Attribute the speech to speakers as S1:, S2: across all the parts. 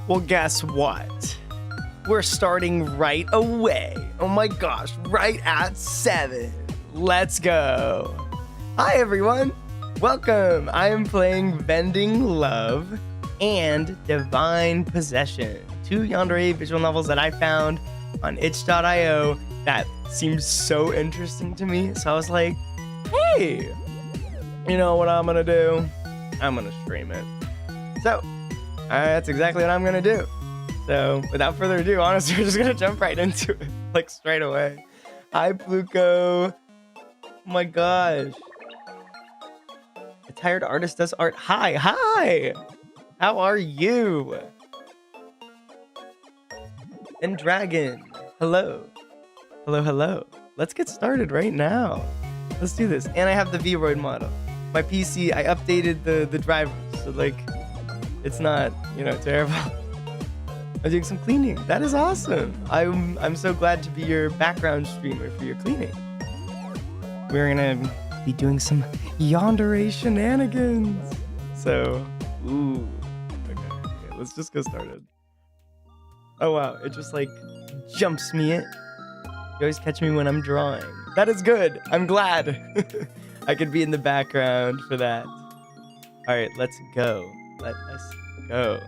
S1: Well, guess what? We're starting right away. Oh my gosh, right at 7. Let's go. Hi, everyone. Welcome. I am playing Vending Love and Divine Possession, 2 Yandere visual novels that I found on itch.io that seemed so interesting to me. So I was like, hey, you know what I'm going to do? I'm going to stream it. So that's exactly what I'm going to do. So without further ado, honestly, we're just going to jump right into it, like straight away. Hi, Pluko. Oh my gosh. A tired artist does art. Hi. How are you? And Dragon. Hello. Let's get started right now. Let's do this. And I have the V-Roid model. My PC, I updated the drivers, so like, it's not, terrible. I'm doing some cleaning. That is awesome. I'm so glad to be your background streamer for your cleaning. We're gonna be doing some Yandere shenanigans. So, okay, let's just get started. Oh wow, it just like jumps me in. You always catch me when I'm drawing. That is good. I'm glad. I could be in the background for that. All right, let's go. Let us go.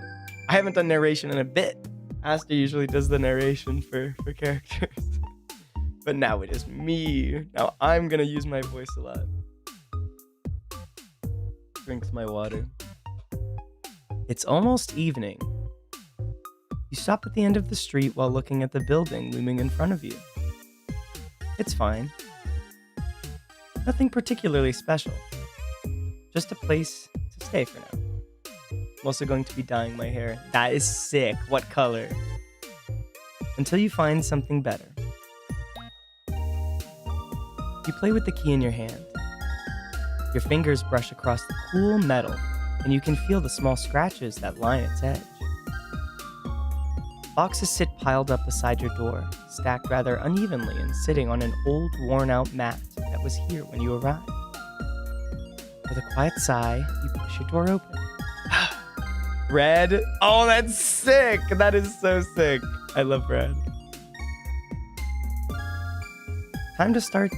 S1: I haven't done narration in a bit. Aster usually does the narration for characters. But now it is me. Now I'm gonna use my voice a lot. Drinks my water. It's almost evening. You stop at the end of the street while looking at the building looming in front of you. It's fine. Nothing particularly special. Just a place to stay for now. I'm also going to be dyeing my hair. That is sick. What color? Until you find something better. You play with the key in your hand. Your fingers brush across the cool metal, and you can feel the small scratches that line its edge. Boxes sit piled up beside your door, stacked rather unevenly and sitting on an old, worn-out mat that was here when you arrived. With a quiet sigh, you push your door open. Red? Oh, that's sick! That is so sick. I love red. Time to start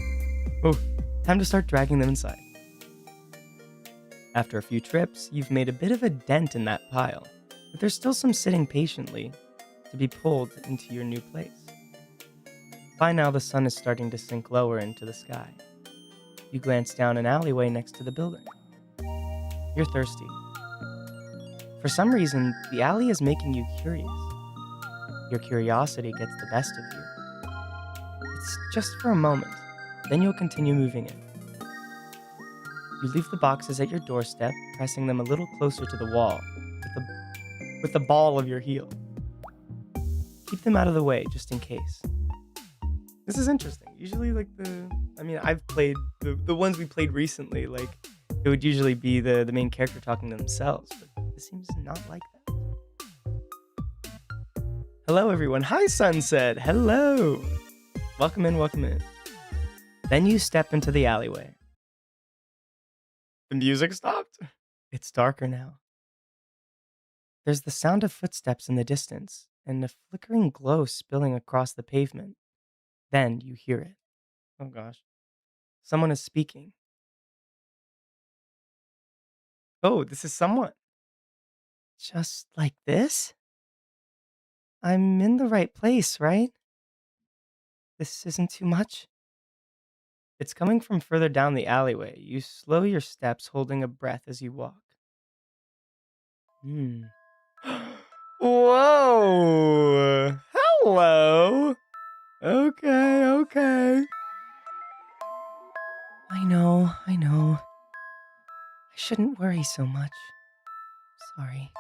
S1: dragging them inside. After a few trips, you've made a bit of a dent in that pile, but there's still some sitting patiently to be pulled into your new place. By now, the sun is starting to sink lower into the sky. You glance down an alleyway next to the building. You're thirsty. For some reason, the alley is making you curious. Your curiosity gets the best of you. It's just for a moment, then you'll continue moving in. You leave the boxes at your doorstep, pressing them a little closer to the wall with the ball of your heel. Keep them out of the way, just in case. This is interesting. Usually, I've played the ones we played recently, like, it would usually be the main character talking to themselves, but this seems not like that. Hello, everyone. Hi, Sunset. Hello. Welcome in. Then you step into the alleyway. The music stopped? It's darker now. There's the sound of footsteps in the distance, and a flickering glow spilling across the pavement. Then you hear it. Oh gosh. Someone is speaking. Oh, this is someone. Just like this? I'm in the right place, right? This isn't too much? It's coming from further down the alleyway. You slow your steps, holding a breath as you walk. Whoa! Hello! Okay. I know. I shouldn't worry so much. Sorry.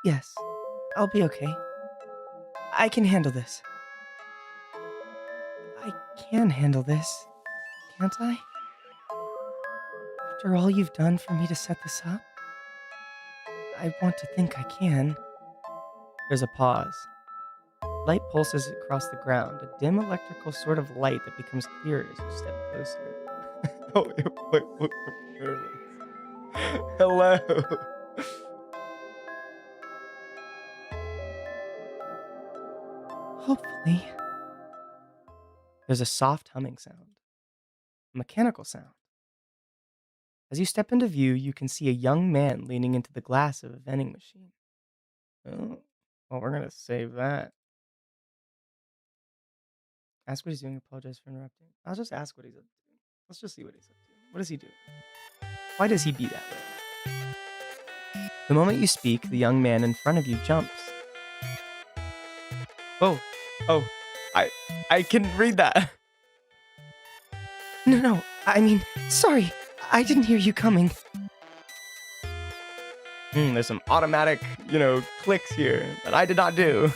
S1: Yes, I'll be okay. I can handle this. I can handle this, can't I? After all you've done for me to set this up, I want to think I can. There's a pause. Light pulses across the ground, a dim electrical sort of light that becomes clearer as you step closer. Oh, wait. Hello. Hopefully. There's a soft humming sound, a mechanical sound. As you step into view, you can see a young man leaning into the glass of a vending machine. Oh, well, we're gonna save that. Ask what he's doing, apologize for interrupting. I'll just ask what he's up to. Let's just see what he's up to. What does he do? Why does he be that way? The moment you speak, the young man in front of you jumps. Oh, oh, I, I can read that. No, I mean, sorry, I didn't hear you coming. There's some automatic, clicks here that I did not do.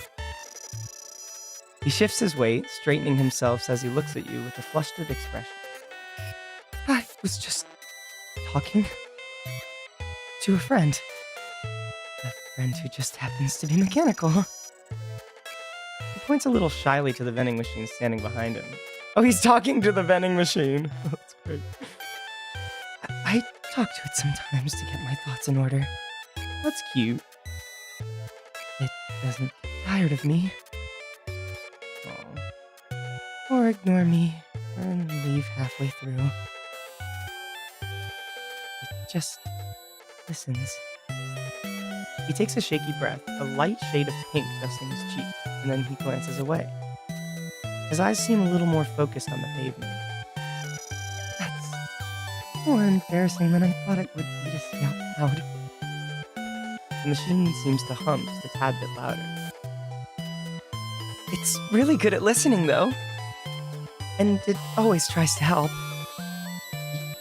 S1: He shifts his weight, straightening himself as he looks at you with a flustered expression. I was just talking to a friend. A friend who just happens to be mechanical. He points a little shyly to the vending machine standing behind him. Oh, he's talking to the vending machine. That's great. I talk to it sometimes to get my thoughts in order. That's cute. It doesn't get tired of me. Aww. Or ignore me, or leave halfway through. It just listens. He takes a shaky breath, a light shade of pink dusting his cheek, and then he glances away. His eyes seem a little more focused on the pavement. That's more embarrassing than I thought it would be to say out loud. The machine seems to hum just a tad bit louder. It's really good at listening, though. And it always tries to help.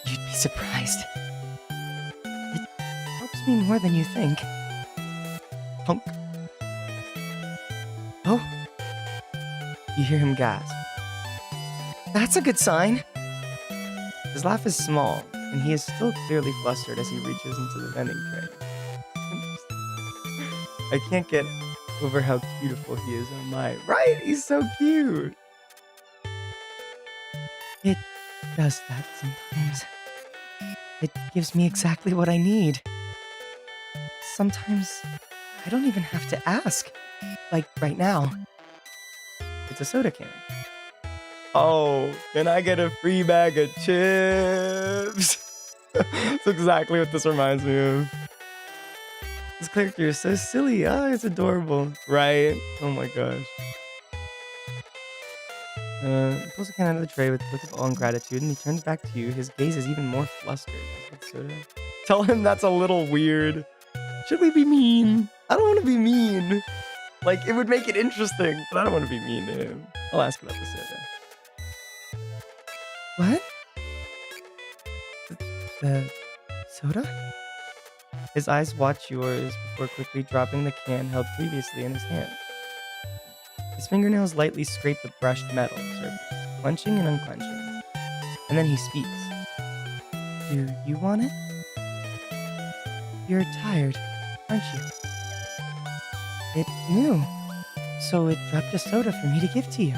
S1: You'd be surprised. It helps me more than you think. Honk. Oh. You hear him gasp. That's a good sign. His laugh is small, and he is still clearly flustered as he reaches into the vending tray. I can't get over how beautiful he is on my... Right? He's so cute. It does that sometimes. It gives me exactly what I need. Sometimes I don't even have to ask. Like right now. It's a soda can. Oh, can I get a free bag of chips? That's exactly what this reminds me of. This character is so silly. It's adorable. Right? Oh my gosh. He pulls the can out of the tray with a look of awe and gratitude, and he turns back to you. His gaze is even more flustered. Soda. Tell him that's a little weird. Should we be mean? I don't want to be mean. Like, it would make it interesting, but I don't want to be mean to him. I'll ask about the soda. What? The soda? His eyes watch yours before quickly dropping the can held previously in his hand. His fingernails lightly scrape the brushed metal surface, clenching and unclenching. And then he speaks. Do you want it? You're tired, aren't you? It knew, so it dropped a soda for me to give to you.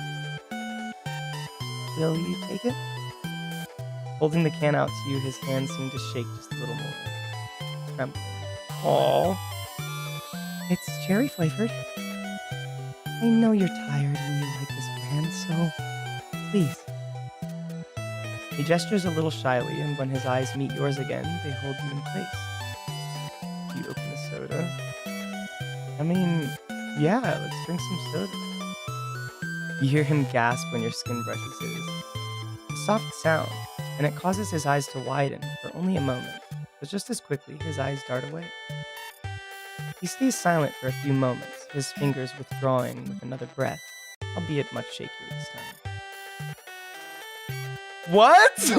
S1: Will you take it? Holding the can out to you, his hands seem to shake just a little more. Trembling. Aww. It's cherry flavored. I know you're tired and you like this brand, so please. He gestures a little shyly, and when his eyes meet yours again, they hold you in place. You open the soda. I mean, yeah, let's drink some soda. You hear him gasp when your skin brushes his. A soft sound, and it causes his eyes to widen for only a moment, but just as quickly his eyes dart away. He stays silent for a few moments, his fingers withdrawing with another breath, albeit much shakier this time. What?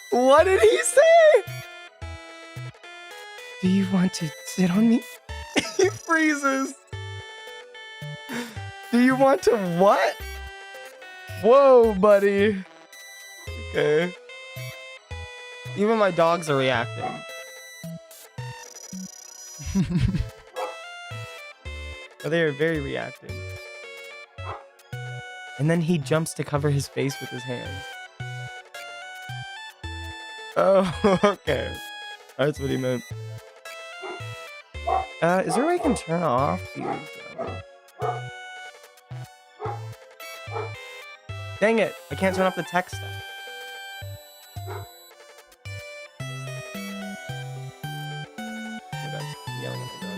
S1: What did he say? Do you want to sit on me? He freezes. Do you want to what? Whoa, buddy. Okay. Even my dogs are reacting. They are very reacting. And then he jumps to cover his face with his hands. Oh, okay. That's what he meant. Is there a way I can turn off these? Dang it! I can't turn off the text stuff. Oh my gosh, I'm yelling at my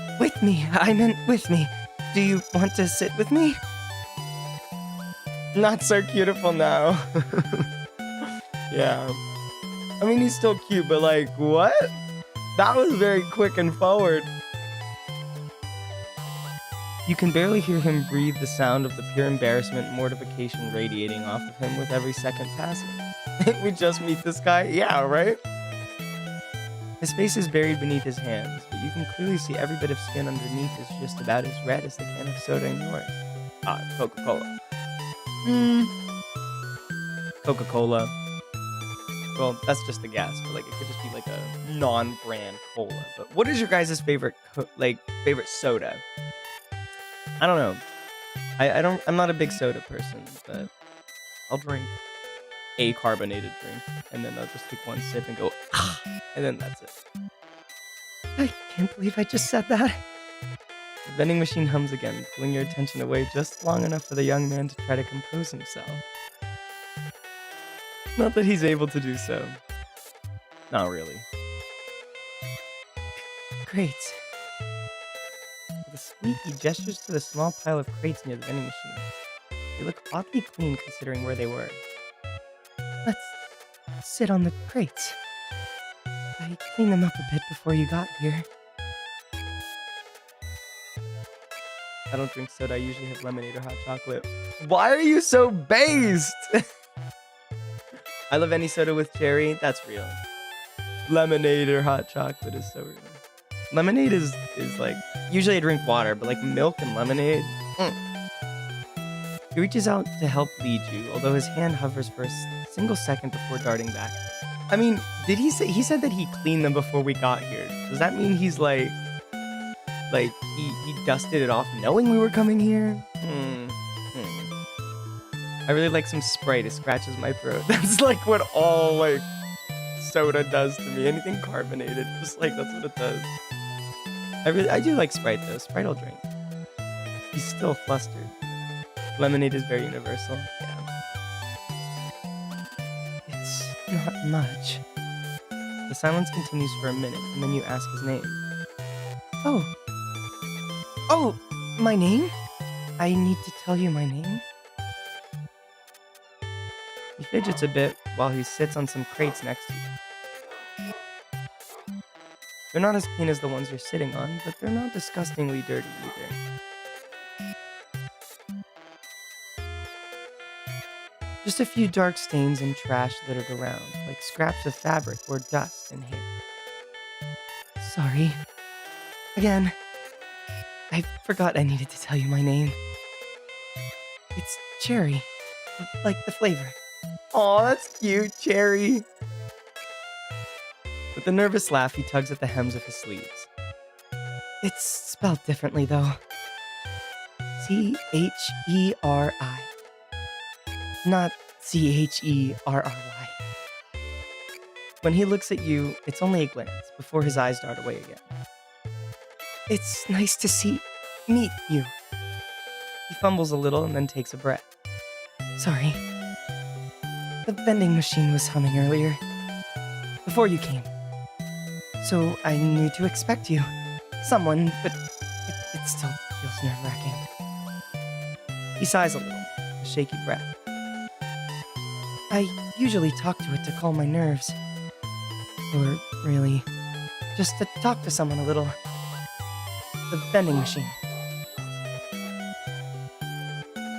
S1: dogs. With me! I meant with me. Do you want to sit with me? Not so beautiful now. Yeah. I mean, he's still cute, but like, what? That was very quick and forward. You can barely hear him breathe, the sound of the pure embarrassment and mortification radiating off of him with every second passing. We just meet this guy? Yeah, right? His face is buried beneath his hands, but you can clearly see every bit of skin underneath is just about as red as the can of soda in yours. Ah, Coca-Cola. Coca-Cola. Well, that's just a guess, but like it could just be like a non-brand cola. But what is your guys' favorite favorite soda? I don't know. I'm not a big soda person, but I'll drink a carbonated drink and then I'll just take one sip and go ah, and then that's it. I can't believe I just said that. The vending machine hums again, pulling your attention away just long enough for the young man to try to compose himself. Not that he's able to do so. Not really. Great. With a squeak, he gestures to the small pile of crates near the vending machine. They look oddly clean considering where they were. Let's sit on the crates. I cleaned them up a bit before you got here. I don't drink soda, I usually have lemonade or hot chocolate. Why are you so based? I love any soda with cherry, that's real. Lemonade or hot chocolate is so real. Lemonade is like, usually I drink water, but like milk and lemonade. He reaches out to help lead you, although his hand hovers for a single second before darting back. I mean, did he said that he cleaned them before we got here. Does that mean he's like he dusted it off knowing we were coming here? I really like some Sprite, it scratches my throat. That's like what all like soda does to me. Anything carbonated, just like that's what it does. I do like Sprite though. Sprite I'll drink. He's still flustered. Lemonade is very universal. Yeah. It's not much. The silence continues for a minute, and then you ask his name. Oh, my name? I need to tell you my name? He fidgets a bit while he sits on some crates next to you. They're not as clean as the ones you're sitting on, but they're not disgustingly dirty either. Just a few dark stains and trash littered around, like scraps of fabric or dust and hair. Sorry. Again. I forgot I needed to tell you my name. It's Cherry. Like the flavor. Aw, that's cute, Cherry. With a nervous laugh, he tugs at the hems of his sleeves. It's spelled differently, though. C-H-E-R-I. Not C-H-E-R-R-Y. When he looks at you, it's only a glance, before his eyes dart away again. It's nice to meet you. He fumbles a little and then takes a breath. Sorry. The vending machine was humming earlier. Before you came. So I knew to expect you. Someone, but it still feels nerve-wracking. He sighs a little, a shaky breath. I usually talk to it to calm my nerves. Or really, just to talk to someone a little. The vending machine.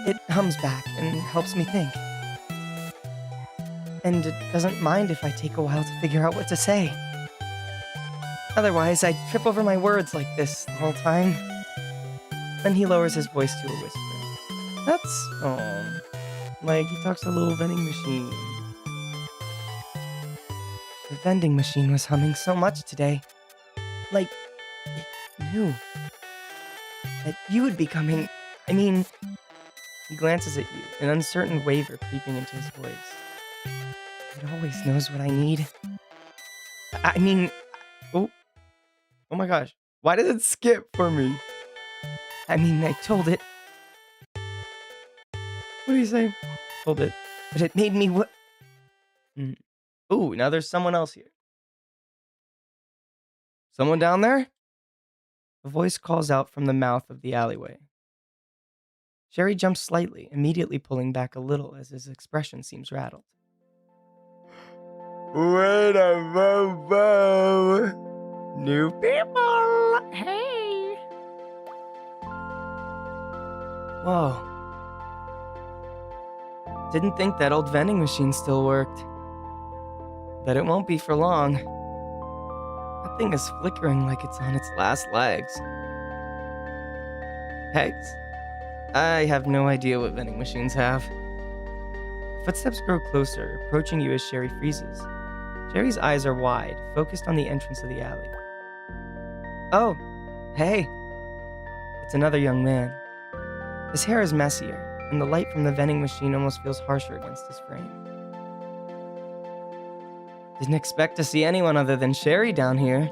S1: It hums back and helps me think. And it doesn't mind if I take a while to figure out what to say. Otherwise, I'd trip over my words like this the whole time. Then he lowers his voice to a whisper. That's, like he talks to a little vending machine. The vending machine was humming so much today. Like, it knew that you would be coming. I mean, he glances at you, an uncertain waver creeping into his voice. It always knows what I need. I mean, oh my gosh. Why did it skip for me? I mean, I told it. What do you say? Hold it. But it made me what? Mm. Ooh, now there's someone else here. Someone down there? A voice calls out from the mouth of the alleyway. Sherry jumps slightly, immediately pulling back a little as his expression seems rattled. Wait a moment. New people! Hey! Whoa. Didn't think that old vending machine still worked. Bet it won't be for long. That thing is flickering like it's on its last legs. Pegs? I have no idea what vending machines have. Footsteps grow closer, approaching you as Sherry freezes. Sherry's eyes are wide, focused on the entrance of the alley. Oh, hey. It's another young man. His hair is messier, and the light from the vending machine almost feels harsher against his frame. Didn't expect to see anyone other than Sherry down here.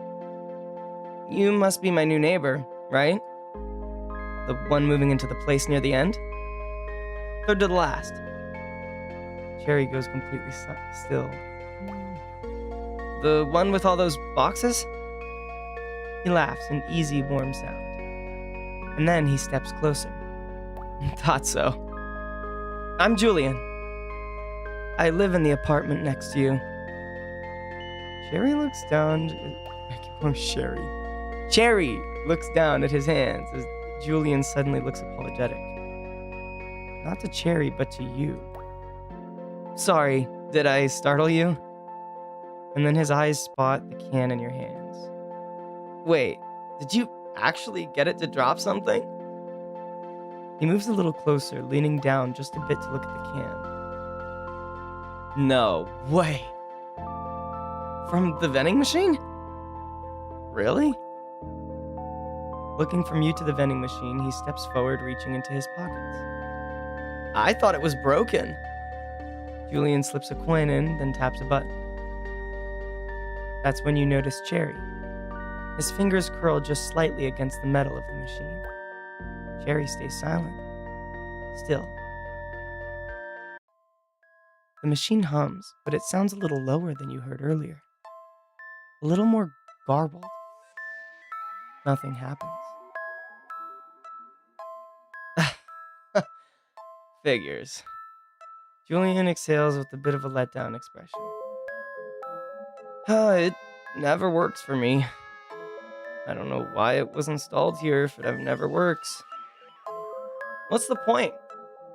S1: You must be my new neighbor, right? The one moving into the place near the end? Third to the last. Sherry goes completely still. The one with all those boxes? He laughs, an easy, warm sound. And then he steps closer. Thought so. I'm Julian. I live in the apartment next to you. Sherry looks down. Sherry. Cherry looks down at his hands as Julian suddenly looks apologetic. Not to Cherry, but to you. Sorry, did I startle you? And then his eyes spot the can in your hands. Wait, did you actually get it to drop something? He moves a little closer, leaning down just a bit to look at the can. No way. From the vending machine? Really? Looking from you to the vending machine, he steps forward, reaching into his pockets. I thought it was broken. Julian slips a coin in, then taps a button. That's when you notice Cherry. His fingers curl just slightly against the metal of the machine. Cherry stays silent. Still. The machine hums, but it sounds a little lower than you heard earlier. A little more garbled. Nothing happens. Figures. Julian exhales with a bit of a letdown expression. It never works for me. I don't know why it was installed here if it never works. What's the point,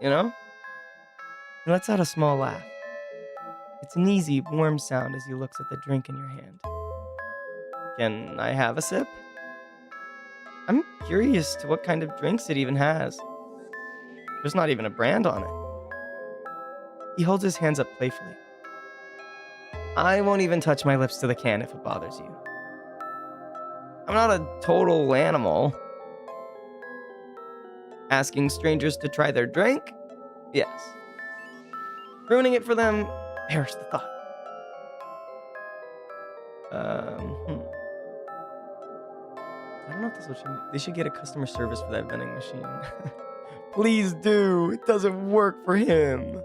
S1: you know? He lets out a small laugh. It's an easy, warm sound as he looks at the drink in your hand. Can I have a sip? I'm curious to what kind of drinks it even has. There's not even a brand on it. He holds his hands up playfully. I won't even touch my lips to the can if it bothers you. I'm not a total animal. Asking strangers to try their drink? Yes. Ruining it for them? Perish the thought. I don't know if this will change. They should get a customer service for that vending machine. Please do. It doesn't work for him.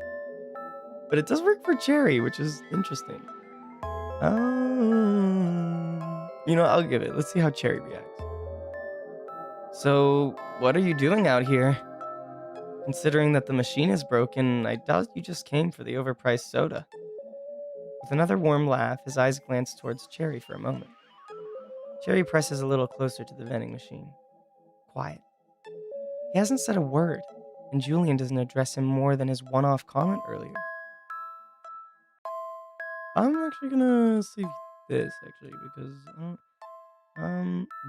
S1: But it does work for Cherry, which is interesting. I'll give it. Let's see how Cherry reacts. So, what are you doing out here? Considering that the machine is broken, I doubt you just came for the overpriced soda. With another warm laugh, his eyes glance towards Cherry for a moment. Cherry presses a little closer to the vending machine. Quiet. He hasn't said a word, and Julian doesn't address him more than his one-off comment earlier. I'm actually gonna save this, because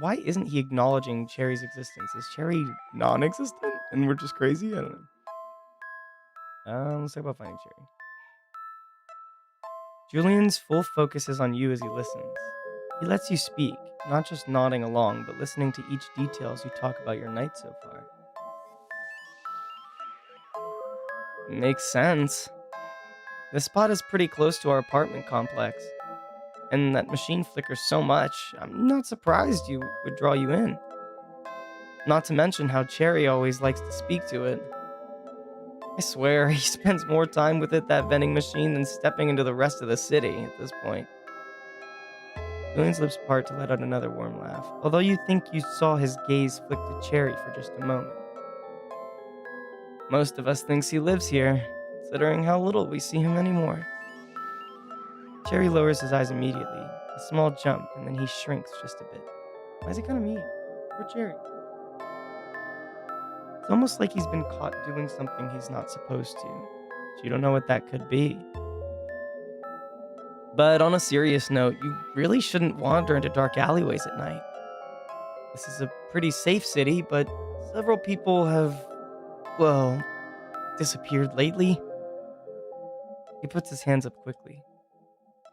S1: why isn't he acknowledging Cherry's existence? Is Cherry non-existent and we're just crazy? I don't know. Let's talk about finding Cherry. Julian's full focus is on you as he listens. He lets you speak, not just nodding along, but listening to each detail as you talk about your night so far. Makes sense. This spot is pretty close to our apartment complex, and that machine flickers so much, I'm not surprised you would draw you in. Not to mention how Cherry always likes to speak to it. I swear, he spends more time with that vending machine than stepping into the rest of the city at this point. Julian's lips part to let out another warm laugh, although you think you saw his gaze flick to Cherry for just a moment. Most of us thinks he lives here, considering how little we see him anymore. Cherry lowers his eyes immediately, a small jump, and then he shrinks just a bit. Why is he kind of mean? Poor Cherry. It's almost like he's been caught doing something he's not supposed to. But you don't know what that could be. But on a serious note, you really shouldn't wander into dark alleyways at night. This is a pretty safe city, but several people have, well, disappeared lately. He puts his hands up quickly.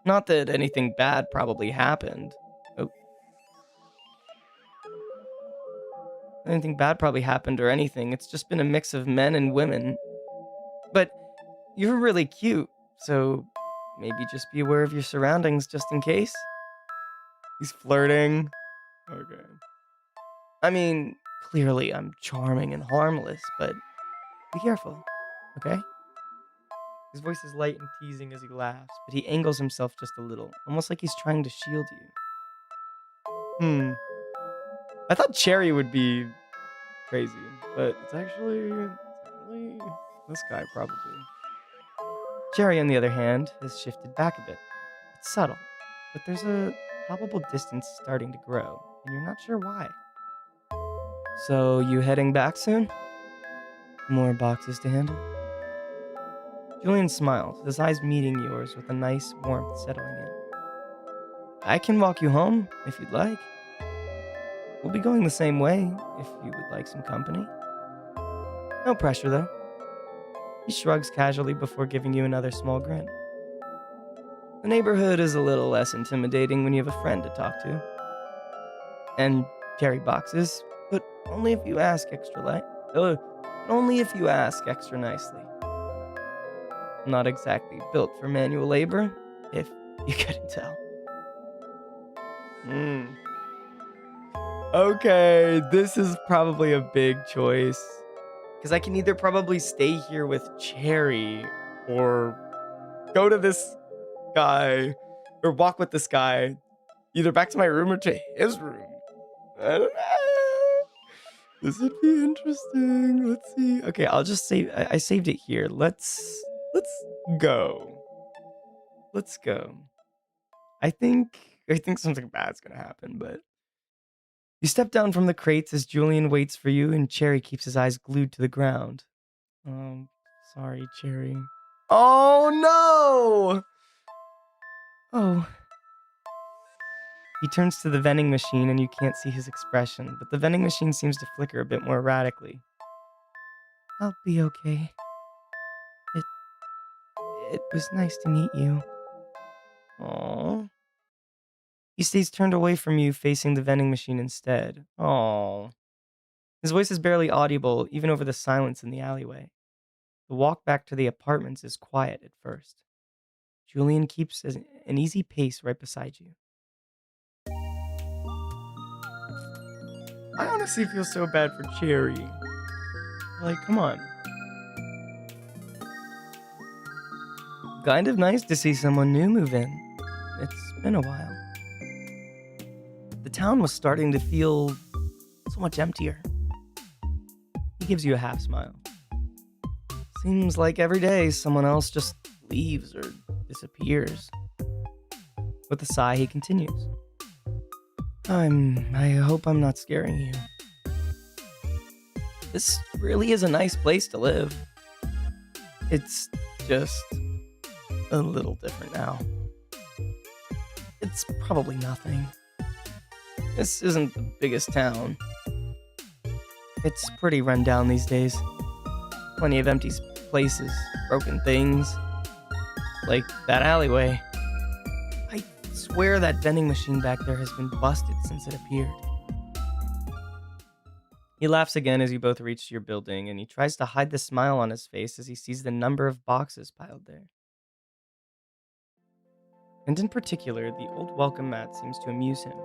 S1: Not that anything bad probably happened. Oh, anything bad probably happened or anything. It's just been a mix of men and women. But you're really cute, so maybe just be aware of your surroundings just in case. He's flirting. Okay. I mean, clearly I'm charming and harmless, but be careful, okay? His voice is light and teasing as he laughs, but he angles himself just a little, almost like he's trying to shield you. I thought Cherry would be crazy, but it's actually this guy probably. Cherry, on the other hand, has shifted back a bit. It's subtle, but there's a palpable distance starting to grow, and you're not sure why. So, you heading back soon? More boxes to handle? Julian smiles, his eyes meeting yours with a nice warmth settling in. I can walk you home, if you'd like. We'll be going the same way, if you would like some company. No pressure, though. He shrugs casually before giving you another small grin. The neighborhood is a little less intimidating when you have a friend to talk to. And carry boxes, but only if you ask only if you ask extra nicely. Not exactly built for manual labor, if you couldn't tell. Okay, this is probably a big choice. Because I can either probably stay here with Cherry or go to this guy or walk with this guy either back to my room or to his room. I don't know. This would be interesting. Let's see. Okay, I'll just save. I saved it here. Let's go. Let's go. I think something bad's gonna happen, but you step down from the crates as Julian waits for you, and Cherry keeps his eyes glued to the ground. Sorry, Cherry. Oh no! Oh. He turns to the vending machine and you can't see his expression, but the vending machine seems to flicker a bit more erratically. I'll be okay. It was nice to meet you. Aww. He stays turned away from you, facing the vending machine instead. Aww. His voice is barely audible, even over the silence in the alleyway. The walk back to the apartments is quiet at first. Julian keeps an easy pace right beside you. I honestly feel so bad for Cherry. Like, come on. Kind of nice to see someone new move in. It's been a while. The town was starting to feel so much emptier. He gives you a half smile. Seems like every day someone else just leaves or disappears. With a sigh, he continues. I hope I'm not scaring you. This really is a nice place to live. It's just a little different now. It's probably nothing. This isn't the biggest town. It's pretty run down these days. Plenty of empty places, broken things. Like that alleyway. I swear that vending machine back there has been busted since it appeared. He laughs again as you both reach your building, and he tries to hide the smile on his face as he sees the number of boxes piled there. And in particular, the old welcome mat seems to amuse him.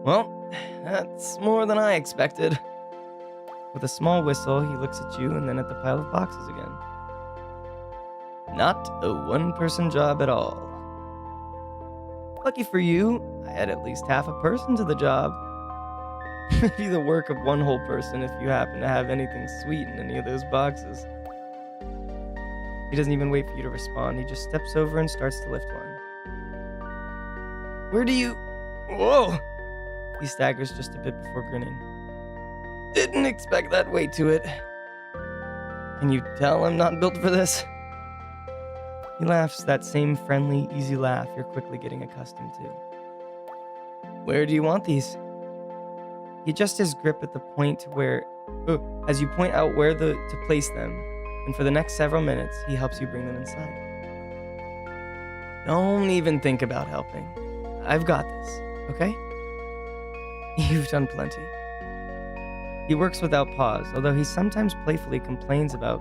S1: Well, that's more than I expected. With a small whistle, he looks at you and then at the pile of boxes again. Not a one-person job at all. Lucky for you, I had at least half a person to the job. Maybe the work of one whole person if you happen to have anything sweet in any of those boxes. He doesn't even wait for you to respond. He just steps over and starts to lift one. Where do you... Whoa! He staggers just a bit before grinning. Didn't expect that weight to it. Can you tell I'm not built for this? He laughs, that same friendly, easy laugh you're quickly getting accustomed to. Where do you want these? He adjusts his grip at the point where, as you point out where to place them, and for the next several minutes, he helps you bring them inside. Don't even think about helping. I've got this, okay? You've done plenty. He works without pause, although he sometimes playfully complains about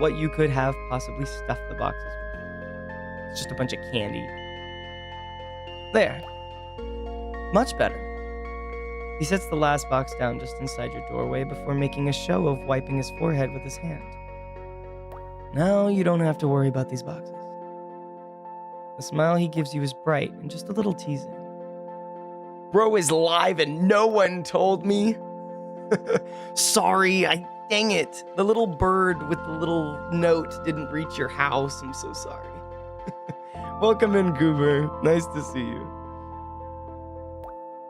S1: what you could have possibly stuffed the boxes with. It's just a bunch of candy. There. Much better. He sets the last box down just inside your doorway before making a show of wiping his forehead with his hand. Now you don't have to worry about these boxes. The smile he gives you is bright and just a little teasing. Bro is live and no one told me. Sorry, dang it. The little bird with the little note didn't reach your house. I'm so sorry. Welcome in, Goober. Nice to see you.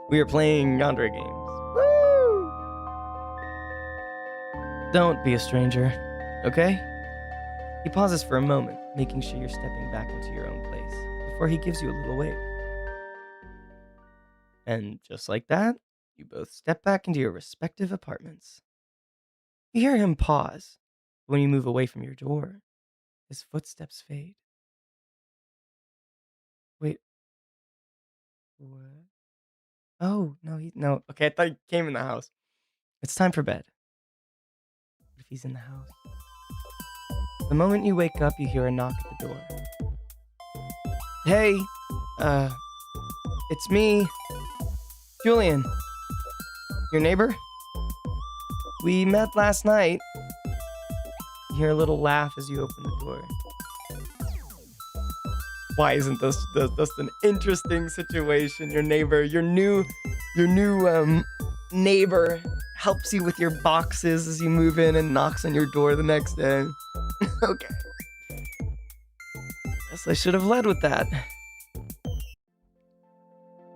S1: We are playing Yandere games. Woo! Don't be a stranger, okay? He pauses for a moment, making sure you're stepping back into your own place, before he gives you a little wave. And just like that, you both step back into your respective apartments. You hear him pause. When you move away from your door, his footsteps fade. Wait. What? Oh, no. Okay, I thought he came in the house. It's time for bed. What if he's in the house? The moment you wake up, you hear a knock at the door. Hey, it's me, Julian. Your neighbor? We met last night. You hear a little laugh as you open the door. Why isn't this just an interesting situation? Your neighbor, your new neighbor helps you with your boxes as you move in and knocks on your door the next day. Okay. Guess I should have led with that.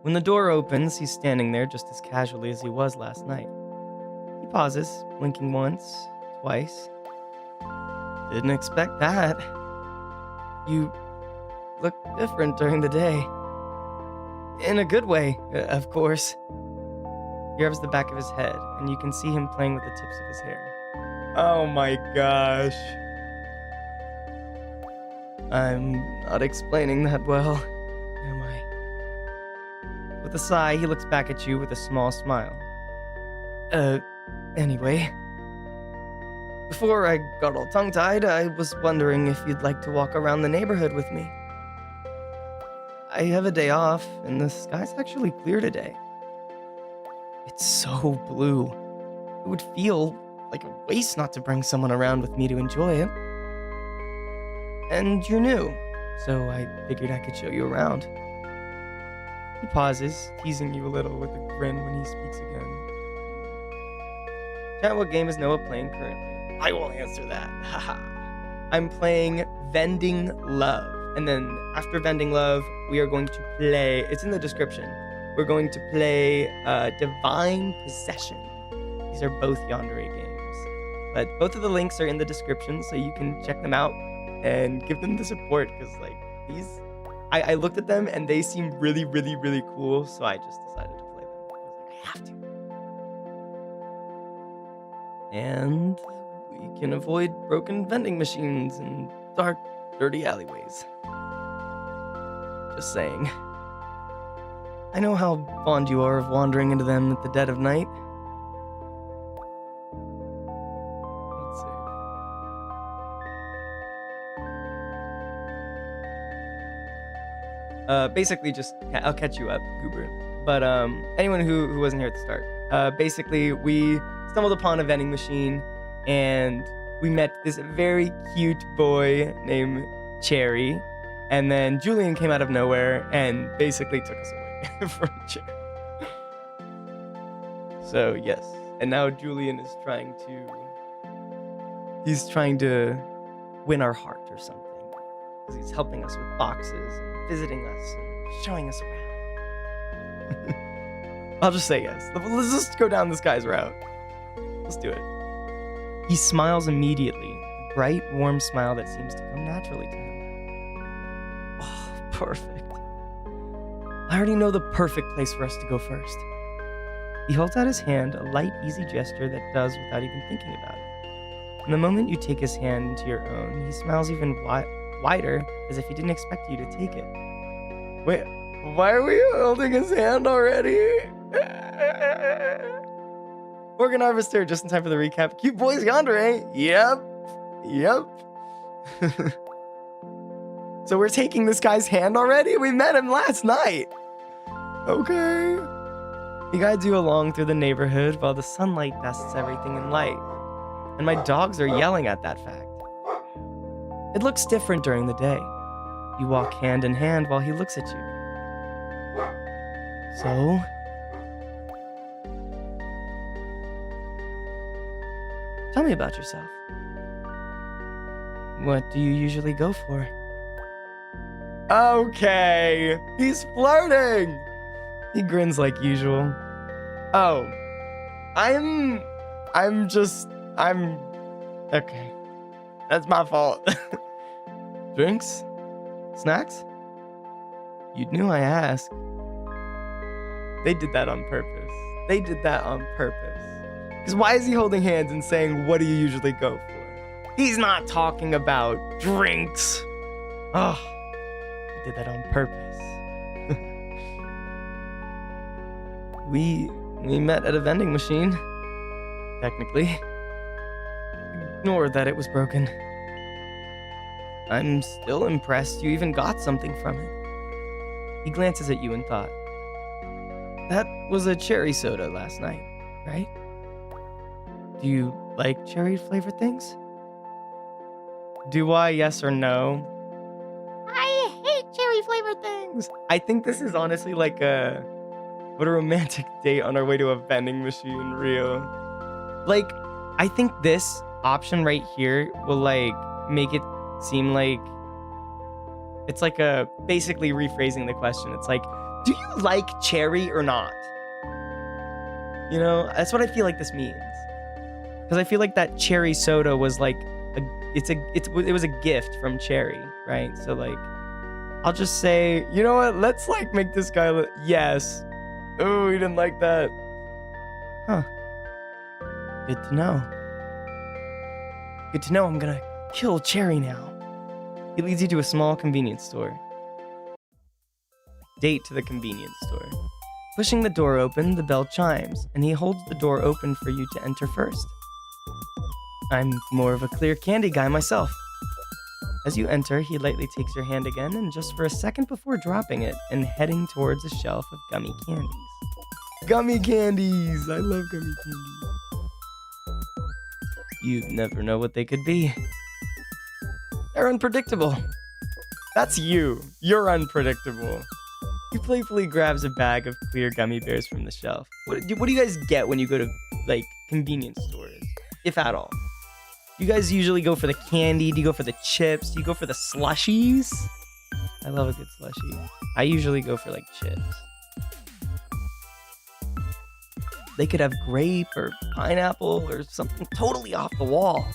S1: When the door opens, he's standing there just as casually as he was last night. He pauses, blinking once, twice. Didn't expect that. You look different during the day. In a good way, of course. He rubs the back of his head, and you can see him playing with the tips of his hair. Oh my gosh. I'm not explaining that well, am I? With a sigh, he looks back at you with a small smile. Anyway. Before I got all tongue-tied, I was wondering if you'd like to walk around the neighborhood with me. I have a day off, and the sky's actually clear today. It's so blue. It would feel like a waste not to bring someone around with me to enjoy it. And you're new, so I figured I could show you around. He pauses, teasing you a little with a grin when he speaks again. Chat, what game is Noah playing currently? I will answer that. Haha. I'm playing Vending Love. And then after Vending Love, we are going to play, it's in the description, we're going to play Divine Possession. These are both Yandere games. But both of the links are in the description, so you can check them out and give them the support, because like these, I looked at them and they seem really, really, really cool, so I just decided to play them. I was like, I have to. And we can avoid broken vending machines and dark, dirty alleyways. Just saying. I know how fond you are of wandering into them at the dead of night. Let's see. Basically just, I'll catch you up, Goober. But anyone who wasn't here at the start, Basically, we stumbled upon a vending machine, and we met this very cute boy named Cherry, and then Julian came out of nowhere and basically took us away from Cherry. So yes, and now Julian is he's trying to win our heart or something. Because he's helping us with boxes and visiting us and showing us around. I'll just say yes. Let's just go down this guy's route. Let's do it. He smiles immediately, a bright, warm smile that seems to come naturally to him. Oh, perfect. I already know the perfect place for us to go first. He holds out his hand, a light, easy gesture that does without even thinking about it. And the moment you take his hand into your own, he smiles even wider, as if he didn't expect you to take it. Wait, why are we holding his hand already? Organ Harvester, just in time for the recap. Cute boys yonder, eh? Yep. So we're taking this guy's hand already? We met him last night. Okay. He guides you along through the neighborhood while the sunlight dusts everything in light. And my dogs are yelling at that fact. It looks different during the day. You walk hand in hand while he looks at you. So, tell me about yourself. What do you usually go for? Okay, he's flirting! He grins like usual. Oh, okay. That's my fault. Drinks? Snacks? You knew I asked. They did that on purpose. Because why is he holding hands and saying, what do you usually go for? He's not talking about drinks. Oh, he did that on purpose. We met at a vending machine. Technically. Ignore that it was broken. I'm still impressed you even got something from it. He glances at you in thought. That was a cherry soda last night, right? Do you like cherry-flavored things? Do I, yes or no? I hate cherry-flavored things! I think this is honestly like a romantic date on our way to a vending machine, real. Like, I think this option right here will, like, make it seem like it's like a basically rephrasing the question. It's like, do you like cherry or not? You know, that's what I feel like this means. Because I feel like that cherry soda was like it was a gift from Cherry, right? So like, I'll just say, you know what? Let's like make this guy yes. Oh, he didn't like that. Huh. Good to know. Good to know I'm gonna kill Cherry now. He leads you to a small convenience store. Date to the convenience store. Pushing the door open, the bell chimes, and he holds the door open for you to enter first. I'm more of a clear candy guy myself. As you enter, he lightly takes your hand again, and just for a second before dropping it and heading towards a shelf of gummy candies. Gummy candies! I love gummy candies. You never know what they could be. They're unpredictable. That's you. You're unpredictable. He playfully grabs a bag of clear gummy bears from the shelf. What do you guys get when you go to, like, convenience stores? If at all. You guys usually go for the candy? Do you go for the chips? Do you go for the slushies? I love a good slushie. I usually go for, like, chips. They could have grape or pineapple or something totally off the wall.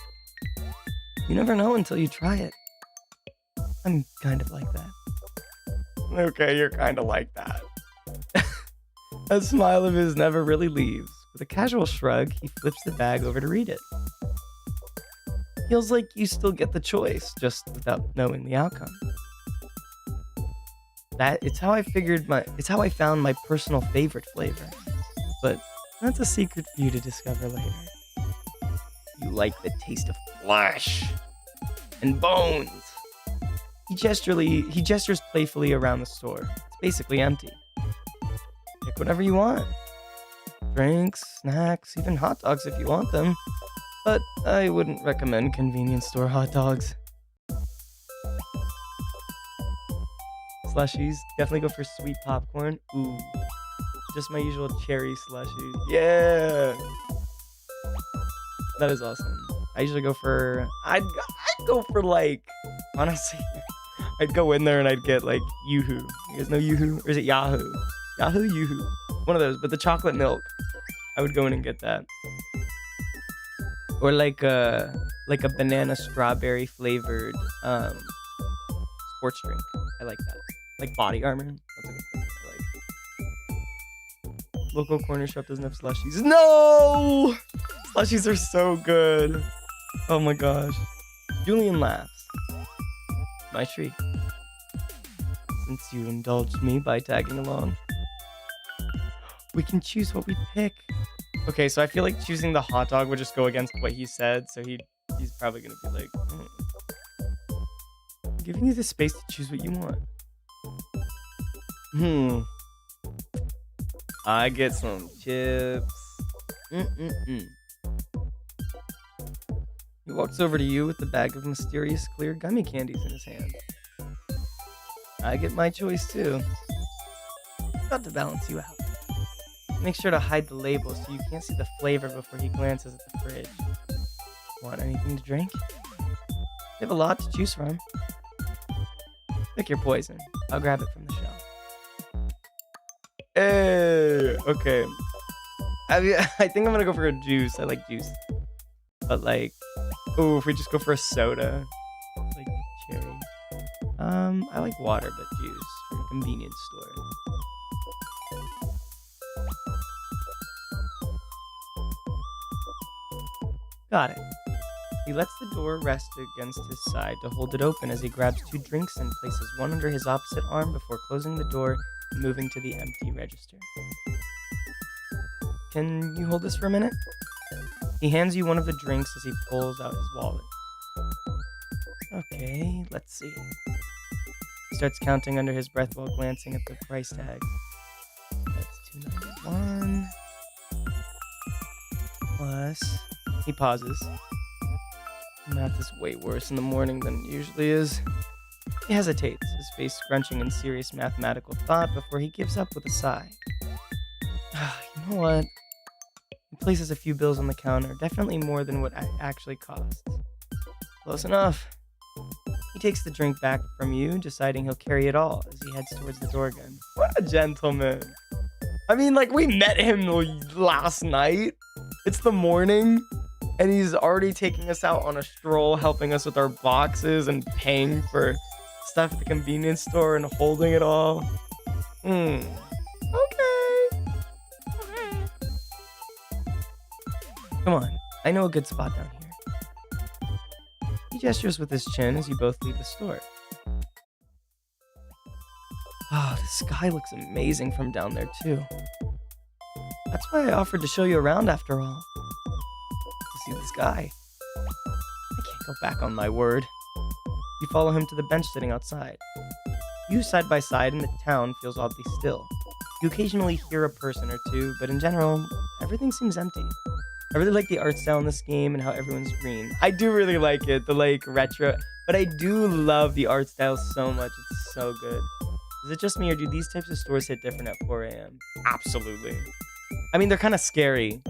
S1: You never know until you try it. I'm kind of like that. Okay, you're kind of like that. A smile of his never really leaves. With a casual shrug, he flips the bag over to read it. Feels like you still get the choice, just without knowing the outcome. It's how I found my personal favorite flavor. But that's a secret for you to discover later. You like the taste of flesh and bones. He gestures playfully around the store. It's basically empty. Pick whatever you want. Drinks, snacks, even hot dogs if you want them. But I wouldn't recommend convenience store hot dogs. Slushies, definitely go for sweet popcorn. Ooh, just my usual cherry slushie. Yeah, that is awesome. I usually go for, I'd go for like, honestly, I'd go in there and I'd get like Yoo-hoo. You guys know Yoo-hoo? Or is it Yahoo? Yahoo, Yoo-hoo. One of those, but the chocolate milk. I would go in and get that. Or like a banana strawberry flavored sports drink. I like that. Like body armor. That's a good thing I like. Local corner shop doesn't have slushies. No! Slushies are so good. Oh my gosh. Julian laughs. My treat. Since you indulged me by tagging along, we can choose what we pick. Okay, so I feel like choosing the hot dog would just go against what he said, so he's probably gonna be like, I'm giving you the space to choose what you want. I get some chips. He walks over to you with the bag of mysterious clear gummy candies in his hand. I get my choice too. About to balance you out. Make sure to hide the label so you can't see the flavor before he glances at the fridge. Want anything to drink? We have a lot to choose from. Pick your poison. I'll grab it from the shelf. Hey, okay. I think I'm gonna go for a juice. I like juice. But like, if we just go for a soda, like cherry. I like water, but juice from a convenience store. Got it. He lets the door rest against his side to hold it open as he grabs 2 drinks and places one under his opposite arm before closing the door and moving to the empty register. Can you hold this for a minute? He hands you one of the drinks as he pulls out his wallet. Okay, let's see. He starts counting under his breath while glancing at the price tag. That's $2.91 plus. He pauses. Math is way worse in the morning than it usually is. He hesitates, his face scrunching in serious mathematical thought before he gives up with a sigh. You know what? He places a few bills on the counter, definitely more than what it actually costs. Close enough. He takes the drink back from you, deciding he'll carry it all as he heads towards the door again. What a gentleman. I mean, like, we met him last night. It's the morning. And he's already taking us out on a stroll, helping us with our boxes and paying for stuff at the convenience store and holding it all. Okay. Come on, I know a good spot down here. He gestures with his chin as you both leave the store. The sky looks amazing from down there too. That's why I offered to show you around after all. See the sky. I can't go back on my word. You follow him to the bench sitting outside. You side by side and the town feels oddly still. You occasionally hear a person or two, but in general, everything seems empty. I really like the art style in this game and how everyone's green. I do really like it, the like retro, but I do love the art style so much. It's so good. Is it just me or do these types of stores hit different at 4 a.m.? Absolutely. I mean, they're kind of scary.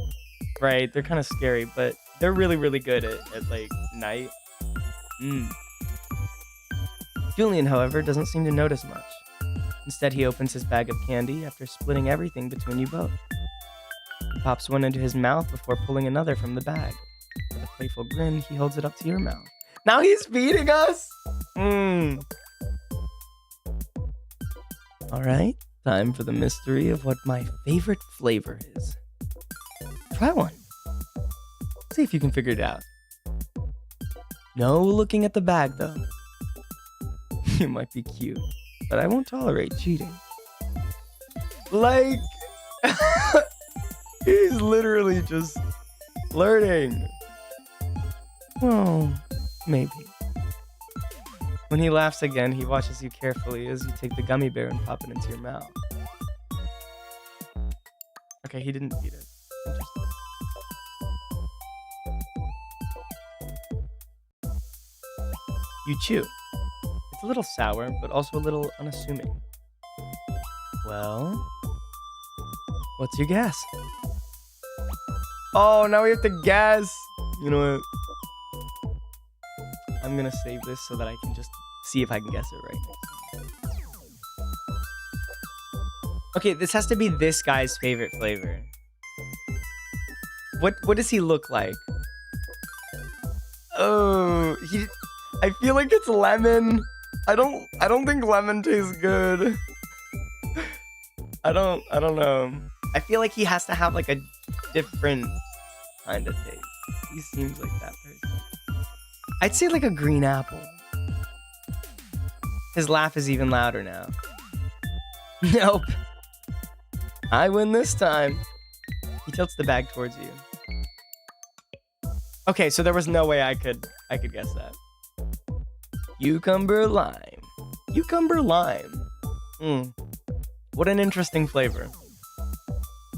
S1: Right, they're kind of scary, but they're really, really good at like, night. Julian, however, doesn't seem to notice much. Instead, he opens his bag of candy after splitting everything between you both. He pops one into his mouth before pulling another from the bag. With a playful grin, he holds it up to your mouth. Now he's feeding us! Alright, time for the mystery of what my favorite flavor is. Try one. See if you can figure it out. No looking at the bag, though. You might be cute, but I won't tolerate cheating. Like, he's literally just flirting. Well, maybe. When he laughs again, he watches you carefully as you take the gummy bear and pop it into your mouth. Okay, he didn't eat it. Interesting. You chew. It's a little sour, but also a little unassuming. Well, what's your guess? Oh, now we have to guess. You know what? I'm gonna save this so that I can just see if I can guess it right next time. Okay, this has to be this guy's favorite flavor. What does he look like? Oh, I feel like it's lemon. I don't think lemon tastes good. I don't know. I feel like he has to have like a different kind of taste. He seems like that person. I'd say like a green apple. His laugh is even louder now. Nope. I win this time. He tilts the bag towards you. Okay, so there was no way I could guess that. Cucumber lime. Cucumber lime. What an interesting flavor.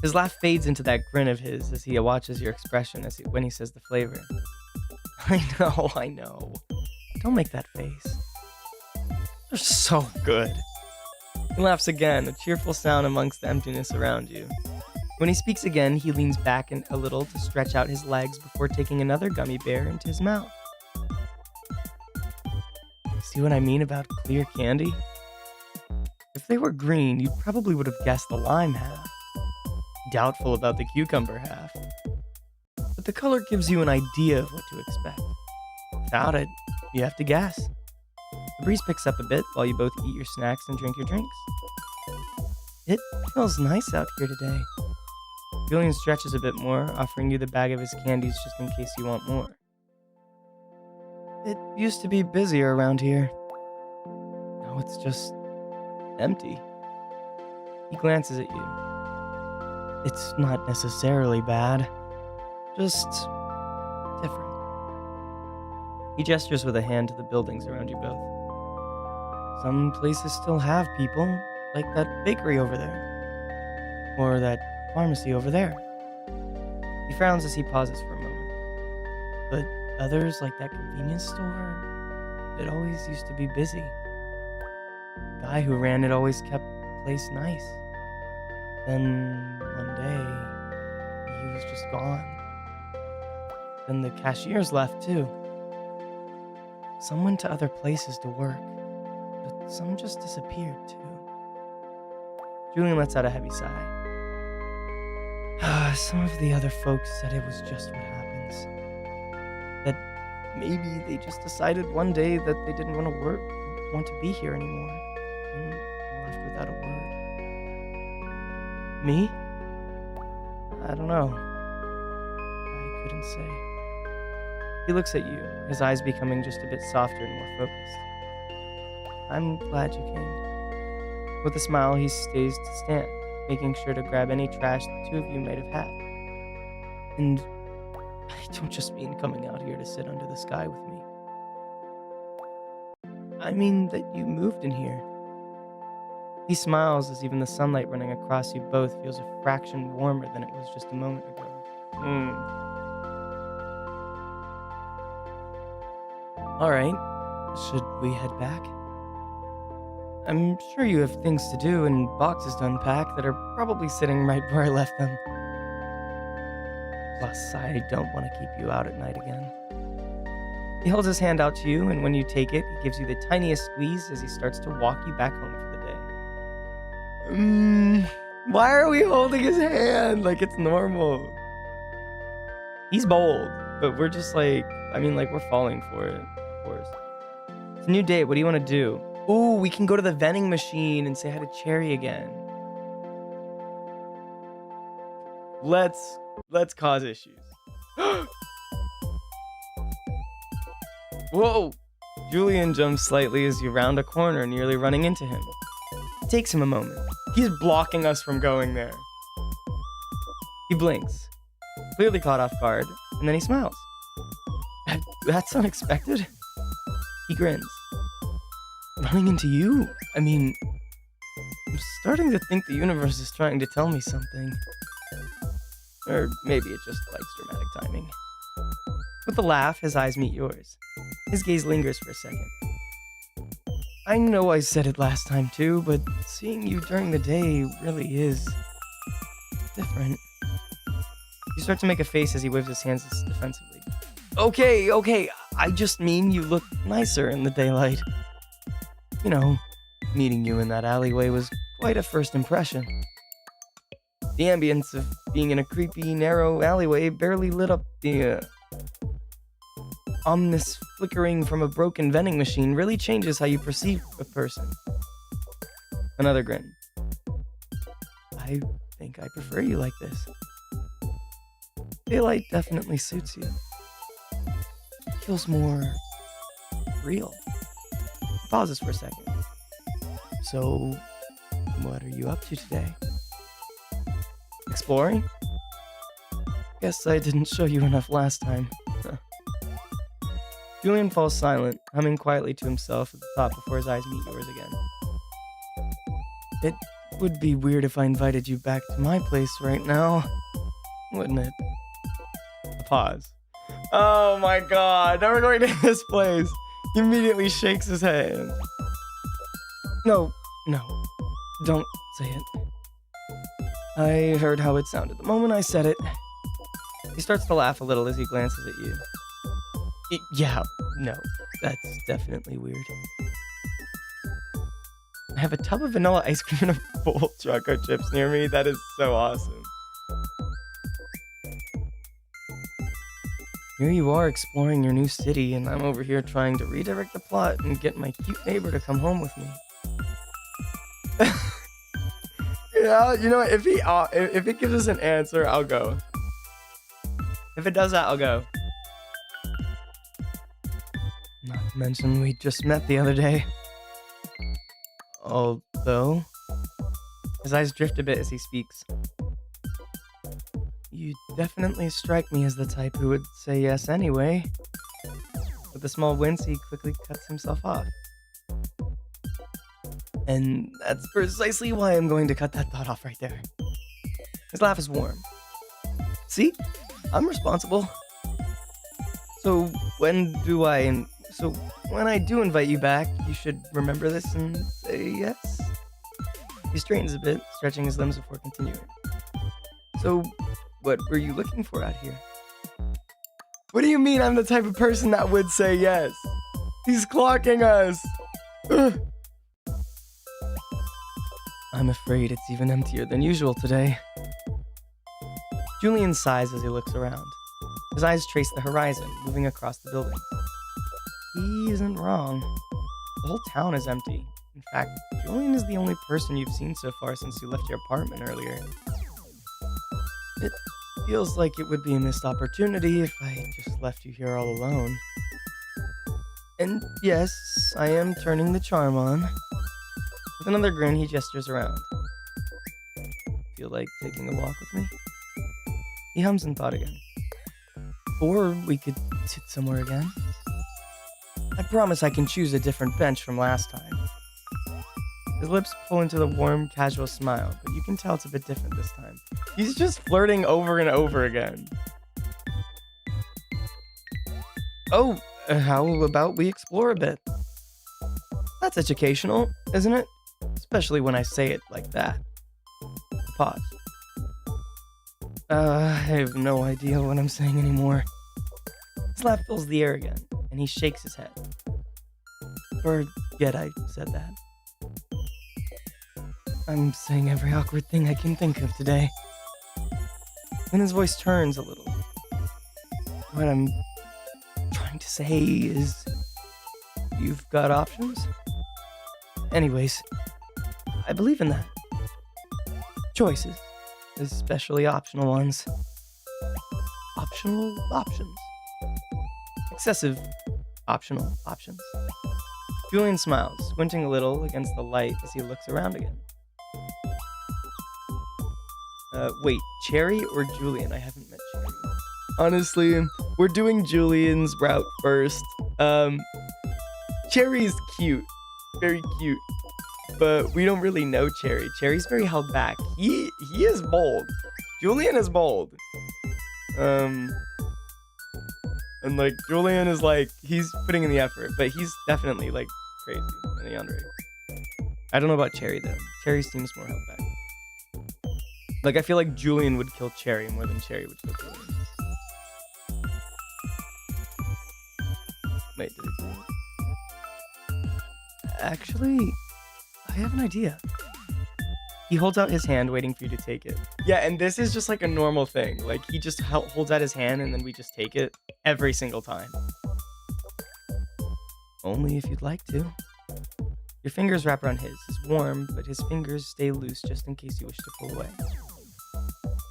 S1: His laugh fades into that grin of his as he watches your expression when he says the flavor. I know. Don't make that face. They're so good. He laughs again, a cheerful sound amongst the emptiness around you. When he speaks again, he leans back a little to stretch out his legs before taking another gummy bear into his mouth. See what I mean about clear candy? If they were green, you probably would have guessed the lime half. Doubtful about the cucumber half. But the color gives you an idea of what to expect. Without it, you have to guess. The breeze picks up a bit while you both eat your snacks and drink your drinks. It feels nice out here today. Julian stretches a bit more, offering you the bag of his candies just in case you want more. It used to be busier around here. Now it's just empty. He glances at you. It's not necessarily bad, just different. He gestures with a hand to the buildings around you both. Some places still have people, like that bakery over there, or that pharmacy over there. He frowns as he pauses for a moment. But others, like that convenience store, it always used to be busy. The guy who ran it always kept the place nice. Then one day, he was just gone. Then the cashiers left too. Some went to other places to work, but some just disappeared too. Julian lets out a heavy sigh. Some of the other folks said it was just what happens. That maybe they just decided one day that they didn't want to be here anymore, and left without a word. Me? I don't know. I couldn't say. He looks at you, his eyes becoming just a bit softer and more focused. I'm glad you came. With a smile, he stays to stand, making sure to grab any trash the two of you might have had. And I don't just mean coming out here to sit under the sky with me. I mean that you moved in here. He smiles as even the sunlight running across you both feels a fraction warmer than it was just a moment ago. Alright, should we head back? I'm sure you have things to do and boxes to unpack that are probably sitting right where I left them. Plus, I don't want to keep you out at night again. He holds his hand out to you, and when you take it, he gives you the tiniest squeeze as he starts to walk you back home for the day. Why are we holding his hand like it's normal? He's bold, but we're just like, we're falling for it, of course. It's a new date. What do you want to do? Ooh, we can go to the vending machine and say hi to Cherry again. Let's cause issues. Whoa! Julian jumps slightly as you round a corner, nearly running into him. It takes him a moment. He's blocking us from going there. He blinks, clearly caught off guard, and then he smiles. That's unexpected. He grins. Running into you? I'm starting to think the universe is trying to tell me something. Or maybe it just likes dramatic timing. With a laugh, his eyes meet yours. His gaze lingers for a second. I know I said it last time too, but seeing you during the day really is different. You start to make a face as he waves his hands defensively. Okay, I just mean you look nicer in the daylight. You know, meeting you in that alleyway was quite a first impression. The ambience of being in a creepy, narrow alleyway barely lit up the ominous flickering from a broken vending machine really changes how you perceive a person. Another grin. I think I prefer you like this. Daylight definitely suits you. Feels more real. He pauses for a second. So, what are you up to today? Exploring? Guess I didn't show you enough last time. Julian falls silent, humming quietly to himself at the top before his eyes meet yours again. It would be weird if I invited you back to my place right now, wouldn't it? A pause. Oh my god, now we're going to this place. He immediately shakes his head. No, don't say it. I heard how it sounded the moment I said it. He starts to laugh a little as he glances at you. Yeah, no, that's definitely weird. I have a tub of vanilla ice cream and a bowl of choco chips near me. That is so awesome. Here you are exploring your new city, and I'm over here trying to redirect the plot and get my cute neighbor to come home with me. Yeah, you know what? If it gives us an answer, I'll go. If it does that, I'll go. Not to mention, we just met the other day. Although, his eyes drift a bit as he speaks. You definitely strike me as the type who would say yes anyway. With a small wince, he quickly cuts himself off. And that's precisely why I'm going to cut that thought off right there. His laugh is warm. See? I'm responsible. So when I do invite you back, you should remember this and say yes? He straightens a bit, stretching his limbs before continuing. So, what were you looking for out here? What do you mean I'm the type of person that would say yes? He's clocking us! Ugh. I'm afraid it's even emptier than usual today. Julian sighs as he looks around. His eyes trace the horizon, moving across the buildings. He isn't wrong. The whole town is empty. In fact, Julian is the only person you've seen so far since you left your apartment earlier. It feels like it would be a missed opportunity if I just left you here all alone. And yes, I am turning the charm on. With another grin, he gestures around. Feel like taking a walk with me? He hums in thought again. Or we could sit somewhere again. I promise I can choose a different bench from last time. His lips pull into the warm, casual smile, but you can tell it's a bit different this time. He's just flirting over and over again. Oh, how about we explore a bit? That's educational, isn't it? Especially when I say it like that. Pause. I have no idea what I'm saying anymore. His laugh fills the air again, and he shakes his head. Forget I said that. I'm saying every awkward thing I can think of today. Then his voice turns a little. What I'm trying to say is, you've got options? Anyways, I believe in that. Choices, especially optional ones. Optional options. Excessive optional options. Julian smiles, squinting a little against the light as he looks around again. Wait, Cherry or Julian? I haven't met Cherry. Honestly, we're doing Julian's route first. Cherry's cute. Very cute. But we don't really know Cherry. Cherry's very held back. He is bold. Julian is bold. Um, and like Julian is like he's putting in the effort, but he's definitely like crazy in the Yandere. I don't know about Cherry though. Cherry seems more held back. Like I feel like Julian would kill Cherry more than Cherry would kill Julian. Wait, did it do it? Actually, I have an idea. He holds out his hand waiting for you to take it. Yeah, and this is just like a normal thing. Like he just holds out his hand and then we just take it every single time. Only if you'd like to. Your fingers wrap around his. It's warm, but his fingers stay loose just in case you wish to pull away.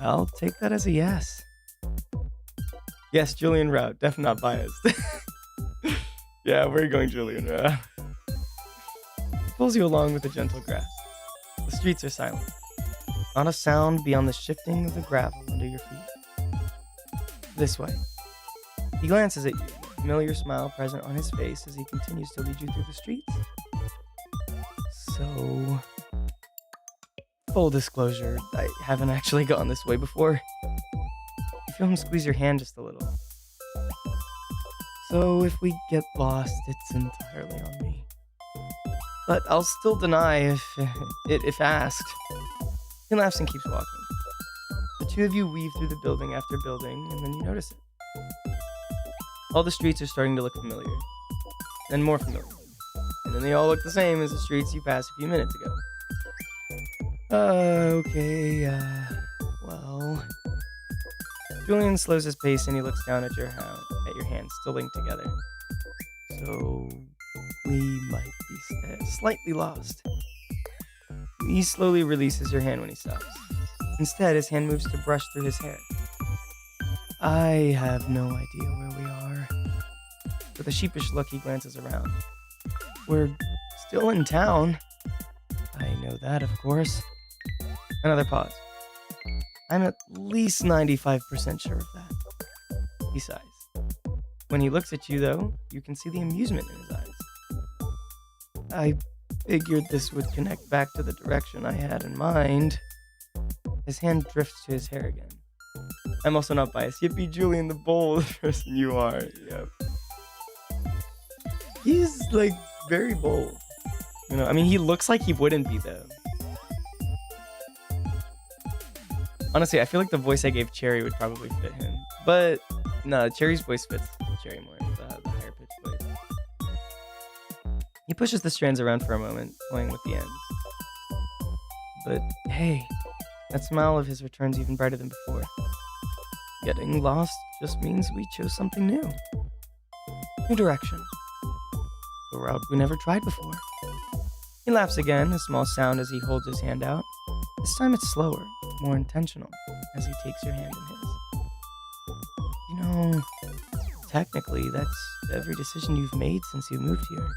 S1: I'll take that as a yes. Yes, Julian route. Definitely not biased. Yeah, we're going Julian route. He pulls you along with a gentle grasp. The streets are silent. Not a sound beyond the shifting of the gravel under your feet. This way. He glances at you, a familiar smile present on his face as he continues to lead you through the streets. So, full disclosure, I haven't actually gone this way before. You feel him squeeze your hand just a little. So if we get lost, it's entirely on me. But I'll still deny if asked. He laughs and keeps walking. The two of you weave through the building after building, and then you notice it. All the streets are starting to look familiar, then more familiar. And then they all look the same as the streets you passed a few minutes ago. Well... Julian slows his pace and he looks down at your hands, still linked together. So, we might be slightly lost. He slowly releases your hand when he stops. Instead, his hand moves to brush through his hair. I have no idea where we are. With a sheepish look, he glances around. We're still in town. I know that, of course. Another pause. I'm at least 95% sure of that. He sighs. When he looks at you, though, you can see the amusement in his eyes. I figured this would connect back to the direction I had in mind. His hand drifts to his hair again. I'm also not biased. Yippee, Julian, the bold person you are. Yep. He's, like, very bold. You know, I mean, he looks like he wouldn't be, though. Honestly, I feel like the voice I gave Cherry would probably fit him. But, no, Cherry's voice fits Cherry more, the higher pitched voice. He pushes the strands around for a moment, playing with the ends. But, hey, that smile of his returns even brighter than before. Getting lost just means we chose something new. New direction. A route we never tried before. He laughs again, a small sound as he holds his hand out. This time it's slower, more intentional, as he takes your hand in his. You know, technically, that's every decision you've made since you moved here.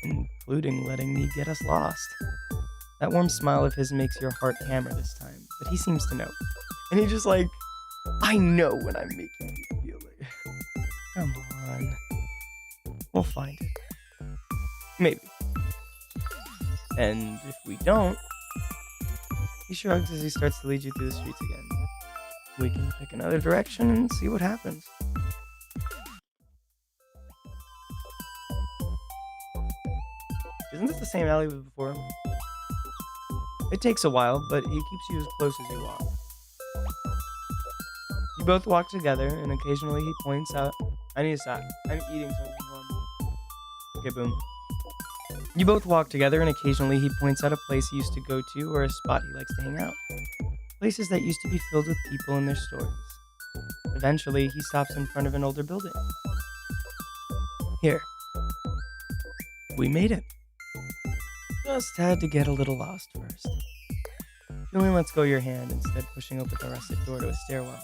S1: Including letting me get us lost. That warm smile of his makes your heart hammer this time, but he seems to know. And he just like, I know when I'm making you feel it. Come on. We'll find it. Maybe. And if we don't, he shrugs as he starts to lead you through the streets again. We can pick another direction and see what happens. Isn't this the same alley as before? It takes a while, but he keeps you as close as you walk. You both walk together, and occasionally he points out... I need to stop. I'm eating something. Okay, boom. You both walk together, and occasionally he points out a place he used to go to or a spot he likes to hang out. Places that used to be filled with people and their stories. Eventually, he stops in front of an older building. Here. We made it. Just had to get a little lost first. Julian lets go your hand, instead pushing open the rusted door to a stairwell.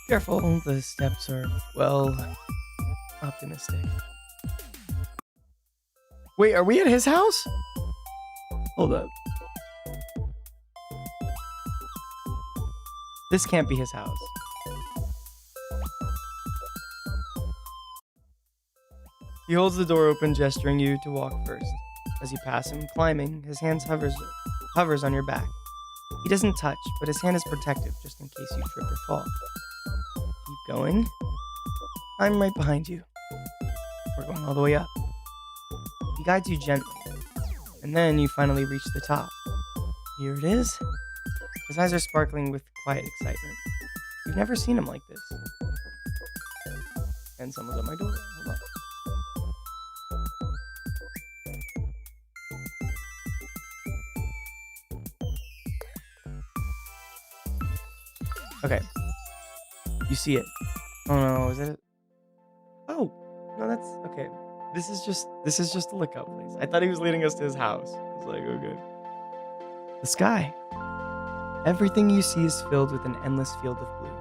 S1: Careful, the steps are, well, optimistic. Wait, are we at his house? Hold up. This can't be his house. He holds the door open, gesturing you to walk first. As you pass him, climbing, his hands hovers on your back. He doesn't touch, but his hand is protective just in case you trip or fall. Keep going. I'm right behind you. We're going all the way up. He guides you gently, and then you finally reach the top. Here it is. His eyes are sparkling with quiet excitement. You've never seen him like this. And someone's at my door. Hold on. Okay. You see it. Oh no, is that it? Oh, no, that's okay. This is just a lookout place. I thought he was leading us to his house. I was like, okay. The sky. Everything you see is filled with an endless field of blue.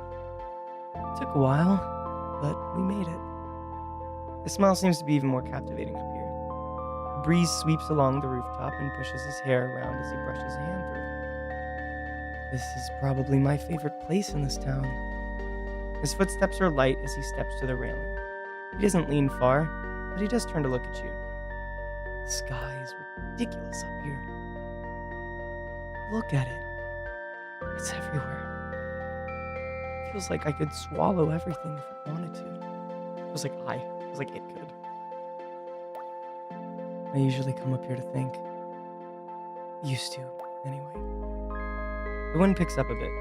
S1: It took a while, but we made it. The smile seems to be even more captivating up here. A breeze sweeps along the rooftop and pushes his hair around as he brushes a hand through it. This is probably my favorite place in this town. His footsteps are light as he steps to the railing. He doesn't lean far, but he does turn to look at you. The sky is ridiculous up here. Look at it. It's everywhere. It feels like I could swallow everything if it wanted to. It feels like it could. I usually come up here to think. Used to, anyway. The wind picks up a bit.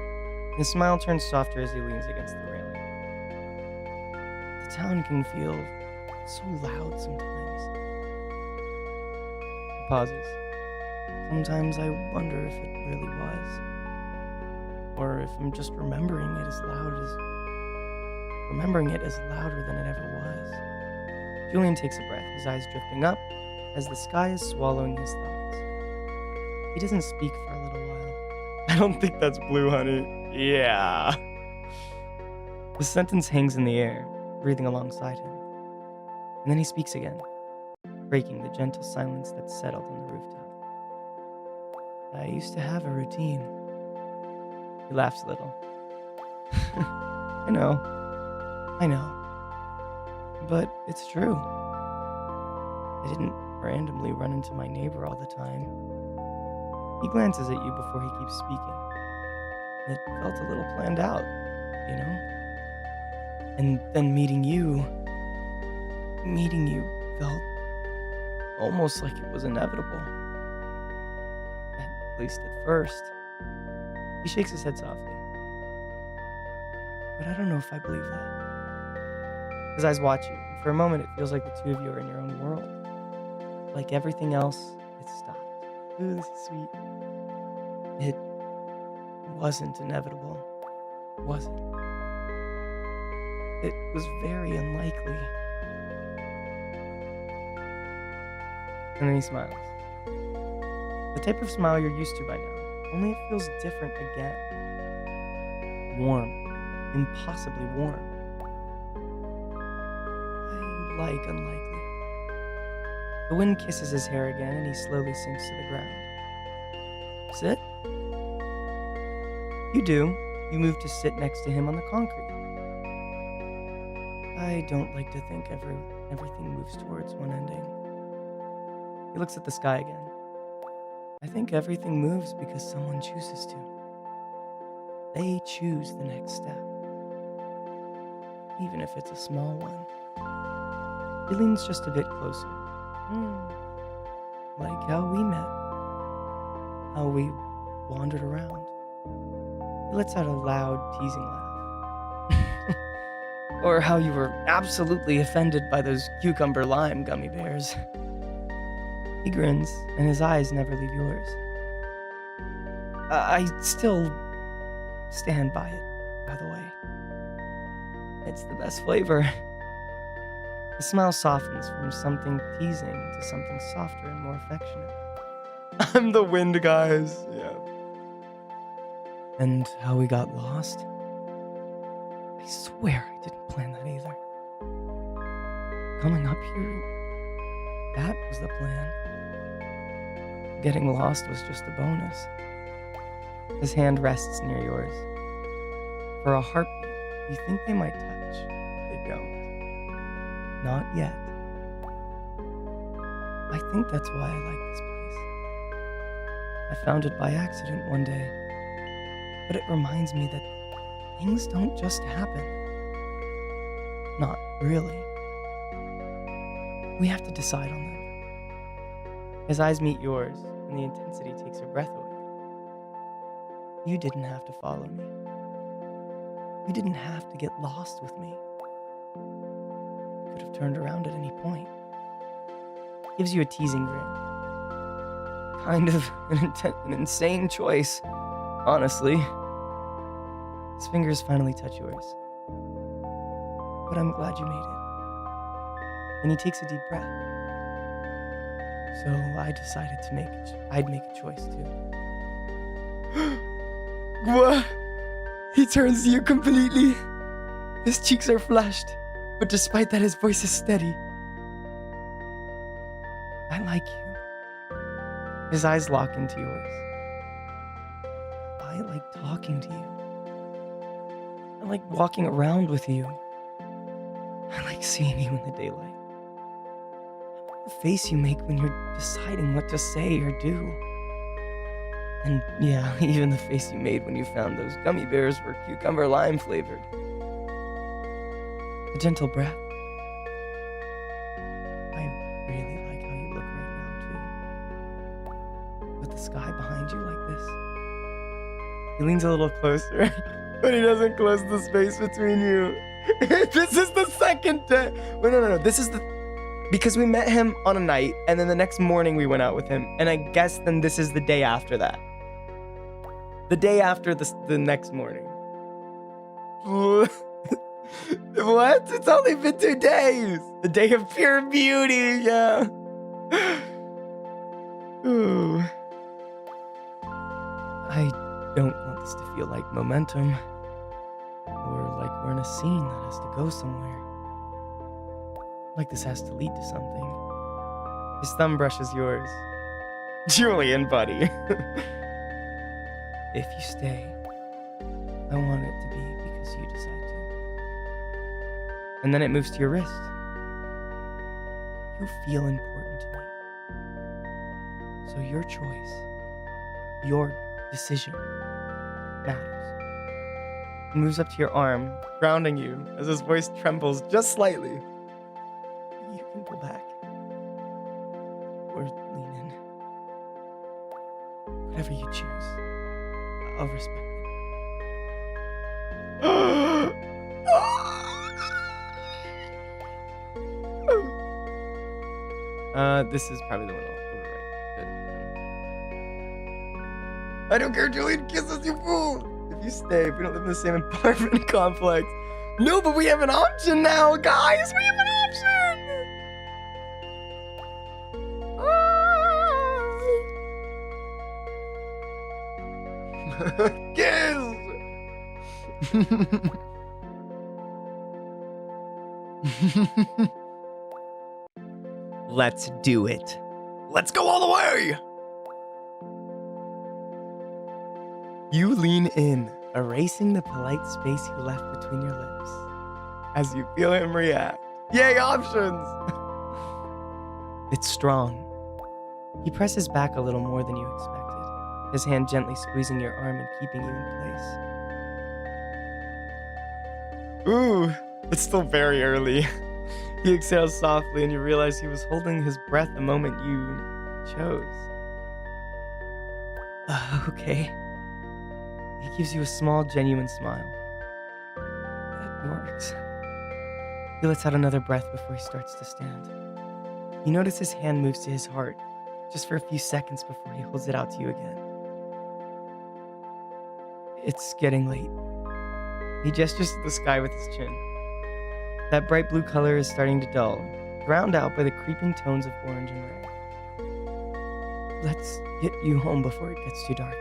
S1: His smile turns softer as he leans against the railing. The town can feel so loud sometimes. He pauses. Sometimes I wonder if it really was. Or if I'm just remembering it as louder than it ever was. Julian takes a breath, his eyes drifting up as the sky is swallowing his thoughts. He doesn't speak for a little while. I don't think that's blue, honey. Yeah. The sentence hangs in the air, breathing alongside him. And then he speaks again, breaking the gentle silence that settled on the rooftop. I used to have a routine. He laughs a little. I know. But it's true. I didn't randomly run into my neighbor all the time. He glances at you before he keeps speaking. It felt a little planned out, you know? And then meeting you felt almost like it was inevitable. At least at first. He shakes his head softly. But I don't know if I believe that. His eyes watch you, and for a moment it feels like the two of you are in your own world. Like everything else, it stopped. Ooh, this is sweet. It wasn't inevitable, was it? It was very unlikely. And then he smiles. The type of smile you're used to by now, only it feels different again. Warm. Impossibly warm. I like unlikely. The wind kisses his hair again and he slowly sinks to the ground. Sit? You do. You move to sit next to him on the concrete. I don't like to think everything moves towards one ending. He looks at the sky again. I think everything moves because someone chooses to. They choose the next step. Even if it's a small one. He leans just a bit closer. Like how we met. How we wandered around. He lets out a loud, teasing laugh. Or how you were absolutely offended by those cucumber lime gummy bears. He grins, and his eyes never leave yours. I still stand by it, by the way. It's the best flavor. The smile softens from something teasing to something softer and more affectionate. I'm the wind, guys. Yeah. And how we got lost? I swear I didn't plan that either. Coming up here, that was the plan. Getting lost was just a bonus. His hand rests near yours. For a heartbeat, you think they might touch. They don't. Not yet. I think that's why I like this place. I found it by accident one day. but it reminds me that things don't just happen. Not really. We have to decide on them. His eyes meet yours, and the intensity takes your breath away. You didn't have to follow me. You didn't have to get lost with me. You could have turned around at any point. Gives you a teasing grin. Kind of an insane choice, honestly. His fingers finally touch yours. But I'm glad you made it. And he takes a deep breath. So I decided I'd make a choice too. What? He turns to you completely. His cheeks are flushed, but despite that, his voice is steady. I like you. His eyes lock into yours. I like talking to you. I like walking around with you. I like seeing you in the daylight. The face you make when you're deciding what to say or do. And yeah, even the face you made when you found those gummy bears were cucumber lime flavored. A gentle breath. I really like how you look right now too. With the sky behind you like this. He leans a little closer, but he doesn't close the space between you. This is the second day. Wait, no. This is because we met him on a night, and then the next morning we went out with him, and I guess then this is the day after that. The day after the next morning. What? It's only been 2 days. The day of pure beauty, yeah. Ooh. I don't want this to feel like momentum. Or like we're in a scene that has to go somewhere. Like this has to lead to something. His thumb brushes yours. Julian, buddy. If you stay, I want it to be because you decide to. And then it moves to your wrist. You feel important to me. So your choice, your decision, matters. It moves up to your arm, grounding you as his voice trembles just slightly. You can pull back. Or lean in. Whatever you choose. I'll respect it. This is probably the one over right. I don't care, Julian. Kiss us, you fool. If you stay, if we don't live in the same apartment complex. No, but we have an option now, guys. We have an option. Kiss. Let's do it. Let's go all the way. You lean in, erasing the polite space you left between your lips as you feel him react. Yay, options! It's strong. He presses back a little more than you expected, his hand gently squeezing your arm and keeping you in place. Ooh, it's still very early. He exhales softly and you realize he was holding his breath the moment you chose. Okay. He gives you a small, genuine smile. That works. He lets out another breath before he starts to stand. You notice his hand moves to his heart, just for a few seconds before he holds it out to you again. It's getting late. He gestures to the sky with his chin. That bright blue color is starting to dull, drowned out by the creeping tones of orange and red. Let's get you home before it gets too dark.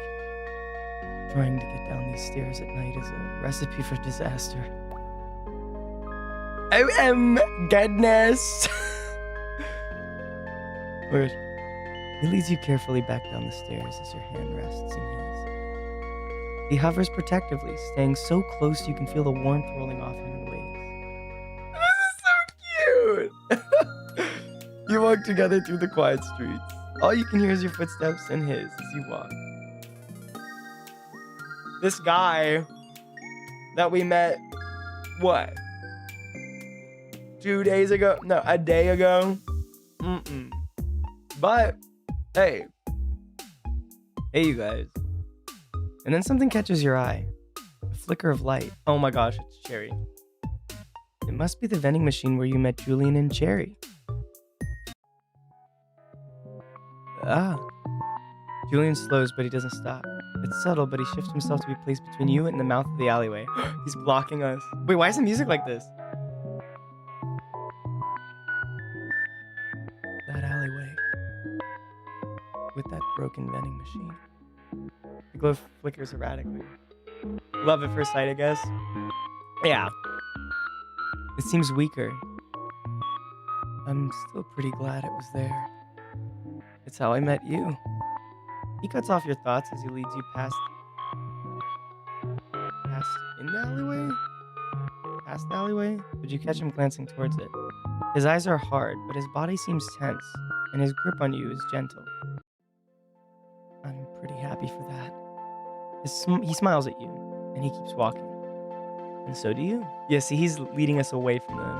S1: Trying to get down these stairs at night is a recipe for disaster. Goodness! Word. He leads you carefully back down the stairs as your hand rests in his. He hovers protectively, staying so close you can feel the warmth rolling off him in waves. This is so cute! You walk together through the quiet streets. All you can hear is your footsteps and his as you walk. this guy that we met, what? 2 days ago? No, a day ago? Mm-mm. But, hey. Hey, you guys. And then something catches your eye. A flicker of light. Oh my gosh, it's Cherry. It must be the vending machine where you met Julian and Cherry. Ah. Julian slows, but he doesn't stop. It's subtle, but he shifts himself to be placed between you and the mouth of the alleyway. He's blocking us. Wait, why is the music like this? That alleyway. With that broken vending machine. The glow flickers erratically. Love at first sight, I guess. Yeah. It seems weaker. I'm still pretty glad it was there. It's how I met you. He cuts off your thoughts as he leads you past in the alleyway? Past the alleyway? But you catch him glancing towards it. His eyes are hard, but his body seems tense, and his grip on you is gentle. I'm pretty happy for that. He smiles at you, and he keeps walking. And so do you. Yeah, see, he's leading us away from them.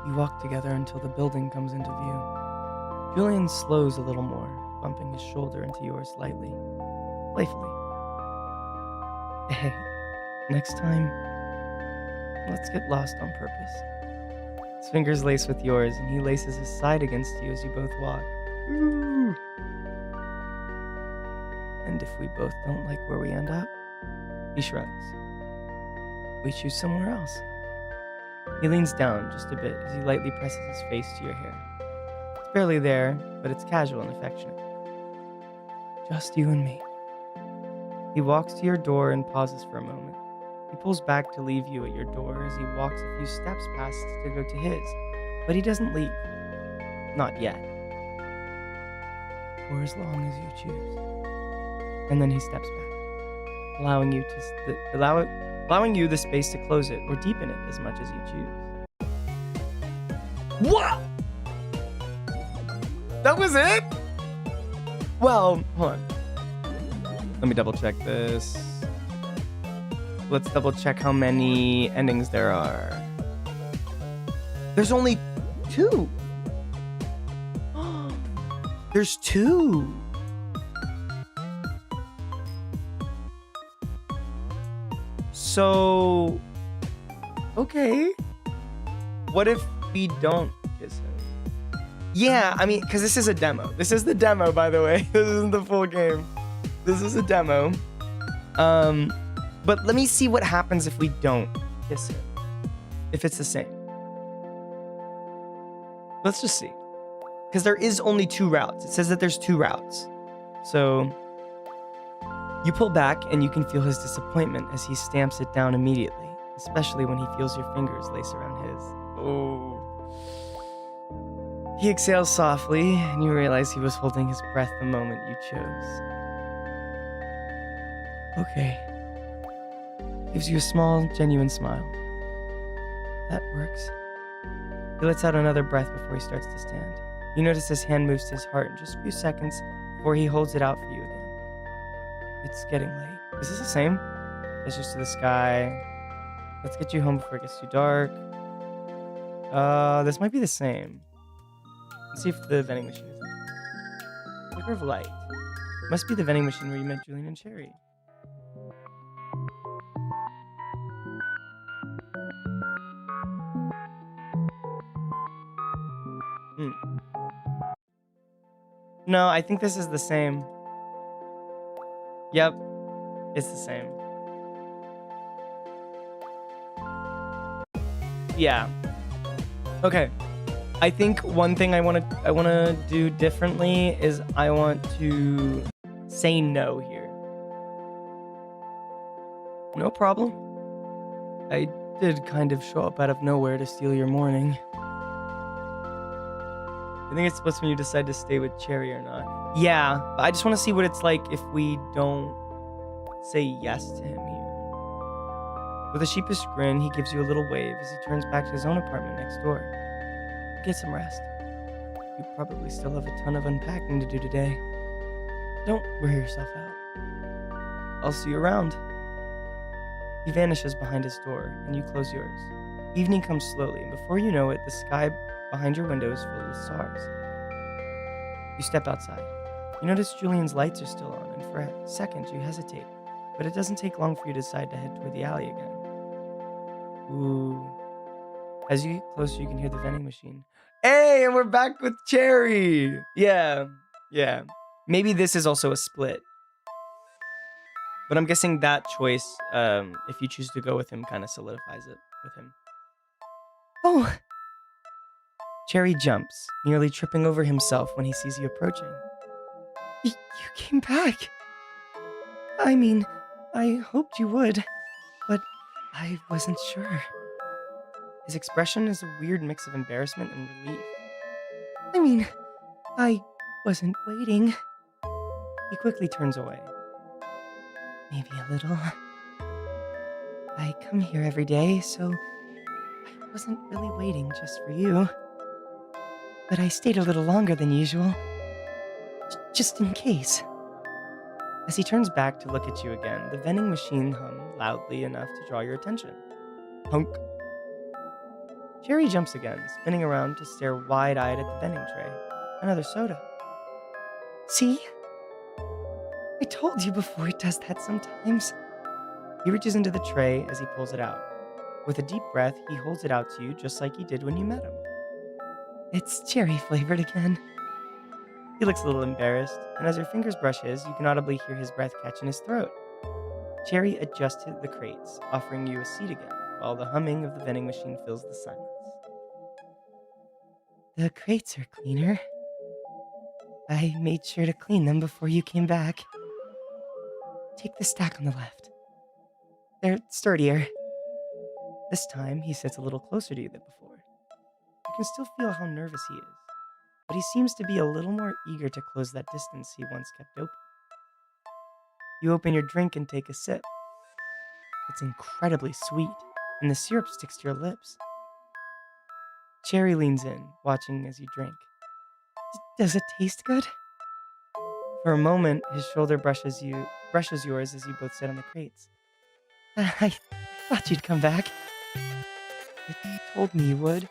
S1: You walk together until the building comes into view. Julian slows a little more, bumping his shoulder into yours lightly, playfully. Hey, next time, let's get lost on purpose. His fingers lace with yours, and he laces his side against you as you both walk. Ooh. And if we both don't like where we end up, he shrugs. We choose somewhere else. He leans down just a bit as he lightly presses his face to your hair. It's barely there, but it's casual and affectionate. Just you and me. He walks to your door and pauses for a moment. He pulls back to leave you at your door as he walks a few steps past to go to his, but he doesn't leave. Not yet. For as long as you choose. And then he steps back, allowing you the space to close it or deepen it as much as you choose. What? That was it? Well, hold on. Let me double check this. Let's double check how many endings there are. There's only 2. There's 2. So, okay. What if we don't kiss him? Yeah, I mean, because this is a demo. This is the demo, by the way. This isn't the full game. This is a demo. But let me see what happens if we don't kiss him. If it's the same. Let's just see. Because there is only 2 routes. It says that there's 2 routes. So you pull back and you can feel his disappointment as he stamps it down immediately, especially when he feels your fingers lace around his. Oh. He exhales softly and you realize he was holding his breath the moment you chose. Okay. Gives you a small, genuine smile. That works. He lets out another breath before he starts to stand. You notice his hand moves to his heart in just a few seconds before he holds it out for you again. It's getting late. Is this the same? Gestures to the sky. Let's get you home before it gets too dark. This might be the same. Let's see if the vending machine is there. Flicker of light. Must be the vending machine where you met Julian and Cherry. No, I think this is the same. Yep, it's the same. Yeah. Okay. I think one thing I want to do differently is I want to say no here. No problem. I did kind of show up out of nowhere to steal your morning. I think it's supposed when you decide to stay with Cherry or not. Yeah, but I just want to see what it's like if we don't say yes to him here. With a sheepish grin, he gives you a little wave as he turns back to his own apartment next door. Get some rest. You probably still have a ton of unpacking to do today. Don't wear yourself out. I'll see you around. He vanishes behind his door, and you close yours. Evening comes slowly, and before you know it, the sky behind your window is filled with stars. You step outside. You notice Julian's lights are still on, and for a second you hesitate, but it doesn't take long for you to decide to head toward the alley again. Ooh. As you get closer, you can hear the vending machine. Hey, and we're back with Cherry! Yeah. Maybe this is also a split, but I'm guessing that choice, if you choose to go with him, kind of solidifies it with him. Oh! Cherry jumps, nearly tripping over himself when he sees you approaching. You came back! I mean, I hoped you would, but I wasn't sure. His expression is a weird mix of embarrassment and relief. I mean, I wasn't waiting. He quickly turns away. Maybe a little. I come here every day, so I wasn't really waiting just for you. But I stayed a little longer than usual, just in case. As he turns back to look at you again, the vending machine hums loudly enough to draw your attention. Honk. Cherry jumps again, spinning around to stare wide-eyed at the vending tray. Another soda. See? I told you before it does that sometimes. He reaches into the tray as he pulls it out. With a deep breath, he holds it out to you just like he did when you met him. It's cherry flavored again. He looks a little embarrassed, and as your fingers brush his, you can audibly hear his breath catch in his throat. Cherry adjusts the crates, offering you a seat again, while the humming of the vending machine fills the silence. The crates are cleaner. I made sure to clean them before you came back. Take the stack on the left. They're sturdier. This time, he sits a little closer to you than before. You can still feel how nervous he is, but he seems to be a little more eager to close that distance he once kept open. You open your drink and take a sip. It's incredibly sweet, and the syrup sticks to your lips. Cherry leans in, watching as you drink. Does it taste good? For a moment, his shoulder brushes yours as you both sit on the crates. I thought you'd come back. You told me you would,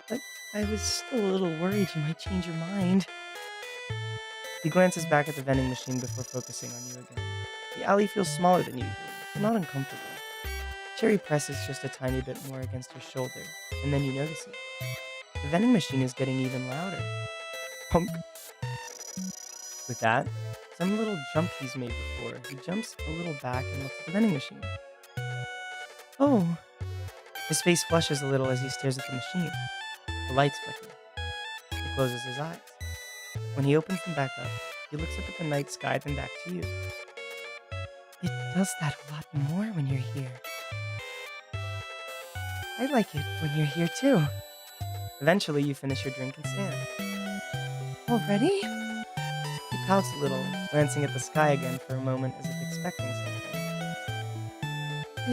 S1: but I was still a little worried you might change your mind. He glances back at the vending machine before focusing on you again. The alley feels smaller than usual, but not uncomfortable. Cherry presses just a tiny bit more against her shoulder, and then you notice it. The vending machine is getting even louder. Punk! With that, some little jump he's made before, he jumps a little back and looks at the vending machine. Oh! His face flushes a little as he stares at the machine. The lights flicker. He closes his eyes. When he opens them back up, he looks up at the night sky, then back to you. It does that a lot more when you're here. I like it when you're here too. Eventually, you finish your drink and stand. Already? He pouts a little, glancing at the sky again for a moment as if expecting something.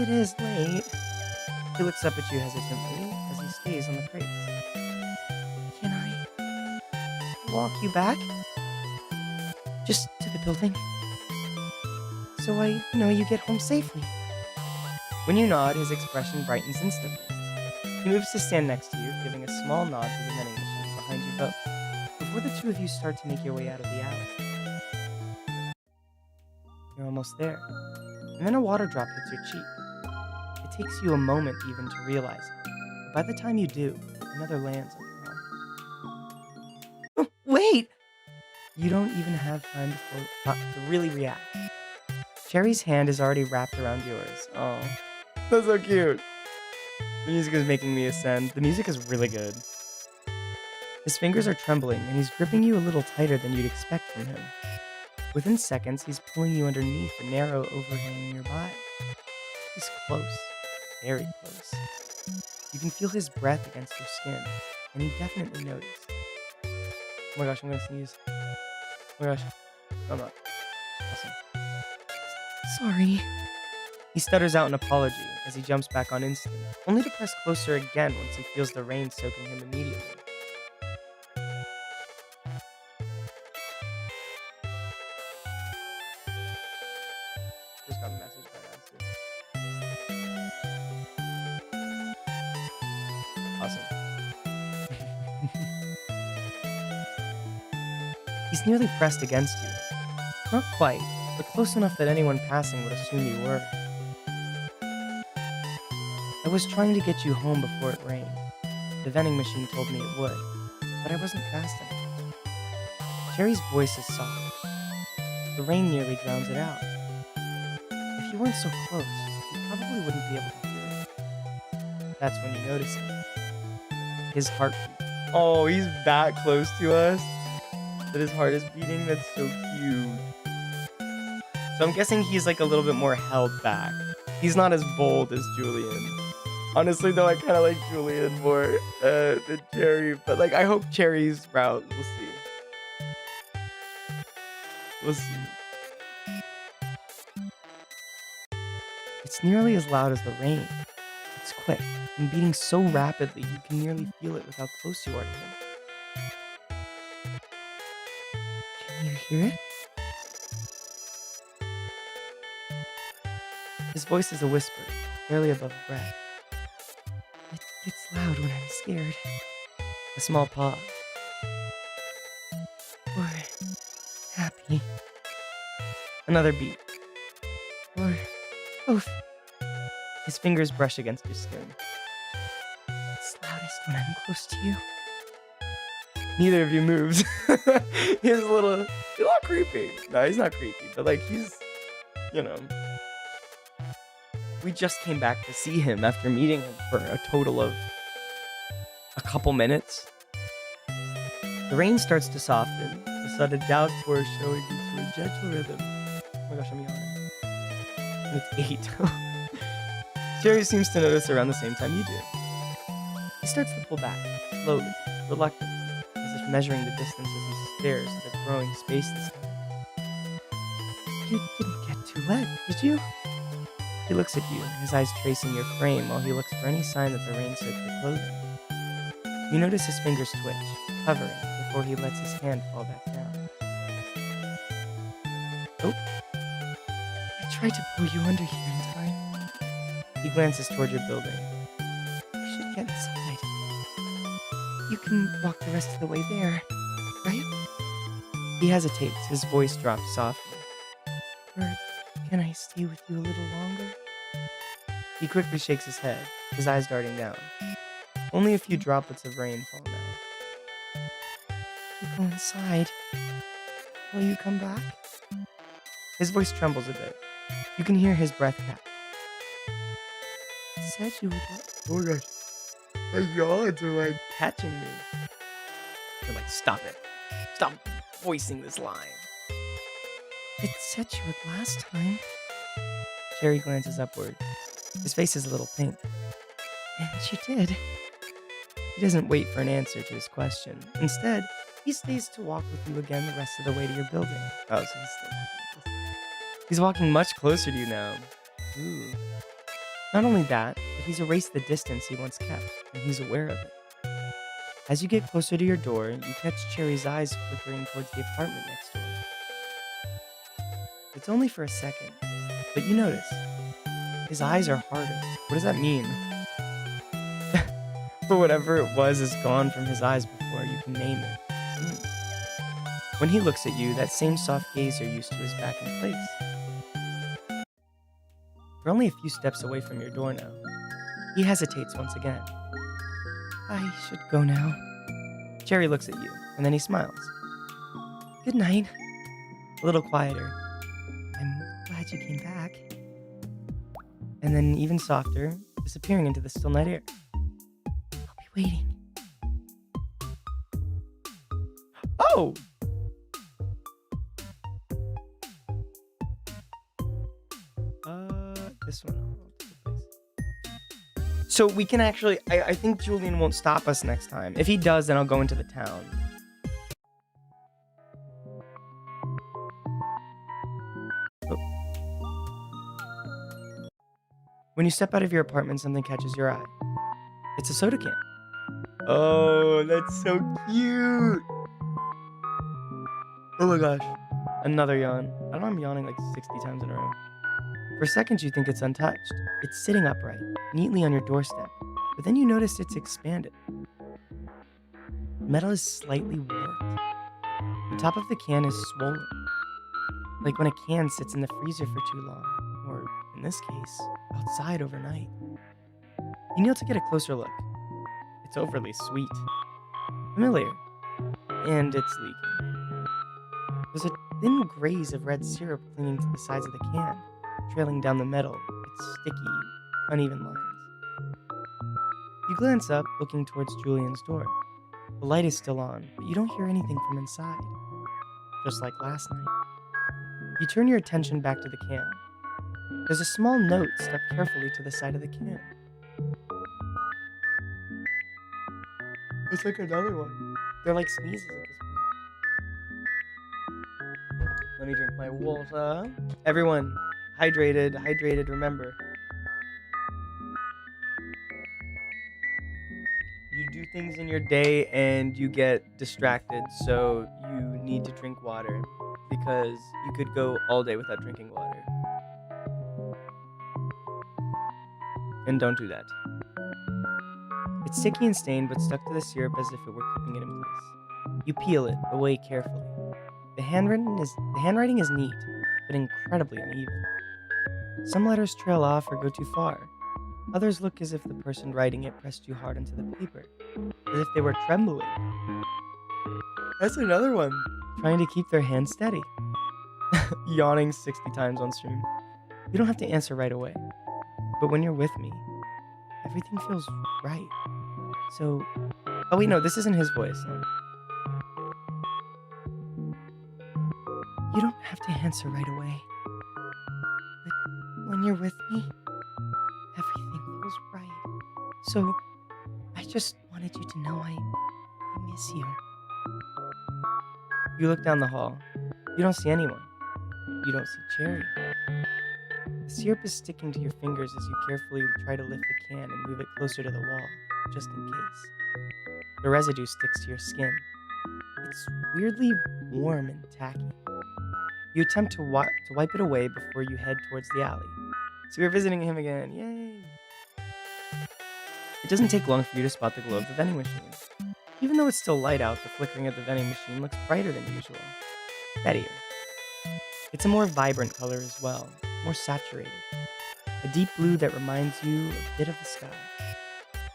S1: It is late. He looks up at you hesitantly as he stays on the crates. Can I walk you back? Just to the building? So I know you get home safely. When you nod, his expression brightens instantly. He moves to stand next to you, giving a small nod to the vending machine behind you both, before the two of you start to make your way out of the alley. You're almost there, and then a water drop hits your cheek. It takes you a moment even to realize it, but by the time you do, another lands on your arm. Oh, wait! You don't even have time to really react. Cherry's hand is already wrapped around yours. Oh, that's so cute. The music is making me ascend. The music is really good. His fingers are trembling, and he's gripping you a little tighter than you'd expect from him. Within seconds, he's pulling you underneath a narrow overhang nearby. He's close. Very close. You can feel his breath against your skin, and he definitely noticed. Oh my gosh, I'm gonna sneeze. Oh my gosh. I'm not. Awesome. Sorry. He stutters out an apology as he jumps back on instinct, only to press closer again once he feels the rain soaking him immediately. There's just got a message by accident. Awesome. He's nearly pressed against you. Not quite, but close enough that anyone passing would assume you were. I was trying to get you home before it rained. The vending machine told me it would, but I wasn't fast enough. Cherry's voice is soft. The rain nearly drowns it out. If you weren't so close, you probably wouldn't be able to hear it. That's when you notice it. His heartbeat. Oh, he's that close to us that his heart is beating. That's so cute. So I'm guessing he's like a little bit more held back. He's not as bold as Julian. Honestly, though, I kind of like Julian more than Cherry. But like, I hope Cherry's route. We'll see. We'll see. It's nearly as loud as the rain. It's quick and beating so rapidly you can nearly feel it with how close you are to him. Can you hear it? His voice is a whisper, barely above a breath. It gets loud when I'm scared. A small pause. Or happy. Another beat. Or both. His fingers brush against your skin. It's loudest when I'm close to you. Neither of you moves. He's a little creepy. No, he's not creepy, but like he's, you know. We just came back to see him after meeting him for a total of a couple minutes. The rain starts to soften, the sudden downpour showing into a gentle rhythm. Oh my gosh, I'm yawning. And it's 8. Jerry seems to notice around the same time you do. He starts to pull back, slowly, reluctantly, as if measuring the distance as he stares at the growing space this time. You didn't get too wet, did you? He looks at you, his eyes tracing your frame while he looks for any sign that the rain soaked your clothing. You notice his fingers twitch, hovering, before he lets his hand fall back down. Oh. I tried to pull you under here in time. He glances toward your building. You should get inside. You can walk the rest of the way there, right? He hesitates, his voice drops softly. Or can I stay with you a little longer? He quickly shakes his head, his eyes darting down. Only a few droplets of rain fall now. You go inside. Will you come back? His voice trembles a bit. You can hear his breath catch. It said you would let... Oh gosh. My yawns are like catching me. They're like, stop it. Stop voicing this line. It said you would last time. Cherry glances upward. His face is a little pink. And you did. He doesn't wait for an answer to his question. Instead, he stays to walk with you again the rest of the way to your building. Oh, so he's still walking. He's walking much closer to you now. Ooh. Not only that, but he's erased the distance he once kept, and he's aware of it. As you get closer to your door, you catch Cherry's eyes flickering towards the apartment next door. It's only for a second, but you notice. His eyes are harder. What does that mean? For whatever it was is gone from his eyes before you can name it. When he looks at you, that same soft gaze you're used to is back in place. You're only a few steps away from your door now. He hesitates once again. I should go now. Cherry looks at you, and then he smiles. Good night. A little quieter. I'm glad you came back. And then even softer, disappearing into the still night air. I'll be waiting. Oh! This one. So we can actually, I think Julian won't stop us next time. If he does, then I'll go into the town. When you step out of your apartment, something catches your eye. It's a soda can. Oh, that's so cute. Oh my gosh. Another yawn. I don't know, I'm yawning like 60 times in a row. For seconds, you think it's untouched. It's sitting upright, neatly on your doorstep, but then you notice it's expanded. The metal is slightly warped. The top of the can is swollen, like when a can sits in the freezer for too long, or in this case, outside overnight. You kneel to get a closer look. It's overly sweet, familiar, and it's leaking. There's a thin graze of red syrup clinging to the sides of the can, trailing down the metal, its sticky, uneven lines. You glance up, looking towards Julian's door. The light is still on, but you don't hear anything from inside, just like last night. You turn your attention back to the can. There's a small note stuck carefully to the side of the can. It's like another one. They're like sneezes at this point. Let me drink my water. Everyone, hydrated, hydrated, remember. You do things in your day and you get distracted, so you need to drink water because you could go all day without drinking water. And don't do that. It's sticky and stained, but stuck to the syrup as if it were keeping it in place. You peel it away carefully. The handwriting is neat, but incredibly uneven. Some letters trail off or go too far. Others look as if the person writing it pressed too hard into the paper, as if they were trembling. That's another one. Trying to keep their hand steady. Yawning 60 times on stream. You don't have to answer right away. But when you're with me, everything feels right. So, oh wait, no, this isn't his voice. No. You don't have to answer right away. But when you're with me, everything feels right. So, I just wanted you to know I miss you. You look down the hall. You don't see anyone. You don't see Cherry. The syrup is sticking to your fingers as you carefully try to lift the can and move it closer to the wall, just in case. The residue sticks to your skin. It's weirdly warm and tacky. You attempt to wipe it away before you head towards the alley. So you're visiting him again. Yay! It doesn't take long for you to spot the glow of the vending machine. Even though it's still light out, the flickering of the vending machine looks brighter than usual. Steadier. It's a more vibrant color as well, more saturated. A deep blue that reminds you a bit of the sky.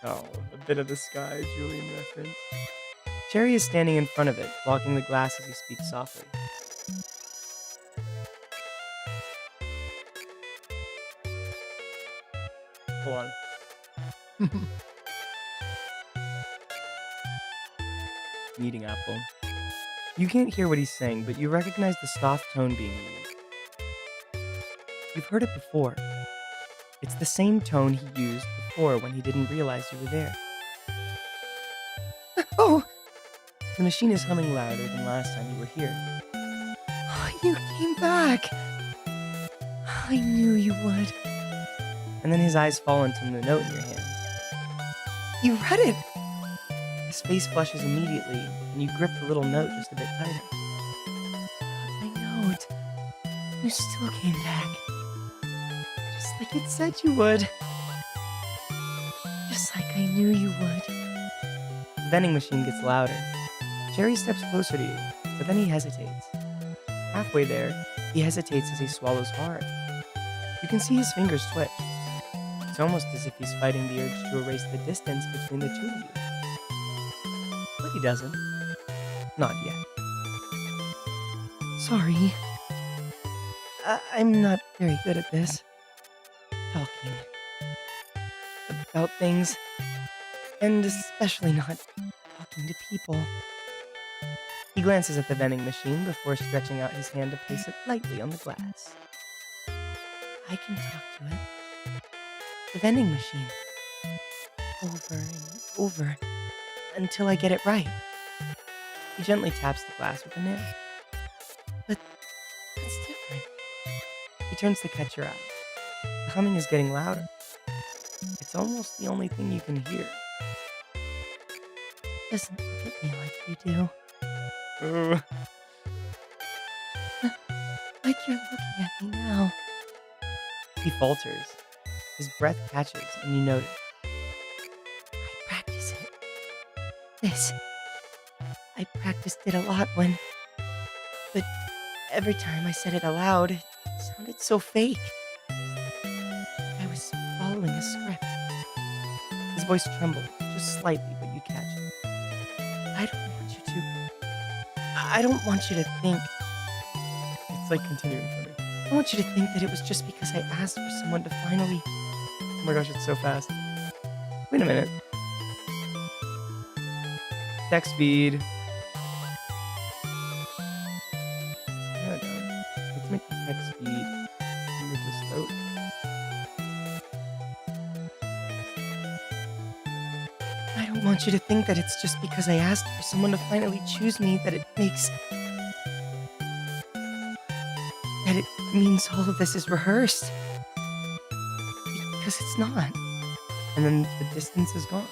S1: Oh, a bit of the sky, Julian reference. Cherry is standing in front of it, blocking the glass as he speaks softly. Hold on. Eating apple. You can't hear what he's saying, but you recognize the soft tone being used. You've heard it before. It's the same tone he used before when he didn't realize you were there. Oh! The machine is humming louder than last time you were here. Oh, you came back! I knew you would. And then his eyes fall into the note in your hand. You read it! His face flushes immediately, and you grip the little note just a bit tighter. My note. You still came back. Just like it said you would. Just like I knew you would. The vending machine gets louder. Jerry steps closer to you, but then he hesitates. Halfway there, he hesitates as he swallows hard. You can see his fingers twitch. It's almost as if he's fighting the urge to erase the distance between the two of you. But he doesn't. Not yet. Sorry. I'm not very good at this. Talking. About things. And especially not talking to people. He glances at the vending machine before stretching out his hand to place it lightly on the glass. I can talk to it. The vending machine. Over and over. Until I get it right. He gently taps the glass with a nail. But that's different. He turns to catch your eye. The humming is getting louder. It's almost the only thing you can hear. It doesn't look at me like you do. Like you're looking at me now. He falters. His breath catches, and you notice.
S2: I practice it. This. I practiced it a lot but every time I said it aloud, it sounded so fake. I was following a script.
S1: His voice trembles, just slightly, but you catch it.
S2: I don't want you to. I don't want you to think.
S1: It's like continuing for me.
S2: I want you to think that it was just because I asked for someone to finally.
S1: Oh my gosh, it's so fast. Wait a minute. Text feed. Hold on. Let's make the text feed. Let me just load.
S2: I don't want you to think that it's just because I asked for someone to finally choose me that it means all of this is rehearsed. Because it's not.
S1: And then the distance is gone.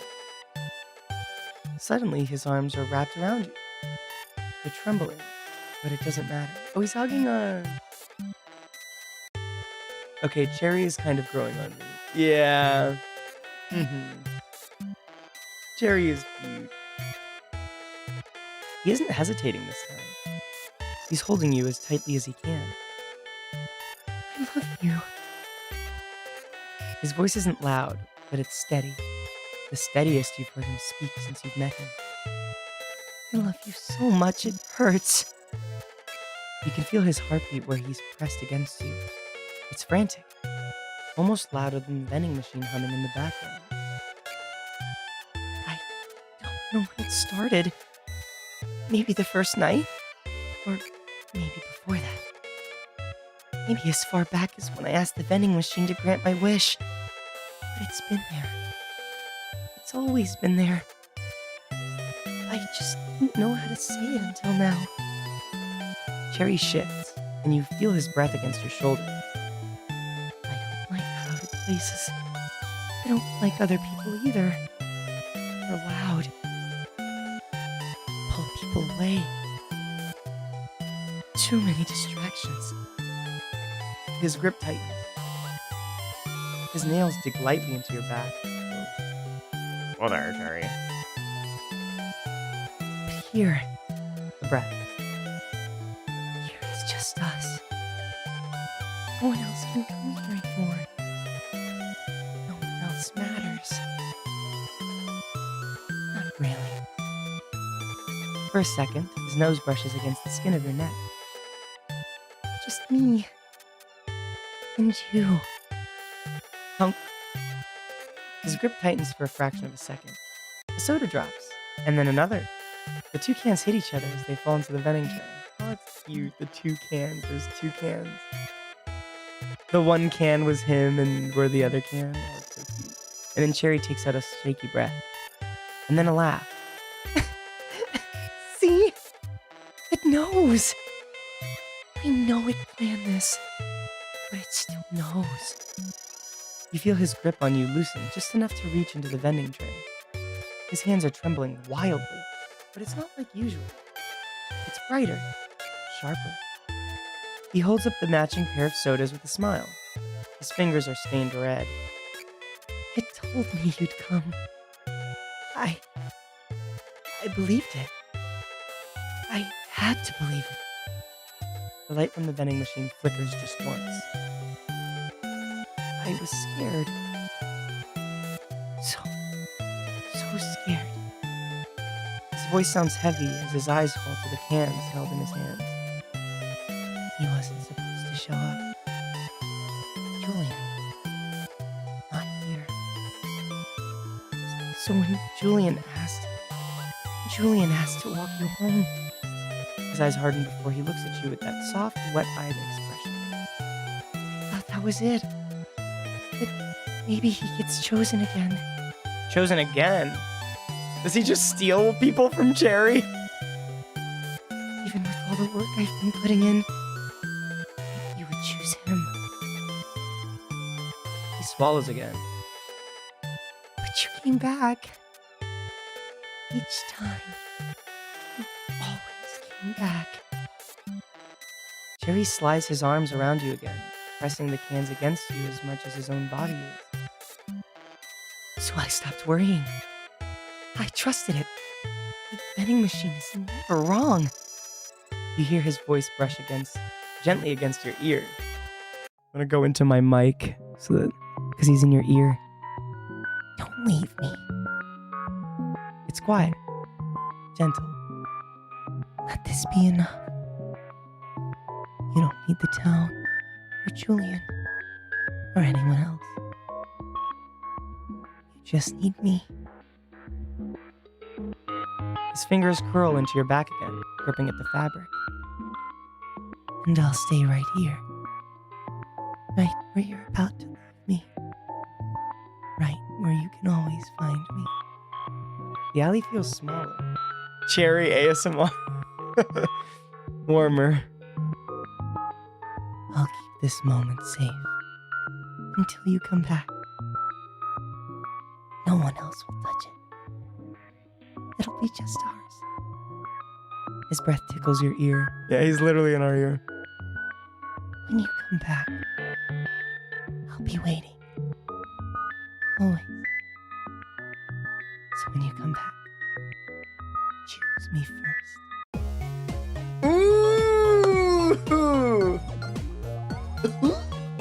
S1: Suddenly, his arms are wrapped around you. You're trembling, but it doesn't matter. Oh, he's hugging on. Okay, Cherry is kind of growing on me. Yeah. Cherry is cute. He isn't hesitating this time. He's holding you as tightly as he can.
S2: I love you.
S1: His voice isn't loud, but it's steady. The steadiest you've heard him speak since you've met him.
S2: I love you so much it hurts.
S1: You can feel his heartbeat where he's pressed against you. It's frantic, almost louder than the vending machine humming in the background.
S2: I don't know when it started. Maybe the first night? Or maybe before that. Maybe as far back as when I asked the vending machine to grant my wish. But it's been there. It's always been there. I just didn't know how to say it until now.
S1: Cherry shifts, and you feel his breath against your shoulder.
S2: I don't like crowded places. I don't like other people either. They're loud. Pull people away. Too many distractions.
S1: His grip tightens. His nails dig lightly into your back.
S2: Well there, Cherry. But here,
S1: The breath.
S2: here it's just us. No one else can come here anymore. No one else matters. Not really.
S1: For a second, his nose brushes against the skin of your neck.
S2: Just me. And you.
S1: Hunk. His grip tightens for a fraction of a second. A soda drops, and then another. The two cans hit each other as they fall into the vending tray. Oh, it's cute. The two cans. There's two cans. The one can was him, and we're the other can. Oh, it's so cute. And then Cherry takes out a shaky breath. And then a laugh.
S2: See? It knows. I know it planned this, but it still knows.
S1: You feel his grip on you loosen just enough to reach into the vending tray. His hands are trembling wildly, but it's not like usual. It's brighter, sharper. He holds up the matching pair of sodas with a smile. His fingers are stained red.
S2: It told me you'd come. I believed it. I had to believe it.
S1: The light from the vending machine flickers just once.
S2: I was scared. So scared.
S1: His voice sounds heavy as his eyes fall to the cans held in his hands.
S2: He wasn't supposed to show up. Julian. Not here. So when Julian asked to walk you home.
S1: His eyes harden before he looks at you with that soft, wet-eyed expression.
S2: I thought that was it. That maybe he gets chosen again.
S1: Chosen again? Does he just steal people from Cherry?
S2: Even with all the work I've been putting in, you would choose him.
S1: He swallows again.
S2: But you came back. Each time. You always came back.
S1: Cherry slides his arms around you again, pressing the cans against you as much as his own body is.
S2: So I stopped worrying. I trusted it. The vending machine is never wrong.
S1: You hear his voice brush gently against your ear. I'm gonna go into my mic because he's in your ear.
S2: Don't leave me.
S1: It's quiet, gentle.
S2: Let this be enough. You don't need the town, or Julian, or anyone else. You just need me.
S1: His fingers curl into your back again, gripping at the fabric.
S2: And I'll stay right here. Right where you're about to leave me. Right where you can always find me.
S1: The alley feels smaller. Cherry ASMR. Warmer.
S2: I'll keep this moment safe until you come back. No one else will touch it. It'll be just ours.
S1: His breath tickles your ear. Yeah, he's literally in our ear.
S2: When you come back, I'll be waiting. Always. So when you come back, choose me first.
S1: Ooh!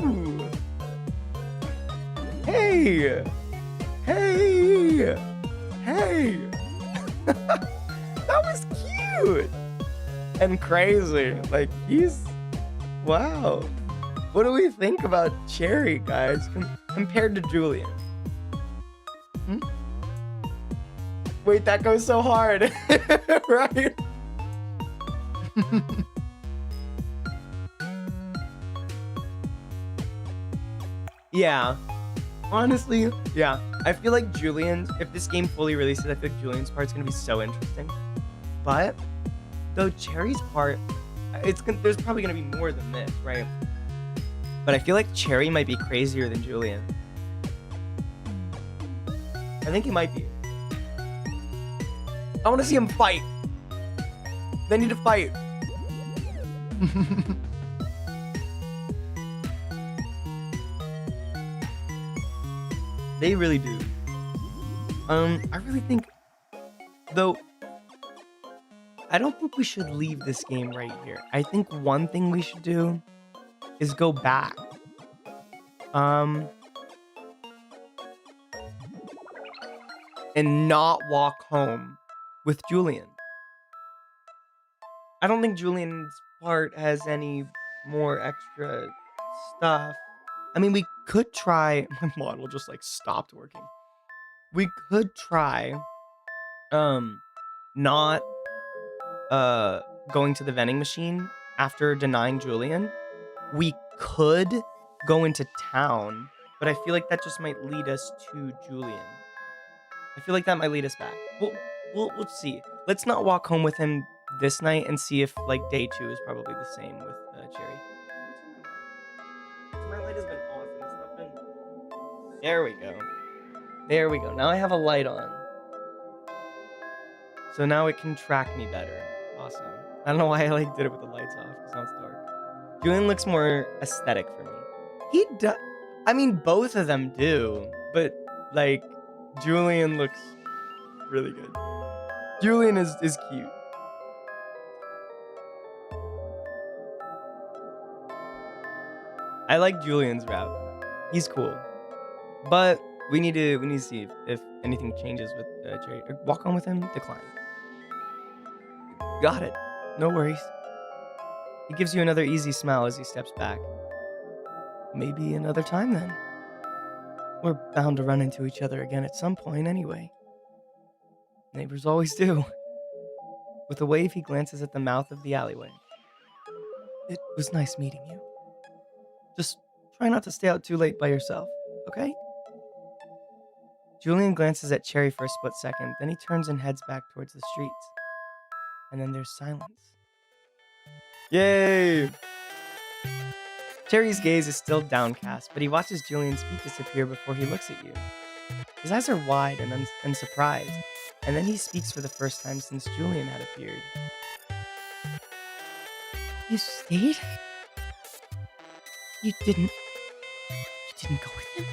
S1: Ooh. Hey! Hey! Hey! That was cute! And crazy. Like, wow. What do we think about Cherry, guys, compared to Julian? Wait, that goes so hard. Right? Yeah. Honestly, yeah. I feel like if this game fully releases, I feel like Julian's part's gonna be so interesting. But, though Cherry's part, there's probably gonna be more than this, right? But I feel like Cherry might be crazier than Julian. I think he might be. I want to see him fight. They need to fight. They really do. I really think, though, I don't think we should leave this game right here. I think one thing we should do is go back. And not walk home with Julian. I don't think Julian's part has any more extra stuff. I mean, we could try. My model just like stopped working. We could try not going to the vending machine after denying Julian. We could go into town, but I feel like that just might lead us to Julian. I feel like that might lead us back. We'll see. Let's not walk home with him this night and see if like day 2 is probably the same with Cherry. My light has been off and it's not been. There we go. There we go. Now I have a light on. So now it can track me better. Awesome. I don't know why I like did it with the lights off because now it's dark. Julian looks more aesthetic for me. He does. I mean, both of them do, but like Julian looks really good. Julian is cute. I like Julian's route. He's cool. But we need to see if anything changes with Cherry. Walk on with him, decline. Got it. No worries. He gives you another easy smile as he steps back. Maybe another time then. We're bound to run into each other again at some point anyway. Neighbors always do. With a wave, he glances at the mouth of the alleyway. It was nice meeting you. Just try not to stay out too late by yourself, okay? Julian glances at Cherry for a split second, then he turns and heads back towards the streets. And then there's silence. Yay! Cherry's gaze is still downcast, but he watches Julian's feet disappear before he looks at you. His eyes are wide and surprised, and then he speaks for the first time since Julian had appeared.
S2: You stayed? You didn't go with him?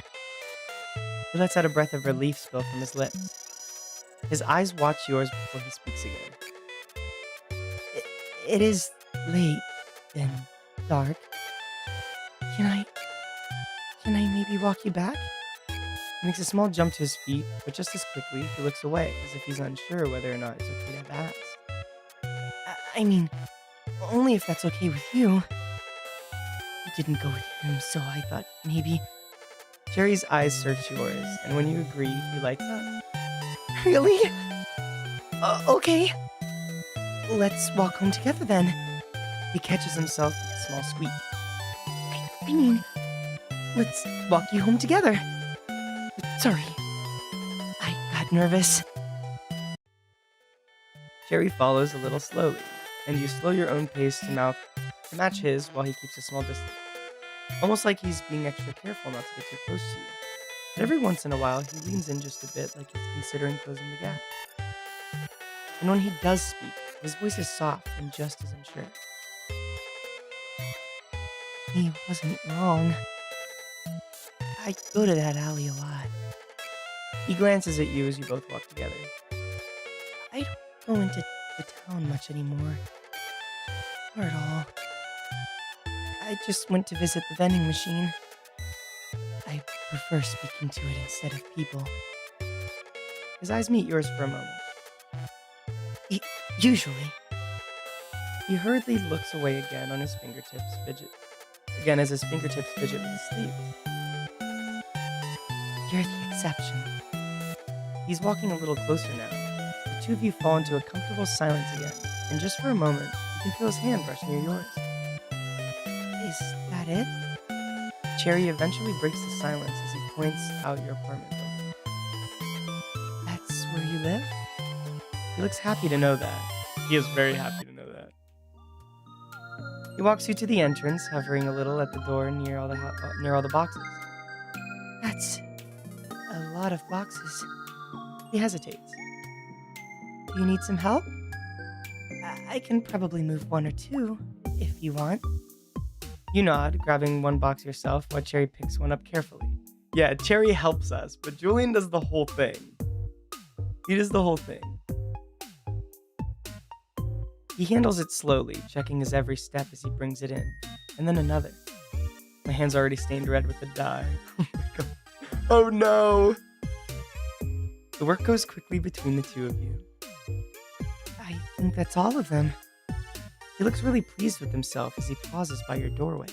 S1: He lets out a breath of relief spill from his lips. His eyes watch yours before he speaks again.
S2: It, it is late and dark. Can I, can I maybe walk you back?
S1: He makes a small jump to his feet, but just as quickly, he looks away, as if he's unsure whether or not it's okay to have asked.
S2: I mean, only if that's okay with you. You didn't go with him, so I thought maybe.
S1: Cherry's eyes search yours, and when you agree, he lights up.
S2: Really? Okay. Let's walk home together then.
S1: He catches himself with a small squeak.
S2: I mean, let's walk you home together. Sorry. I got nervous.
S1: Cherry follows a little slowly, and you slow your own pace to match his while he keeps a small distance. Almost like he's being extra careful not to get too close to you. But every once in a while, he leans in just a bit like he's considering closing the gap. And when he does speak, his voice is soft and just as unsure.
S2: He wasn't wrong. I go to that alley a lot.
S1: He glances at you as you both walk together.
S2: I don't go into the town much anymore. Or at all. I just went to visit the vending machine. I prefer speaking to it instead of people.
S1: His eyes meet yours for a moment.
S2: Usually.
S1: He hurriedly looks away again on his fingertips as his fingertips fidget with his sleeve.
S2: You're the exception.
S1: He's walking a little closer now. The two of you fall into a comfortable silence again, and just for a moment, you can feel his hand brush near yours.
S2: Is that it?
S1: Cherry eventually breaks the silence as he points out your apartment building.
S2: That's where you live?
S1: He looks happy to know that. He is very happy to know that. He walks you to the entrance, hovering a little at the door near all the boxes.
S2: That's a lot of boxes.
S1: He hesitates.
S2: Do you need some help? I can probably move one or two, if you want.
S1: You nod, grabbing one box yourself while Cherry picks one up carefully. Yeah, Cherry helps us, but Julian does the whole thing. He does the whole thing. He handles it slowly, checking his every step as he brings it in, and then another. My hand's already stained red with the dye. Oh my god. Oh no! The work goes quickly between the two of you.
S2: I think that's all of them.
S1: He looks really pleased with himself as he pauses by your doorway.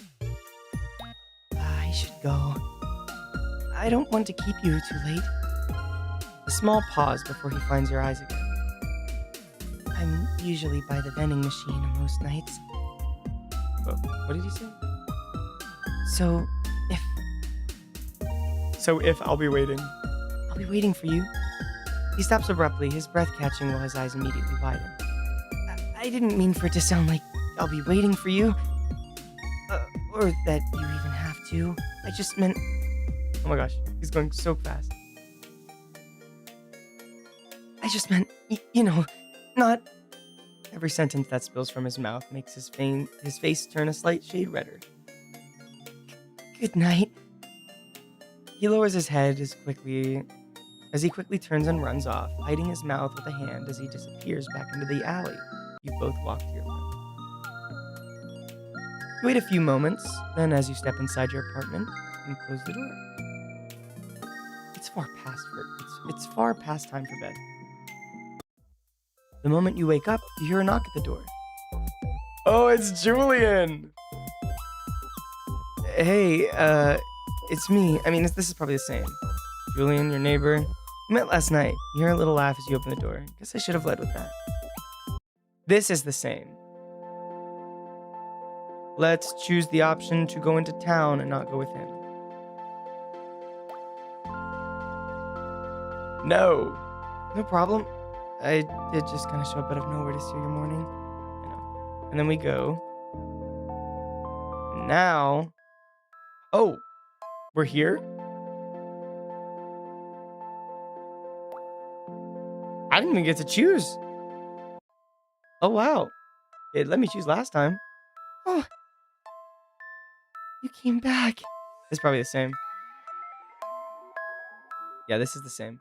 S2: I should go. I don't want to keep you too late.
S1: A small pause before he finds your eyes again.
S2: I'm usually by the vending machine on most nights.
S1: Oh, what did he say?
S2: So
S1: if I'll be waiting.
S2: I'll be waiting for you.
S1: He stops abruptly, his breath catching while his eyes immediately widen.
S2: I didn't mean for it to sound like I'll be waiting for you. Or that you even have to. I just meant...
S1: Oh my gosh, he's going so fast.
S2: I just meant, not...
S1: Every sentence that spills from his mouth makes his face turn a slight shade redder.
S2: Good night.
S1: He lowers his head as he quickly turns and runs off, hiding his mouth with a hand as he disappears back into the alley you both walk to your room. You wait a few moments, then as you step inside your apartment, you close the door. It's far past time for bed. The moment you wake up, you hear a knock at the door. Oh, it's Julian! Hey, it's me. I mean, this is probably the same. Julian, your neighbor. We met last night. You hear a little laugh as you open the door. Guess I should have led with that. This is the same. Let's choose the option to go into town and not go with him. No. No problem. I did just kind of show up out of nowhere to steal your morning. You know. And then we go. Now... Oh, we're here? I didn't even get to choose. Oh, wow. It let me choose last time.
S2: Oh, You came back.
S1: It's probably the same. Yeah, this is the same.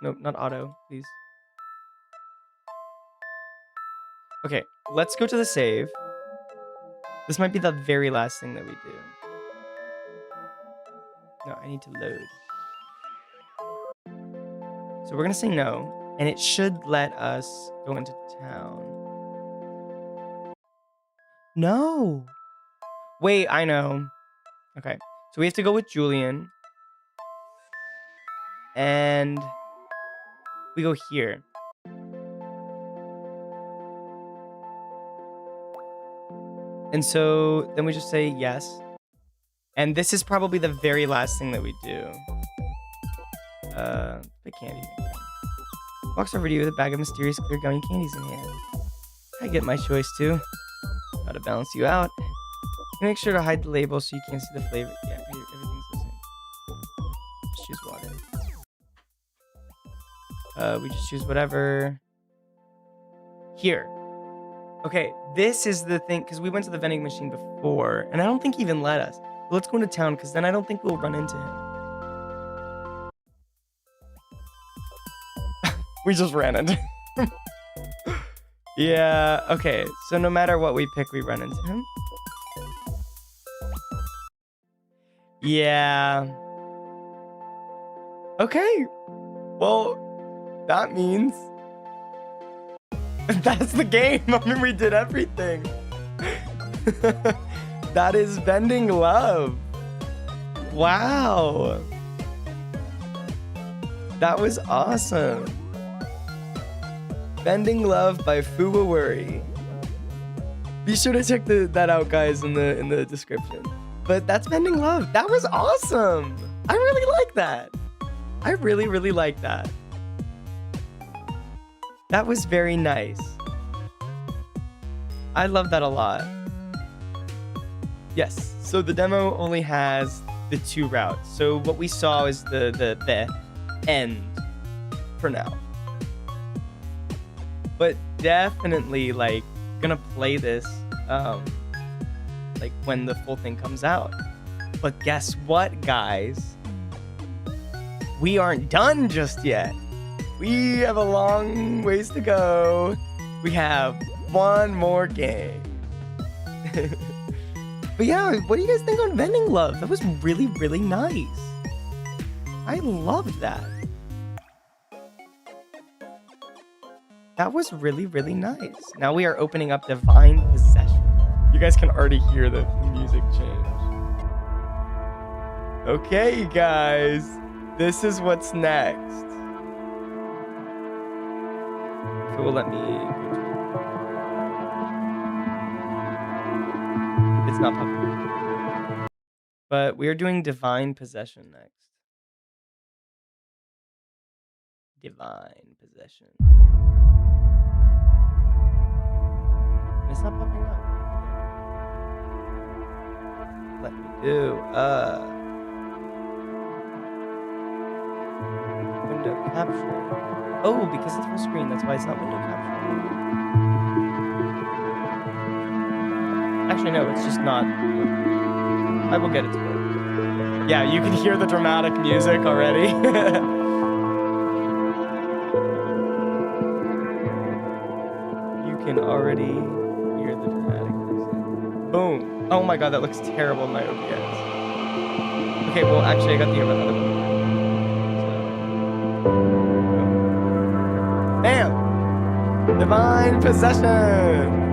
S1: Nope, not auto, please. Okay, let's go to the save. This might be the very last thing that we do. No, I need to load. So we're gonna say no, and it should let us go into town. No! Wait, I know. Okay, so we have to go with Julian. And we go here. And so then we just say yes. And this is probably the very last thing that we do. Pick candy. Walks over to you with a bag of mysterious clear gummy candies in hand. I get my choice too. Gotta balance you out. Make sure to hide the label so you can't see the flavor. Yeah, everything's the same. Just choose water. We just choose whatever. Here. Okay, this is the thing, because we went to the vending machine before, and I don't think he even let us. But let's go into town, because then I don't think we'll run into him. We just ran into him. Yeah, okay. So no matter what we pick, we run into him. Yeah. Okay. Well, that means that's the game. I mean, we did everything. That is Bending Love. Wow. That was awesome. Bending Love by Fuwa Worry. Be sure to check that out, guys, in the description. But that's Bending Love. That was awesome. I really like that. I really, really like that. That was very nice. I love that a lot. Yes, so the demo only has the 2 routes. So what we saw is the end for now. But definitely, like, gonna play this like when the full thing comes out. But guess what, guys? We aren't done just yet. We have a long ways to go. We have one more game. But yeah, what do you guys think on Bending Love? That was really, really nice. I loved that. That was really, really nice. Now we are opening up Divine Possession. You guys can already hear the music change. Okay, guys. This is what's next. If it will let me... It's not popping. But we are doing Divine Possession next. Divine Possession. It's not popping up. Let me do window capture. Oh, because it's full screen, that's why it's not window capture. Actually, no, it's just not. I will get it to work. Yeah, you can hear the dramatic music already. You can already hear the dramatic music. Boom. Oh my god, that looks terrible in my OBS. Okay, well, actually, I got the other one. Bam! Divine Possession!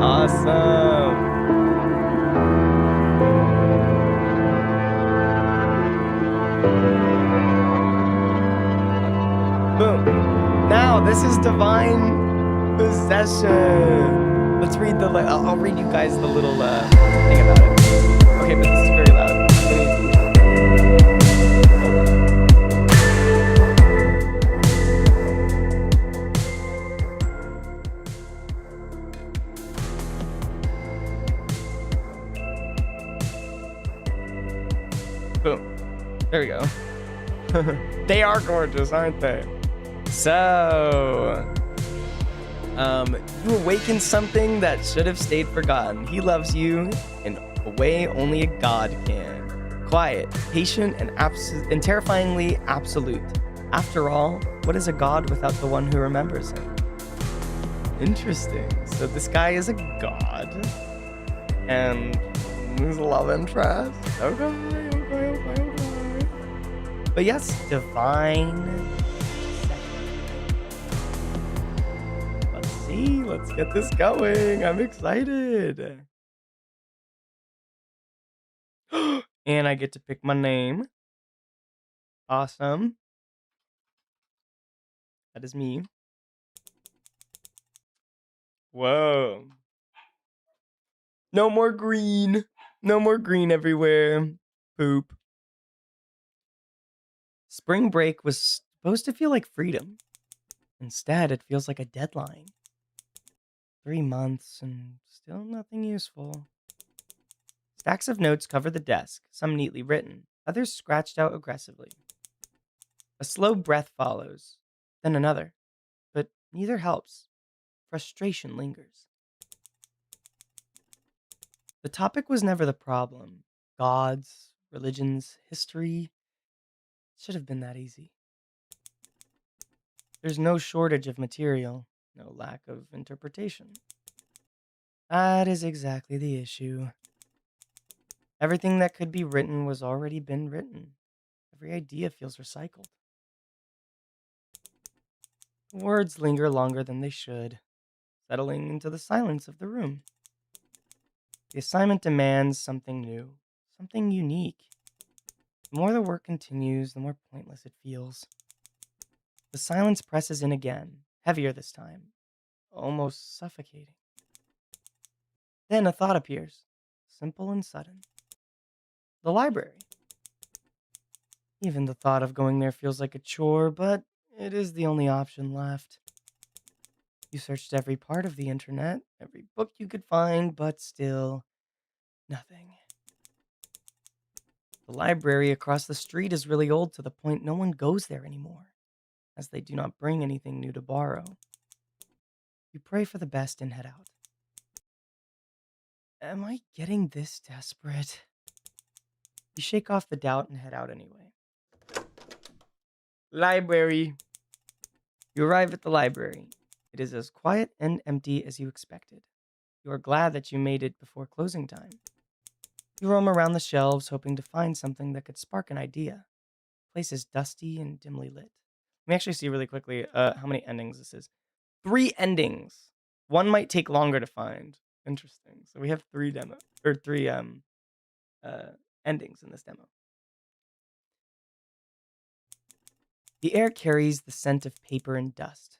S1: Awesome! Boom. Now, this is Divine Possession. Let's read the... I'll read you guys the little thing about it. Okay, but this is very loud. Boom. There we go. They are gorgeous, aren't they? So, You awaken something that should have stayed forgotten. He loves you in a way only a god can. Quiet, patient, and terrifyingly absolute. After all, what is a god without the one who remembers him? Interesting. So this guy is a god, and he's a love interest. Okay. But yes, divine. Let's see. Let's get this going. I'm excited. And I get to pick my name. Awesome. That is me. Whoa. No more green. No more green everywhere. Poop. Spring break was supposed to feel like freedom. Instead, it feels like a deadline. 3 months and still nothing useful. Stacks of notes cover the desk, some neatly written, others scratched out aggressively. A slow breath follows, then another, but neither helps. Frustration lingers. The topic was never the problem. Gods, religions, history. It should have been that easy. There's no shortage of material, no lack of interpretation. That is exactly the issue. Everything that could be written was already been written. Every idea feels recycled. Words linger longer than they should, settling into the silence of the room. The assignment demands something new, something unique. The more the work continues, the more pointless it feels. The silence presses in again, heavier this time, almost suffocating. Then a thought appears, simple and sudden. The library. Even the thought of going there feels like a chore, but it is the only option left. You searched every part of the internet, every book you could find, but still nothing. The library across the street is really old to the point no one goes there anymore, as they do not bring anything new to borrow. You pray for the best and head out. Am I getting this desperate? You shake off the doubt and head out anyway. Library. You arrive at the library. It is as quiet and empty as you expected. You are glad that you made it before closing time. You roam around the shelves hoping to find something that could spark an idea. The place is dusty and dimly lit. Let me actually see really quickly how many endings this is. 3 endings. One might take longer to find. Interesting. So we have 3 endings in this demo. The air carries the scent of paper and dust.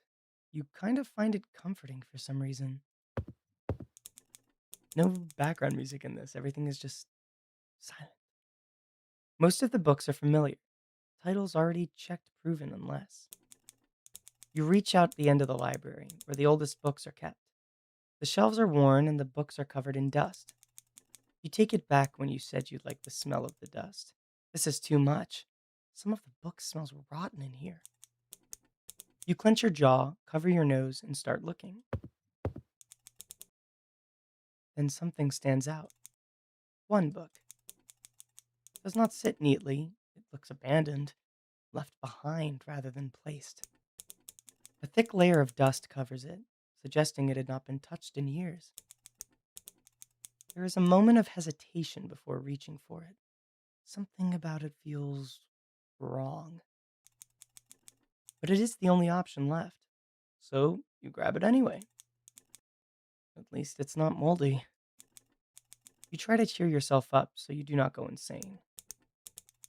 S1: You kind of find it comforting for some reason. No background music in this. Everything is just silent. Most of the books are familiar. Titles already checked, proven, unless. You reach out the end of the library, where the oldest books are kept. The shelves are worn and the books are covered in dust. You take it back when you said you'd like the smell of the dust. This is too much. Some of the book smells rotten in here. You clench your jaw, cover your nose, and start looking. Then something stands out. One book. It does not sit neatly. It looks abandoned, left behind rather than placed. A thick layer of dust covers it, suggesting it had not been touched in years. There is a moment of hesitation before reaching for it. Something about it feels wrong. But it is the only option left, so you grab it anyway. At least it's not moldy. You try to cheer yourself up so you do not go insane.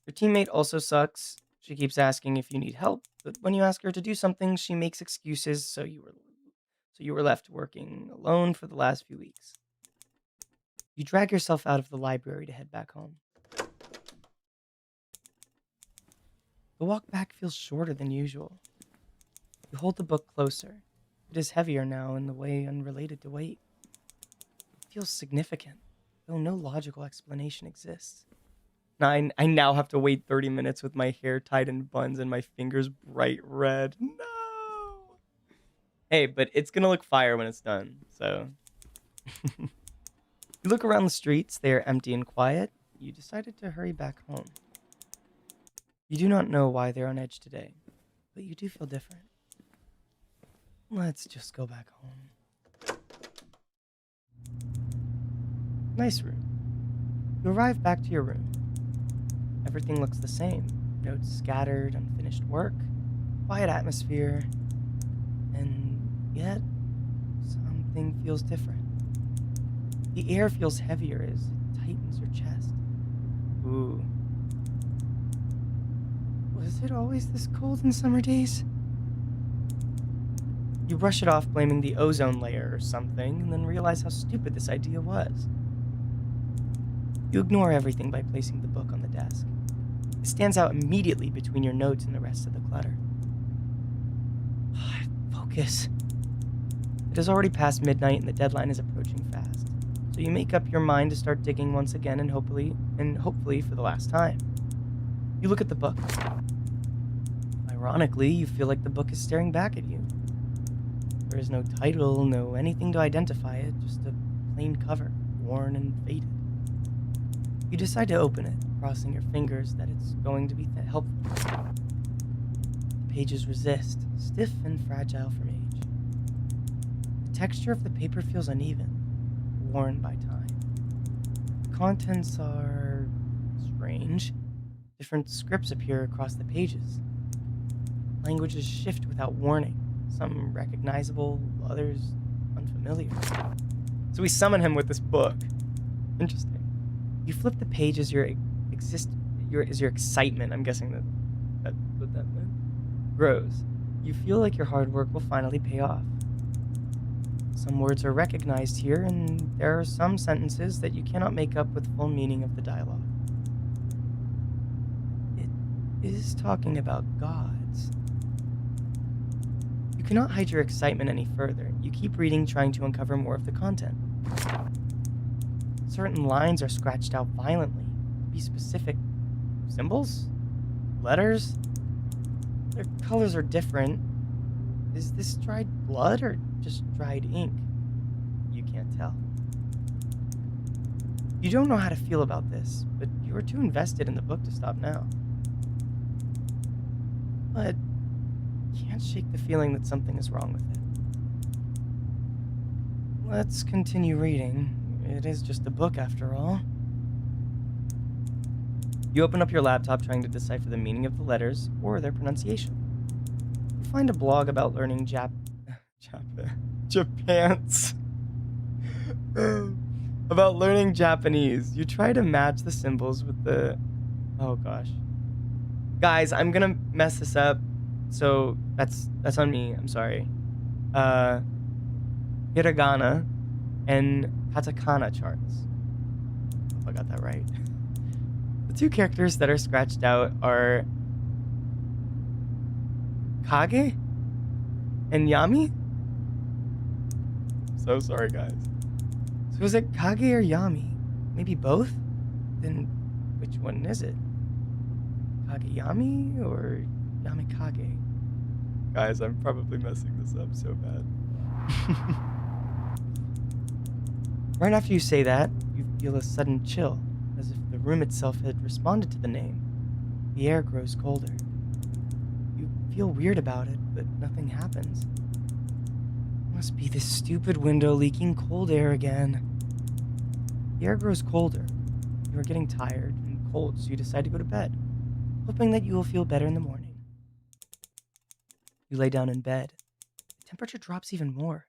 S1: Your teammate also sucks. She keeps asking if you need help, but when you ask her to do something, she makes excuses, so you were left working alone for the last few weeks. You drag yourself out of the library to head back home. The walk back feels shorter than usual. You hold the book closer. It is heavier now in the way unrelated to weight. It feels significant, though no logical explanation exists. I now have to wait 30 minutes with my hair tied in buns and my fingers bright red. No! Hey, but it's gonna look fire when it's done. So you look around the streets, they are empty and quiet. You decided to hurry back home. You do not know why they're on edge today, but you do feel different. Let's just go back home. Nice room. You arrive back to your room. Everything looks the same. Notes scattered, unfinished work, quiet atmosphere, and yet something feels different. The air feels heavier as it tightens your chest. Ooh. Was it always this cold in summer days? You brush it off, blaming the ozone layer or something, and then realize how stupid this idea was. You ignore everything by placing the book on the desk. It stands out immediately between your notes and the rest of the clutter. Focus. It is already past midnight and the deadline is approaching fast. So you make up your mind to start digging once again and hopefully for the last time. You look at the book. Ironically, you feel like the book is staring back at you. There is no title, no anything to identify it, just a plain cover, worn and faded. You decide to open it, crossing your fingers that it's going to be helpful. The pages resist, stiff and fragile from age. The texture of the paper feels uneven, worn by time. The contents are strange. Different scripts appear across the pages. Languages shift without warning, some recognizable, others unfamiliar. So we summon him with this book. Interesting. You flip the page as your excitement, I'm guessing that's what that meant, grows. You feel like your hard work will finally pay off. Some words are recognized here, and there are some sentences that you cannot make up with full meaning of the dialogue. It is talking about gods. You cannot hide your excitement any further. You keep reading, trying to uncover more of the content. Certain lines are scratched out violently. To be specific, symbols? Letters? Their colors are different. Is this dried blood or just dried ink? You can't tell. You don't know how to feel about this, but you are too invested in the book to stop now. But you can't shake the feeling that something is wrong with it. Let's continue reading. It is just a book after all. You open up your laptop trying to decipher the meaning of the letters or their pronunciation. You find a blog about learning Japan's about learning Japanese. You try to match the symbols with the oh gosh. Guys, I'm gonna mess this up. So that's on me. I'm sorry. Hiragana and katakana charts. Hope I got that right. The two characters that are scratched out are Kage and Yami. So sorry, guys. So is it Kage or Yami? Maybe both? Then which one is it? Kageyami or Yamikage? Guys, I'm probably messing this up so bad. Right after you say that, you feel a sudden chill, as if the room itself had responded to the name. The air grows colder. You feel weird about it, but nothing happens. Must be this stupid window leaking cold air again. The air grows colder. You are getting tired and cold, so you decide to go to bed, hoping that you will feel better in the morning. You lay down in bed. The temperature drops even more.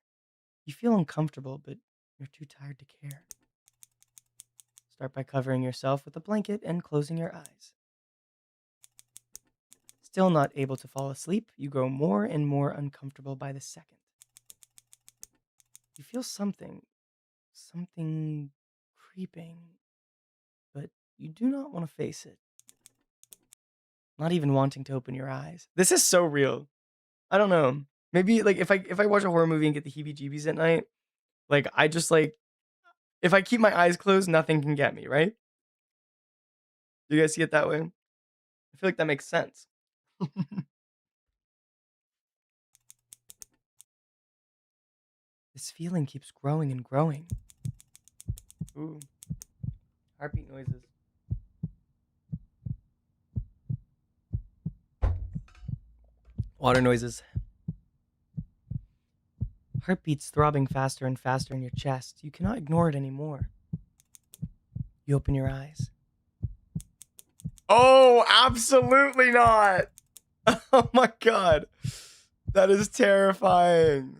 S1: You feel uncomfortable, but you're too tired to care. Start by covering yourself with a blanket and closing your eyes. Still not able to fall asleep, you grow more and more uncomfortable by the second. You feel something creeping, but you do not want to face it. Not even wanting to open your eyes. This is so real. I don't know. Maybe like if I watch a horror movie and get the heebie-jeebies at night, like I just like if I keep my eyes closed, nothing can get me, right? Do you guys see it that way? I feel like that makes sense. This feeling keeps growing and growing. Ooh. Heartbeat noises. Water noises. Heartbeats throbbing faster and faster in your chest. You cannot ignore it anymore. You open your eyes. Oh, absolutely not! Oh my god. That is terrifying.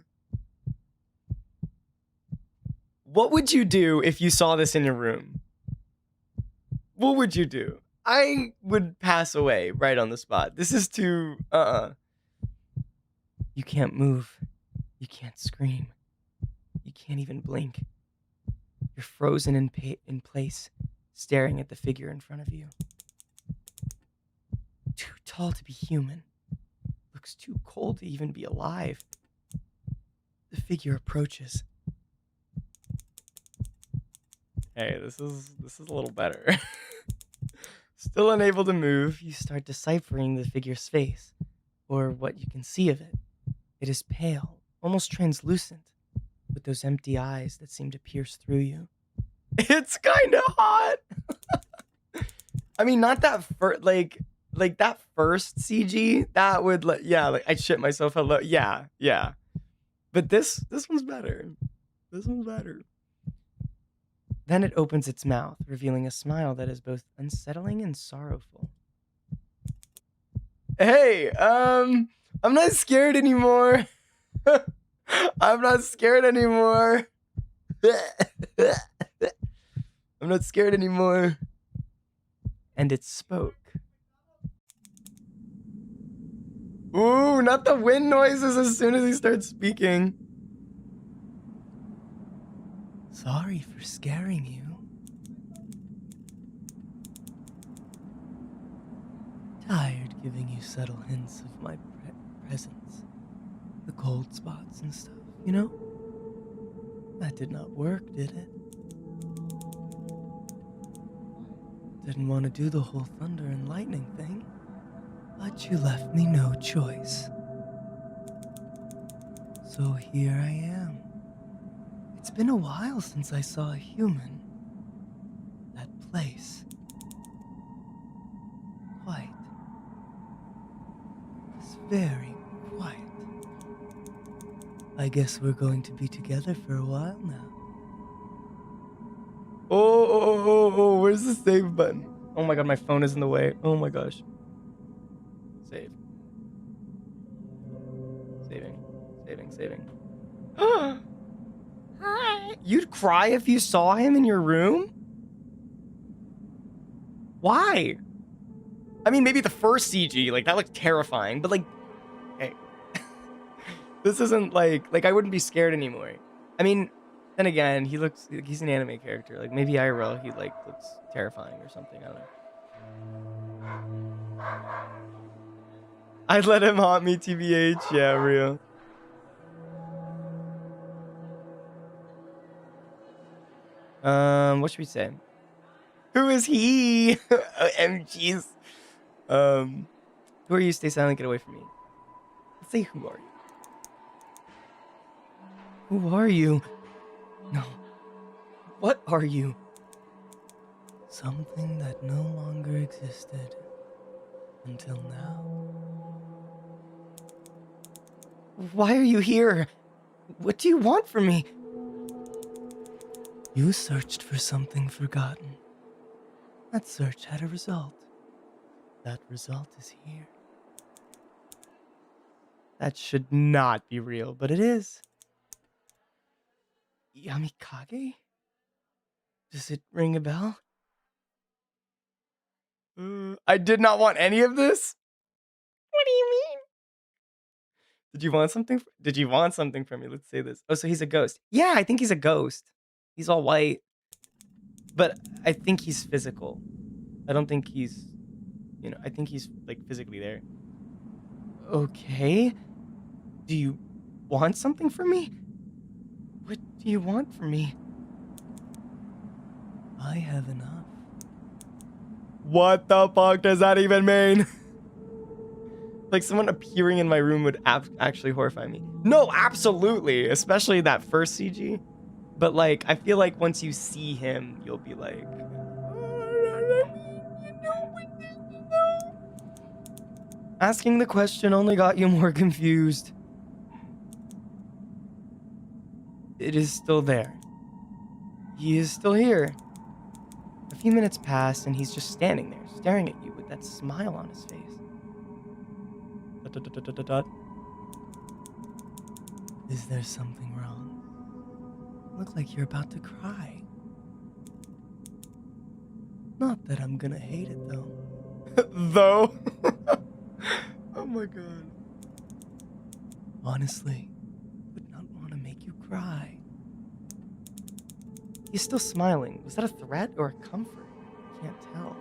S1: What would you do if you saw this in your room? What would you do? I would pass away right on the spot. This is too, You can't move. You can't scream. You can't even blink. You're frozen in place, staring at the figure in front of you. Too tall to be human. Looks too cold to even be alive. The figure approaches. Hey, this is a little better. Still unable to move, you start deciphering the figure's face, or what you can see of it. It is pale, almost translucent, with those empty eyes that seem to pierce through you. It's kind of hot. I mean, not that like that first CG. That would I'd shit myself. Hello, yeah. But this one's better. This one's better. Then it opens its mouth, revealing a smile that is both unsettling and sorrowful. Hey, I'm not scared anymore. I'm not scared anymore. I'm not scared anymore. And it spoke. Ooh, not the wind noises as soon as he starts speaking. Sorry for scaring you. Tired giving you subtle hints of my presence. The cold spots and stuff, you know? That did not work, did it? Didn't want to do the whole thunder and lightning thing, but you left me no choice. So here I am. It's been a while since I saw a human. That place. Quiet. It's very quiet. I guess we're going to be together for a while now. Oh, where's the save button? Oh my god, my phone is in the way. Oh my gosh. Save. Saving. Hi. You'd cry if you saw him in your room? Why? I mean, maybe the first CG, like, that looked terrifying, but, like, hey. This isn't, like, I wouldn't be scared anymore. I mean, then again, he's an anime character. Like, maybe IRL, he, like, looks terrifying or something. I don't know. I'd let him haunt me, TBH. Yeah, real. What should we say? Who is he? OMGs. Who are you? Stay silent, get away from me. Let's say, who are you? Who are you? No. What are you? Something that no longer existed until now. Why are you here? What do you want from me? You searched for something forgotten. That search had a result. That result is here. That should not be real, but it is. Yamikage? Does it ring a bell? I did not want any of this. What do you mean? Did you want something from me? Let's say this. Oh, so he's a ghost. Yeah, I think he's a ghost. He's all white. But I think he's physical. I don't think he's, I think he's, like, physically there. Okay. Do you want something from me? What do you want from me? I have enough. What the fuck does that even mean? Like, someone appearing in my room would actually horrify me. No, absolutely, especially that first CG. But, like, I feel like once you see him, you'll be like, asking the question only got you more confused. It is still there. He is still here. A few minutes pass, and he's just standing there, staring at you with that smile on his face. Dot, dot, dot, dot, dot, dot. Is there something wrong? Look like you're about to cry. Not that I'm gonna hate it, though. Though? Oh my god. Honestly, would not want to make you cry. He's still smiling. Was that a threat or a comfort? I can't tell.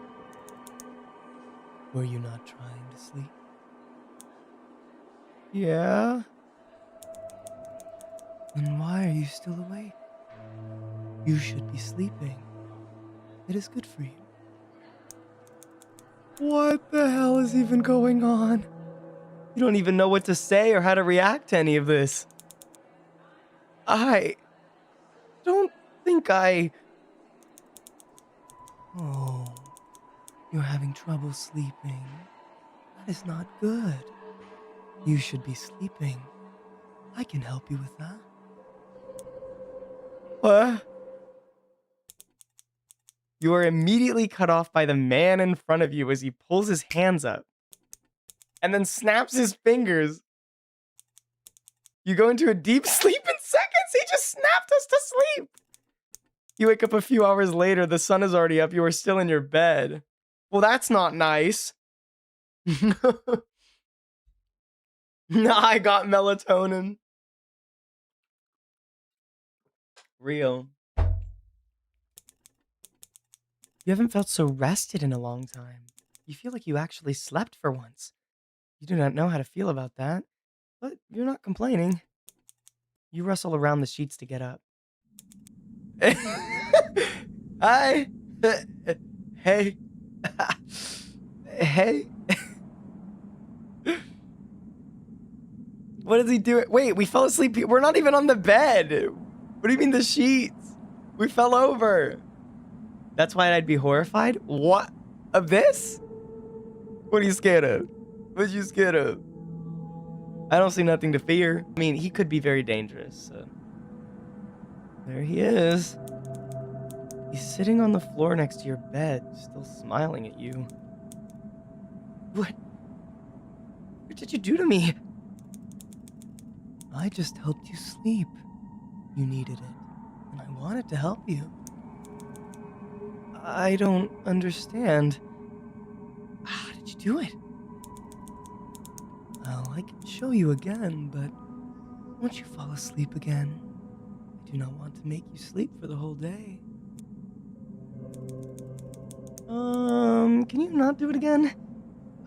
S1: Were you not trying to sleep? Yeah? Then why are you still awake? You should be sleeping. It is good for you. What the hell is even going on? You don't even know what to say or how to react to any of this. I don't think I... Oh, you're having trouble sleeping. That is not good. You should be sleeping. I can help you with that. What? You are immediately cut off by the man in front of you as he pulls his hands up and then snaps his fingers. You go into a deep sleep in seconds. He just snapped us to sleep. You wake up a few hours later. The sun is already up. You are still in your bed. Well, that's not nice. I got melatonin. Real. You haven't felt so rested in a long time. You feel like you actually slept for once. You do not know how to feel about that, but you're not complaining. You rustle around the sheets to get up. Hi. Hey. Hey. What is he doing? Wait, we fell asleep. We're not even on the bed. What do you mean the sheets? We fell over. That's why I'd be horrified? What? Of this? What are you scared of? What are you scared of? I don't see nothing to fear. I mean, he could be very dangerous. So. There he is. He's sitting on the floor next to your bed, still smiling at you. What did you do to me? I just helped you sleep. You needed it, and I wanted to help you. I don't understand. How did you do it? Well, I can show you again, but once you fall asleep again, I do not want to make you sleep for the whole day. Can you not do it again?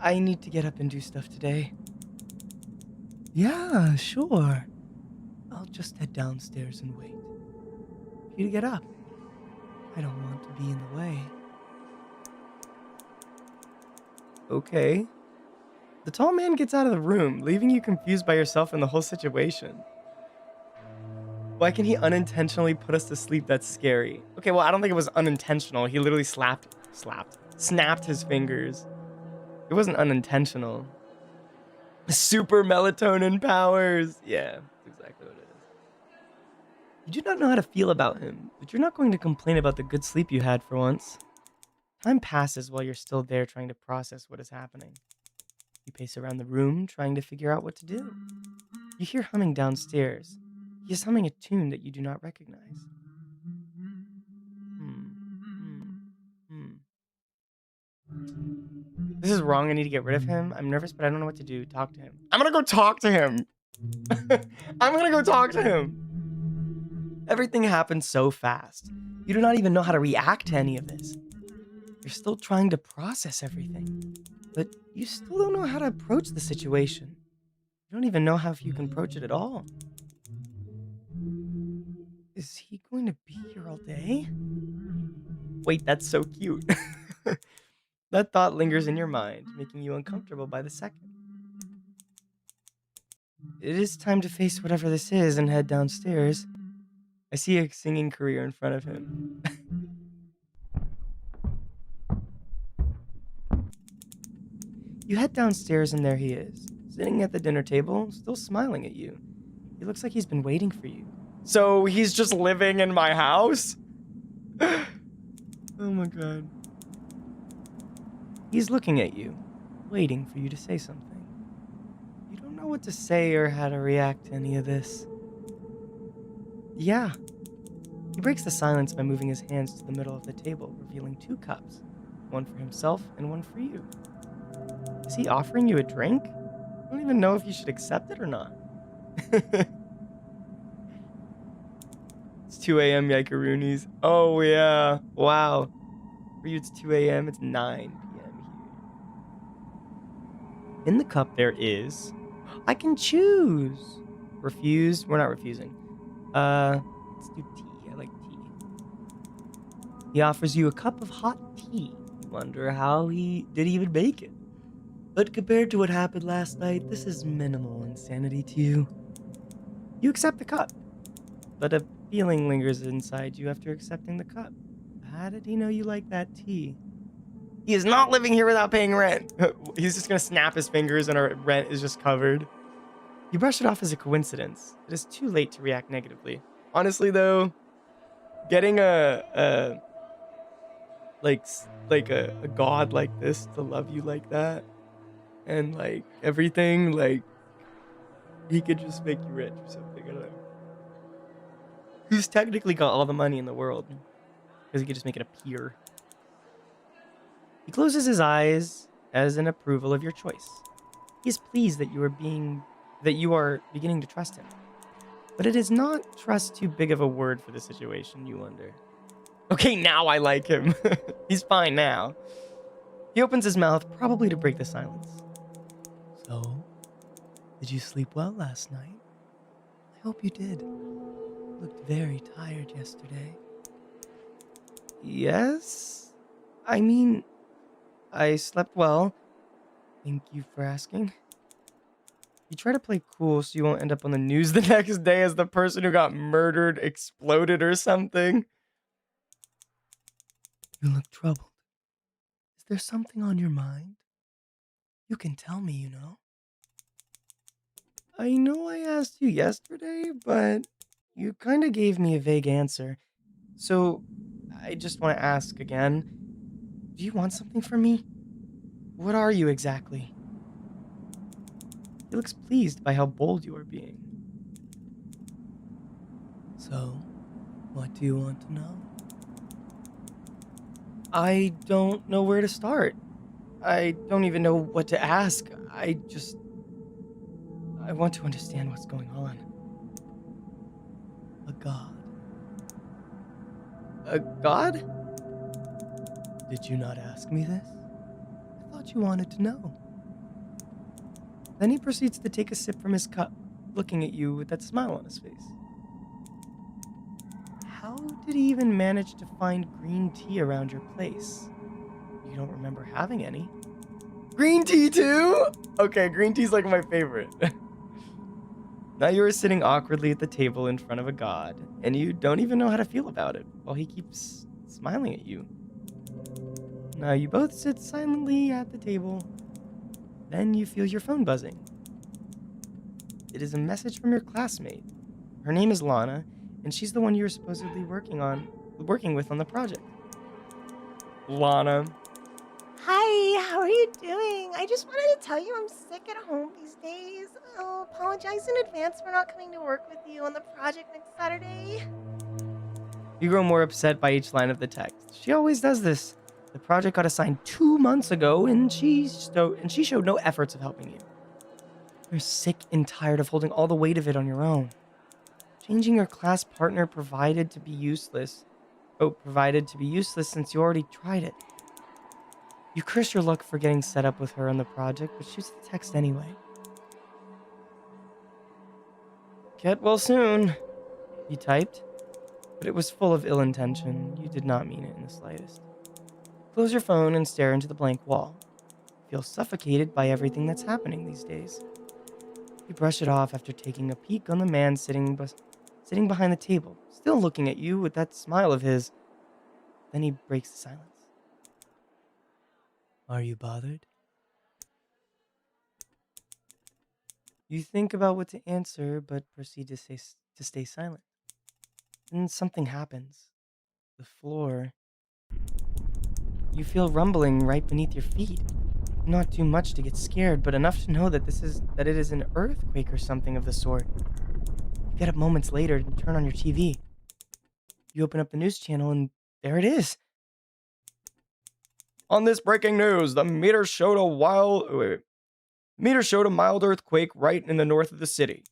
S1: I need to get up and do stuff today. Yeah, sure. I'll just head downstairs and wait for you to get up. I don't want to be in the way. Okay. The tall man gets out of the room, leaving you confused by yourself and the whole situation. Why can he unintentionally put us to sleep? That's scary. Okay, well, I don't think it was unintentional. He literally snapped his fingers. It wasn't unintentional. Super melatonin powers. Yeah, that's exactly what it is. You do not know how to feel about him, but you're not going to complain about the good sleep you had for once. Time passes while you're still there trying to process what is happening. You pace around the room trying to figure out what to do. You hear humming downstairs. He is humming a tune that you do not recognize. This is wrong. I need to get rid of him. I'm nervous, but I don't know what to do. Talk to him. I'm gonna go talk to him. I'm gonna go talk to him. Everything happens so fast. You do not even know how to react to any of this. You're still trying to process everything, but you still don't know how to approach the situation. You don't even know how if you can approach it at all. Is he going to be here all day? Wait, that's so cute. That thought lingers in your mind, making you uncomfortable by the second. It is time to face whatever this is and head downstairs. I see a singing career in front of him. You head downstairs and there he is, sitting at the dinner table, still smiling at you. He looks like he's been waiting for you. So he's just living in my house? Oh my god. He's looking at you, waiting for you to say something. You don't know what to say or how to react to any of this. Yeah. He breaks the silence by moving his hands to the middle of the table, revealing 2 cups, one for himself and one for you. Is he offering you a drink? I don't even know if you should accept it or not. It's 2 a.m. Yikeroonies. Oh, yeah. Wow. For you, it's 2 a.m. It's 9 p.m. here. In the cup, there is... I can choose. Refuse. We're not refusing. Let's do tea. I like tea. He offers you a cup of hot tea. You wonder how he did even make it. But compared to what happened last night, this is minimal insanity to you. You accept the cup, but a feeling lingers inside you after accepting the cup. How did he know you like that tea? He is not living here without paying rent. He's just gonna snap his fingers and our rent is just covered. You brush it off as a coincidence. It is too late to react negatively. Honestly, though, getting a god like this to love you like that and like everything, like he could just make you rich or something. I don't know. He's technically got all the money in the world because he could just make it appear. He closes his eyes as an approval of your choice. He is pleased that you are beginning to trust him. But it is not trust too big of a word for the situation, you wonder. Okay, now I like him. He's fine now. He opens his mouth, probably to break the silence. So, did you sleep well last night? I hope you did. You looked very tired yesterday. Yes? I mean, I slept well. Thank you for asking. You try to play cool so you won't end up on the news the next day as the person who got murdered exploded or something. You look troubled. Is there something on your mind? You can tell me, you know. I know I asked you yesterday, but you kind of gave me a vague answer. So I just want to ask again. Do you want something from me? What are you exactly? He looks pleased by how bold you are being. So, what do you want to know? I don't know where to start. I don't even know what to ask. I want to understand what's going on. A god. A god? Did you not ask me this? I thought you wanted to know. Then he proceeds to take a sip from his cup, looking at you with that smile on his face. How did he even manage to find green tea around your place? You don't remember having any. Green tea too? Okay, green tea's like my favorite. Now you are sitting awkwardly at the table in front of a god, and you don't even know how to feel about it, while he keeps smiling at you. Now you both sit silently at the table. Then you feel your phone buzzing. It is a message from your classmate. Her name is Lana, and she's the one you're supposedly working with on the project. Lana.
S3: Hi, how are you doing? I just wanted to tell you I'm sick at home these days. I'll apologize in advance for not coming to work with you on the project next Saturday.
S1: You grow more upset by each line of the text. She always does this. The project got assigned 2 months ago, and she showed no efforts of helping you. You're sick and tired of holding all the weight of it on your own. Changing your class partner provided to be useless since you already tried it. You curse your luck for getting set up with her on the project, but shoots the text anyway. Get well soon, you typed, but it was full of ill intention. You did not mean it in the slightest. Close your phone and stare into the blank wall. Feel suffocated by everything that's happening these days. You brush it off after taking a peek on the man sitting behind the table, still looking at you with that smile of his. Then he breaks the silence. Are you bothered? You think about what to answer, but proceed to stay silent. Then something happens. The floor. You feel rumbling right beneath your feet. Not too much to get scared, but enough to know that it is an earthquake or something of the sort. You get up moments later and turn on your TV. You open up the news channel and there it is. On this breaking news, the meter showed a mild earthquake right in the north of the city.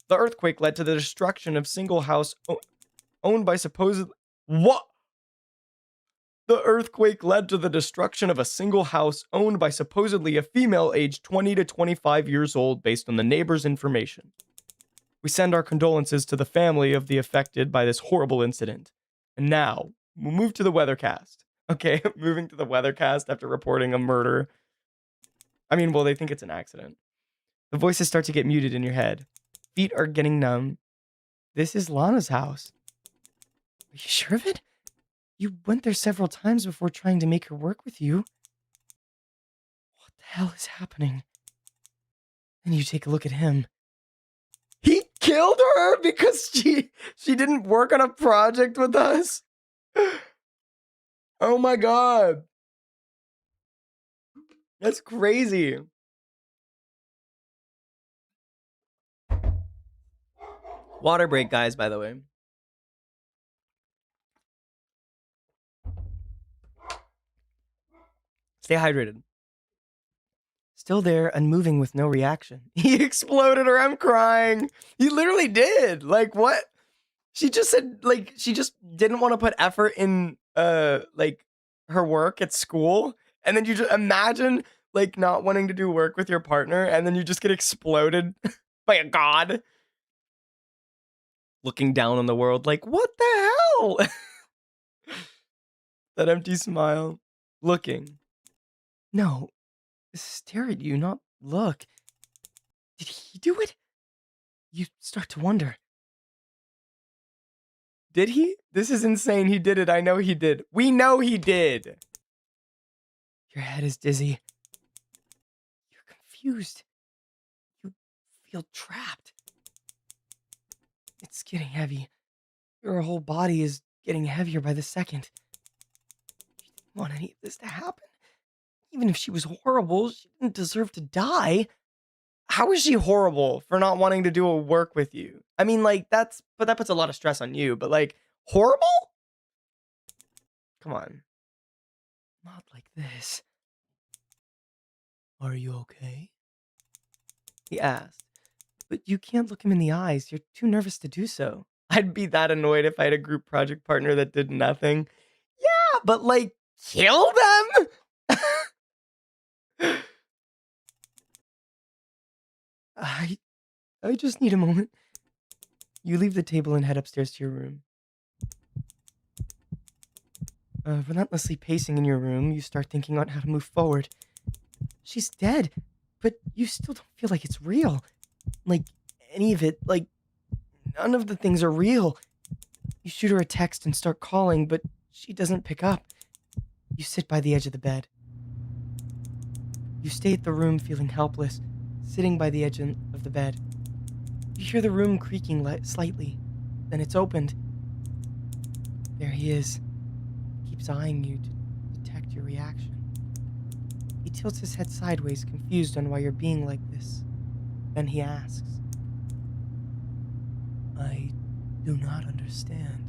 S1: The earthquake led to the destruction of single house owned by supposedly what? The earthquake led to the destruction of a single house owned by supposedly a female aged 20 to 25 years old based on the neighbor's information. We send our condolences to the family of the affected by this horrible incident. And now, we'll move to the weathercast. Okay, moving to the weathercast after reporting a murder. I mean, well, they think it's an accident. The voices start to get muted in your head. Feet are getting numb. This is Lana's house. Are you sure of it? You went there several times before trying to make her work with you. What the hell is happening? Then you take a look at him. He killed her because she didn't work on a project with us? Oh my god. That's crazy. Water break, guys, by the way. Stay hydrated. Still there, unmoving with no reaction. He exploded or I'm crying. He literally did. Like, what? She just said, like, she just didn't want to put effort in, like, her work at school. And then you just imagine, like, not wanting to do work with your partner. And then you just get exploded by a god. Looking down on the world like, what the hell? That empty smile. Looking. No. Stare at you, not look. Did he do it? You start to wonder. Did he? This is insane. He did it. I know he did. We know he did. Your head is dizzy. You're confused. You feel trapped. It's getting heavy. Your whole body is getting heavier by the second. You didn't want any of this to happen. Even if she was horrible, she didn't deserve to die. How is she horrible for not wanting to do a work with you? I mean, like, but that puts a lot of stress on you, but like, horrible? Come on. Not like this. Are you okay? He asked, but you can't look him in the eyes. You're too nervous to do so. I'd be that annoyed if I had a group project partner that did nothing. Yeah, but like, kill them? I just need a moment. You leave the table and head upstairs to your room. Relentlessly pacing in your room, you start thinking on how to move forward. She's dead, but you still don't feel like it's real. Like, any of it, like, none of the things are real. You shoot her a text and start calling, but she doesn't pick up. You sit by the edge of the bed. You stay at the room feeling helpless, sitting by the edge of the bed. You hear the room creaking slightly. Then it's opened. There he is. He keeps eyeing you to detect your reaction. He tilts his head sideways, confused on why you're being like this. Then he asks, I do not understand.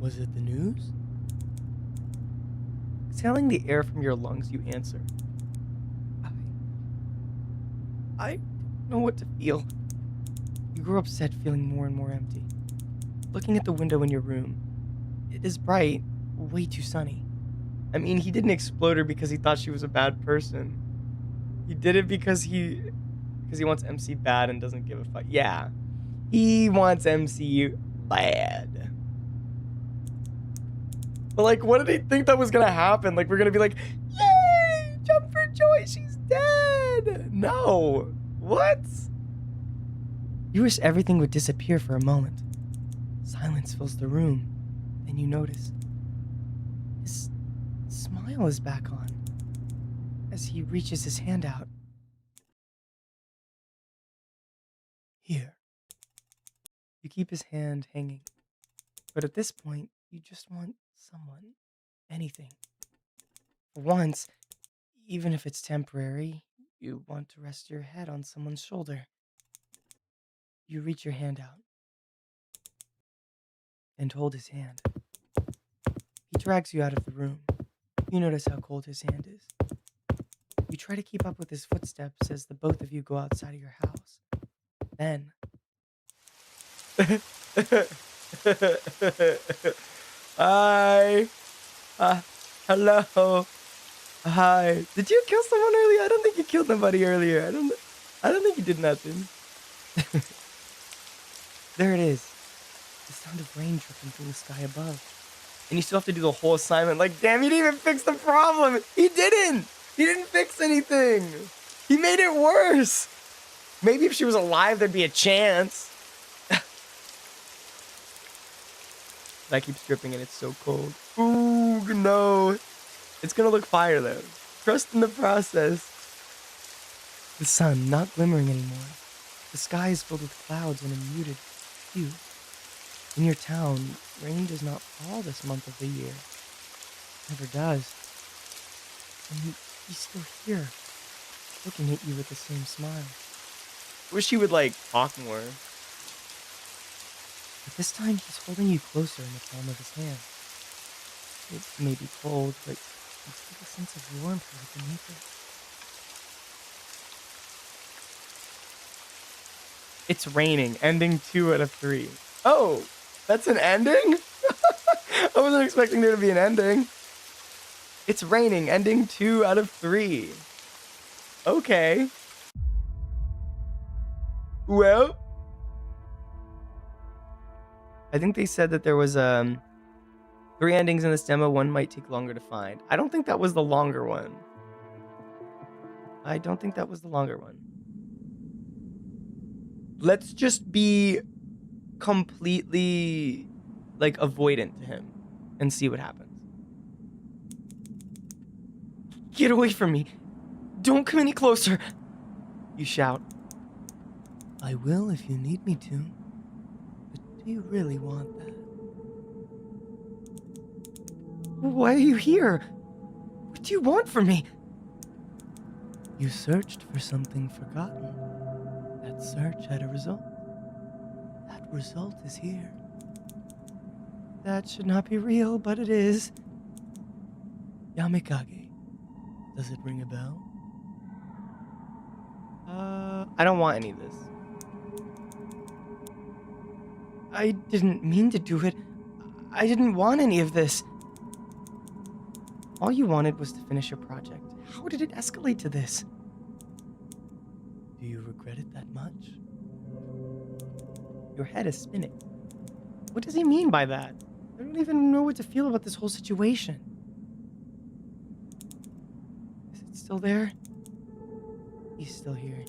S1: Was it the news? Exhaling the air from your lungs, you answer. I don't know what to feel. You grow upset, feeling more and more empty. Looking at the window in your room, it is bright, way too sunny. I mean, he didn't explode her because he thought she was a bad person. He did it because he wants MC bad and doesn't give a fuck. Yeah, he wants MC bad. But like, what did he think that was gonna happen? Like, we're gonna be like, yay, jump for joy, she's dead. did? No. What?
S2: You wish everything would disappear for a moment. Silence fills the room, and you notice his smile is back on as he reaches his hand out. Here. You keep his hand hanging, but at this point, you just want someone, anything. For once, even if it's temporary, you want to rest your head on someone's shoulder. You reach your hand out and hold his hand. He drags you out of the room. You notice how cold his hand is. You try to keep up with his footsteps as the both of you go outside of your house. Then,
S1: Hi. Hello. Hi. Did you kill someone earlier? I don't think you killed nobody earlier. I don't think you did nothing.
S2: there it is. The sound of rain dripping from the sky above.
S1: And you still have to do the whole assignment. Like, damn, he didn't even fix the problem. He didn't. He didn't fix anything. He made it worse. Maybe if she was alive, there'd be a chance. That keeps dripping and it's so cold. Ooh, no. It's gonna look fire though. Trust in the process.
S2: The sun not glimmering anymore. The sky is filled with clouds and a muted hue. In your town, rain does not fall this month of the year. Never does. And he's still here, looking at you with the same smile.
S1: Wish he would like talk more.
S2: But this time he's holding you closer in the palm of his hand. It may be cold, but you feel a sense of warmth right beneath it.
S1: It's raining. Ending 2 out of 3. Oh, that's an ending? I wasn't expecting there to be an ending. It's raining. Ending 2 out of 3. Okay. Well, I think they said that there was 3 endings in this demo. One might take longer to find. I don't think that was the longer one. Let's just be completely like avoidant to him and see what happens. Get away from me. Don't come any closer. You shout.
S2: I will if you need me to. But do you really want that?
S1: Why are you here? What do you want from me?
S2: You searched for something forgotten. That search had a result. That result is here.
S1: That should not be real, but it is.
S2: Yamikage. Does it ring a bell?
S1: I don't want any of this. I didn't mean to do it. I didn't want any of this. All you wanted was to finish your project. How did it escalate to this?
S2: Do you regret it that much?
S1: Your head is spinning. What does he mean by that? I don't even know what to feel about this whole situation. Is it still there?
S2: He's still here.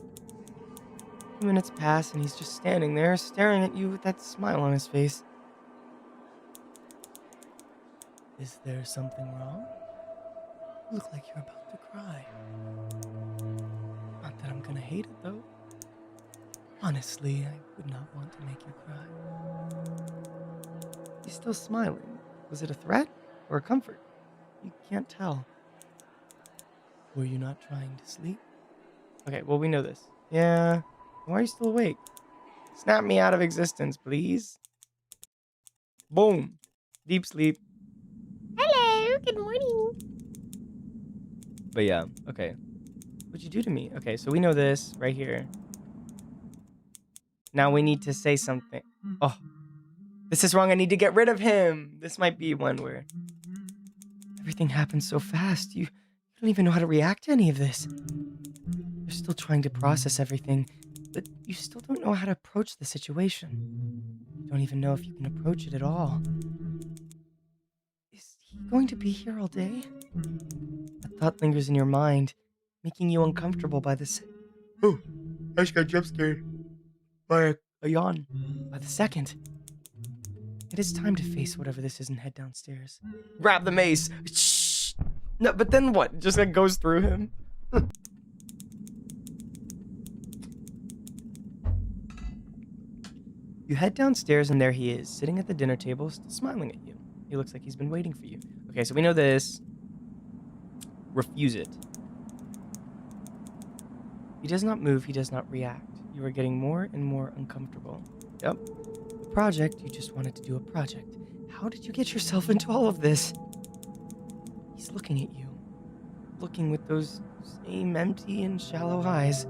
S1: 2 minutes pass and he's just standing there staring at you with that smile on his face.
S2: Is there something wrong? You look like you're about to cry. Not that I'm gonna hate it, though. Honestly, I would not want to make you cry.
S1: He's still smiling. Was it a threat or a comfort? You can't tell.
S2: Were you not trying to sleep?
S1: Okay, well, we know this. Yeah. Why are you still awake? Snap me out of existence, please. Boom. Deep sleep.
S3: Hello, good morning.
S1: But yeah, okay. What'd you do to me? Okay, so we know this right here. Now we need to say something. Oh, this is wrong. I need to get rid of him. This might be one where everything happens so fast. You don't even know how to react to any of this. You're still trying to process everything, but you still don't know how to approach the situation. You don't even know if you can approach it at all. Is he going to be here all day? A thought lingers in your mind, making you uncomfortable by this. Oh, I just got jump scared by a yawn. By the second. It is time to face whatever this is and head downstairs. Grab the mace. Shh. No, but then what? Just like goes through him? You head downstairs and there he is, sitting at the dinner table, still smiling at you. He looks like he's been waiting for you. Okay, so we know this. Refuse it. He does not move, he does not react. You are getting more and more uncomfortable. Yep. The project, you just wanted to do a project. How did you get yourself into all of this? He's looking at you. Looking with those same empty and shallow eyes.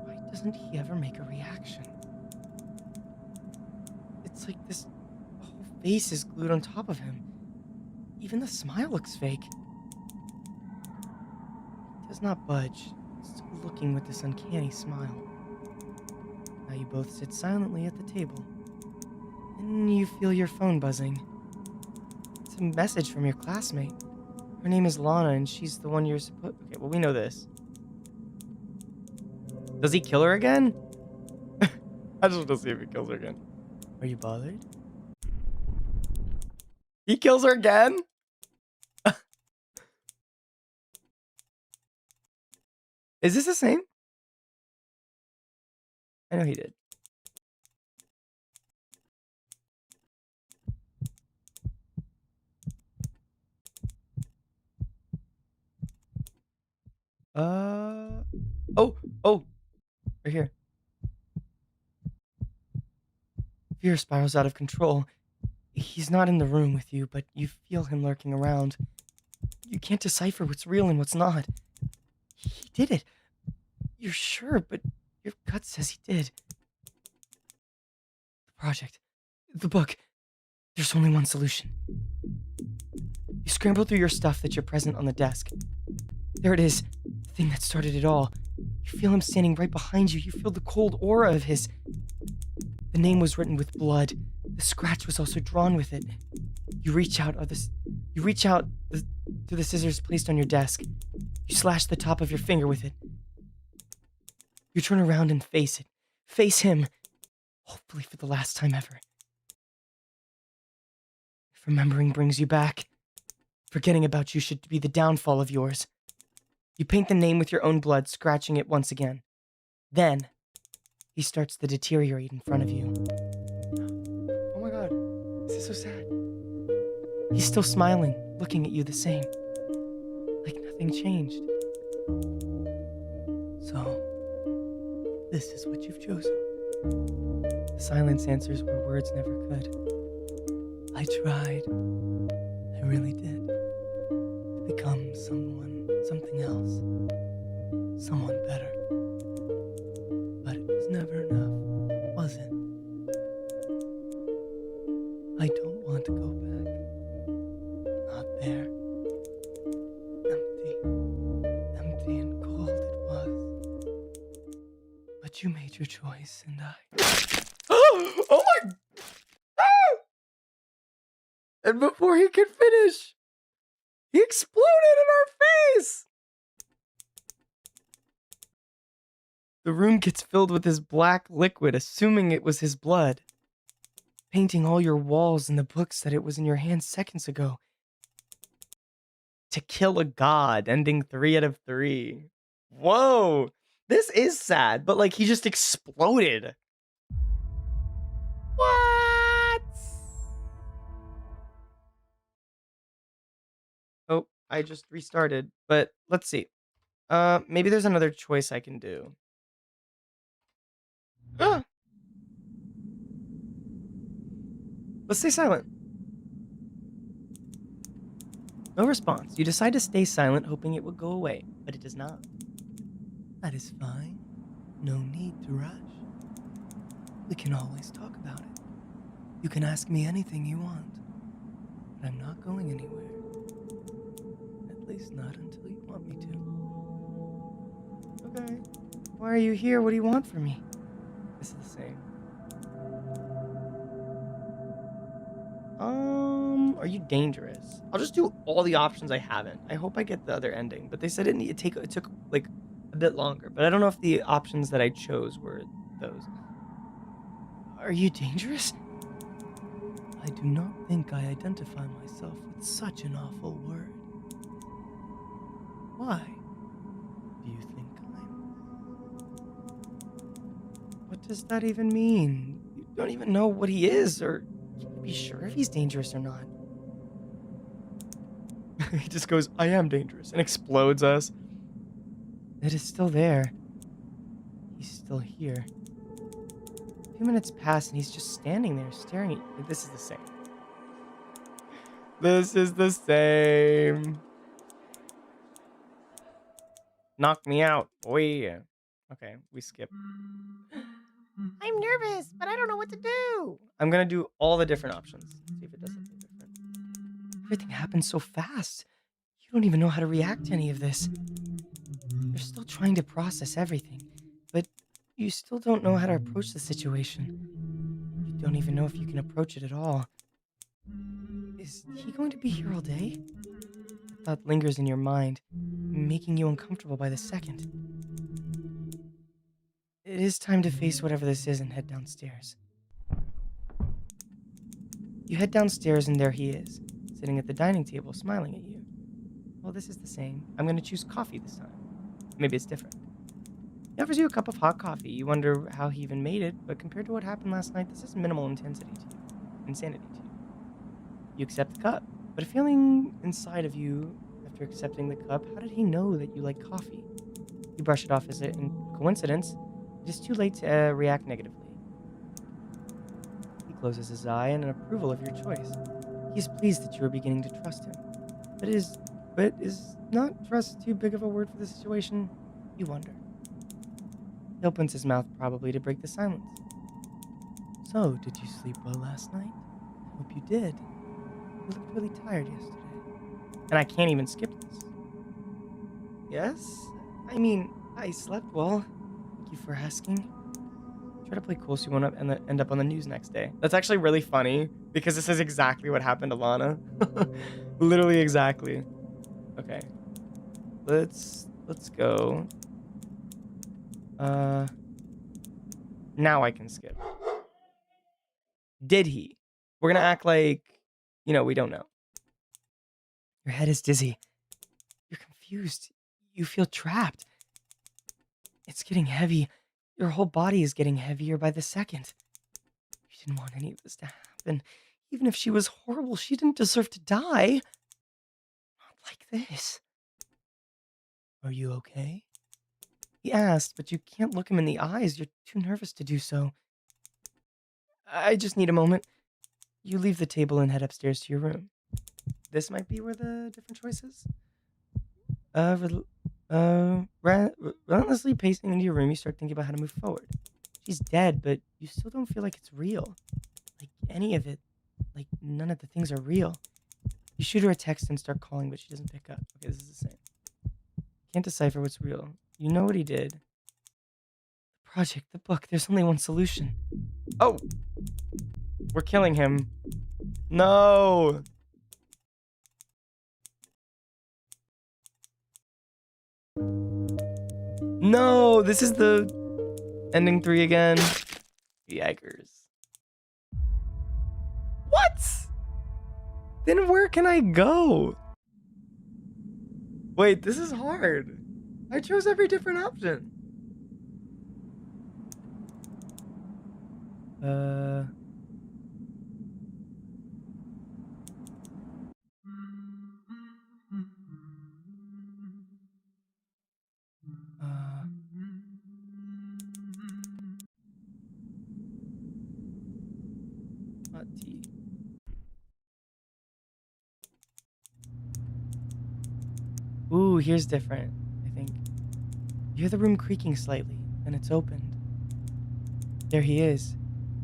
S1: Why doesn't he ever make a reaction? It's like this whole face is glued on top of him. Even the smile looks fake. He does not budge, still looking with this uncanny smile. Now you both sit silently at the table. And you feel your phone buzzing. It's a message from your classmate. Her name is Lana, and she's the one you're supposed... Okay, well, we know this. Does he kill her again? I just want to see if he kills her again. Are you bothered? He kills her again? Is this the same? I know he did. Oh, right here. Fear spirals out of control. He's not in the room with you, but you feel him lurking around. You can't decipher what's real and what's not. He did it. You're sure, but your gut says he did. The project. The book. There's only one solution. You scramble through your stuff that's your present on the desk. There it is. The thing that started it all. You feel him standing right behind you. You feel the cold aura of his... The name was written with blood. The scratch was also drawn with it. You reach out to the scissors placed on your desk. You slash the top of your finger with it. You turn around and face it. Face him. Hopefully for the last time ever. If remembering brings you back, forgetting about you should be the downfall of yours. You paint the name with your own blood, scratching it once again. Then, he starts to deteriorate in front of you. Oh my god, this is so sad. He's still smiling, looking at you the same. Like nothing changed. So, this is what you've chosen. The silence answers where words never could. I tried. I really did. To become something else. Someone better. But it was never enough, was it? I don't want to go back. Not there. Empty and cold it was. But you made your choice, and I... Oh my... Ah! And before he could finish, he exploded in our face! The room gets filled with this black liquid, assuming it was his blood. Painting all your walls and the books that it was in your hands seconds ago. To kill a god, ending 3 out of 3. Whoa! This is sad, but like he just exploded. What? Oh, I just restarted, but let's see. Maybe there's another choice I can do. Ah! Let's stay silent. No response. You decide to stay silent, hoping it would go away, but it does not. That is fine. No need to rush. We can always talk about it. You can ask me anything you want, but I'm not going anywhere. At least not until you want me to. Okay. Why are you here? What do you want from me? This is the same. Are you dangerous? I'll just do all the options I haven't. I hope I get the other ending, but they said it took like a bit longer, but I don't know if the options that I chose were those. Are you dangerous? I do not think I identify myself with such an awful word. Why do you think I'm? What does that even mean? You don't even know what he is, or can you be sure if he's dangerous or not? He just goes, I am dangerous, and explodes us. It is still there. He's still here. A few minutes pass, and he's just standing there staring at you. This is the same. This is the same. Knock me out, boy. Okay, we skip.
S3: I'm nervous, but I don't know what to do.
S1: I'm gonna do all the different options. See if it does something different. Everything happens so fast. You don't even know how to react to any of this. You're still trying to process everything, but you still don't know how to approach the situation. You don't even know if you can approach it at all. Is he going to be here all day? The thought lingers in your mind, making you uncomfortable by the second. It is time to face whatever this is and head downstairs. You head downstairs and there he is, sitting at the dining table, smiling at you. Well, this is the same. I'm going to choose coffee this time. Maybe it's different. He offers you a cup of hot coffee. You wonder how he even made it, but compared to what happened last night, this is minimal insanity to you. You accept the cup, but a feeling inside of you after accepting the cup, how did he know that you like coffee? You brush it off as a coincidence. It is too late to react negatively. He closes his eye in an approval of your choice. He is pleased that you are beginning to trust him. But is not trust too big of a word for the situation? You wonder. He opens his mouth probably to break the silence. So, did you sleep well last night? I hope you did. You looked really tired yesterday. And I can't even skip this. Yes? I mean, I slept well. Thank you for asking. Try to play cool so you won't end up on the news next day. That's actually really funny because this is exactly what happened to Lana. Literally exactly. Okay. Let's go. Now I can skip. Did he? We're gonna act like, we don't know. Your head is dizzy. You're confused. You feel trapped. It's getting heavy. Your whole body is getting heavier by the second. You didn't want any of this to happen. Even if she was horrible, she didn't deserve to die. Not like this. Are you okay? He asked, but you can't look him in the eyes. You're too nervous to do so. I just need a moment. You leave the table and head upstairs to your room. This might be where the different choices. Relentlessly pacing into your room, you start thinking about how to move forward. She's dead, but you still don't feel like it's real. Like any of it. Like none of the things are real. You shoot her a text and start calling, but she doesn't pick up. Okay, this is the same. Can't decipher what's real. You know what he did. The project, the book, there's only one solution. Oh! We're killing him. No! No! This is the ending 3 again. Yikers. What? Then where can I go? Wait, this is hard. I chose every different option. Hot tea. Ooh, here's different, I think. You hear the room creaking slightly, and it's opened. There he is.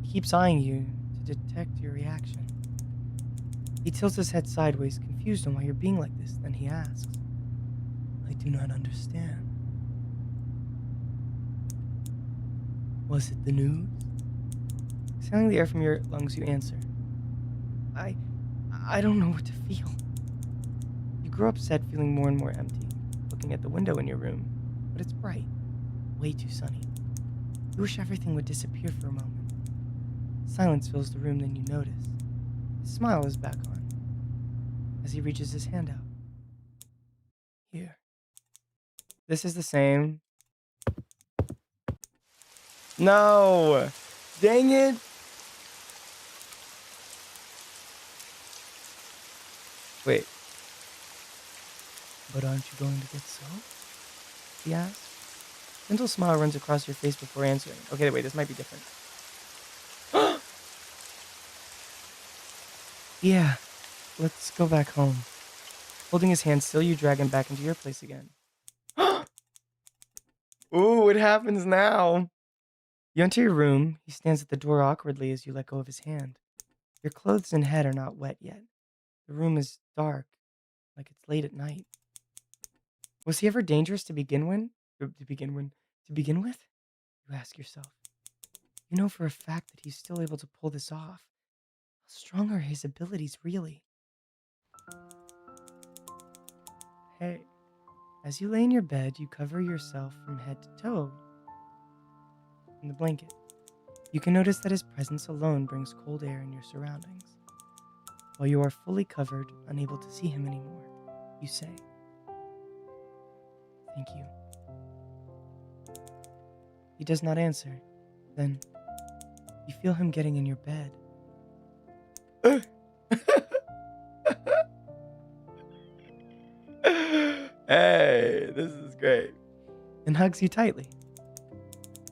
S1: He keeps eyeing you to detect your reaction. He tilts his head sideways, confused on why you're being like this. Then he asks, I do not understand. Was it the news? Exhaling the air from your lungs, you answer. I don't know what to feel. You grow upset feeling more and more empty, looking at the window in your room, but it's bright, way too sunny. You wish everything would disappear for a moment. Silence fills the room, then you notice. His smile is back on, as he reaches his hand out. Here. This is the same. No! Dang it! Wait. But aren't you going to get soaked? He asks. Gentle smile runs across your face before answering. Okay, wait, this might be different. Yeah, let's go back home. Holding his hand still, you drag him back into your place again. Ooh, it happens now. You enter your room. He stands at the door awkwardly as you let go of his hand. Your clothes and head are not wet yet. The room is dark, like it's late at night. Was he ever dangerous to begin with? You ask yourself. You know for a fact that he's still able to pull this off. How strong are his abilities, really? Hey, as you lay in your bed, you cover yourself from head to toe in the blanket. You can notice that his presence alone brings cold air in your surroundings. While you are fully covered, unable to see him anymore, you say, "Thank you." He does not answer. Then, you feel him getting in your bed. Hey, this is great. And hugs you tightly.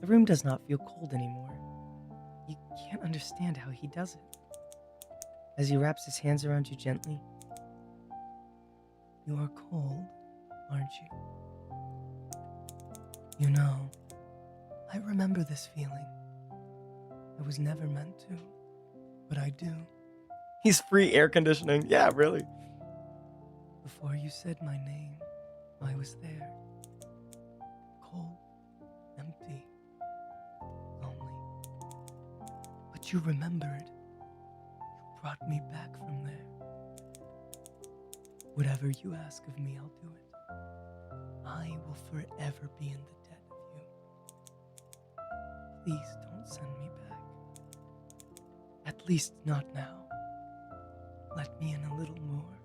S1: The room does not feel cold anymore. You can't understand how he does it. As he wraps his hands around you gently. You are cold, aren't you? You know, I remember this feeling. I was never meant to, but I do. He's free air conditioning. Yeah, really. Before you said my name, I was there. Cold, empty, lonely. But you remembered. You brought me back from there. Whatever you ask of me, I'll do it. I will forever be in the debt of you. Please don't send me back. At least not now. Let me in a little more.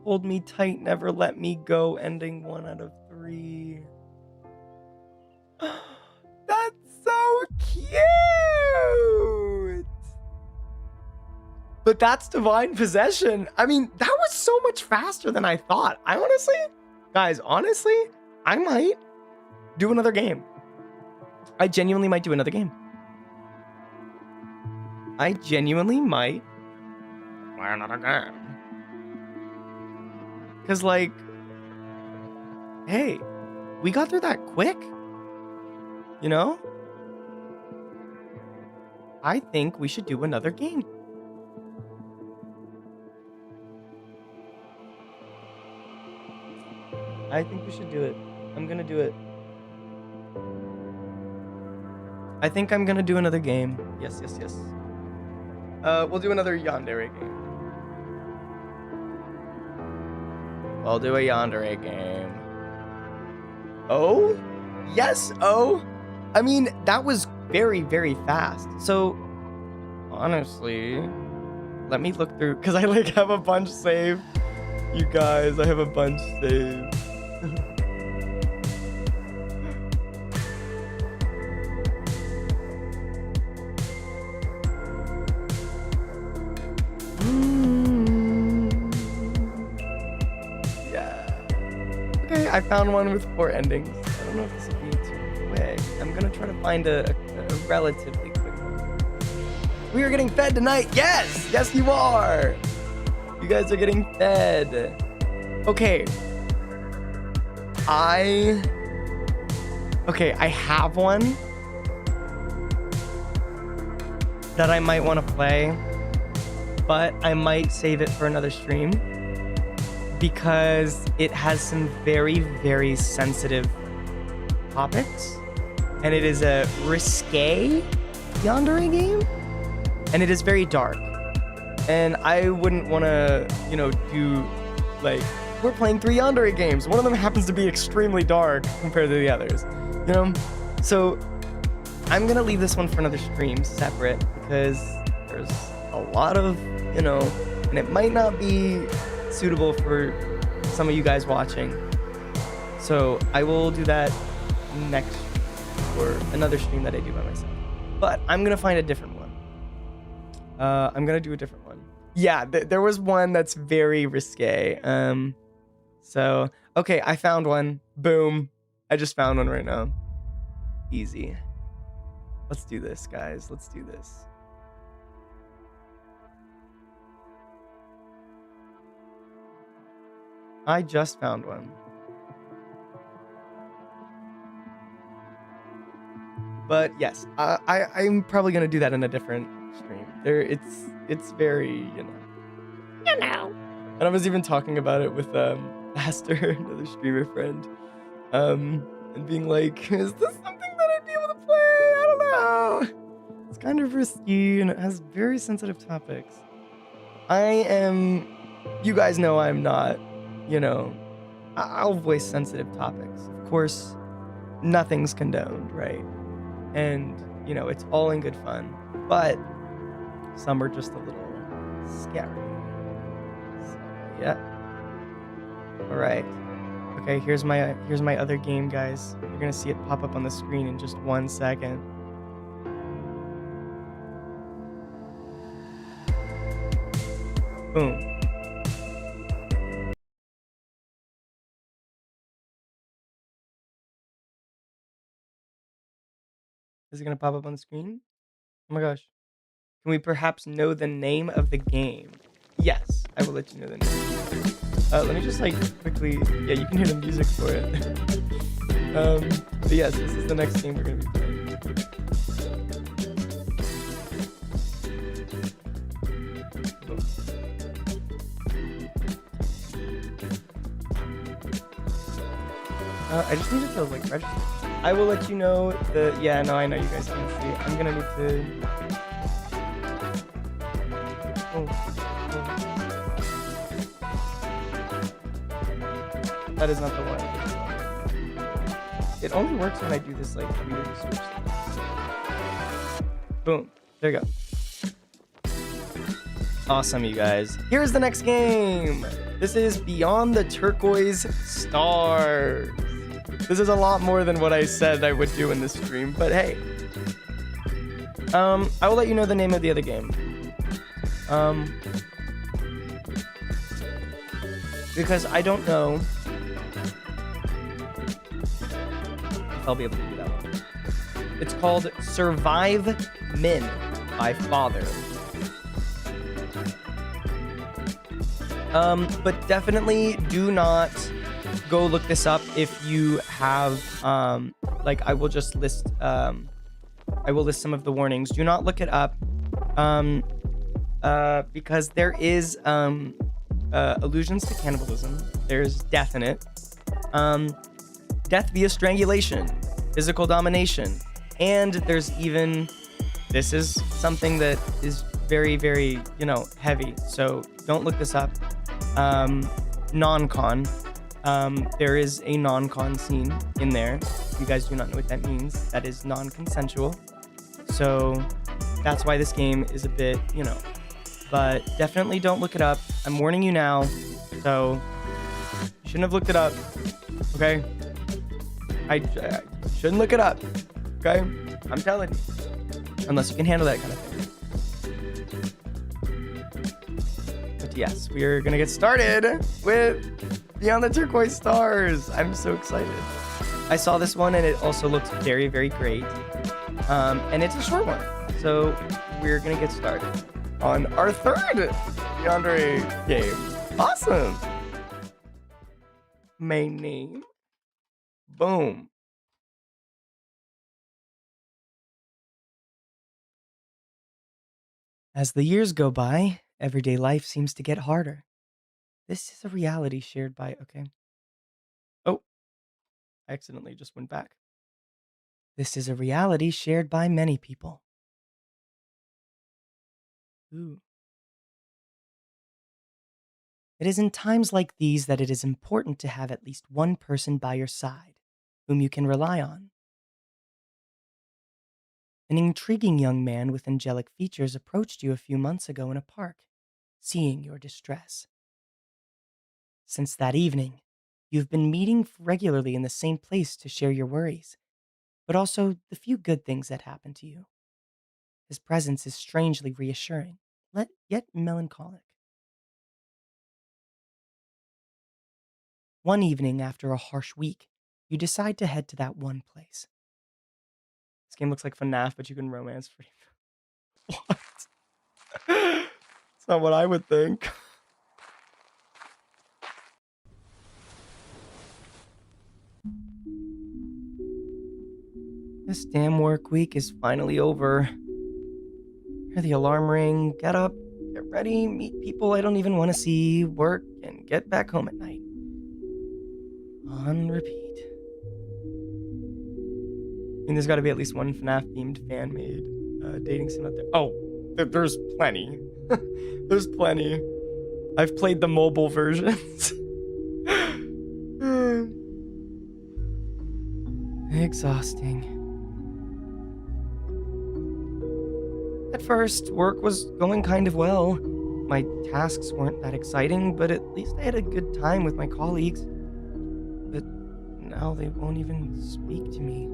S1: Hold me tight, never let me go, ending 1 out of 3. That's so cute! But that's divine possession. I mean, that was so much faster than I thought. Guys, honestly, I might do another game. I genuinely might do another game. I genuinely might play another game. Because, like, hey, we got through that quick. You know? I think we should do another game. I think we should do it. I'm gonna do it. I think I'm gonna do another game. Yes. We'll do another Yandere game. I'll do a Yandere game. Oh? Yes, oh? I mean, that was very, very fast. So, honestly, let me look through, because I, like, have a bunch saved. You guys, I have a bunch saved. I found one with 4 endings. I don't know if this will be too quick. I'm gonna try to find a relatively quick one. We are getting fed tonight. Yes! Yes, you are! You guys are getting fed. Okay. I have one that I might want to play, but I might save it for another stream, because it has some very, very sensitive topics, and it is a risque Yandere game. and it is very dark. And I wouldn't want to, do like we're playing 3 Yandere games. One of them happens to be extremely dark compared to the others, you know. So I'm gonna leave this one for another stream separate because there's a lot of, and it might not be suitable for some of you guys watching. So I will do that next or another stream that I do by myself. But I'm gonna find a different one. I'm gonna do a different one. Yeah, there was one that's very risque. So okay, I found one. Boom! I just found one right now. Easy. Let's do this, guys. Let's do this. I just found one. But yes, I'm probably gonna do that in a different stream. It's very,
S3: You know.
S1: And I was even talking about it with Aster, another streamer friend, and being like, is this something that I'd be able to play? I don't know. It's kind of risky and it has very sensitive topics. You guys know I'm not, I'll voice sensitive topics. Of course, nothing's condoned, right? And, it's all in good fun, but some are just a little scary. So, yeah. All right. Okay, here's my other game, guys. You're gonna see it pop up on the screen in just 1 second. Boom. Is it gonna pop up on the screen? Oh my gosh. Can we perhaps know the name of the game? Yes, I will let you know the name. Let me just quickly. Yeah, you can hear the music for it. But yes, this is the next game we're gonna be playing. I just needed to register. I will let you know the. Yeah, no, I know you guys can't see. I'm gonna need to. That is not the one. It only works when I do this weird switch thing. Boom. There you go. Awesome, you guys. Here's the next game. This is Beyond the Turquoise Stars. This is a lot more than what I said I would do in this stream, but hey. I will let you know the name of the other game. Because I don't know if I'll be able to do that one. It's called Survive Min by Father. But definitely do not go look this up if you have, I will just list, I will list some of the warnings. Do not look it up, because there is, allusions to cannibalism. There's death in it. Death via strangulation, physical domination, and there's even, this is something that is very, very, heavy. So don't look this up. Non-con. There is a non-con scene in there. If you guys do not know what that means, that is non-consensual. So that's why this game is a bit, but definitely don't look it up. I'm warning you now. So you shouldn't have looked it up. Okay? I shouldn't look it up. Okay? I'm telling you. Unless you can handle that kind of thing. But yes, we are going to get started with Beyond the Turquoise Stars. I'm so excited. I saw this one and it also looks very, very great. And it's a short one. So we're going to get started on our third Yandere game. Awesome. Main name. Boom. As the years go by, everyday life seems to get harder. This is a reality shared by, okay. Oh, I accidentally just went back. This is a reality shared by many people. Ooh.
S2: It is in times like these that it is important to have at least one person by your side whom you can rely on. An intriguing young man with angelic features approached you a few months ago in a park, seeing your distress. Since that evening, you've been meeting regularly in the same place to share your worries, but also the few good things that happen to you. His presence is strangely reassuring, yet melancholic. One evening after a harsh week, you decide to head to that one place.
S1: This game looks like FNAF, but you can romance free. What? It's not what I would think. This damn work week is finally over. Hear the alarm ring, get up, get ready, meet people I don't even want to see, work, and get back home at night. On repeat. I mean, there's got to be at least one FNAF themed fan made dating sim out there. Oh, there's plenty. There's plenty. I've played the mobile versions. Exhausting. At first, work was going kind of well. My tasks weren't that exciting, but at least I had a good time with my colleagues. But now they won't even speak to me.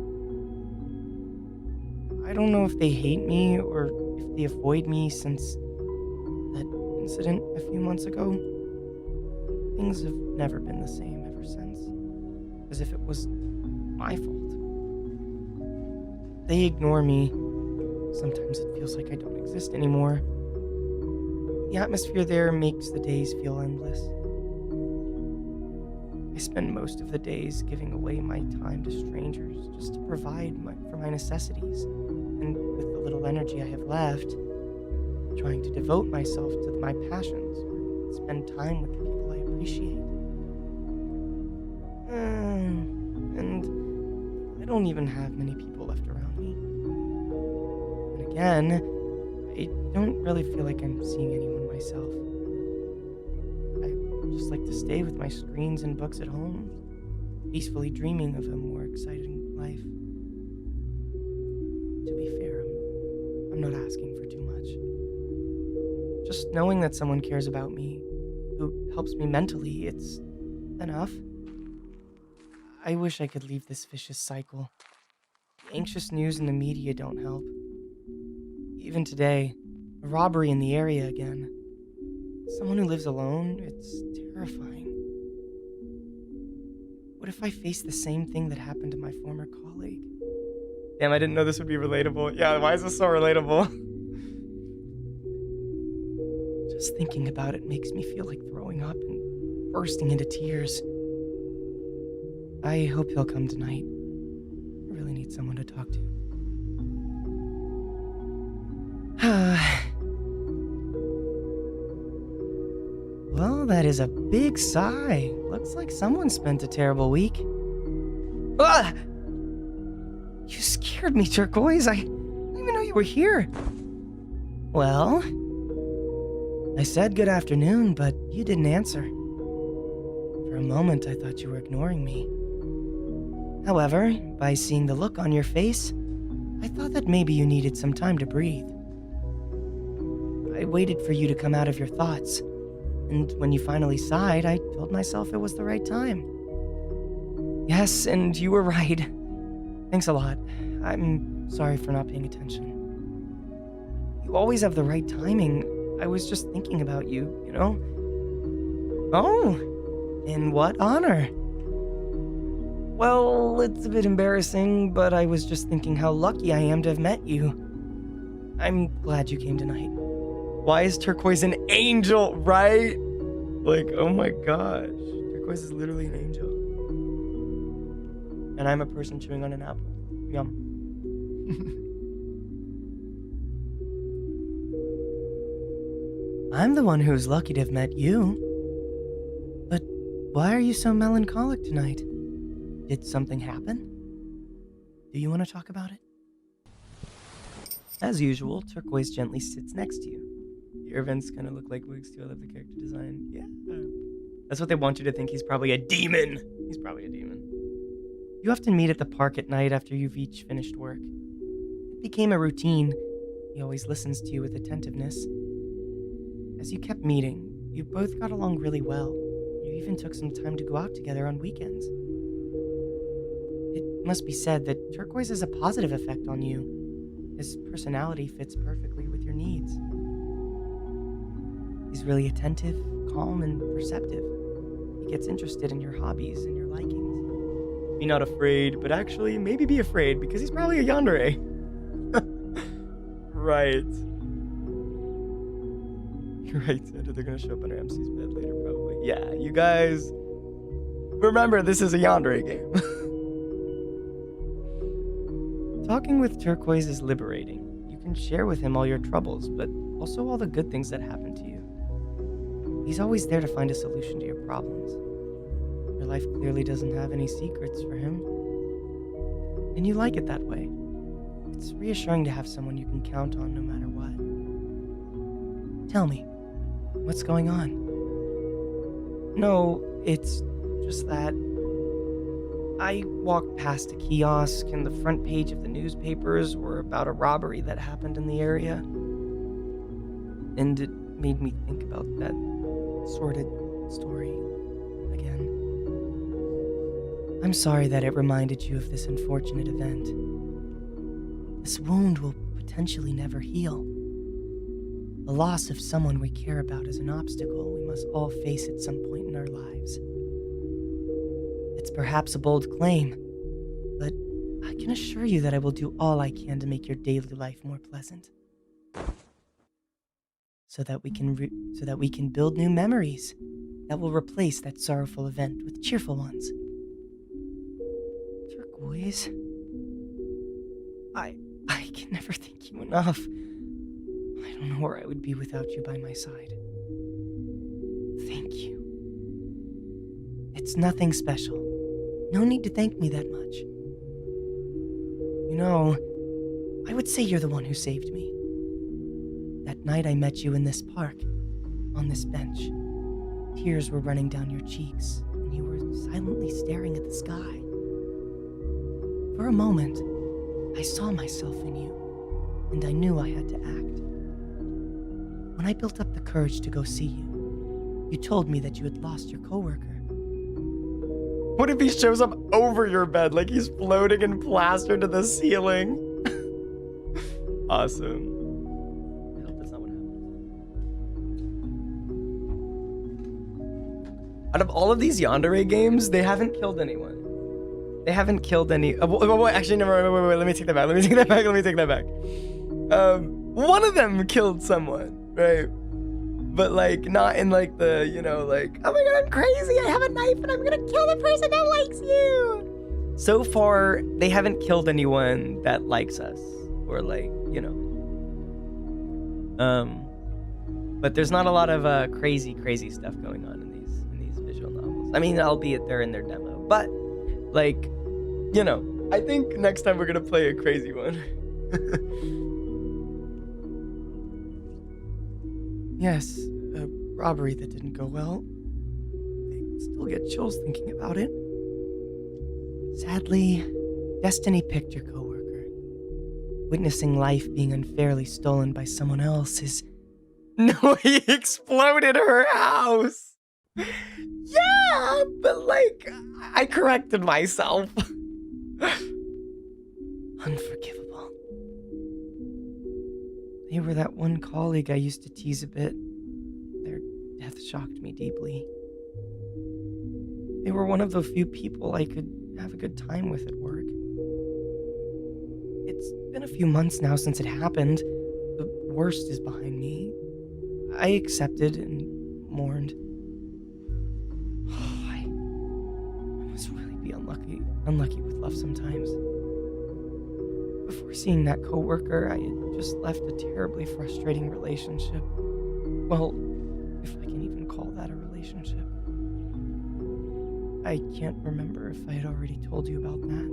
S1: I don't know if they hate me or if they avoid me since that incident a few months ago. Things have never been the same ever since. As if it was my fault. They ignore me. Sometimes it feels like I don't exist anymore. The atmosphere there makes the days feel endless. I spend most of the days giving away my time to strangers just to provide for my necessities, and with the little energy I have left, trying to devote myself to my passions or spend time with the people I appreciate. And I don't even have many people left around me. And again, I don't really feel like I'm seeing anyone myself. I just like to stay with my screens and books at home, peacefully dreaming of a more exciting life. To be fair, I'm not asking for too much. Just knowing that someone cares about me, who helps me mentally, it's enough. I wish I could leave this vicious cycle. The anxious news in the media don't help. Even today, a robbery in the area again. Someone who lives alone, it's terrifying. What if I face the same thing that happened to my former colleague? Damn, I didn't know this would be relatable. Yeah, why is this so relatable? Just thinking about it makes me feel like throwing up and bursting into tears. I hope he'll come tonight. I really need someone to talk to. Well, that is a big sigh. Looks like someone spent a terrible week. Ah! You scared me, Turquoise. I didn't even know you were here. Well, I said good afternoon, but you didn't answer. For a moment, I thought you were ignoring me. However, by seeing the look on your face, I thought that maybe you needed some time to breathe. I waited for you to come out of your thoughts, and when you finally sighed, I told myself it was the right time. Yes, and you were right. Thanks a lot. I'm sorry for not paying attention. You always have the right timing. I was just thinking about you, you know? Oh, in what honor? Well, it's a bit embarrassing, but I was just thinking how lucky I am to have met you. I'm glad you came tonight. Why is Turquoise an angel, right? Like, oh my gosh. Turquoise is literally an angel. And I'm a person chewing on an apple. Yum. I'm the one who's lucky to have met you. But why are you so melancholic tonight? Did something happen? Do you want to talk about it? As usual, Turquoise gently sits next to you, Your events kind of look like wigs too. I love the character design. Yeah. That's what they want you to think. He's probably a demon. He's probably a demon. You often meet at the park at night after you've each finished work. It became a routine. He always listens to you with attentiveness. As you kept meeting, you both got along really well. You even took some time to go out together on weekends. It must be said that Turquoise has a positive effect on you. His personality fits perfectly with your needs. He's really attentive, calm, and perceptive. He gets interested in your hobbies and your likings. Be not afraid, but actually maybe be afraid because he's probably a yandere. Right. You're right, Santa. They're gonna show up on Ramsey's bed later, probably. Yeah, you guys. Remember, this is a yandere game. Talking with Turquoise is liberating. You can share with him all your troubles, but also all the good things that happen to you. He's always there to find a solution to your problems. Your life clearly doesn't have any secrets for him. And you like it that way. It's reassuring to have someone you can count on no matter what. Tell me, what's going on? No, it's just that I walked past a kiosk and the front page of the newspapers were about a robbery that happened in the area. And it made me think about that sordid story again. I'm sorry that it reminded you of this unfortunate event. This wound will potentially never heal. The loss of someone we care about is an obstacle we must all face at some point in our lives. It's perhaps a bold claim, but I can assure you that I will do all I can to make your daily life more pleasant. So that we can build new memories that will replace that sorrowful event with cheerful ones. Turquoise, I can never thank you enough. I don't know where I would be without you by my side. Thank you. It's nothing special. No need to thank me that much. You know, I would say you're the one who saved me. That night I met you in this park, on this bench. Tears were running down your cheeks, and you were silently staring at the sky. For a moment, I saw myself in you, and I knew I had to act. When I built up the courage to go see you, you told me that you had lost your coworker. What if he shows up over your bed like he's floating in plaster to the ceiling? Awesome. I hope that's not what happened. Out of all of these yandere games, they haven't killed anyone. They haven't killed any. Actually, never. Wait. Let me take that back. One of them killed someone, right? But like not in like the, like, oh my god, I'm crazy. I have a knife and I'm gonna kill the person that likes you. So far, they haven't killed anyone that likes us or like, But there's not a lot of crazy stuff going on in these visual novels. I mean, albeit they're in their demo, but like, I think next time we're gonna play a crazy one. Yes, a robbery that didn't go well. I still get chills thinking about it. Sadly, destiny picked your coworker. Witnessing life being unfairly stolen by someone else is... No, he exploded her house! Yeah, but like, I corrected myself. Unforgivable. They were that one colleague I used to tease a bit. Their death shocked me deeply. They were one of the few people I could have a good time with at work. It's been a few months now since it happened. The worst is behind me. I accepted and mourned. I must really be unlucky with love sometimes. Before seeing that coworker, I had just left a terribly frustrating relationship. Well, if I can even call that a relationship. I can't remember if I had already told you about that.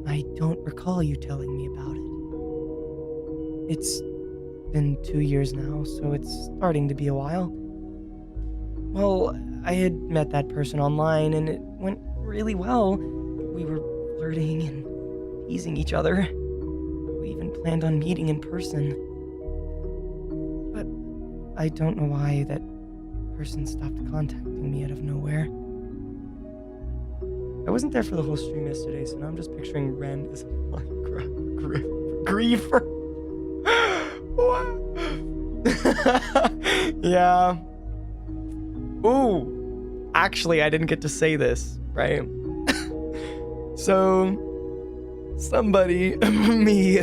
S1: I don't recall you telling me about it. It's been 2 years now, so it's starting to be a while. Well, I had met that person online and it went really well. We were flirting and teasing each other. We even planned on meeting in person. But I don't know why that person stopped contacting me out of nowhere. I wasn't there for the whole stream yesterday, so now I'm just picturing Ren as a griefer. What? Yeah. Ooh. Actually, I didn't get to say this, right? So, somebody, me,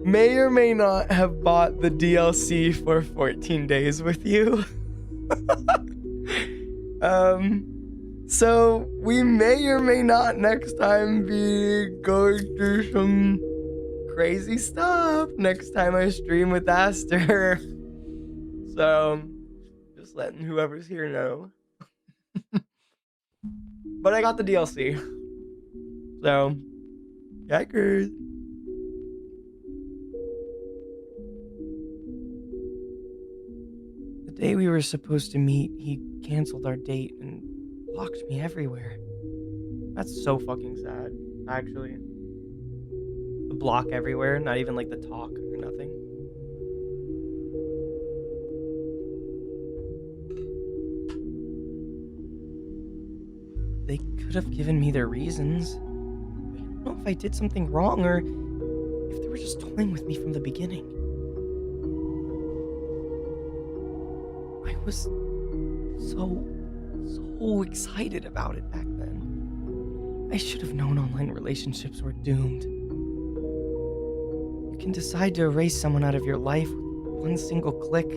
S1: may or may not have bought the DLC for 14 days with you. So we may or may not next time be going through some crazy stuff next time I stream with Aster. So, just letting whoever's here know. But I got the DLC. So, yikers. The day we were supposed to meet, he canceled our date and blocked me everywhere. That's so fucking sad, actually. The block everywhere, not even like the talk or nothing. They could have given me their reasons. I don't know if I did something wrong or if they were just toying with me from the beginning. I was so excited about it back then. I should have known online relationships were doomed. You can decide to erase someone out of your life with one single click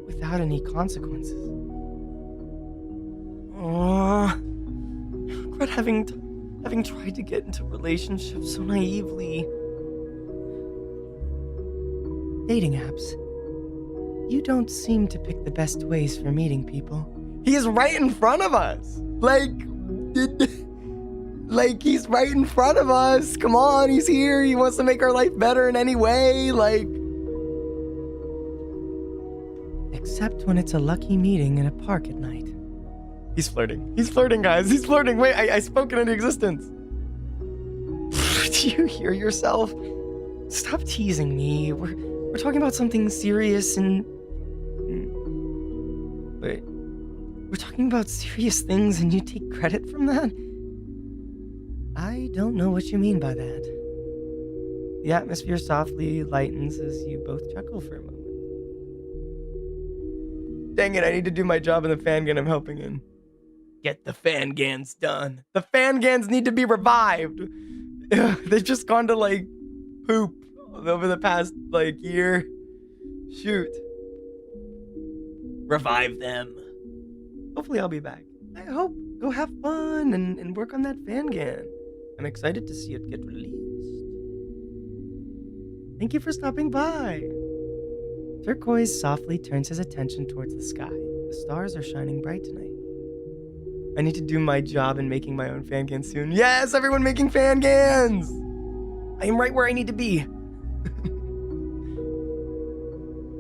S1: without any consequences. I regret having tried to get into relationships so naively. Dating apps. You don't seem to pick the best ways for meeting people. He's right in front of us. Like he's right in front of us. Come on, he's here. He wants to make our life better in any way. Except when it's a lucky meeting in a park at night. He's flirting. He's flirting, guys. He's flirting. Wait, I spoke it into existence. Do you hear yourself? Stop teasing me. We're talking about something serious and... Wait. We're talking about serious things and you take credit from that? I don't know what you mean by that. The atmosphere softly lightens as you both chuckle for a moment. Dang it, I need to do my job in the Fangan I'm helping in. Get the Fangans done. The Fangans need to be revived. They've just gone to poop over the past year. Shoot. Revive them. Hopefully I'll be back. I hope. Go have fun and work on that Fangan. I'm excited to see it get released. Thank you for stopping by. Turquoise softly turns his attention towards the sky. The stars are shining bright tonight. I need to do my job in making my own Fangan soon. Yes, everyone making Fangans! I am right where I need to be.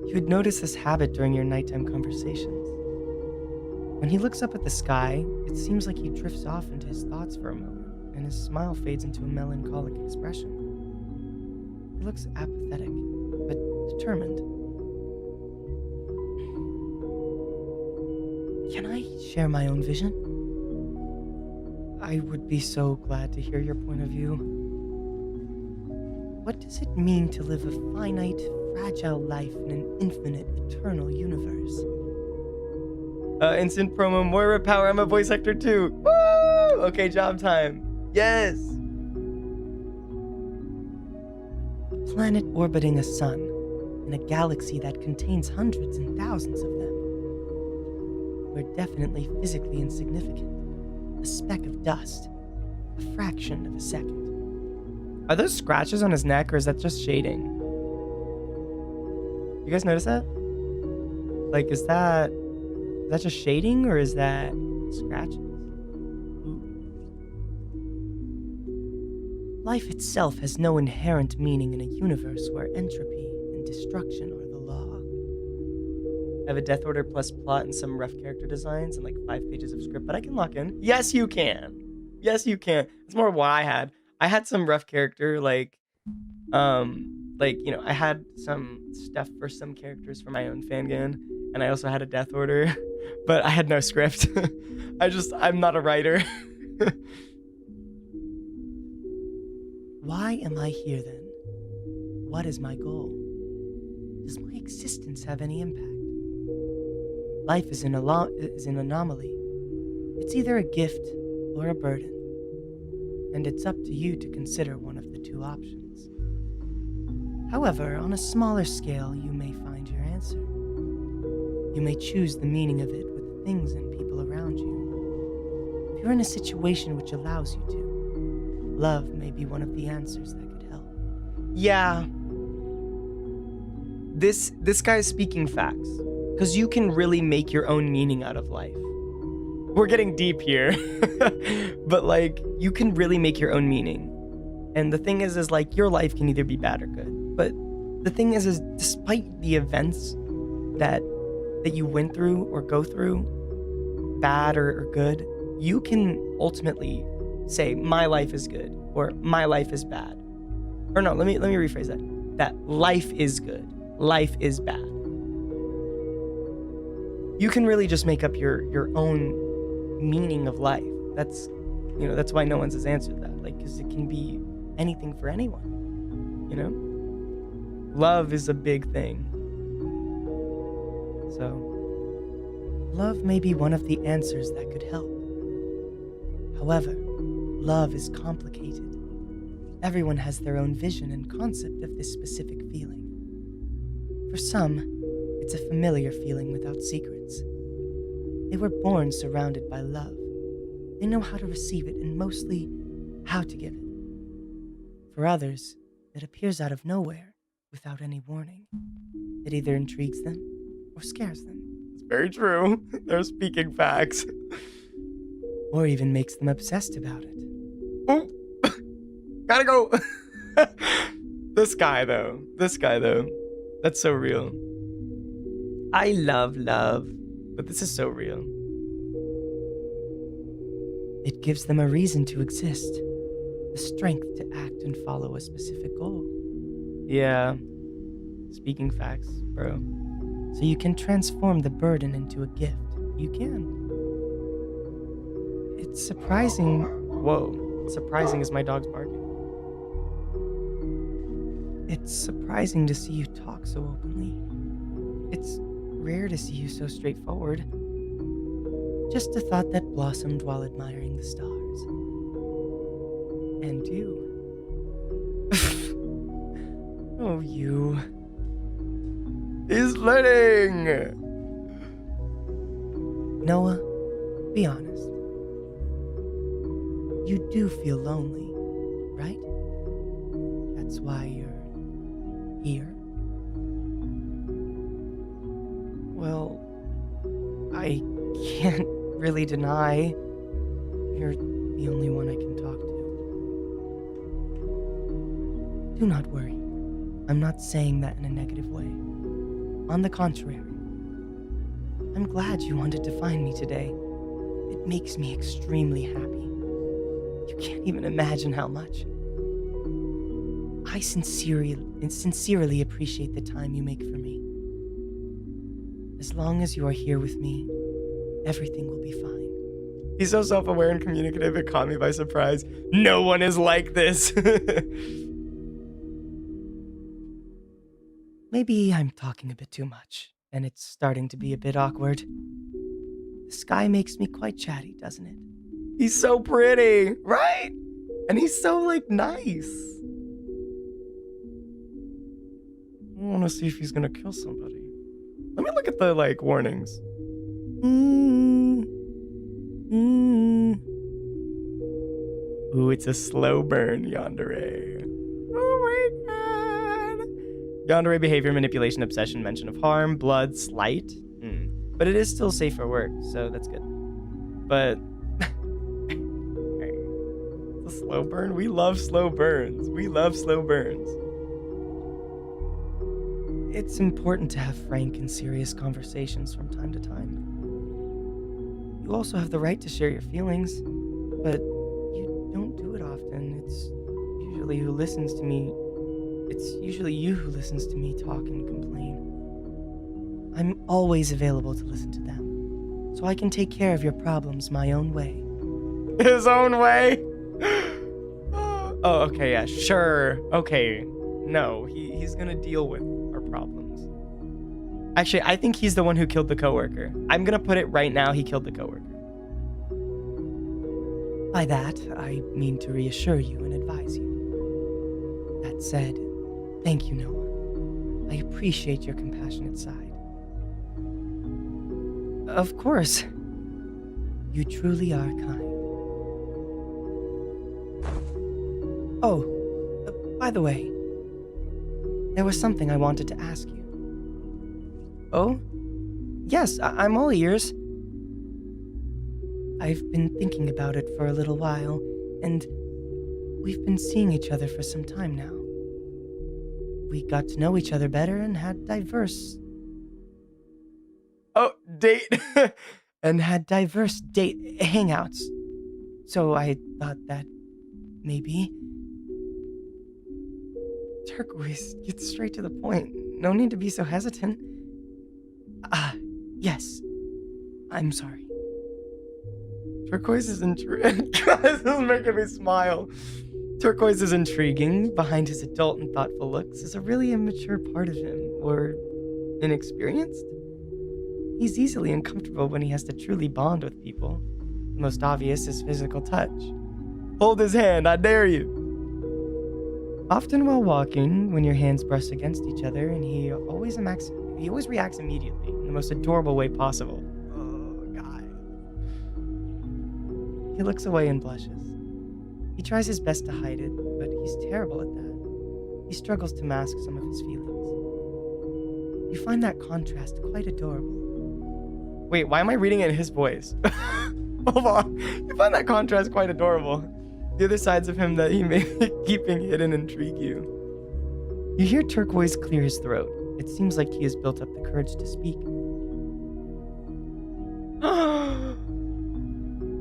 S1: You would notice this habit during your nighttime conversations. When he looks up at the sky, it seems like he drifts off into his thoughts for a moment, and his smile fades into a melancholic expression. He looks apathetic, but determined. Can I share my own vision? I would be so glad to hear your point of view. What does it mean to live a finite, fragile life in an infinite, eternal universe? Instant promo, Moira Power, I'm a voice actor too. Woo! Okay, job time. Yes! A planet orbiting a sun, in a galaxy that contains hundreds and thousands of them. We're definitely physically insignificant. A speck of dust. A fraction of a second. Are those scratches on his neck or is that just shading? You guys notice that? Is that just shading or is that scratches? Ooh. Life itself has no inherent meaning in a universe where entropy and
S2: and destruction are the law.
S1: I have a death order plus plot and some rough character designs and like 5 pages of script, but I can lock in. Yes, you can. Yes, you can. It's more what I had. I had some rough character, I had some stuff for some characters for my own fangame, and I also had a death order, but I had no script. I'm not a writer.
S2: Why am I here then? What is my goal? Does my existence have any impact? Life is an anomaly. It's either a gift or a burden, and it's up to you to consider one of the two options. However, on a smaller scale, you may find your answer. You may choose the meaning of it with the things and people around you. If you're in a situation which allows you to, love may be one of the answers that could help.
S1: Yeah. This guy is speaking facts, because you can really make your own meaning out of life. We're getting deep here, but like, you can really make your own meaning. And the thing is like, your life can either be bad or good. But the thing is despite the events that you went through or go through, bad or good, you can ultimately say, my life is good, or my life is bad. Or no, let me rephrase that. That life is good, life is bad. You can really just make up your own meaning of life. That's why no one's has answered that. Like, because it can be anything for anyone, you know? Love is a big thing. So,
S2: love may be one of the answers that could help. However, love is complicated. Everyone has their own vision and concept of this specific feeling. For some, it's a familiar feeling without secrets. They were born surrounded by love. They know how to receive it and mostly how to give it. For others, it appears out of nowhere without any warning. It either intrigues them or scares them.
S1: it's very true. They're speaking facts.
S2: Or even makes them obsessed about it.
S1: Oh, gotta go. This guy though. That's so real. I love love, but this is so real.
S2: It gives them a reason to exist, the strength to act and follow a specific goal.
S1: Yeah. Speaking facts, bro.
S2: So you can transform the burden into a gift. You can. It's surprising.
S1: Whoa. Surprising is my dog's barking.
S2: It's surprising to see you talk so openly. It's rare to see you so straightforward. Just a thought that blossomed while admiring the stars. And you. Oh, you.
S1: He's learning!
S2: Noah, be honest. You do feel lonely, right? That's why you're here.
S1: Well, I can't really deny
S2: You're the only one I can talk to. Do not worry. I'm not saying that in a negative way. On the contrary, I'm glad you wanted to find me today. It makes me extremely happy. You can't even imagine how much. I sincerely appreciate the time you make for me. As long as you are here with me, everything will be fine.
S1: he's so self-aware and communicative, it caught me by surprise. No one is like this.
S2: Maybe I'm talking a bit too much, and it's starting to be a bit awkward. The sky makes me quite chatty, doesn't it?
S1: He's so pretty, right? And he's so, like, nice. I want to see if he's gonna kill somebody. Let me look at the, like, warnings. Ooh, it's a slow burn, Yandere. Oh my god. Yandere behavior, manipulation, obsession, mention of harm, blood, slight. But it is still safe for work, so that's good. But it's a slow burn. We love slow burns. It's important to have frank and serious conversations from time to time. You also have the right to share your feelings, but you don't do it often. Usually who listens to me. It's usually you who listens to me talk and complain. I'm always available to listen to them, so I can take care of your problems my own way. His own way? Oh, okay, yeah, sure. Okay, no, he's gonna deal with our problems. Actually, I think he's the one who killed the coworker. I'm gonna put it right now, he killed the coworker. By that, I mean to reassure you and advise you. That said, thank you, Noah. I appreciate your compassionate side. Of course. You truly are kind. Oh, by the way, there was something I wanted to ask you. Oh? Yes, I'm all ears. I've been thinking about it for a little while, and we've been seeing each other for some time now. We got to know each other better and had diverse... Oh, date. And had diverse date hangouts. So I thought that maybe... Turquoise, get straight to the point. No need to be so hesitant. Yes. I'm sorry. Turquoise is intriguing. This is making me smile. Turquoise is intriguing. Behind his adult and thoughtful looks is a really immature part of him, or inexperienced. He's easily uncomfortable when he has to truly bond with people. The most obvious is physical touch. Hold his hand, I dare you. Often while walking, when your hands brush against each other, and he always reacts immediately in the most adorable way possible. Oh, God. He looks away and blushes. He tries his best to hide it, but he's terrible at that. He struggles to mask some of his feelings. You find that contrast quite adorable. Wait, why am I reading it in his voice? Hold on. You find that contrast quite adorable. The other sides of him that he may be keeping hidden intrigue you. You hear Turquoise clear his throat. It seems like he has built up the courage to speak.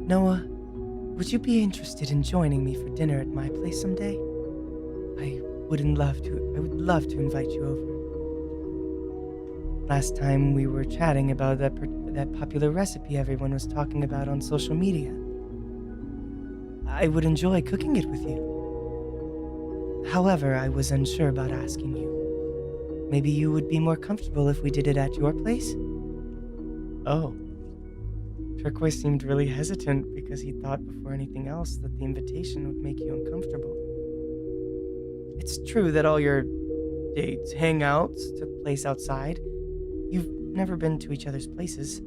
S1: Noah, would you be interested in joining me for dinner at my place someday? I would love to invite you over. Last time we were chatting about that popular recipe everyone was talking about on social media. I would enjoy cooking it with you. However, I was unsure about asking you. Maybe you would be more comfortable if we did it at your place? Oh. Turquoise seemed really hesitant because he thought before anything else that the invitation would make you uncomfortable. It's true that all your dates, hangouts took place outside. You've never been to each other's places.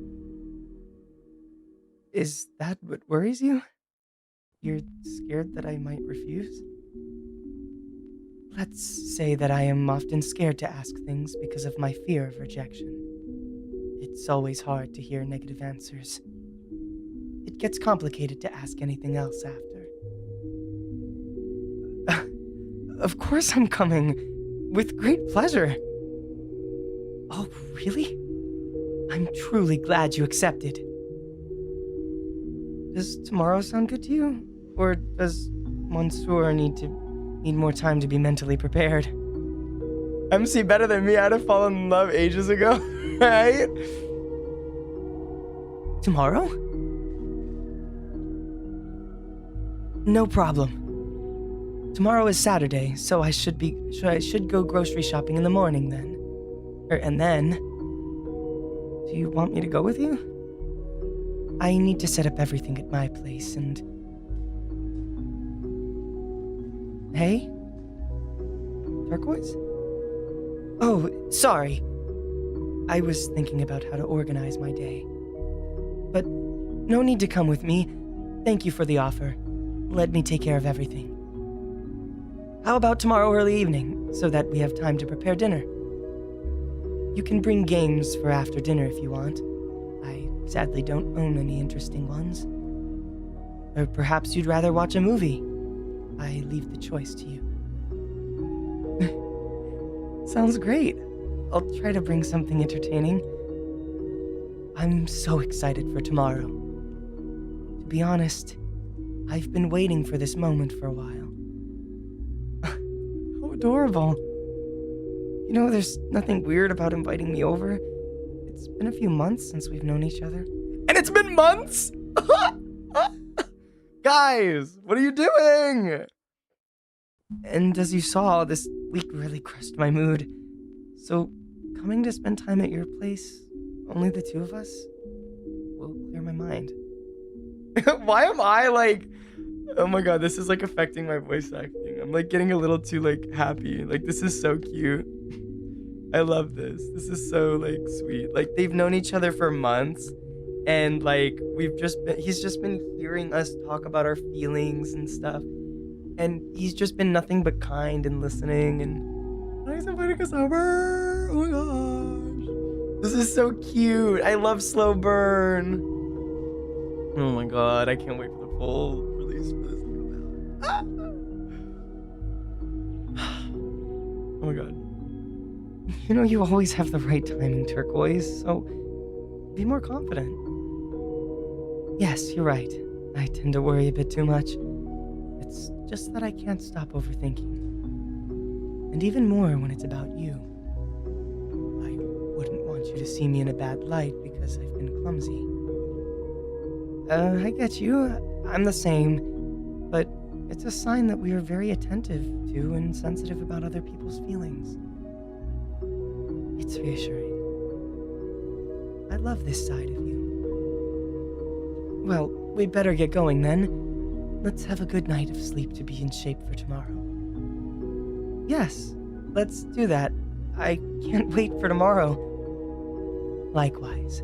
S1: Is that what worries you? You're scared that I might refuse? Let's say that I am often scared to ask things because of my fear of rejection. It's always hard to hear negative answers. It gets complicated to ask anything else after. Of course I'm coming. With great pleasure. Oh, really? I'm truly glad you accepted. Does tomorrow sound good to you? Or does Monsieur need more time to be mentally prepared? MC better than me, I'd have fallen in love ages ago, right? Tomorrow? No problem. Tomorrow is Saturday, so I should go grocery shopping in the morning then. And then... Do you want me to go with you? I need to set up everything at my place and... Hey? Turquoise? Oh, sorry. I was thinking about how to organize my day. But no need to come with me. Thank you for the offer. Let me take care of everything. How about tomorrow early evening, so that we have time to prepare dinner? You can bring games for after dinner if you want. I sadly don't own any interesting ones. Or perhaps you'd rather watch a movie. I leave the choice to you. Sounds great.
S2: I'll try to bring something entertaining. I'm so excited for tomorrow. To be honest, I've been waiting for this moment for a while. How adorable. You know, there's nothing weird about inviting me over. It's been a few months since we've known each other.
S1: And it's been months? Guys, what are you doing?
S2: And as you saw, this week really crushed my mood. So, coming to spend time at your place, only the two of us, will clear my mind.
S1: Why am I like, oh my god, this is like affecting my voice acting. I'm like getting a little too like happy. Like this is so cute. I love this. This is so like sweet. Like they've known each other for months and like he's just been hearing us talk about our feelings and stuff. And he's just been nothing but kind and listening and he's inviting us over. Oh my gosh. This is so cute. I love slow burn. Oh my god, I can't wait for the full release for this to come out. Ah! Oh my god.
S2: You know, you always have the right timing, Turquoise, so be more confident. Yes, you're right. I tend to worry a bit too much. It's just that I can't stop overthinking. And even more when it's about you. I wouldn't want you to see me in a bad light because I've been clumsy. I get you. I'm the same. But it's a sign that we are very attentive to and sensitive about other people's feelings. It's reassuring. I love this side of you. Well, we'd better get going then. Let's have a good night of sleep to be in shape for tomorrow. Yes, let's do that. I can't wait for tomorrow. Likewise.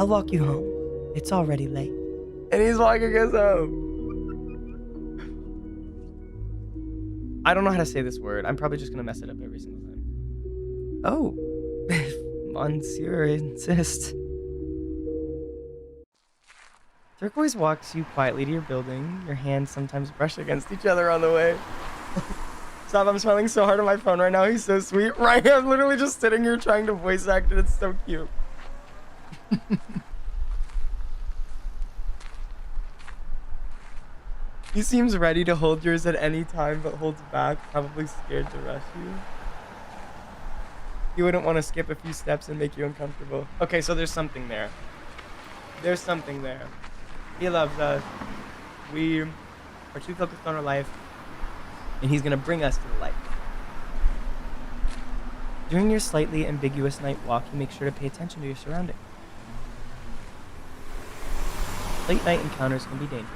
S2: I'll walk you home. It's already late.
S1: And he's walking us home. I don't know how to say this word. I'm probably just gonna mess it up every single time.
S2: Oh, if Monsieur insists.
S1: Turquoise walks you quietly to your building. Your hands sometimes brush against each other on the way. Stop, I'm smiling so hard on my phone right now. He's so sweet. Right, I'm literally just sitting here trying to voice act it. It's so cute. He seems ready to hold yours at any time, but holds back, probably scared to rush you. He wouldn't want to skip a few steps and make you uncomfortable. Okay, so there's something there. There's something there. He loves us. We are too focused on our life, and he's gonna bring us to the light.
S2: During your slightly ambiguous night walk, you make sure to pay attention to your surroundings. Late night encounters can be dangerous.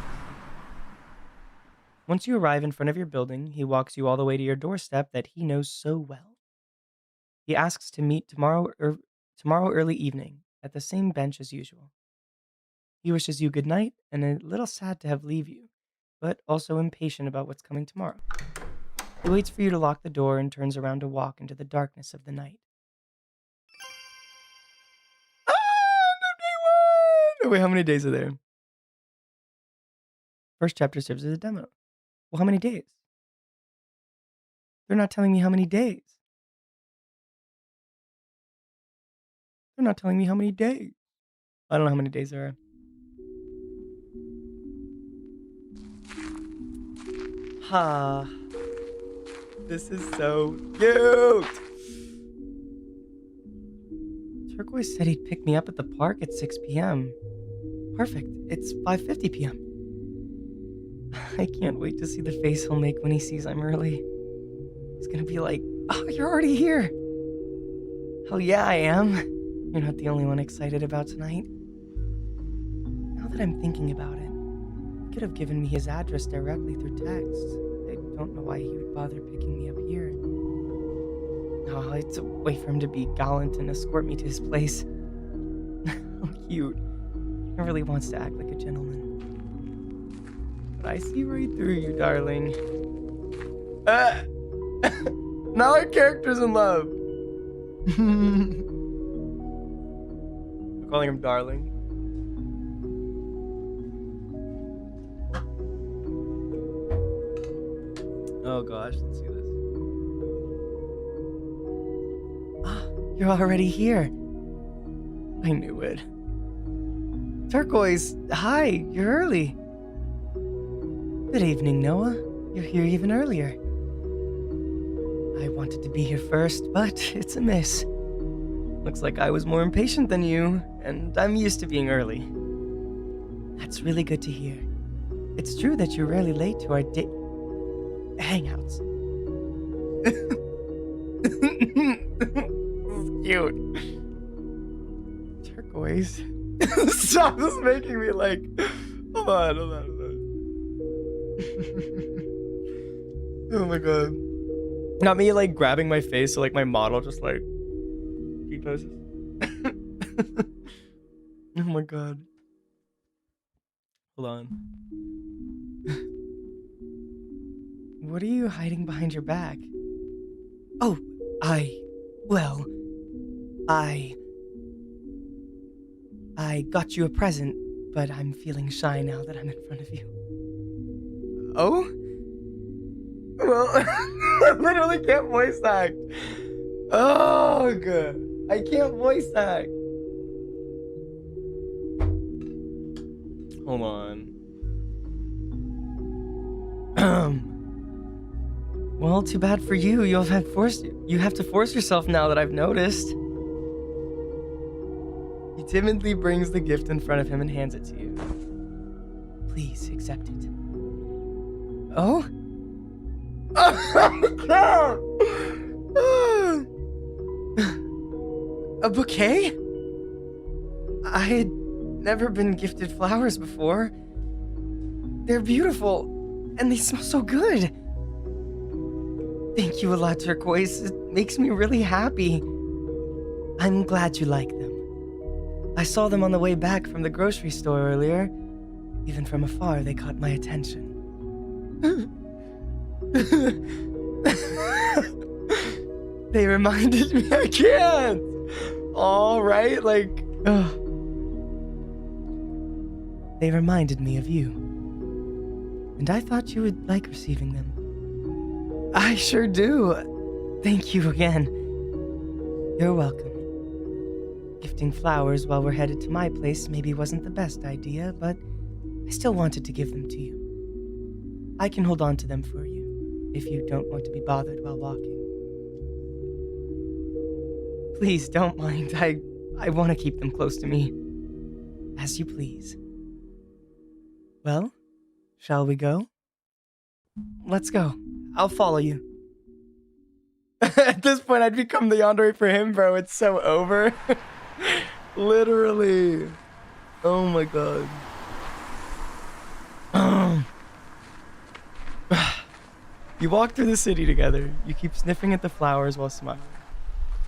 S2: Once you arrive in front of your building, he walks you all the way to your doorstep that he knows so well. He asks to meet tomorrow early evening at the same bench as usual. He wishes you good night and a little sad to have leave you, but also impatient about what's coming tomorrow. He waits for you to lock the door and turns around to walk into the darkness of the night.
S1: Ah, no day 1! Wait, how many days are there?
S2: First chapter serves as a demo. Well, how many days? They're not telling me how many days. They're not telling me how many days.
S1: I don't know how many days there are. Ha. This is so cute.
S2: Turquoise said he'd pick me up at the park at 6 p.m. Perfect. It's 5:50 p.m. I can't wait to see the face he'll make when he sees I'm early. He's gonna be like, "Oh, you're already here." Hell yeah, I am. You're not the only one excited about tonight. Now that I'm thinking about it, he could have given me his address directly through text. I don't know why he would bother picking me up here. Oh, it's a way for him to be gallant and escort me to his place. How cute. He really wants to act like a gentleman.
S1: But I see right through you, darling. Now our character's in love. I'm calling him darling. Oh gosh, let's see this. You're already here. I knew it. Turquoise, hi, you're early. Good evening, Noah. You're here even earlier. I wanted to be here first, but it's a miss. Looks like I was more impatient than you, and I'm used to being early. That's really good to hear. It's true that you're rarely late to our hangouts. Cute. Turquoise. Stop, this is making me like... Hold on. Oh my god. Not me like grabbing my face so like my model just like... He poses. Oh my god. Hold on. What are you hiding behind your back? Oh, well, I got you a present, but I'm feeling shy now that I'm in front of you. Oh? Well, I literally can't voice act. Oh, good. I can't voice act. Hold on. Well, too bad for you. You have to force yourself now that I've noticed. He timidly brings the gift in front of him and hands it to you. Please accept it. Oh? A bouquet? I had never been gifted flowers before. They're beautiful, and they smell so good. Thank you a lot, Turquoise. It makes me really happy. I'm glad you like them. I saw them on the way back from the grocery store earlier. Even from afar, they caught my attention. They reminded me I can't. All right, like, ugh. They reminded me of you. And I thought you would like receiving them. I sure do. Thank you again. You're welcome. Gifting flowers while we're headed to my place maybe wasn't the best idea, but I still wanted to give them to you. I can hold on to them for you, if you don't want to be bothered while walking. Please don't mind. I want to keep them close to me. As you please. Well, shall we go? Let's go. I'll follow you. At this point, I'd become the yandere for him, bro. It's so over. Literally. Oh my god. You walk through the city together. You keep sniffing at the flowers while smiling.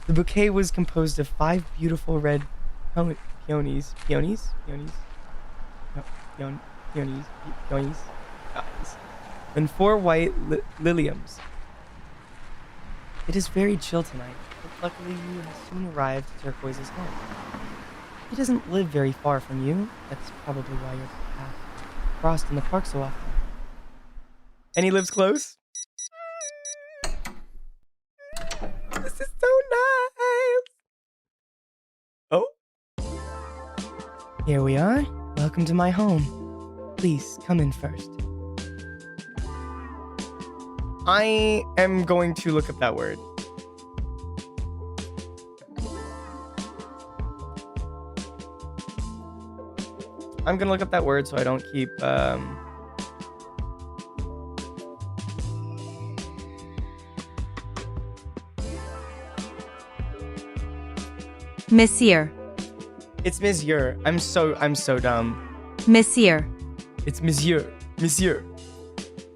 S1: The bouquet was composed of 5 beautiful red peonies. Peonies? And 4 white liliums. It is very chill tonight, but luckily you have soon arrived at Turquoise's home. He doesn't live very far from you. That's probably why your path crossed in the park so often. And he lives close? This is so nice! Oh? Here we are. Welcome to my home. Please, come in first. I am going to look up that word. I'm gonna look up that word so I don't keep,
S4: Monsieur.
S1: It's Monsieur. I'm so dumb.
S4: Monsieur.
S1: It's Monsieur. Monsieur.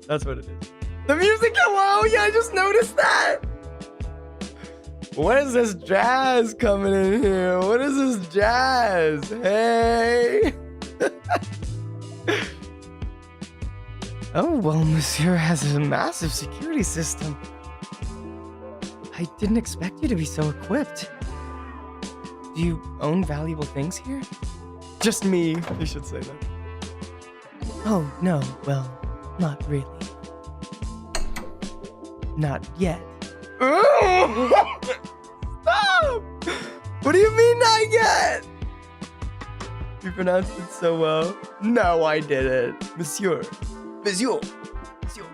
S1: That's what it is. The music, hello! Yeah, I just noticed that! What is this jazz coming in here? What is this jazz? Hey! Oh, well, Monsieur has a massive security system. I didn't expect you to be so equipped. Do you own valuable things here? Just me, you should say that. Oh, no, well, not really. Not yet. Stop! What do you mean not yet? You pronounced it so well. No, I didn't. Monsieur. Monsieur. Monsieur.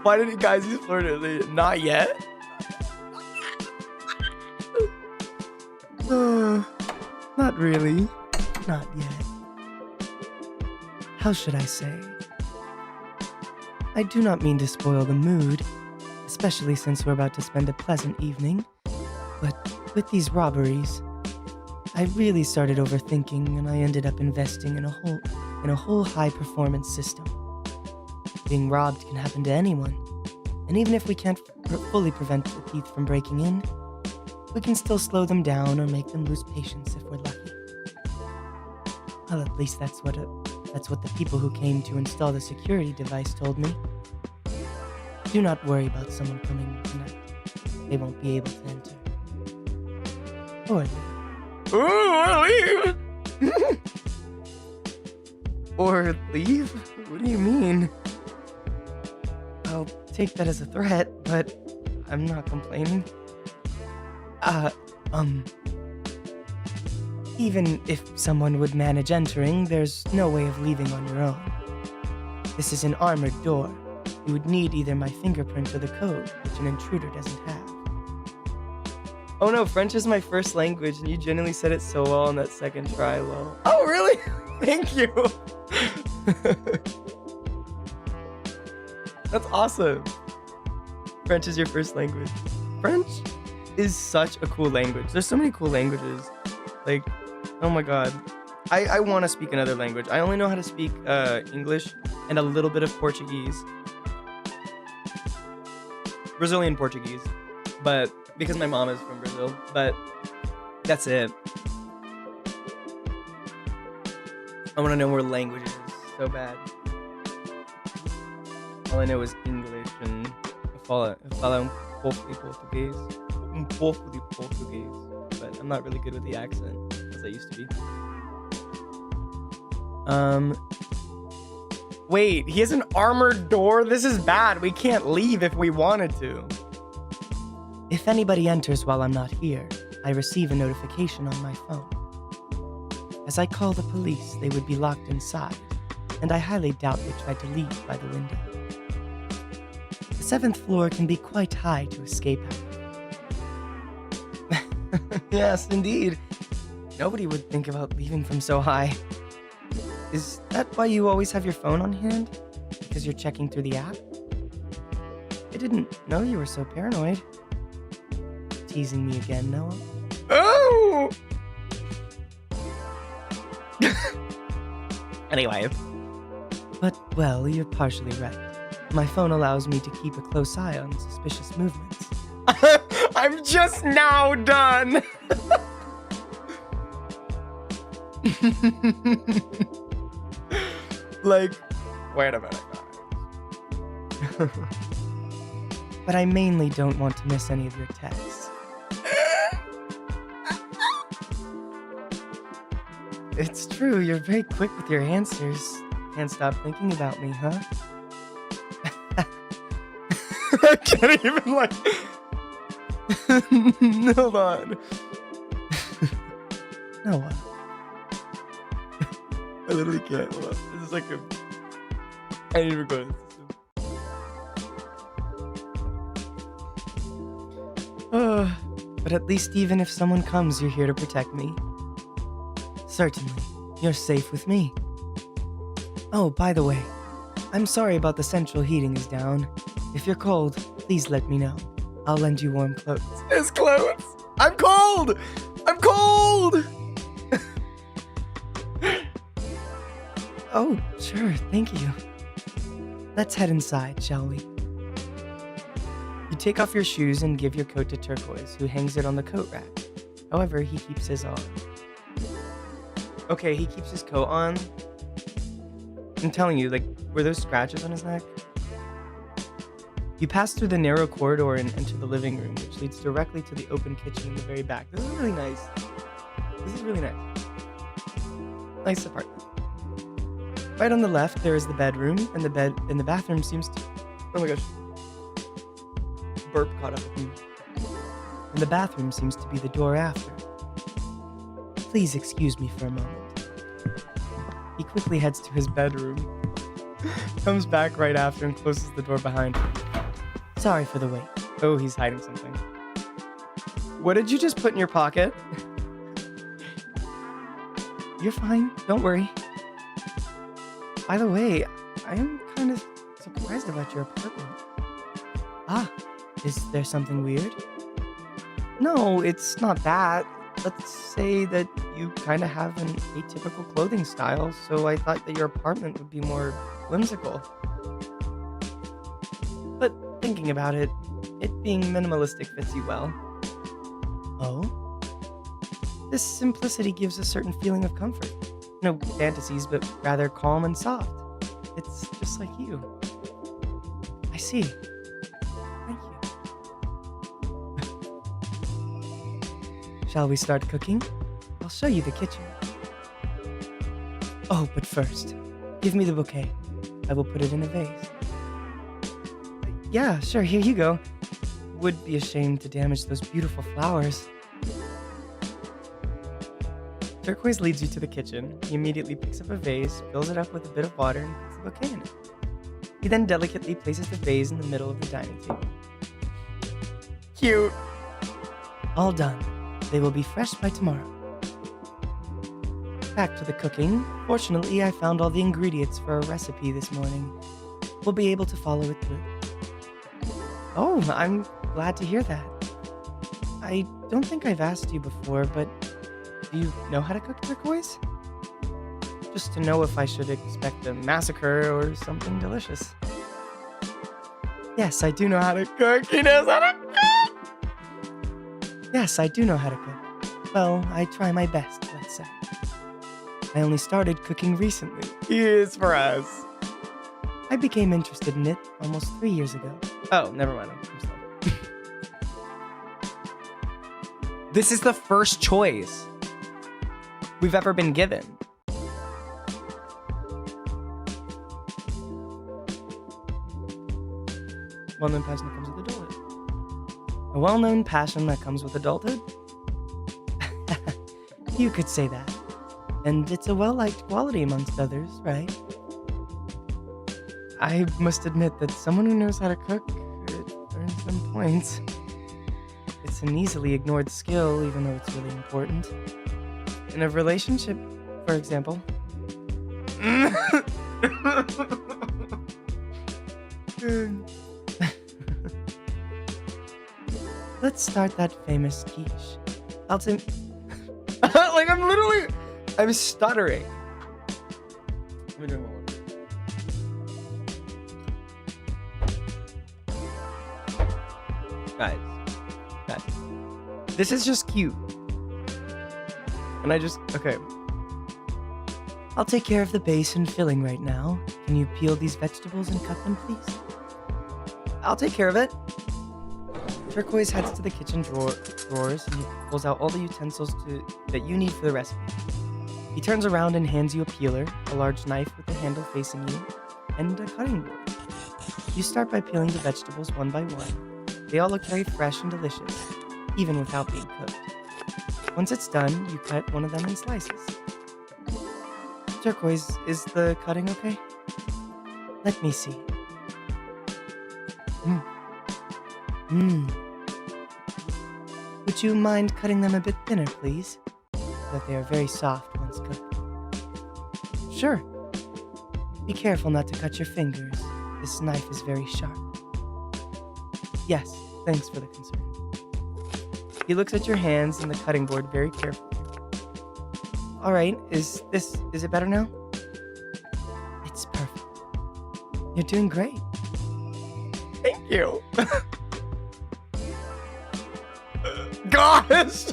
S1: Why did you guys use flirtily? Not yet? Not really. Not yet.
S2: How should I say? I do not mean to spoil the mood, especially since we're about to spend a pleasant evening, but with these robberies, I really started overthinking and I ended up investing in a whole high-performance system. Being robbed can happen to anyone, and even if we can't fully prevent the thief from breaking in, we can still slow them down or make them lose patience if we're lucky. Well, at least that's what the people who came to install the security device told me. Do not worry about someone coming tonight. They won't be able to enter. Or leave.
S1: Ooh, leave. Or leave? What do you mean?
S2: I'll take that as a threat, but I'm not complaining. Even if someone would manage entering, there's no way of leaving on your own. This is an armored door. You would need either my fingerprint or the code, which an intruder doesn't have.
S1: Oh no, French is my first language, and you genuinely said it so well on that second try, lol. Oh really? Thank you! That's awesome. French is your first language. French is such a cool language. There's so many cool languages. Like, oh my god. I want to speak another language. I only know how to speak English and a little bit of Portuguese. Brazilian Portuguese. But because my mom is from Brazil. But that's it. I want to know more languages so bad. All I know is English and fala pouco de português. Pouco de português. But I'm not really good with the accent as I used to be. Wait, he has an armored door? This is bad. We can't leave if we wanted to.
S2: If anybody enters while I'm not here, I receive a notification on my phone. As I call the police, they would be locked inside, and I highly doubt they tried to leave by the window. The 7th floor can be quite high to escape out of.
S1: Yes, indeed. Nobody would think about leaving from so high. Is that why you always have your phone on hand?
S2: Because you're checking through the app? I didn't know you were so paranoid. Teasing me again, Noah?
S1: Oh! Anyway.
S2: But, well, you're partially right. My phone allows me to keep a close eye on suspicious movements.
S1: I'm just now done! Like, wait a minute, guys.
S2: But I mainly don't want to miss any of your texts. It's true, you're very quick with your answers. Can't stop thinking about me, huh?
S1: I can't even, like... Hold on.
S2: Noah.
S1: I literally can't. Hold on. This is like a... I need to record this.
S2: But at least even if someone comes, you're here to protect me. Certainly. You're safe with me. Oh, by the way, I'm sorry about the central heating is down. If you're cold, please let me know. I'll lend you warm clothes.
S1: His clothes? I'm cold! I'm cold!
S2: Oh, sure, thank you. Let's head inside, shall we? You take off your shoes and give your coat to Turquoise, who hangs it on the coat rack. However, he keeps his on.
S1: Okay, he keeps his coat on. I'm telling you, like, were those scratches on his neck? You pass through the narrow corridor and enter the living room, which leads directly to the open kitchen in the very back. This is really nice. This is really nice. Nice apartment.
S2: Right on the left, there is the bedroom, and the bathroom seems to...
S1: Oh my gosh. Burp caught up with me. and the bathroom seems to be the door after. Please excuse me for a moment. He quickly heads to his bedroom, comes back right after and closes the door behind him. Sorry for the wait. Oh, he's hiding something. What did you just put in your pocket? You're fine, don't worry. By the way, I am kind of surprised about your apartment. Ah, is there something weird? No, it's not that. Let's say that you kind of have an atypical clothing style, so I thought that your apartment would be more whimsical. But thinking about it, it being minimalistic fits you well. Oh? This simplicity gives a certain feeling of comfort. No fantasies, but rather calm and soft. It's just like you. I see. Thank you. Shall we start cooking? I'll show you the kitchen. Oh, but first, give me the bouquet. I will put it in a vase. Yeah, sure, here you go. Would be a shame to damage those beautiful flowers. Turquoise leads you to the kitchen. He immediately picks up a vase, fills it up with a bit of water, and puts the bouquet in it. He then delicately places the vase in the middle of the dining table. Cute! All done. They will be fresh by tomorrow. Back to the cooking. Fortunately, I found all the ingredients for a recipe this morning. We'll be able to follow it through. Oh, I'm glad to hear that. I don't think I've asked you before, but do you know how to cook turquoise? Just to know if I should expect a massacre or something delicious. Yes, I do know how to cook. He knows how to cook! Yes, I do know how to cook. Well, I try my best, let's say. I only started cooking recently. Yes, for us. I became interested in it almost 3 years ago. Oh, never mind. I'm slow. This is the first choice we've ever been given. Well-known passion that comes with adulthood. A well-known passion that comes with adulthood? You could say that. And it's a well-liked quality amongst others, right? I must admit that someone who knows how to cook earns some points. It's an easily ignored skill, even though it's really important. In a relationship, for example. Let's start that famous quiche. I'll take... like, I'm stuttering. Let me drink one more. Guys, this is just cute. And okay. I'll take care of the base and filling right now. Can you peel these vegetables and cut them, please? I'll take care of it. Turquoise heads to the kitchen drawers and he pulls out all the utensils that you need for the recipe. He turns around and hands you a peeler, a large knife with the handle facing you, and a cutting board. You start by peeling the vegetables one by one. They all look very fresh and delicious, even without being cooked. Once it's done, you cut one of them in slices. Turquoise, is the cutting okay? Let me see. Would you mind cutting them a bit thinner, please? So that they are very soft once cooked. Sure. Be careful not to cut your fingers. This knife is very sharp. Yes, thanks for the concern. He looks at your hands and the cutting board very carefully. Alright, is it better now? It's perfect. You're doing great. Thank you. Gosh!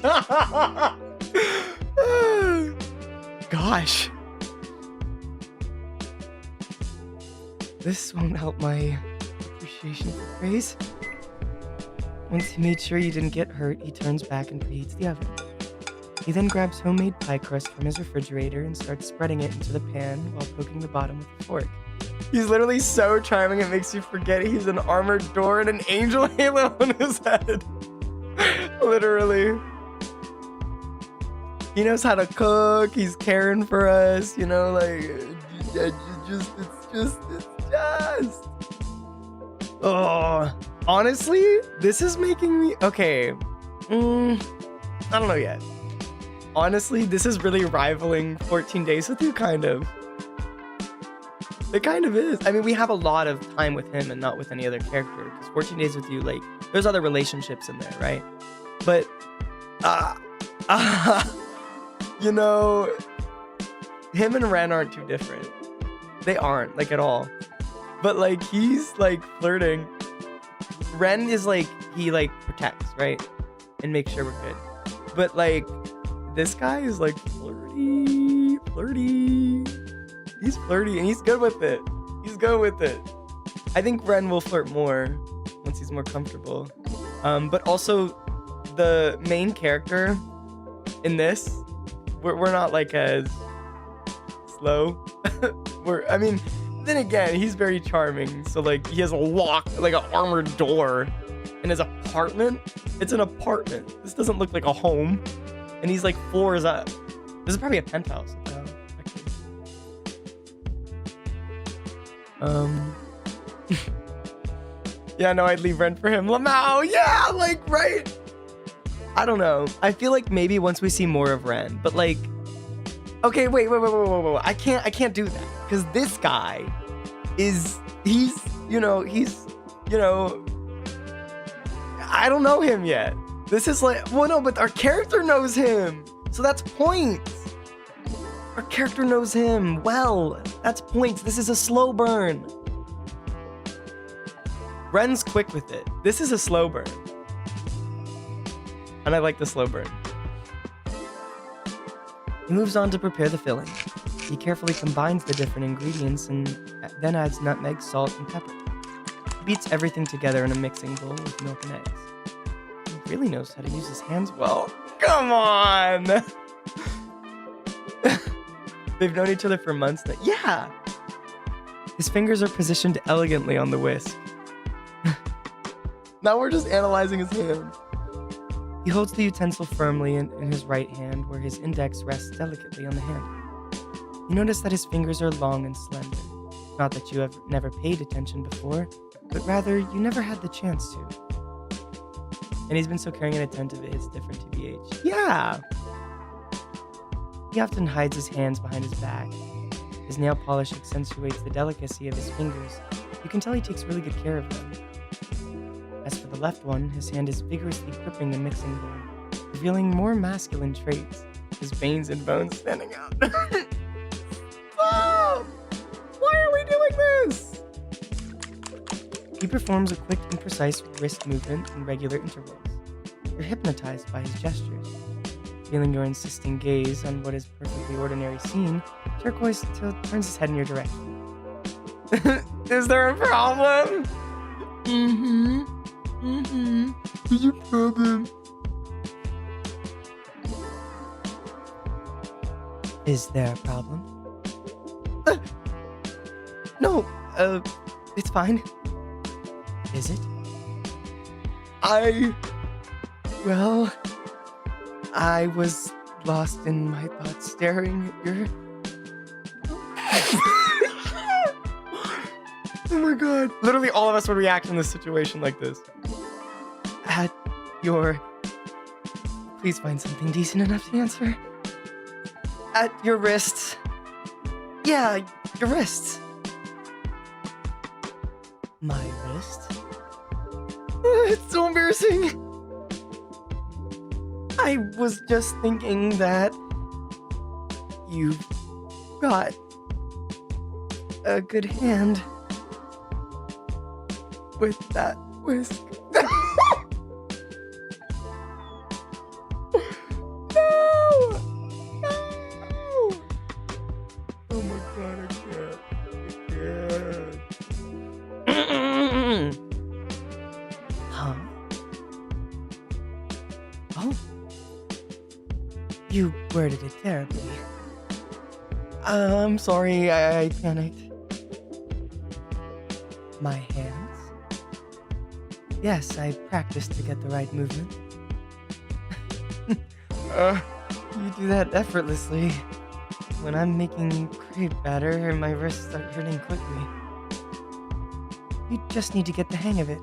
S1: Gosh. This won't help my appreciation for praise. Once he made sure you didn't get hurt, he turns back and preheats the oven. He then grabs homemade pie crust from his refrigerator and starts spreading it into the pan while poking the bottom with a fork. He's literally so charming it makes you forget he's an armored door and an angel halo on his head. Literally. He knows how to cook. He's caring for us, you know, like, it's just. Oh, honestly, this is making me, okay. I don't know yet. Honestly, this is really rivaling 14 Days with You, kind of. It kind of is. I mean, we have a lot of time with him and not with any other character. Because 14 Days with You, like, there's other relationships in there, right? But, you know, him and Ren aren't too different. They aren't, like, at all. But, like, he's, like, flirting. Ren is, like, he, like, protects, right? And makes sure we're good. But, like, this guy is, like, flirty. He's flirty, and he's good with it. I think Ren will flirt more once he's more comfortable. But also, the main character in this, we're not, like, as slow. I mean, then again, he's very charming. So, like, he has a lock, like, an armored door in his apartment. It's an apartment. This doesn't look like a home. And he's, like, floors up. This is probably a penthouse. Actually. Yeah, no, I'd leave Ren for him. Lamau, yeah, like, right? I don't know. I feel like maybe once we see more of Ren, but, like, okay, wait. I can't do that. Because this guy he's, I don't know him yet. This is like, well, no, but our character knows him. So that's points. Our character knows him well. That's points. This is a slow burn. Ren's quick with it. This is a slow burn. And I like the slow burn. He moves on to prepare the filling. He carefully combines the different ingredients and then adds nutmeg, salt, and pepper. He beats everything together in a mixing bowl with milk and eggs. He really knows how to use his hands well. Come on! They've known each other for months now. Yeah! His fingers are positioned elegantly on the whisk. Now we're just analyzing his hands. He holds the utensil firmly in his right hand, where his index rests delicately on the handle. You notice that his fingers are long and slender. Not that you have never paid attention before, but rather you never had the chance to. And he's been so caring and attentive it hits different TBH. Yeah! He often hides his hands behind his back. His nail polish accentuates the delicacy of his fingers. You can tell he takes really good care of them. As for the left one, his hand is vigorously gripping the mixing bowl, revealing more masculine traits, his veins and bones standing out. Oh! Why are we doing this? He performs a quick and precise wrist movement in regular intervals. You're hypnotized by his gestures. Feeling your insisting gaze on what is perfectly ordinary scene, Turquoise turns his head in your direction. Is there a problem? There's a problem. Is there a problem? No, it's fine. Is it? I was lost in my thoughts staring at your... Oh my god. Literally all of us would react in this situation like this. At your... Please find something decent enough to answer. At your wrists. Yeah, your wrists. My wrist? It's so embarrassing. I was just thinking that you've got a good hand with that whisk. No! Oh my god, I can't. Huh? Oh. You worded it terribly. I'm sorry, I panicked. My hands? Yes, I practiced to get the right movement. You do that effortlessly. When I'm making crepe batter, my wrists start hurting quickly. You just need to get the hang of it.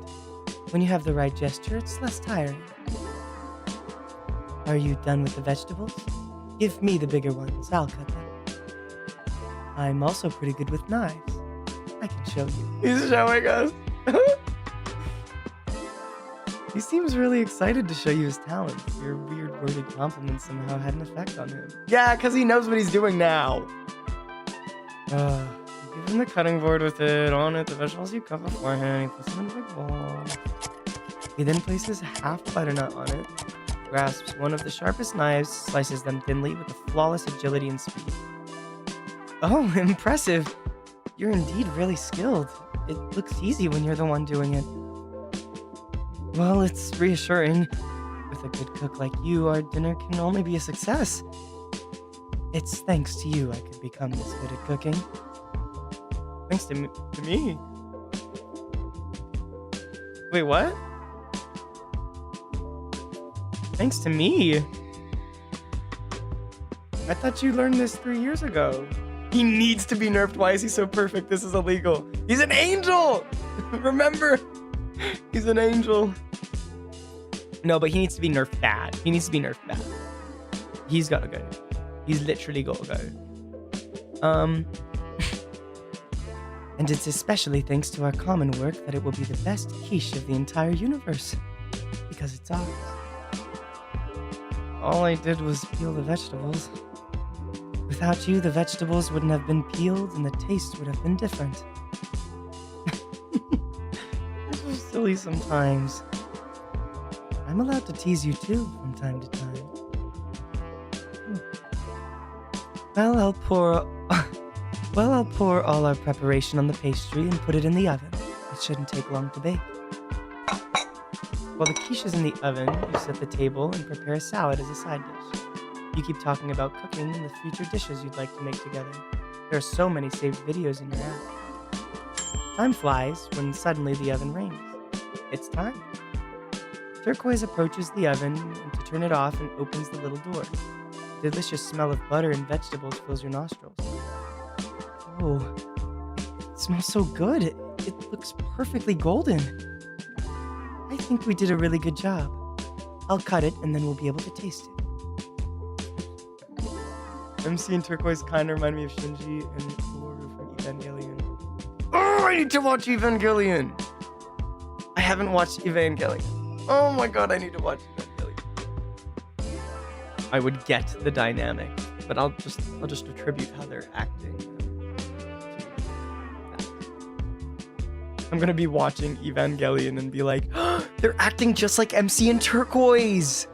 S1: When you have the right gesture, it's less tiring. Are you done with the vegetables? Give me the bigger ones, I'll cut them. I'm also pretty good with knives. I can show you. He's showing us. He seems really excited to show you his talents. Your weird worded compliments somehow had an effect on him. Yeah, because he knows what he's doing now. Give him the cutting board with it on it. The vegetables you cut beforehand. He puts them in a big bowl. He then places half a butternut on it, grasps one of the sharpest knives, slices them thinly with a flawless agility and speed. Oh, impressive. You're indeed really skilled. It looks easy when you're the one doing it. Well, it's reassuring. With a good cook like you, our dinner can only be a success. It's thanks to you I could become this good at cooking. Thanks to me? Wait, what? Thanks to me? I thought you learned this 3 years ago. He needs to be nerfed. Why is he so perfect? This is illegal. He's an angel! Remember? He's an angel. No, but he needs to be nerfed bad. He needs to be nerfed bad. He's gotta go. He's literally gotta go. And it's especially thanks to our common work that it will be the best quiche of the entire universe. Because it's ours. All I did was peel the vegetables. Without you, the vegetables wouldn't have been peeled and the taste would have been different. This is silly sometimes. I'm allowed to tease you too from time to time. I'll pour all our preparation on the pastry and put it in the oven. It shouldn't take long to bake. While the quiche is in the oven, you set the table and prepare a salad as a side dish. You keep talking about cooking and the future dishes you'd like to make together. There are so many saved videos in your app. Time flies when suddenly the oven rings. It's time. Turquoise approaches the oven and to turn it off and opens the little door. The delicious smell of butter and vegetables fills your nostrils. Oh, it smells so good. It looks perfectly golden. I think we did a really good job. I'll cut it and then we'll be able to taste it. MC and Turquoise kind of remind me of Shinji and Uoru from Evangelion. Oh, I need to watch Evangelion! I haven't watched Evangelion. Oh my god, I need to watch Evangelion. I would get the dynamic, but I'll just attribute how they're acting to that. I'm gonna be watching Evangelion and be like, oh, they're acting just like MC and Turquoise!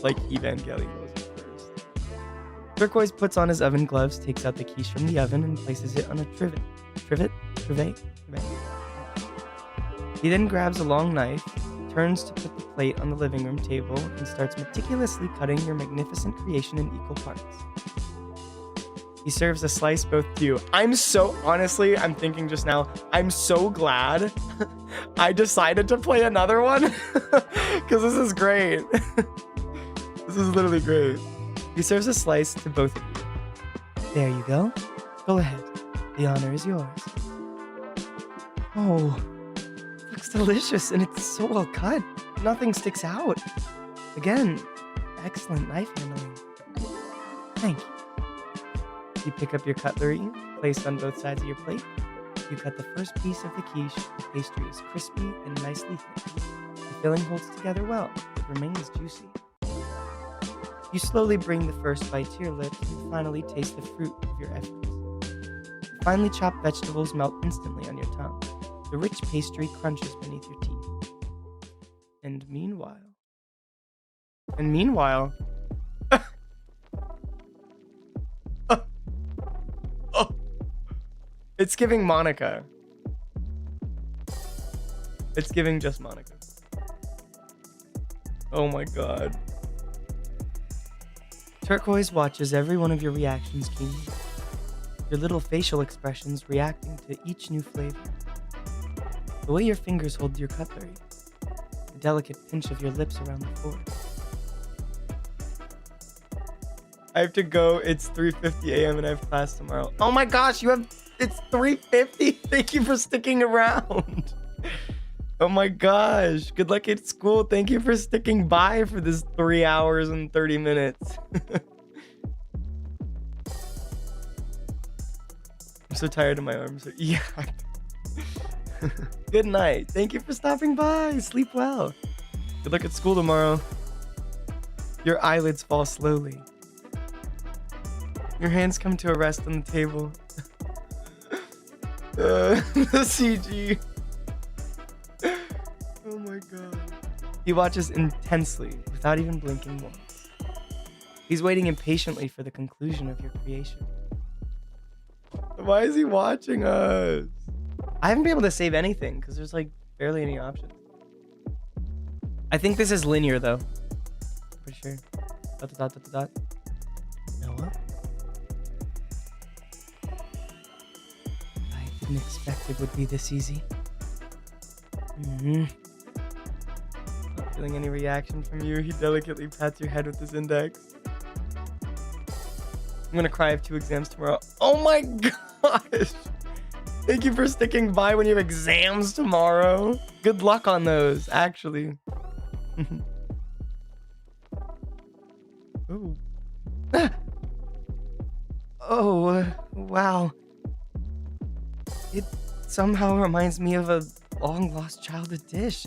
S1: Like Evangelion was at first. Turquoise puts on his oven gloves, takes out the quiche from the oven, and places it on a trivet. Trivet? He then grabs a long knife, turns to put the plate on the living room table, and starts meticulously cutting your magnificent creation in equal parts. He serves a slice both to you. I'm thinking just now, I'm so glad I decided to play another one, because this is great. This is literally great. He serves a slice to both of you. There you go. Go ahead. The honor is yours. Oh, it looks delicious and it's so well cut. Nothing sticks out. Again, excellent knife handling. Thank you. You pick up your cutlery, placed on both sides of your plate. You cut the first piece of the quiche. The pastry is crispy and nicely thick. The filling holds together well. It remains juicy. You slowly bring the first bite to your lips and finally taste the fruit of your efforts. The finely chopped vegetables melt instantly on your tongue. The rich pastry crunches beneath your teeth. And meanwhile... It's giving Monica. It's giving just Monica. Oh my god. Turquoise watches every one of your reactions keenly. Your little facial expressions reacting to each new flavor. The way your fingers hold your cutlery. the delicate pinch of your lips around the fork. I have to go. It's 3:50 a.m. and I have class tomorrow. Oh my gosh, it's 3:50? Thank you for sticking around. Oh my gosh. Good luck at school. Thank you for sticking by for this 3 hours and 30 minutes. I'm so tired of my arms. Yeah. Good night. Thank you for stopping by. Sleep well. Good luck at school tomorrow. Your eyelids fall slowly. Your hands come to a rest on the table. The CG. Oh my god. He watches intensely without even blinking once. He's waiting impatiently for the conclusion of your creation. Why is he watching us? I haven't been able to save anything because there's like barely any options. I think this is linear though. Pretty sure. Dot, dot, dot, dot, dot. Noah? I didn't expect it would be this easy. Not feeling any reaction from you. He delicately pats your head with his index. I'm gonna cry. I have 2 exams tomorrow. Oh my gosh! Thank you for sticking by when you have exams tomorrow. Good luck on those, actually. Ooh. Oh, wow. It somehow reminds me of a long-lost childhood dish.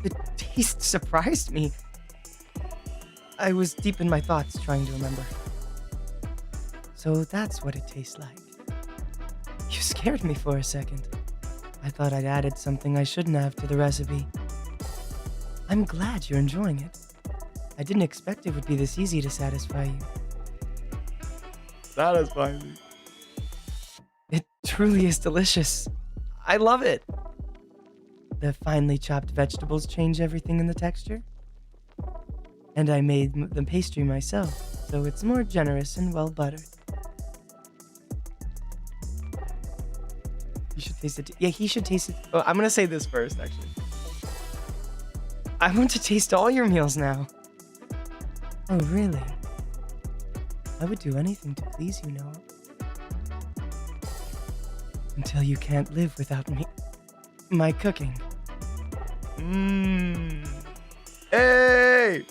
S1: The taste surprised me. I was deep in my thoughts trying to remember. So that's what it tastes like. You scared me for a second. I thought I'd added something I shouldn't have to the recipe. I'm glad you're enjoying it. I didn't expect it would be this easy to satisfy you. Satisfy me? It truly is delicious. I love it. The finely chopped vegetables change everything in the texture. And I made the pastry myself, so it's more generous and well buttered. You should taste it. Yeah, he should taste it. Oh, I'm gonna say this first, actually. I want to taste all your meals now. Oh, really? I would do anything to please you, Noah. Until you can't live without me. My cooking. Hey!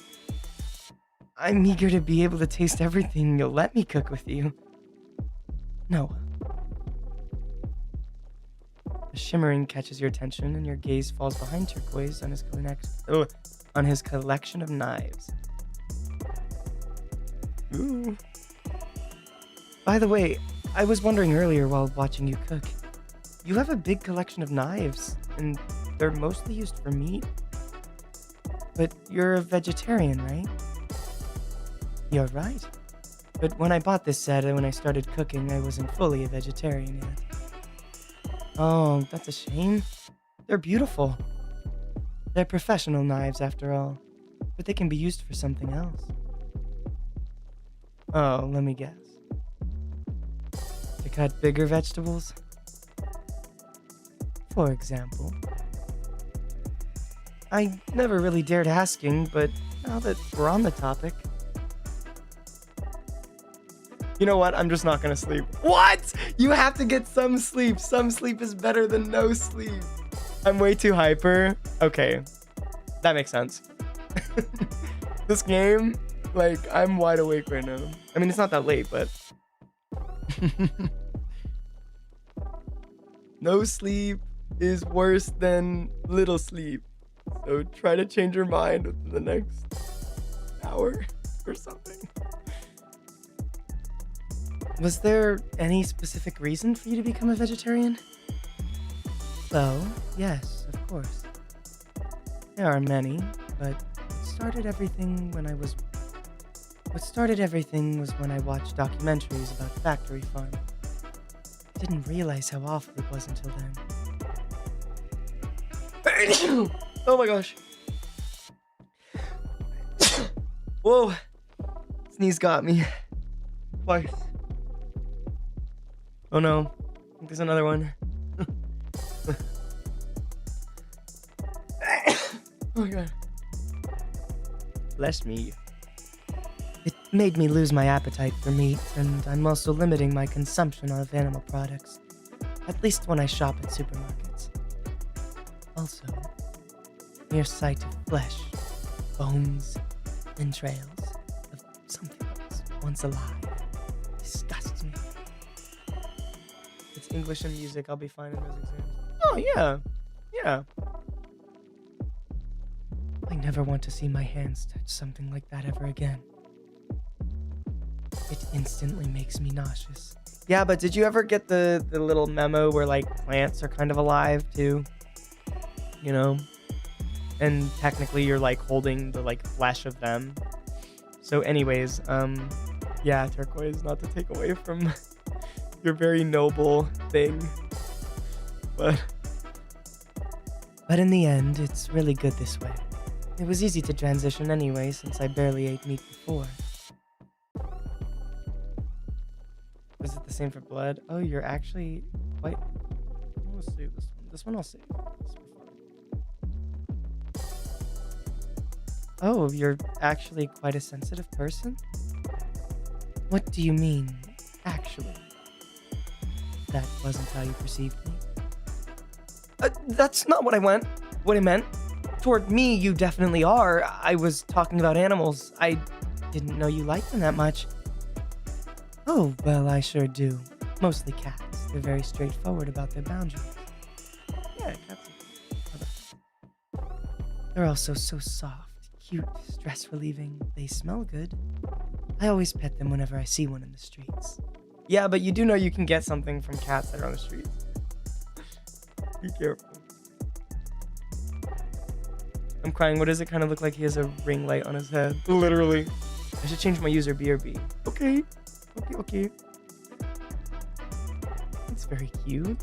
S1: I'm eager to be able to taste everything you'll let me cook with you. Noah. A shimmering catches your attention, and your gaze falls behind turquoise on his collection of knives. Ooh. By the way, I was wondering earlier while watching you cook. You have a big collection of knives, and they're mostly used for meat. But you're a vegetarian, right? You're right. But when I bought this set and when I started cooking, I wasn't fully a vegetarian yet. Oh, that's a shame. They're beautiful. They're professional knives, after all, but they can be used for something else. Oh, let me guess. To cut bigger vegetables? For example. I never really dared asking, but now that we're on the topic... You know what? I'm just not gonna sleep. What? You have to get some sleep. Some sleep is better than no sleep. I'm way too hyper. Okay. That makes sense. This game, like, I'm wide awake right now. I mean, it's not that late, but... No sleep is worse than little sleep. So try to change your mind within the next hour or something. Was there any specific reason for you to become a vegetarian? Well, yes, of course. There are many, but what started everything was when I watched documentaries about factory farming. I didn't realize how awful it was until then. Oh my gosh. Whoa. Sneeze got me. Twice. Oh no. I think there's another one. Oh my god. Bless me.
S2: It made me lose my appetite for meat, and I'm also limiting my consumption of animal products, at least when I shop at supermarkets. Also, mere sight of flesh, bones, entrails of something that was once alive disgusts me.
S1: It's English and music. I'll be fine in those exams. Oh, yeah. Yeah.
S2: I never want to see my hands touch something like that ever again. It instantly makes me nauseous.
S1: Yeah, but did you ever get the little memo where, like, plants are kind of alive, too? You know? And technically you're, like, holding the, like, flesh of them. So anyways, yeah, Turquoise, not to take away from your very noble thing. But
S2: in the end, it's really good this way. It was easy to transition anyway, since I barely ate meat before.
S1: was it the same for blood? Oh, you're actually quite... We'll save this one. This one I'll save. Oh, you're actually quite a sensitive person?
S2: What do you mean, actually? That wasn't how you perceived me?
S1: That's not what I meant. What I meant. Toward me, you definitely are. I was talking about animals. I didn't know you liked them that much.
S2: Oh, well, I sure do. Mostly cats. They're very straightforward about their boundaries.
S1: Yeah, cats.
S2: They're also so soft, cute, stress-relieving. They smell good. I always pet them whenever I see one in the streets.
S1: Yeah, but you do know you can get something from cats that are on the streets. Be careful. I'm crying. What does it kind of look like? He has a ring light on his head. Literally. I should change my user BRB. Okay. Okay. That's very cute.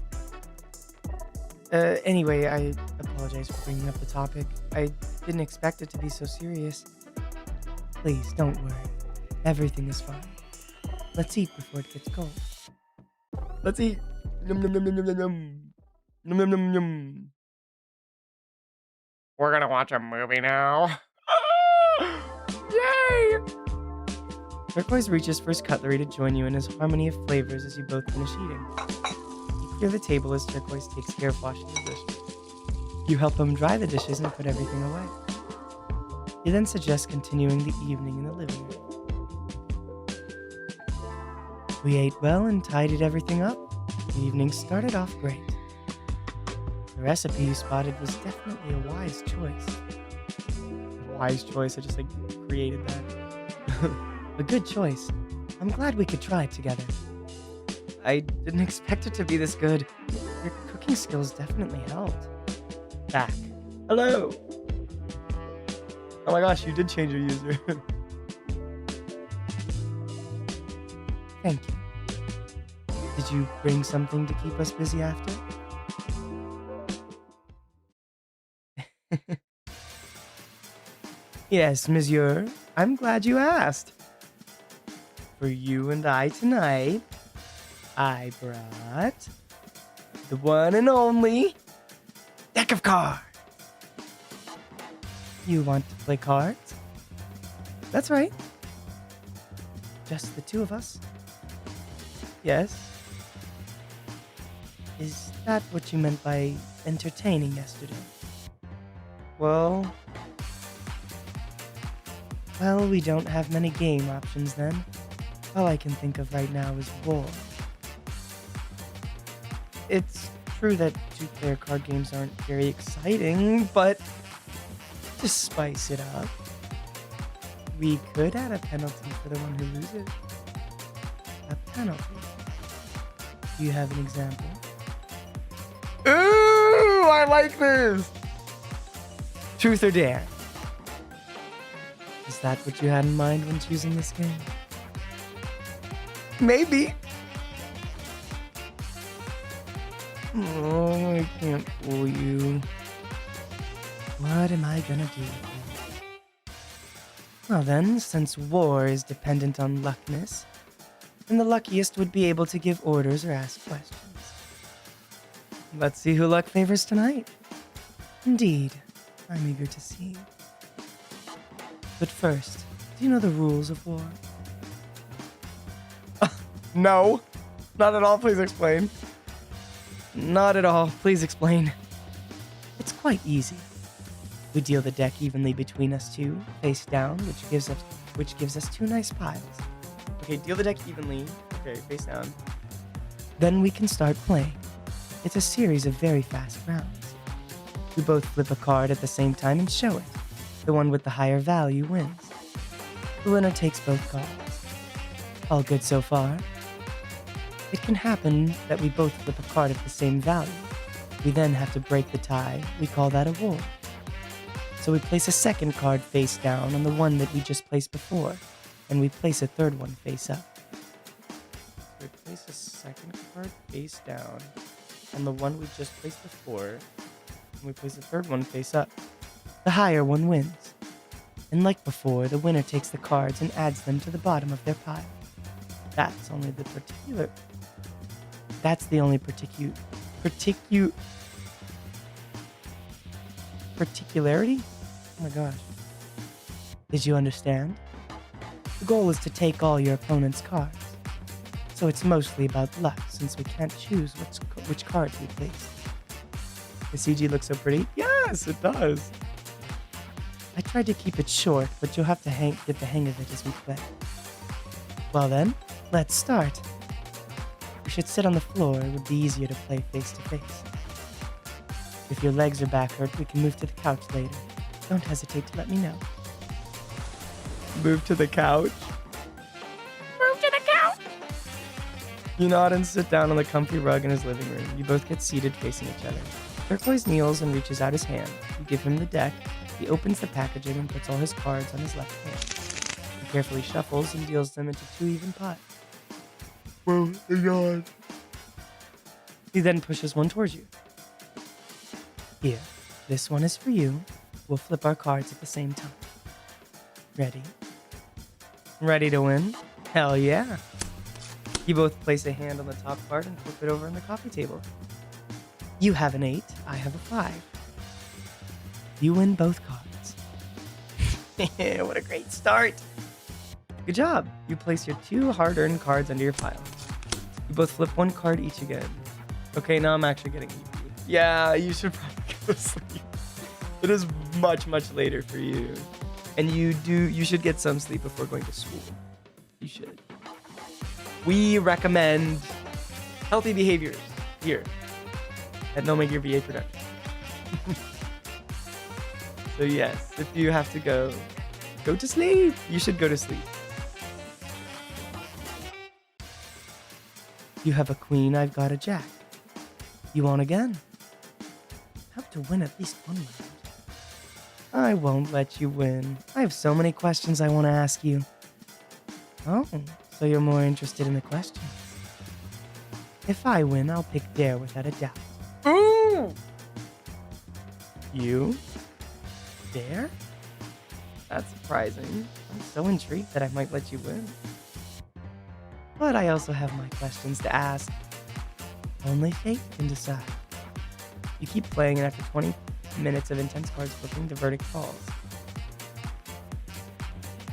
S1: Anyway, I apologize for bringing up the topic. I didn't expect it to be so serious.
S2: Please, don't worry. Everything is fine. Let's eat before it gets cold.
S1: Let's eat. Yum, yum, yum, yum, yum, yum. Yum, yum, yum, yum. We're gonna watch a movie now. Yay! Turquoise reaches for his cutlery to join you in his harmony of flavors as you both finish eating. You clear the table as Turquoise takes care of washing the dishes. You help him dry the dishes and put everything away. He then suggests continuing the evening in the living room.
S2: We ate well and tidied everything up. The evening started off great. The recipe you spotted was definitely a wise choice.
S1: Wise choice. I just created that.
S2: A good choice. I'm glad we could try it together.
S1: I didn't expect it to be this good. Your cooking skills definitely helped. Back. Hello. Oh my gosh, you did change your user.
S2: Thank you. Did you bring something to keep us busy after?
S1: Yes, monsieur. I'm glad you asked. For you and I tonight, I brought the one and only deck of cards.
S2: You want to play cards?
S1: That's right.
S2: Just the two of us?
S1: Yes.
S2: Is that what you meant by entertaining yesterday?
S1: Well,
S2: we don't have many game options then. All I can think of right now is war.
S1: it's true that two-player card games aren't very exciting, but to spice it up, we could add a penalty for the one who loses.
S2: A penalty? Do you have an example?
S1: Ooh, I like this! Truth or dare?
S2: Is that what you had in mind when choosing this game?
S1: Maybe. Oh, I can't fool you.
S2: What am I gonna do with you? Well then, since war is dependent on luckness, then the luckiest would be able to give orders or ask questions.
S1: Let's see who luck favors tonight.
S2: Indeed. I'm eager to see. But first, do you know the rules of war?
S1: No, not at all. Please explain. Not at all. Please explain.
S2: It's quite easy. We deal the deck evenly between us two, face down, which gives us two nice piles.
S1: Okay, deal the deck evenly. Okay, face down.
S2: Then we can start playing. It's a series of very fast rounds. We both flip a card at the same time and show it. The one with the higher value wins. The winner takes both cards. All good so far? It can happen that we both flip a card of the same value. We then have to break the tie. We call that a war. So we place a second card face down on the one that we just placed before, and we place a third one face up.
S1: We place a second card face down on the one we just placed before, and we place the third one face up.
S2: The higher one wins. And like before, the winner takes the cards and adds them to the bottom of their pile. That's the only particularity? Oh my gosh. Did you understand? The goal is to take all your opponent's cards. So it's mostly about luck, since we can't choose which cards we place.
S1: The CG looks so pretty. Yes, it does.
S2: I tried to keep it short, but you'll have to get the hang of it as we play. Well then, let's start. We should sit on the floor. It would be easier to play face to face. If your legs or back hurt, we can move to the couch later. Don't hesitate to let me know.
S1: Move to the couch.
S3: Move to the couch.
S1: You nod and sit down on the comfy rug in his living room. You both get seated facing each other. Turquoise kneels and reaches out his hand. You give him the deck. He opens the packaging and puts all his cards on his left hand. He carefully shuffles and deals them into two even piles.
S2: Whoa, they yawn.
S1: He then pushes one towards you.
S2: Here, this one is for you. We'll flip our cards at the same time. Ready?
S1: Ready to win? Hell yeah. You both place a hand on the top card and flip it over on the coffee table.
S2: You have an 8, I have a 5. You win both cards.
S1: What a great start. Good job. You place your two hard-earned cards under your pile. You both flip one card each again. Okay, now I'm actually getting sleepy. Yeah, you should probably go to sleep. It is much, much later for you. And you should get some sleep before going to school. You should. We recommend healthy behaviors here at No Make Your VA Production. So yes, if you have to go to sleep. You should go to sleep.
S2: You have a queen, I've got a jack. You on again? Have to win at least one round. I won't let you win. I have so many questions I want to ask you. Oh, so you're more interested in the questions. If I win, I'll pick Dare without a doubt.
S1: Ooh!
S2: You? Dare?
S1: That's surprising. I'm so intrigued that I might let you win.
S2: But I also have my questions to ask. Only fate can decide.
S1: You keep playing, and after 20 minutes of intense cards flipping, the verdict falls.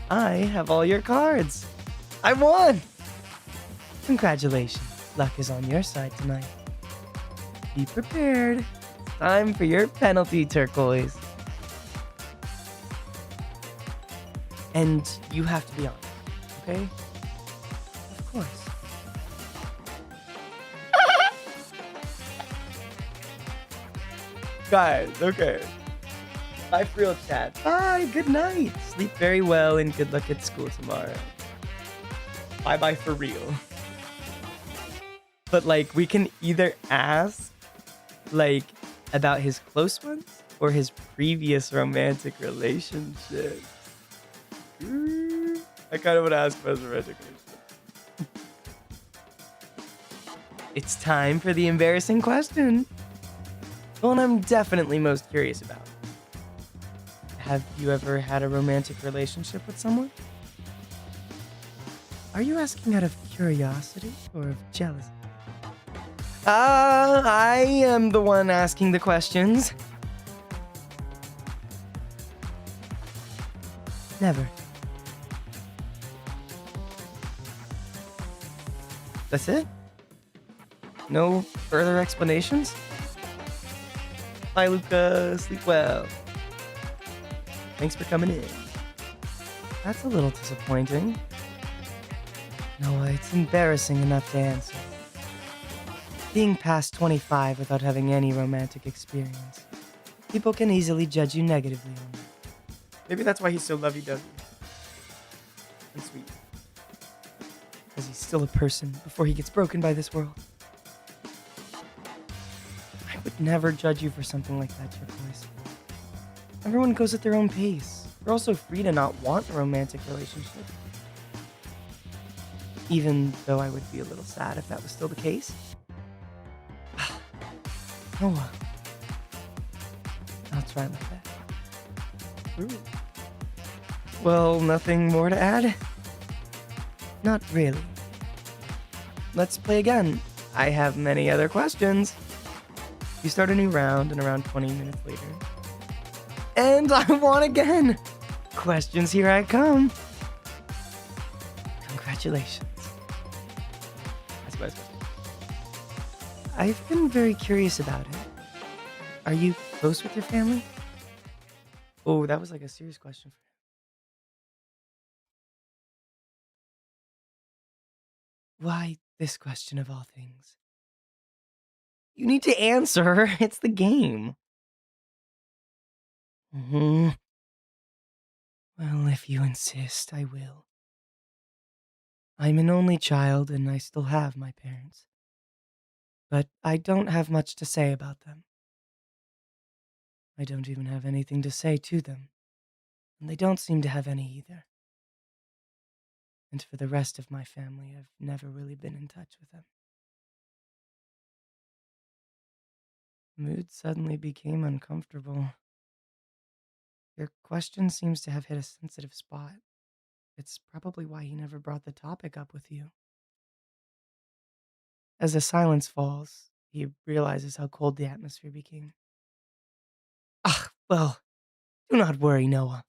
S2: I have all your cards. I won! Congratulations. Luck is on your side tonight. Be prepared. Time for your penalty, Turquoise. And you have to be honest, okay? Of course.
S1: Guys, okay. Bye for real, chat. Bye, good night. Sleep very well and good luck at school tomorrow. Bye-bye for real. But, like, we can either ask, like, about his close ones or his previous romantic relationships. I kind of want to ask about his romantic relationship. It's time for the embarrassing question. The one I'm definitely most curious about. Have you ever had a romantic relationship with someone?
S2: Are you asking out of curiosity or of jealousy?
S1: I am the one asking the questions. Never. That's it? No further explanations? Bye, Luca. Sleep well. Thanks for coming in. That's a little disappointing. Noah, it's embarrassing enough to answer. Being past 25 without having any romantic experience, people can easily judge you negatively on that. Maybe that's why he's so lovey-dovey and sweet. Because he's still a person before he gets broken by this world. I would never judge you for something like that, Turquoise. Everyone goes at their own pace. You're also free to not want a romantic relationship. Even though I would be a little sad if that was still the case. Noah. I'll try my best. Ooh. Well, nothing more to add? Not really. Let's play again. I have many other questions. You start a new round, and around 20 minutes later. And I won again! Questions, here I come. Congratulations. That's I've been very curious about it. Are you close with your family? Oh, that was like a serious question for him. Why this question of all things? You need to answer. It's the game. Hmm. Well, if you insist, I will. I'm an only child and I still have my parents. But I don't have much to say about them. I don't even have anything to say to them. And they don't seem to have any either. And for the rest of my family, I've never really been in touch with them. Mood suddenly became uncomfortable. Your question seems to have hit a sensitive spot. It's probably why he never brought the topic up with you. As the silence falls, he realizes how cold the atmosphere became. Ah, well, do not worry, Noah.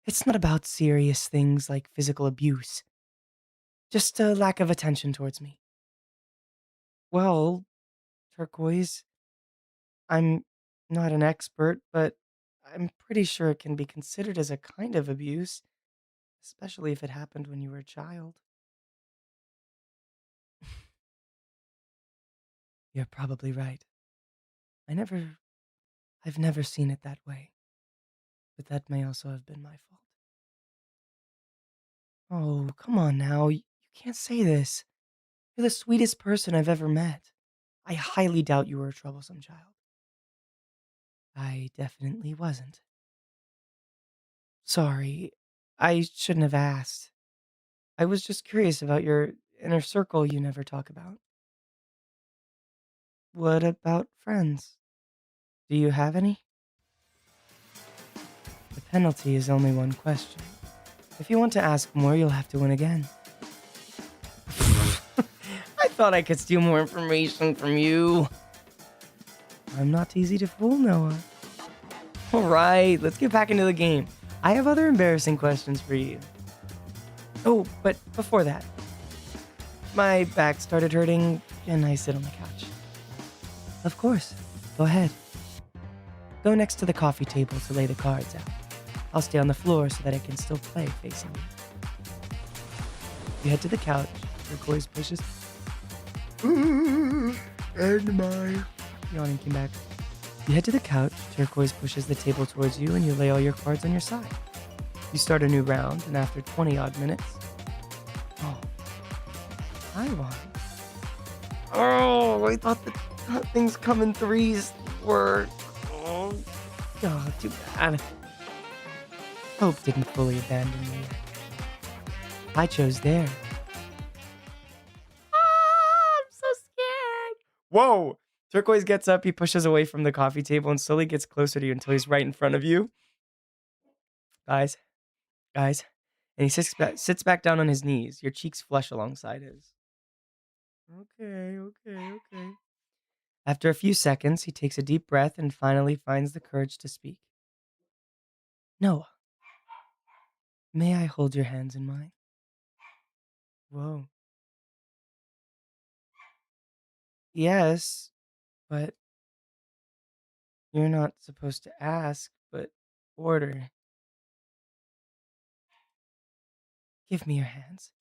S1: It's not about serious things like physical abuse. Just a lack of attention towards me. Well, Turquoise, I'm not an expert, but I'm pretty sure it can be considered as a kind of abuse, especially if it happened when you were a child. You're probably right. I never I've never seen it that way, but that may also have been my fault. Oh, come on now. You can't say this. You're the sweetest person I've ever met. I highly doubt you were a troublesome child. I definitely wasn't. Sorry, I shouldn't have asked. I was just curious about your inner circle you never talk about. What about friends? Do you have any? The penalty is only one question. If you want to ask more, you'll have to win again. I thought I could steal more information from you. I'm not easy to fool, Noah. Alright, let's get back into the game. I have other embarrassing questions for you. Oh, but before that, my back started hurting. Can I sit on the couch? Of course. Go ahead. Go next to the coffee table to lay the cards out. I'll stay on the floor so that I can still play facing you. You head to the couch. Turquoise pushes. And my yawning came back. You head to the couch. Turquoise pushes the table towards you, and you lay all your cards on your side. You start a new round, and after 20 odd minutes, oh, I won. Oh, I thought that things come in threes were. Oh, too bad. Hope didn't fully abandon me. I chose there.
S3: I'm so scared.
S1: Whoa! Turquoise gets up, he pushes away from the coffee table and slowly gets closer to you until he's right in front of you. Guys, guys. And he sits back down on his knees. Your cheeks flush alongside his. Okay. After a few seconds, he takes a deep breath and finally finds the courage to speak. Noah, May I hold your hands in mine? Whoa. Yes, but you're not supposed to ask, but order. Give me your hands.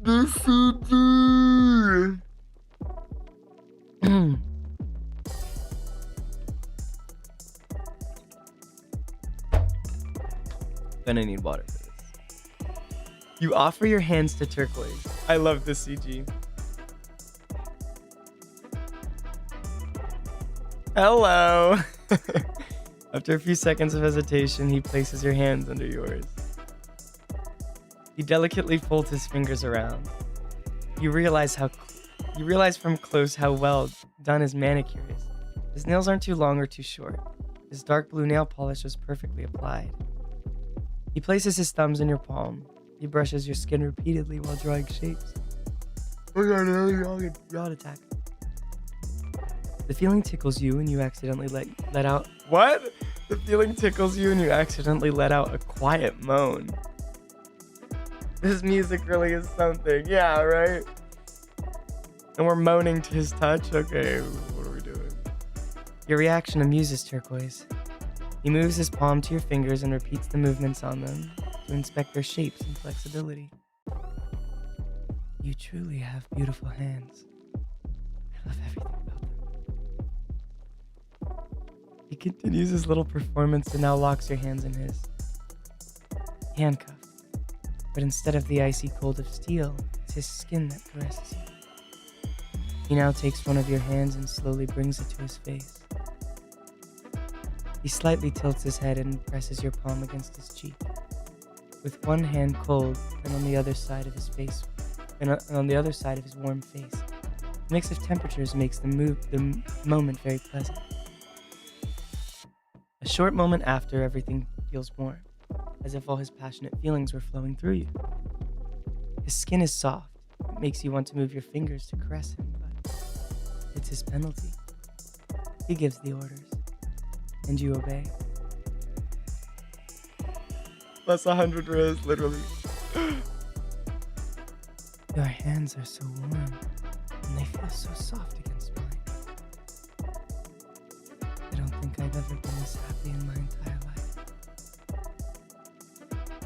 S1: The CD! Gonna need water for this. You offer your hands to Turquoise. I love this CG. Hello! After a few seconds of hesitation, he places your hands under yours. He delicately folds his fingers around. You realize from close how well done his manicure is. His nails aren't too long or too short. His dark blue nail polish is perfectly applied. He places his thumbs in your palm. He brushes your skin repeatedly while drawing shapes. Yacht attack. The feeling tickles you and you accidentally let out... What? The feeling tickles you and you accidentally let out a quiet moan. This music really is something. Yeah, right? And we're moaning to his touch? Okay, what are we doing? Your reaction amuses Turquoise. He moves his palm to your fingers and repeats the movements on them to inspect their shapes and flexibility. You truly have beautiful hands. I love everything about them. He continues his little performance and now locks your hands in his. Handcuffed. But instead of the icy cold of steel, it's his skin that caresses you. He now takes one of your hands and slowly brings it to his face. He slightly tilts his head and presses your palm against his cheek. With one hand cold and on the other side of his face, and on the other side of his warm face, a mix of temperatures makes the moment very pleasant. A short moment after, everything feels warm, as if all his passionate feelings were flowing through you. His skin is soft. It makes you want to move your fingers to caress him, but it's his penalty. He gives the orders, and you obey. Plus 100 Riz, literally. Your hands are so warm, and they feel so soft against mine. I don't think I've ever been this happy in my entire life.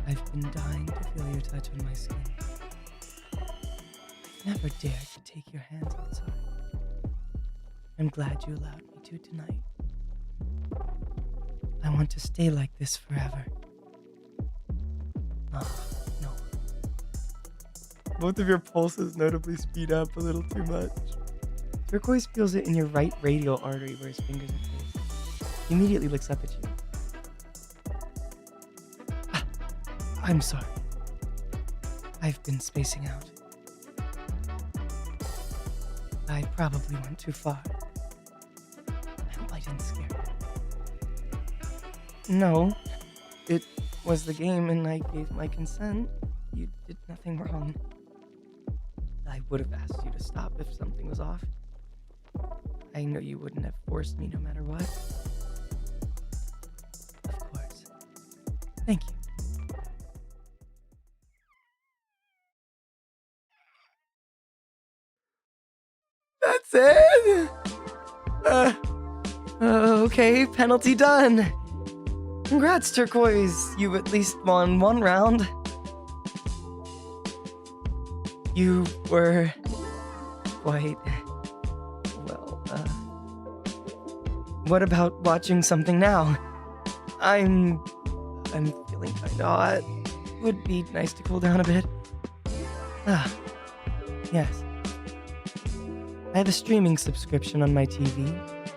S1: I've been dying to feel your touch on my skin. I've never dared to take your hands outside. I'm glad you allowed me to tonight. I want to stay like this forever. No. Both of your pulses notably speed up a little too much. Turquoise feels it in your right radial artery where his fingers are placed. He immediately looks up at you. I'm sorry. I've been spacing out. I probably went too far. I hope I didn't scare you. No, it was the game and I gave my consent. You did nothing wrong. I would have asked you to stop if something was off. I know you wouldn't have forced me no matter what. Of course. Thank you. That's it? Okay, penalty done. Congrats, Turquoise. You at least won one round. You were quite... well, what about watching something now? I'm feeling kinda hot. Would be nice to cool down a bit. Yes. I have a streaming subscription on my TV.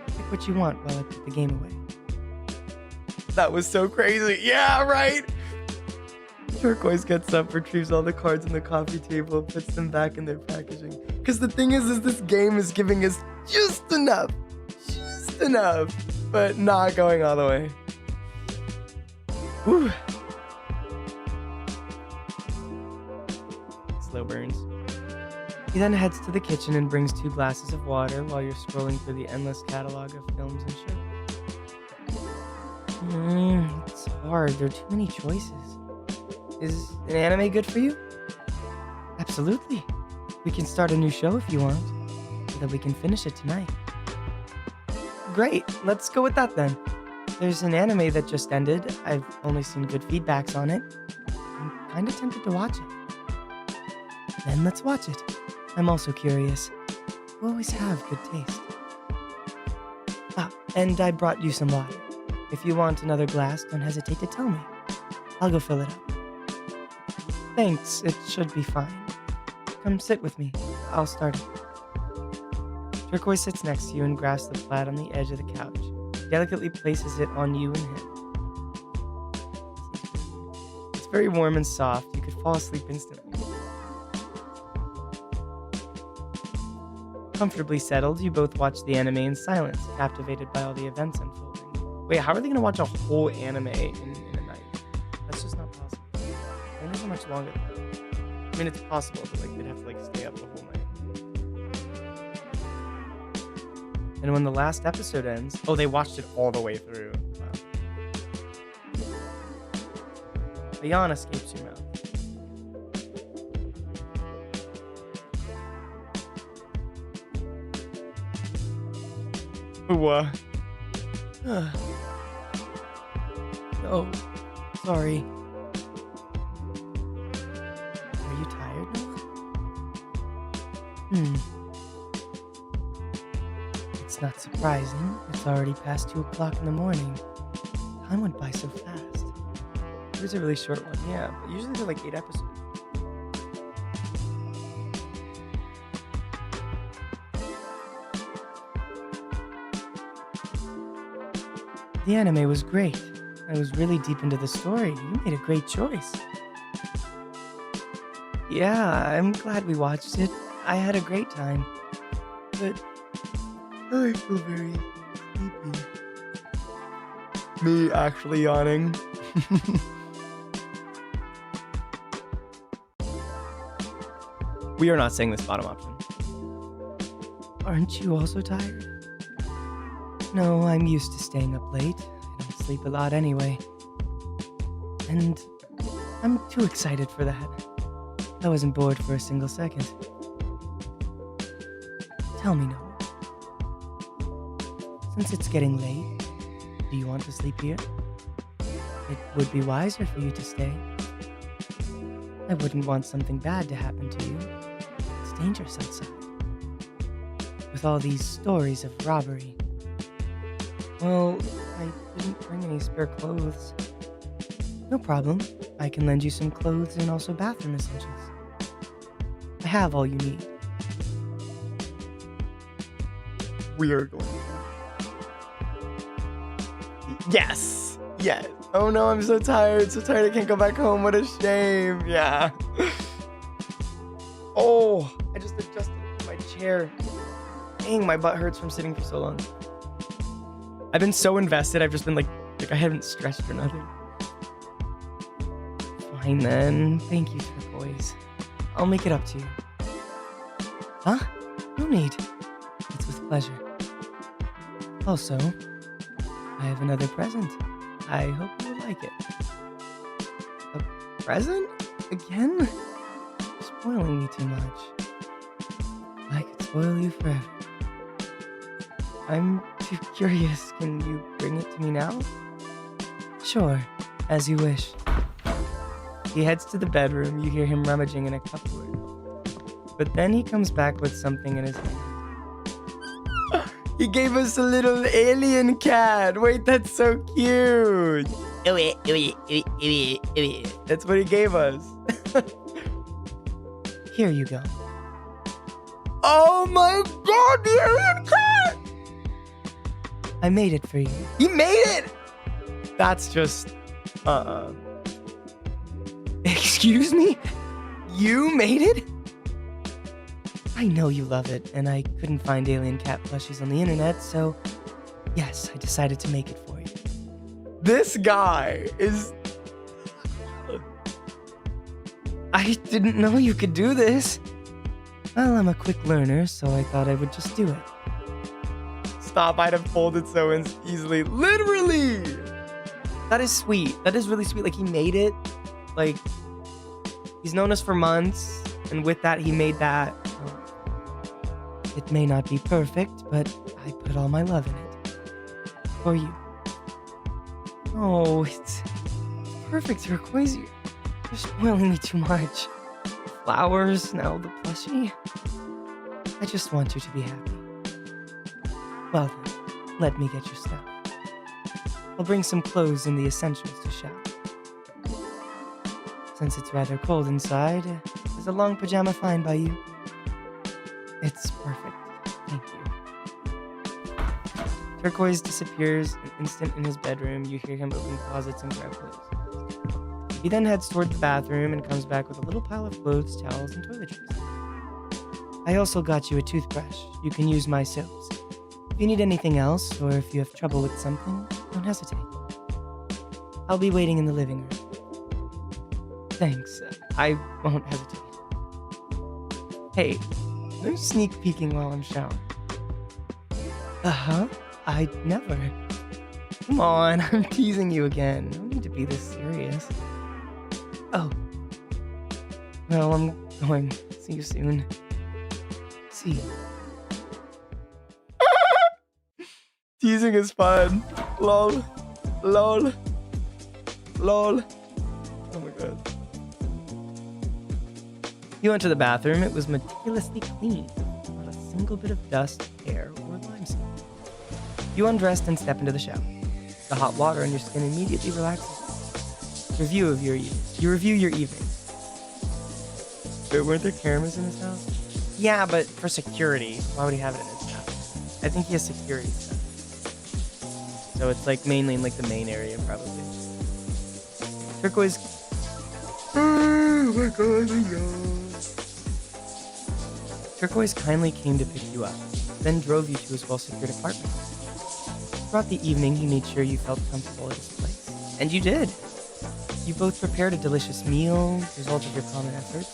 S1: Pick what you want while I put the game away. That was so crazy. Yeah, right? Turquoise gets up, retrieves all the cards on the coffee table, puts them back in their packaging. Because the thing is this game is giving us just enough, but not going all the way. Whew. Slow burns. He then heads to the kitchen and brings 2 glasses of water while you're scrolling through the endless catalog of films and shows. It's hard. There are too many choices. Is an anime good for you? Absolutely. We can start a new show if you want, so that we can finish it tonight. Great, let's go with that then. There's an anime that just ended. I've only seen good feedbacks on it. I'm kinda tempted to watch it. Then let's watch it. I'm also curious. You always have good taste. Ah, and I brought you some water. If you want another glass, don't hesitate to tell me. I'll go fill it up. Thanks, it should be fine. Come sit with me. I'll start it. Turquoise sits next to you and grasps the plaid on the edge of the couch. He delicately places it on you and him. It's very warm and soft. You could fall asleep instantly. Comfortably settled, you both watch the anime in silence, captivated by all the events unfolding. Wait, how are they going to watch a whole anime in a night? That's just not possible. I wonder how much longer. I mean, it's possible, but they'd have to stay up the whole night. And when the last episode ends, they watched it all the way through. Wow. A yawn escapes your mouth. Oh, sorry. Are you tired, Noah? It's not surprising. It's already past 2 o'clock in the morning. Time went by so fast. Here's a really short one, yeah, but usually they're 8 episodes. The anime was great. I was really deep into the story. You made a great choice. Yeah, I'm glad we watched it. I had a great time. But I feel very sleepy. Me actually yawning. We are not saying this bottom option. Aren't you also tired? No, I'm used to staying up late. I don't sleep a lot anyway. And I'm too excited for that. I wasn't bored for a single second. Tell me, Noah. Since it's getting late, do you want to sleep here? It would be wiser for you to stay. I wouldn't want something bad to happen to you. It's dangerous outside. With all these stories of robbery. Well, I didn't bring any spare clothes. No problem. I can lend you some clothes and also bathroom essentials. I have all you need. We are going. Yes! Yes! Oh no, I'm so tired. So tired I can't go back home. What a shame. Yeah. Oh, I just adjusted my chair. Dang, my butt hurts from sitting for so long. I've been so invested, I've just been like I haven't stretched or nothing. Fine then. Thank you, Turquoise. I'll make it up to you. Huh? No need. It's with pleasure. Also, I have another present. I hope you will like it. A present? Again? You're spoiling me too much. I could spoil you forever. I'm too curious. Can you bring it to me now? Sure, as you wish. He heads to the bedroom. You hear him rummaging in a cupboard. But then he comes back with something in his hand. He gave us a little alien cat. Wait, that's so cute. That's what he gave us. Here you go. Oh my god, the alien cat! I made it for you. You made it? That's just... Excuse me? You made it? I know you love it, and I couldn't find alien cat plushies on the internet, so yes, I decided to make it for you. This guy is... I didn't know you could do this. Well, I'm a quick learner, so I thought I would just do it. Stop, I'd have pulled it so easily. Literally! That is sweet. That is really sweet. Like, he made it. Like, he's known us for months, and with that, he made that. It may not be perfect, but I put all my love in it. For you. Oh, it's perfect turquoise. You're spoiling me too much. Flowers, now the plushie. I just want you to be happy. Well then, let me get your stuff. I'll bring some clothes and the essentials to shower. Since it's rather cold inside, is a long pajama fine by you? It's perfect. Thank you. Turquoise disappears an instant in his bedroom. You hear him open closets and grab clothes. He then heads toward the bathroom and comes back with a little pile of clothes, towels, and toiletries. I also got you a toothbrush. You can use my soaps. If you need anything else, or if you have trouble with something, don't hesitate. I'll be waiting in the living room. Thanks. I won't hesitate. Hey, no sneak peeking while I'm showering. Uh-huh. I'd never. Come on, I'm teasing you again. No need to be this serious. Oh. Well, I'm going. See you soon. See you. Teasing is fun. Lol. Lol. Lol. Oh my god. You went to the bathroom. It was meticulously clean. Not a single bit of dust, hair, or limestone. You undressed and step into the shower. The hot water on your skin immediately relaxes. You review your evening. But weren't there cameras in his house? Yeah, but for security. Why would he have it in his house? I think he has security stuff. So it's like mainly in like the main area, probably. Turquoise. Oh my god, Turquoise kindly came to pick you up, then drove you to his well-secured apartment. Throughout the evening, he made sure you felt comfortable at his place. And you did. You both prepared a delicious meal, result of your common efforts.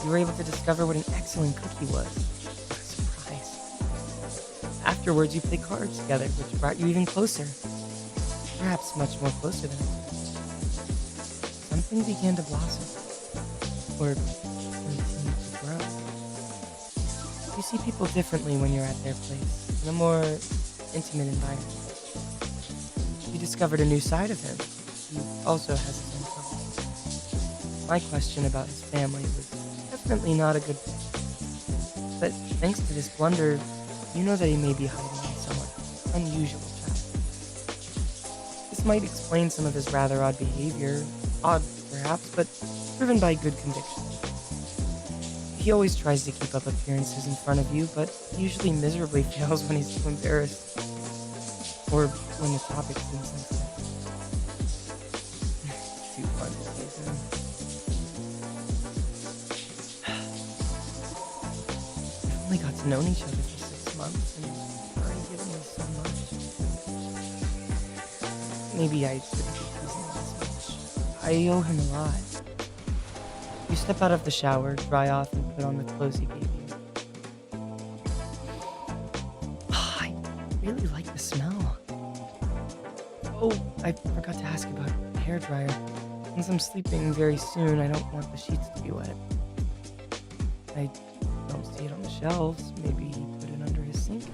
S1: You were able to discover what an excellent cook he was. What a surprise. Afterwards, you played cards together, which brought you even closer. Perhaps much more closer than expected. Something began to blossom. Or continue to grow. You see people differently when you're at their place, in a more intimate environment. You discovered a new side of him. He also has his own troubles. My question about his family was definitely not a good thing. But thanks to this blunder, you know that he may be hiding a somewhat unusual child. This might explain some of his rather odd behavior. Odd, perhaps, but driven by good conviction. He always tries to keep up appearances in front of you, but usually miserably fails when he's too embarrassed. Or when the topic seems sensitive. Too fun to tease him. We've only got to know each other for 6 months, and he's already given me so much. Maybe I shouldn't be teasing him this much. I owe him a lot. You step out of the shower, dry off, and put on the clothes he gave you. I really like the smell. Oh, I forgot to ask about the hairdryer. Since I'm sleeping very soon, I don't want the sheets to be wet. I don't see it on the shelves. Maybe he put it under his sink.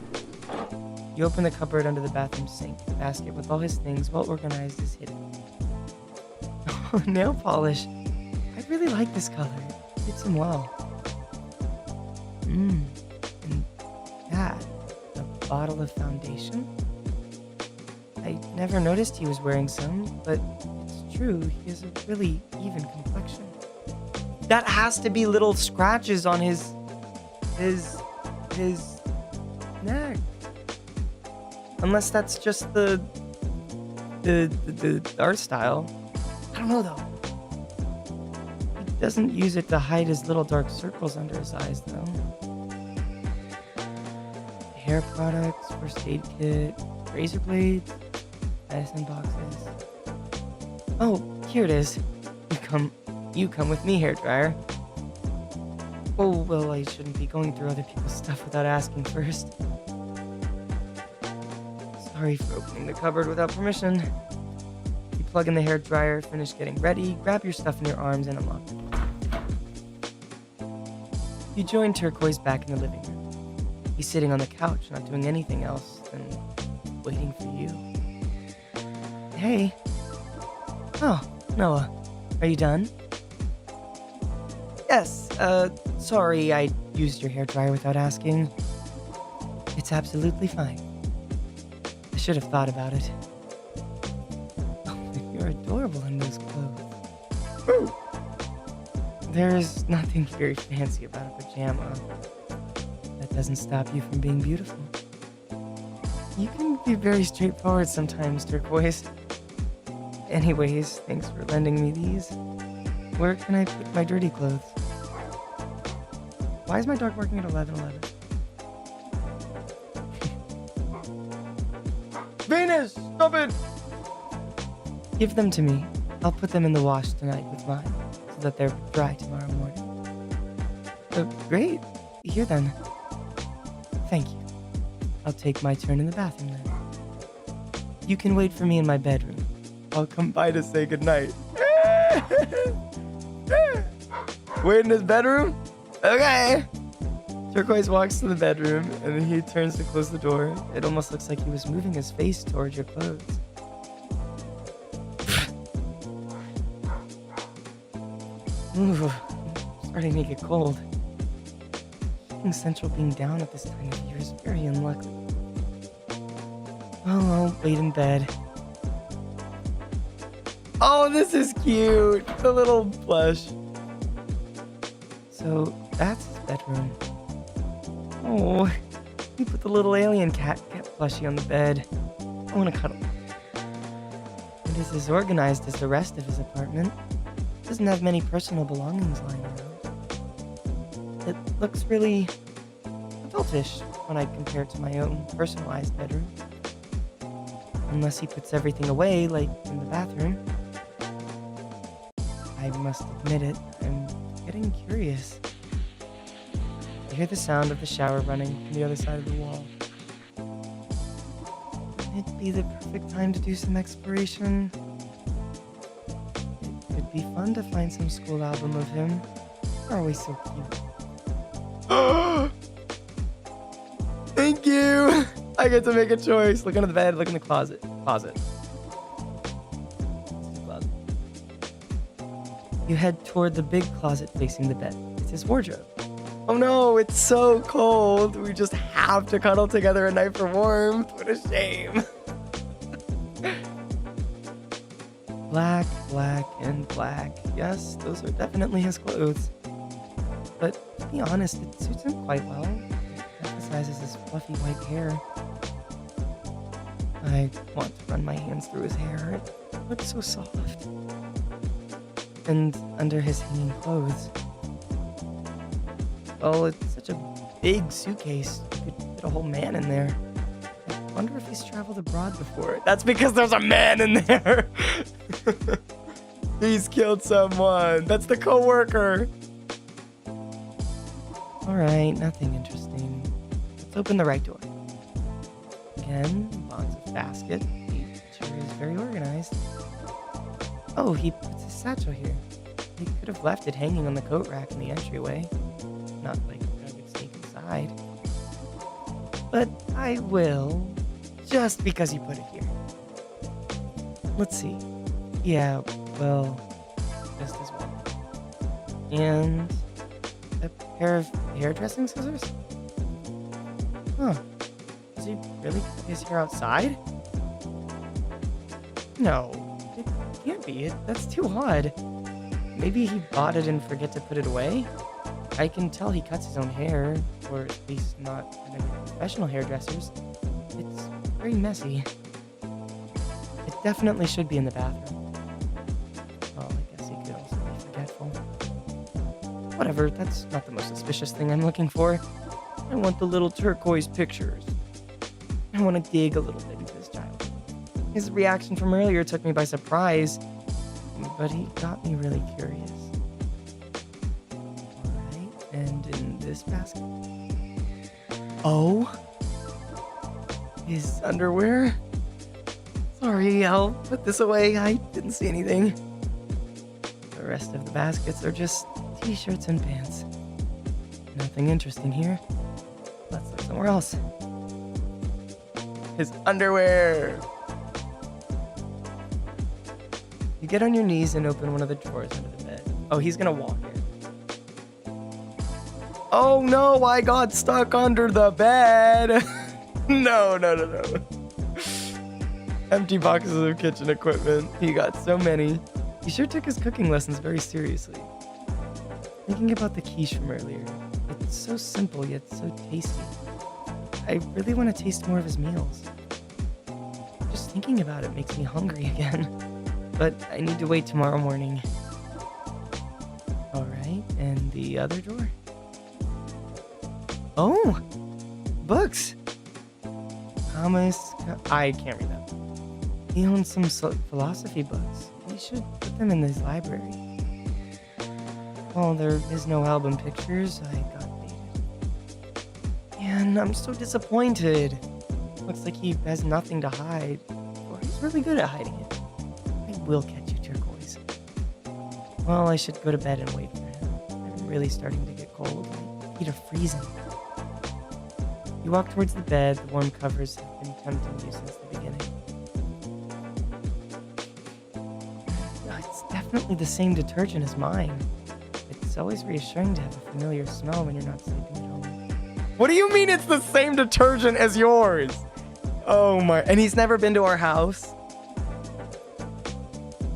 S1: You open the cupboard under the bathroom sink. The basket with all his things well organized is hidden. Oh, nail polish. I really like this color. It fits him well. And that, a bottle of foundation? I never noticed he was wearing some, but it's true, he has a really even complexion. That has to be little scratches on his neck. Unless that's just the art style. I don't know though. He doesn't use it to hide his little dark circles under his eyes though. Hair products, first aid kit, razor blades, medicine boxes. Oh, here it is. You come with me, hairdryer.
S2: Oh, well, I shouldn't be going through other people's stuff without asking first. Sorry for opening the cupboard without permission. You plug in the hair dryer, finish getting ready, grab your stuff in your arms, and unlock it. You join Turquoise back in the living room. He's sitting on the couch, not doing anything else than waiting for you. Hey. Oh, Noah. Are you done? Yes, sorry I used your hair dryer without asking. It's absolutely fine. I should have thought about it. Oh, you're adorable in those clothes. Ooh. There's nothing very fancy about a pajama. That doesn't stop you from being beautiful. You can be very straightforward sometimes, Turquoise. Anyways, thanks for lending me these. Where can I put my dirty clothes? Why is my dog barking at 11:11?
S1: Venus, stop it!
S2: Give them to me. I'll put them in the wash tonight with mine, so that they're dry tomorrow morning. Great. Here then. Thank you. I'll take my turn in the bathroom then. You can wait for me in my bedroom.
S1: I'll come by to say goodnight. Wait in his bedroom? Okay. Turquoise walks to the bedroom, and then he turns to close the door.
S2: It almost looks like he was moving his face towards your clothes. Ooh, starting to get cold. Keeping Central being down at this time of year is very unlucky. Well, I'll wait in bed.
S1: Oh, this is cute. The little plush.
S2: So, that's his bedroom. Oh, he put the little alien cat plushie on the bed. I want to cuddle. It is as organized as the rest of his apartment. Doesn't have many personal belongings lying around. It looks really adultish when I compare it to my own personalized bedroom. Unless he puts everything away, like in the bathroom. I must admit it, I'm getting curious. You hear the sound of the shower running from the other side of the wall. It'd be the perfect time to do some exploration. It could be fun to find some school album of him. They're always so cute.
S1: Thank you. I get to make a choice. Look under the bed, look in the closet. Closet.
S2: You head toward the big closet facing the bed. It's his wardrobe.
S1: Oh no, it's so cold. We just have to cuddle together at night for warmth. What a shame.
S2: Black, black, and black. Yes, those are definitely his clothes. But to be honest, it suits him quite well. It emphasizes his fluffy white hair. I want to run my hands through his hair. It looks so soft. And under his hanging clothes. Well, it's such a big suitcase. You could fit a whole man in there. I wonder if he's traveled abroad before.
S1: That's because there's a man in there. He's killed someone. That's the coworker.
S2: Alright, nothing interesting. Let's open the right door. Again, lots of basket. He sure is very organized. Oh, he puts his satchel here. He could have left it hanging on the coat rack in the entryway. Not like I would sneak inside. But I will, just because he put it here. Let's see. Yeah, well, just as well. And a pair of hairdressing scissors? Huh. Does he really cut his hair outside? No, it can't be. That's too odd. Maybe he bought it and forget to put it away? I can tell he cuts his own hair, or at least not at any professional hairdressers. It's very messy. It definitely should be in the bathroom. Well, I guess he could also be forgetful. Whatever, that's not the most suspicious thing I'm looking for. I want the little turquoise pictures. I want to dig a little bit into his childhood. His reaction from earlier took me by surprise, but he got me really curious. Alright,
S1: And in this basket? Oh, his underwear? Sorry, I'll put this away. I didn't see anything. The rest of the baskets are just t-shirts and pants. Nothing interesting here. Let's look somewhere else. His underwear! You get on your knees and open one of the drawers under the bed. Oh, he's gonna walk in. Oh no, I got stuck under the bed! No. Empty boxes of kitchen equipment. He got so many. He sure took his cooking lessons very seriously. Thinking about the quiche from earlier, it's so simple yet so tasty. I really want to taste more of his meals. Just thinking about it makes me hungry again. But I need to wait tomorrow morning. Alright, and the other drawer? Oh! Books! Thomas... I can't read that. He owns some philosophy books. He should put them in his library. Well, there is no album pictures. I got baited. Man, I'm so disappointed. Looks like he has nothing to hide. Or he's really good at hiding it. I will catch you, turquoise. Well, I should go to bed and wait for him. I'm really starting to get cold. My feet are freezing. You walk towards the bed. The warm covers have been tempting you since the beginning. It's definitely the same detergent as mine. It's always reassuring to have a familiar smell when you're not sleeping at home. What do you mean it's the same detergent as yours? Oh my... And he's never been to our house?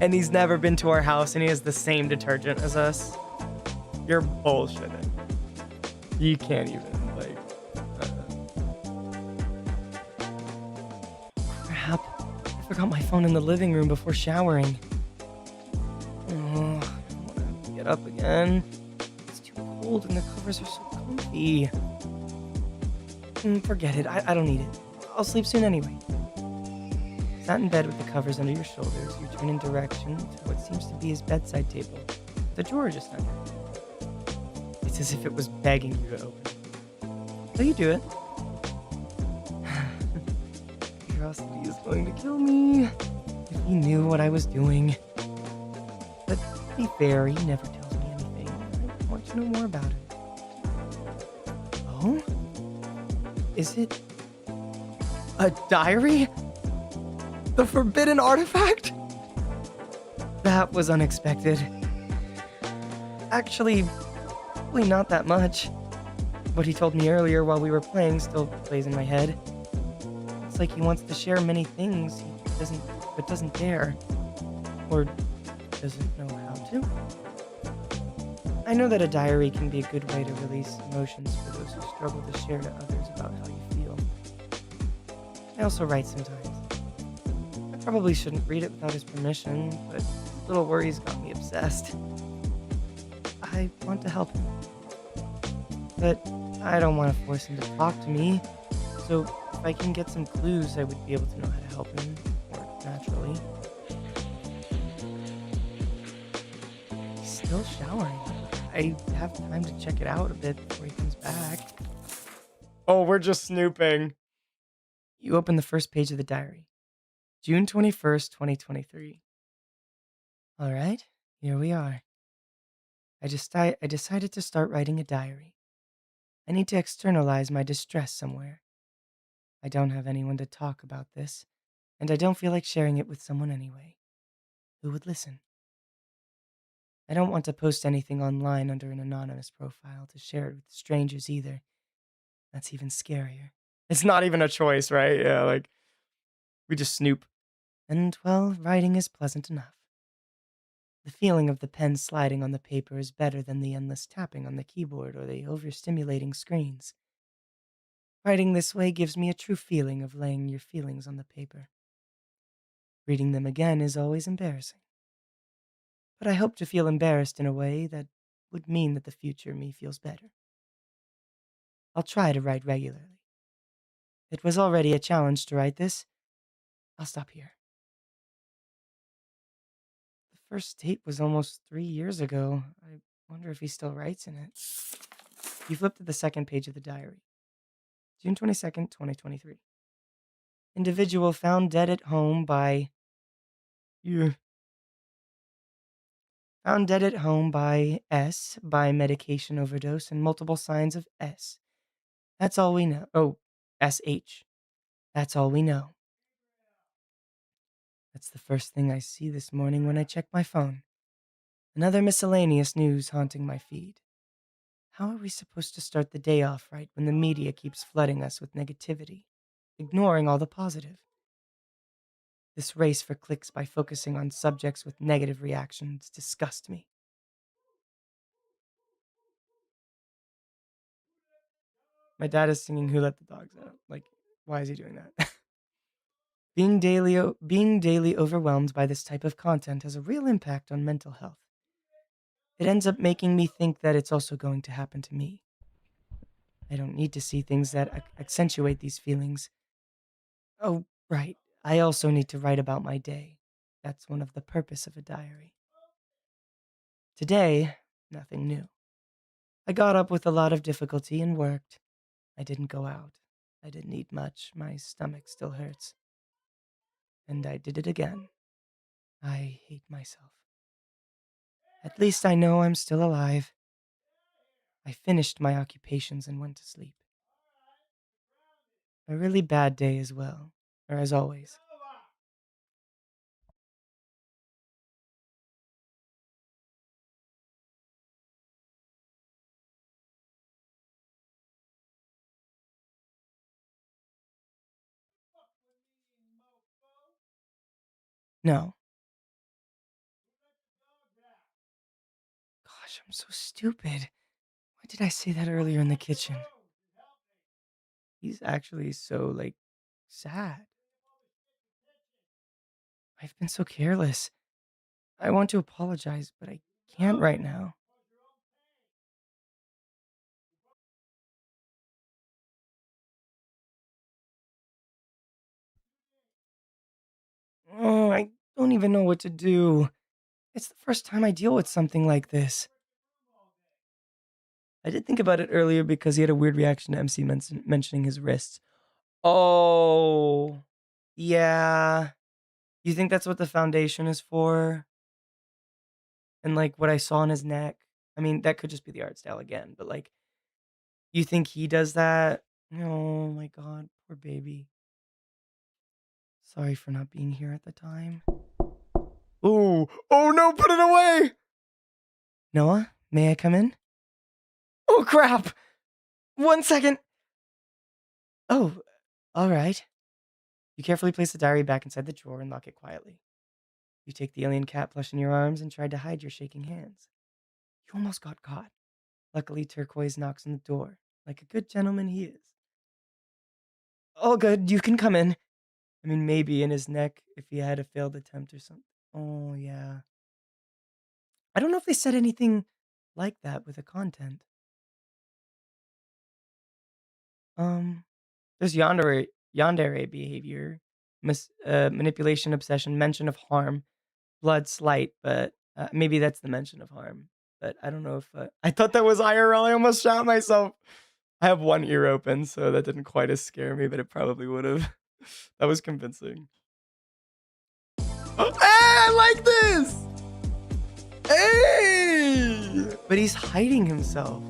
S1: And he's never been to our house and he has the same detergent as us? You're bullshitting. You can't even, like... Crap. I forgot my phone in the living room before showering. Oh, I don't want to get up again. It's too cold and the covers are so comfy. Forget it. I don't need it. I'll sleep soon anyway. Sat in bed with the covers under your shoulders, you turn in direction to what seems to be his bedside table, with a drawer just under it. It's as if it was begging you to open it. So you do it. Curiosity is going to kill me. If he knew what I was doing. But to be fair, he never tells me anything. I want to know more about him. Oh? Is it a diary? The forbidden artifact? That was unexpected. Actually, probably not that much. What he told me earlier while we were playing still plays in my head. It's like he wants to share many things but doesn't dare. Or doesn't know how to. I know that a diary can be a good way to release emotions for those who struggle to share to others about how you feel. I also write sometimes. I probably shouldn't read it without his permission, but his little worries got me obsessed. I want to help him. But I don't want to force him to talk to me, so if I can get some clues, I would be able to know how to help him more naturally. He's still showering. I have time to check it out a bit before he comes back. Oh, we're just snooping. You open the first page of the diary. June 21st, 2023. All right, here we are. I decided to start writing a diary. I need to externalize my distress somewhere. I don't have anyone to talk about this, and I don't feel like sharing it with someone anyway. Who would listen? I don't want to post anything online under an anonymous profile to share it with strangers either. That's even scarier. It's not even a choice, right? Yeah, like, we just snoop. And, well, writing is pleasant enough. The feeling of the pen sliding on the paper is better than the endless tapping on the keyboard or the overstimulating screens. Writing this way gives me a true feeling of laying your feelings on the paper. Reading them again is always embarrassing. But I hope to feel embarrassed in a way that would mean that the future me feels better. I'll try to write regularly. It was already a challenge to write this. I'll stop here. The first tape was almost 3 years ago. I wonder if he still writes in it. You flip to the second page of the diary. June 22nd, 2023. Individual found dead at home by... Yeah. Found dead at home by S by medication overdose and multiple signs of S. That's all we know. Oh, SH. That's all we know. That's the first thing I see this morning when I check my phone. Another miscellaneous news haunting my feed. How are we supposed to start the day off right when the media keeps flooding us with negativity, ignoring all the positive? This race for clicks by focusing on subjects with negative reactions disgusts me. My dad is singing Who Let the Dogs Out. Like, why is he doing that? Being daily overwhelmed by this type of content has a real impact on mental health. It ends up making me think that it's also going to happen to me. I don't need to see things that accentuate these feelings. Oh, right. I also need to write about my day. That's one of the purpose of a diary. Today, nothing new. I got up with a lot of difficulty and worked. I didn't go out. I didn't eat much. My stomach still hurts. And I did it again. I hate myself. At least I know I'm still alive. I finished my occupations and went to sleep. A really bad day as well, or as always. No. Gosh, I'm so stupid. Why did I say that earlier in the kitchen? He's actually so, sad. I've been so careless. I want to apologize, but I can't right now. Oh, I don't even know what to do. It's the first time I deal with something like this. I did think about it earlier because he had a weird reaction to MC mentioning his wrists. Oh, yeah. You think that's what the foundation is for? And what I saw on his neck? I mean, that could just be the art style again, but you think he does that? Oh my god, poor baby. Sorry for not being here at the time. Oh no, put it away! Noah, may I come in? Oh crap! 1 second! Oh, alright. You carefully place the diary back inside the drawer and lock it quietly. You take the alien cat plush in your arms and try to hide your shaking hands. You almost got caught. Luckily, Turquoise knocks on the door, like a good gentleman he is. All good, you can come in. I mean, maybe in his neck if he had a failed attempt or something. Oh, yeah. I don't know if they said anything like that with the content. There's yandere behavior, manipulation, obsession, mention of harm, blood, slight, but maybe that's the mention of harm. But I don't know if I thought that was IRL. I almost shot myself. I have one ear open, so that didn't quite as scare me, but it probably would have. That was convincing. Oh, hey, I like this. Hey, but he's hiding himself.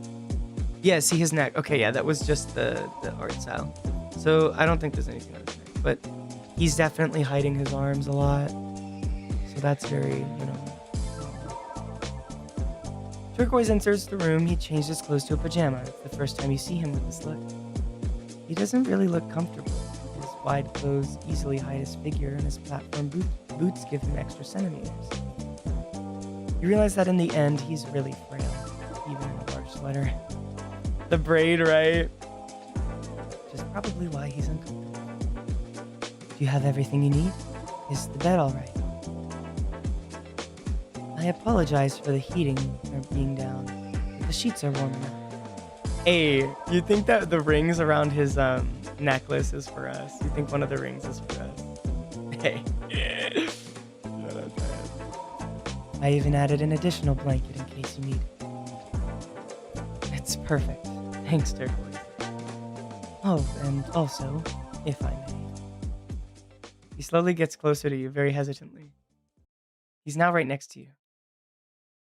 S1: Yeah, see his neck. Okay, yeah, that was just the art style. So I don't think there's anything on his neck, but he's definitely hiding his arms a lot. So that's very, Turquoise enters the room. He changed his clothes to a pajama. It's the first time you see him with this look. He doesn't really look comfortable. His wide clothes easily hide his figure, and his platform boots give him extra centimeters. You realize that in the end, he's really frail, even in a large sweater. The braid, right? Which is probably why he's uncomfortable. Do you have everything you need? Is the bed all right? I apologize for the heating or being down, but the sheets are warm enough. Hey, you think that the rings around his necklace is for us? You think one of the rings is for us? Hey. Shut up, man. I even added an additional blanket in case you need it. It's perfect. Thanks, Turquoise. Oh, and also, if I may. He slowly gets closer to you, very hesitantly. He's now right next to you.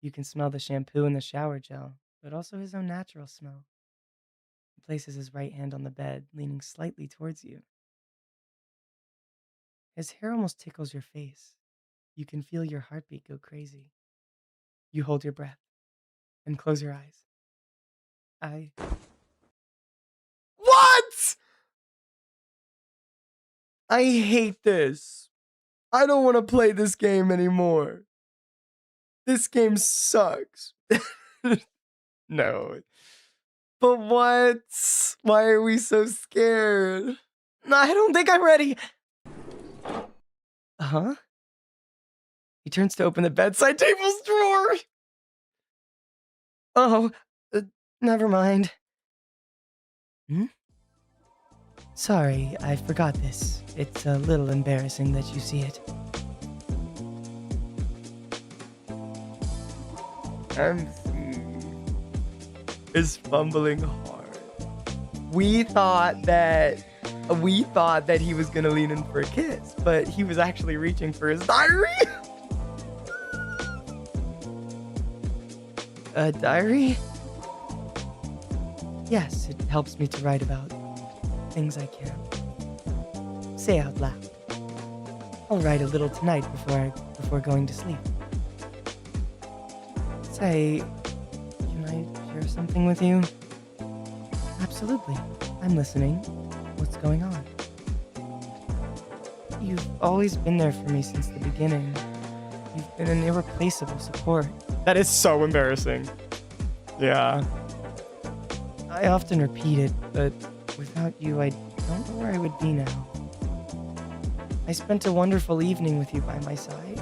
S1: You can smell the shampoo and the shower gel, but also his own natural smell. He places his right hand on the bed, leaning slightly towards you. His hair almost tickles your face. You can feel your heartbeat go crazy. You hold your breath and close your eyes. What? I hate this. I don't want to play this game anymore. This game sucks. No. But what? Why are we so scared? I don't think I'm ready. Huh? He turns to open the bedside table's drawer. Oh, never mind. Sorry, I forgot this. It's a little embarrassing that you see it. MC is fumbling hard. We thought that he was gonna lean in for a kiss, but he was actually reaching for his diary. A diary? Yes, it helps me to write about things I can. Say out loud. I'll write a little tonight before going to sleep. Say, can I share something with you? Absolutely. I'm listening. What's going on? You've always been there for me since the beginning. You've been an irreplaceable support. That is so embarrassing. Yeah. I often repeat it, but without you, I don't know where I would be now. I spent a wonderful evening with you by my side.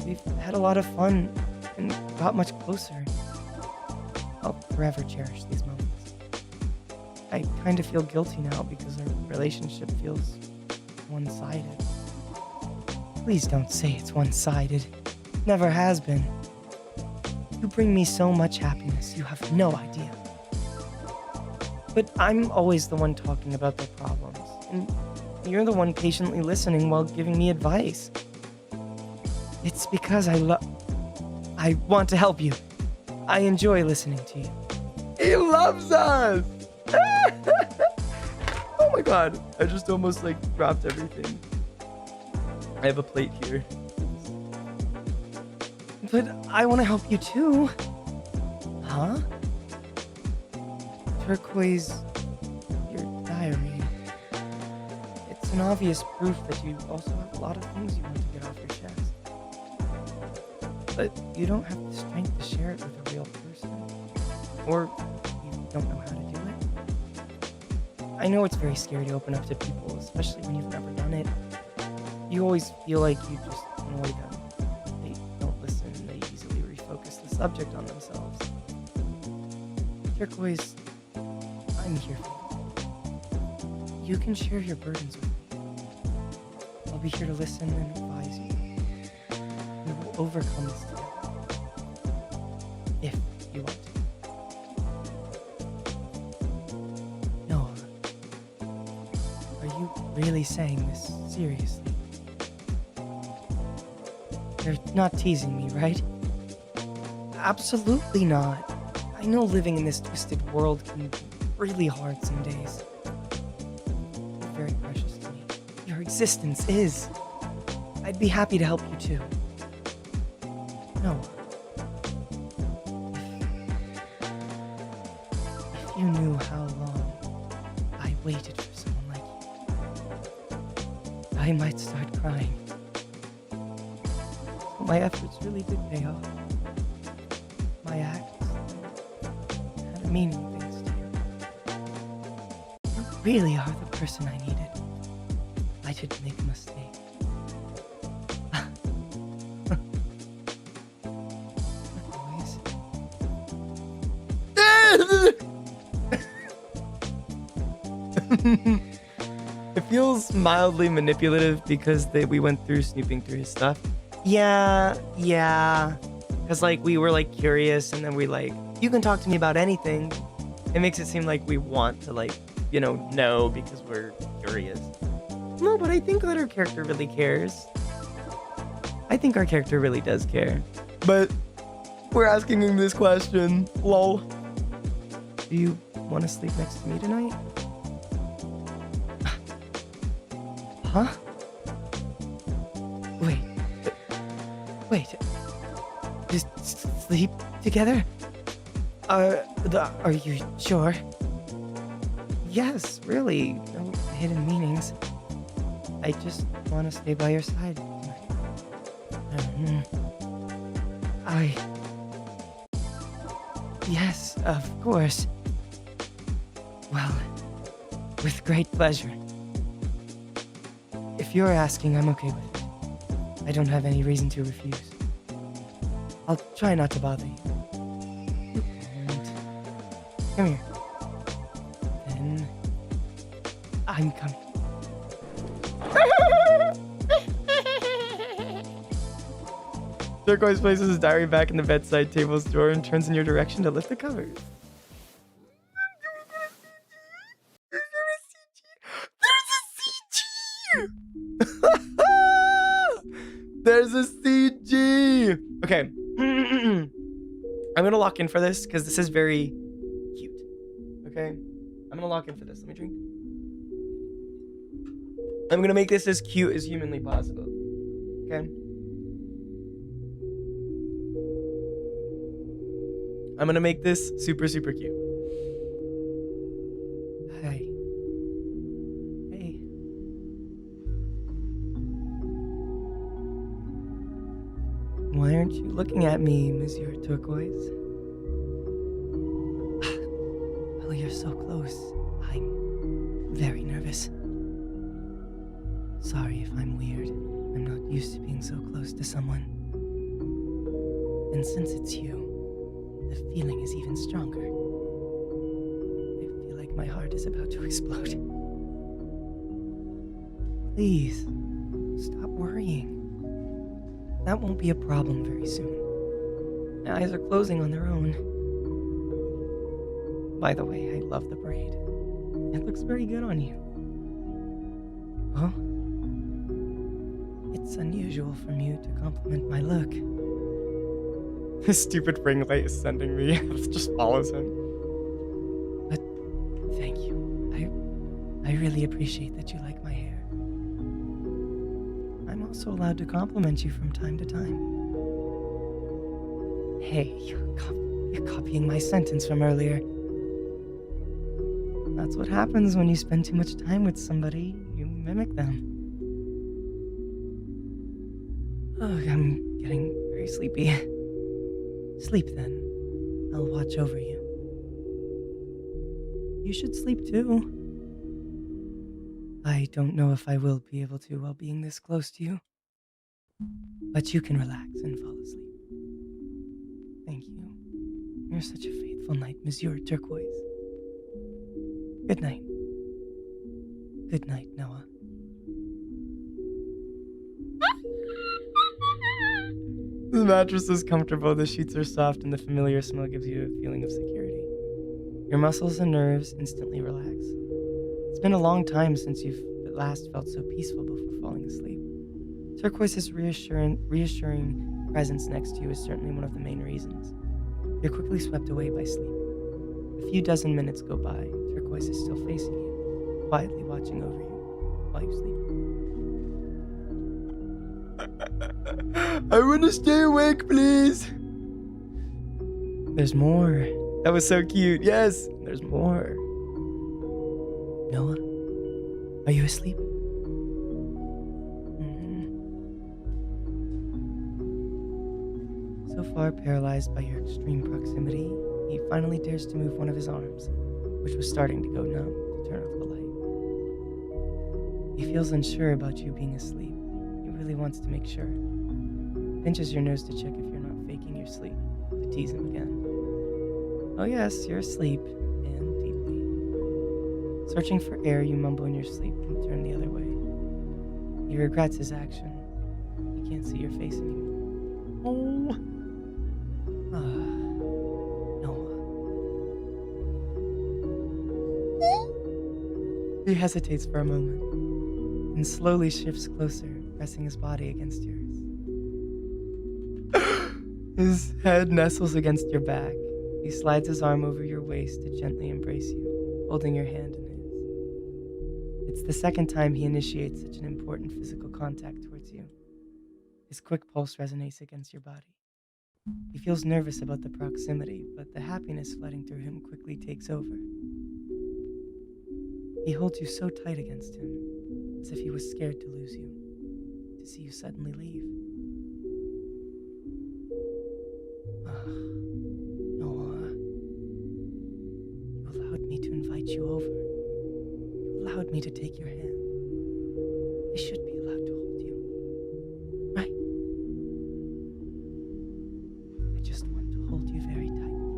S1: We've had a lot of fun and got much closer. I'll forever cherish these moments. I kind of feel guilty now because our relationship feels one-sided. Please don't say it's one-sided. Never has been. You bring me so much happiness, you have no idea. But I'm always the one talking about their problems, and you're the one patiently listening while giving me advice. It's because I want to help you. I enjoy listening to you. He loves us! Oh my god, I just almost dropped everything. I have a plate here. But I want to help you too. Huh? Turquoise, your diary. It's an obvious proof that you also have a lot of things you want to get off your chest. But you don't have the strength to share it with a real person. Or you don't know how to do it. I know it's very scary to open up to people, especially when you've never done it. You always feel like you just annoy them. They don't listen, they easily refocus the subject on themselves. Turquoise, I'm here for you. You can share your burdens with me. I'll be here to listen and advise you. We will overcome this together. If you want to. Noah, are you really saying this seriously? You're not teasing me, right? Absolutely not. I know living in this twisted world can be really hard some days. You're very precious to me. Your existence is. I'd be happy to help you too. Noah, if you knew how long I waited for someone like you, I might start crying. But my efforts really did pay off. My acts had a meaning thanks to you. You really are the person I needed. I didn't make a mistake. Boys. It feels mildly manipulative because we went through snooping through his stuff. Yeah. Because we were curious and then we you can talk to me about anything. It makes it seem like we want to, like, know because we're curious. No, but I think that our character really cares. I think our character really does care. But we're asking him this question. Lol. Do you want to sleep next to me tonight? Huh? Wait. Just sleep together? Are you sure? Yes, really. No hidden meanings. I just want to stay by your side tonight. Yes, of course. Well, with great pleasure. If you're asking, I'm okay with it. I don't have any reason to refuse. I'll try not to bother you. And come here. Then I'm coming. Turquoise places his diary back in the bedside table's drawer and turns in your direction to lift the covers. There's a CG! Okay. I'm gonna lock in for this because this is very cute. Okay? I'm gonna lock in for this. Let me drink. I'm gonna make this as cute as humanly possible. Okay? I'm gonna make this super, super cute. Hey. Hey. Why aren't you looking at me, Monsieur Turquoise? Well, you're so close. I'm very nervous. Sorry if I'm weird. I'm not used to being so close to someone. And since it's you, the feeling is even stronger. I feel like my heart is about to explode. Please, stop worrying. That won't be a problem very soon. My eyes are closing on their own. By the way, I love the braid. It looks very good on you. Oh? It's unusual for you to compliment my look. This stupid ring light is sending me. It just follows him. But thank you. I really appreciate that you like my hair. I'm also allowed to compliment you from time to time. Hey, you're copying my sentence from earlier. That's what happens when you spend too much time with somebody. You mimic them. Oh, I'm getting very sleepy. Sleep then. I'll watch over you. You should sleep too. I don't know if I will be able to while being this close to you. But you can relax and fall asleep. Thank you. You're such a faithful knight, Monsieur Turquoise. Good night. Good night, Noah. The mattress is comfortable, the sheets are soft, and the familiar smell gives you a feeling of security. Your muscles and nerves instantly relax. It's been a long time since you've at last felt so peaceful before falling asleep. Turquoise's reassuring presence next to you is certainly one of the main reasons. You're quickly swept away by sleep. A few dozen minutes go by. Turquoise is still facing you, quietly watching over you while you sleep. I want to stay awake, please. There's more. That was so cute. Yes, there's more. Noah, are you asleep? So far paralyzed by your extreme proximity, he finally dares to move one of his arms, which was starting to go numb, to turn off the light. He feels unsure about you being asleep. He really wants to make sure. Pinches your nose to check if you're not faking your sleep, to tease him again. Oh yes, you're asleep, and deeply. Searching for air, you mumble in your sleep and turn the other way. He regrets his action. He can't see your face anymore. Oh. Noah. He hesitates for a moment and slowly shifts closer, pressing his body against yours. His head nestles against your back. He slides his arm over your waist to gently embrace you, holding your hand in his. It's the second time he initiates such an important physical contact towards you. His quick pulse resonates against your body. He feels nervous about the proximity, but the happiness flooding through him quickly takes over. He holds you so tight against him, as if he was scared to lose you, to see you suddenly leave. Noah, you allowed me to invite you over. You allowed me to take your hand. I should be allowed to hold you, right? I just want to hold you very tightly,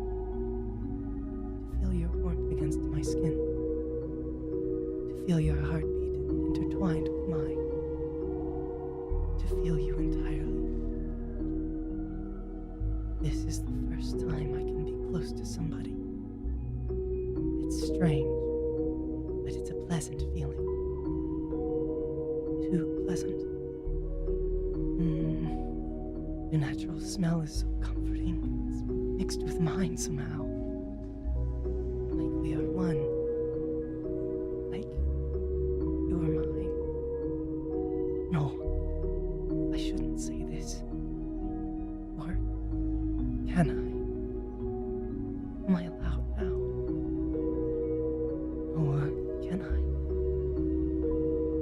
S1: to feel your warmth against my skin, to feel your heartbeat intertwined with mine, to feel you entirely. This is the first time I can be close to somebody. It's strange, but it's a pleasant feeling. Too pleasant. Your natural smell is so comforting. It's mixed with mine somehow. Like we are one. Like you are mine. No, I shouldn't say this. Or can I? Am I allowed now? Or can I?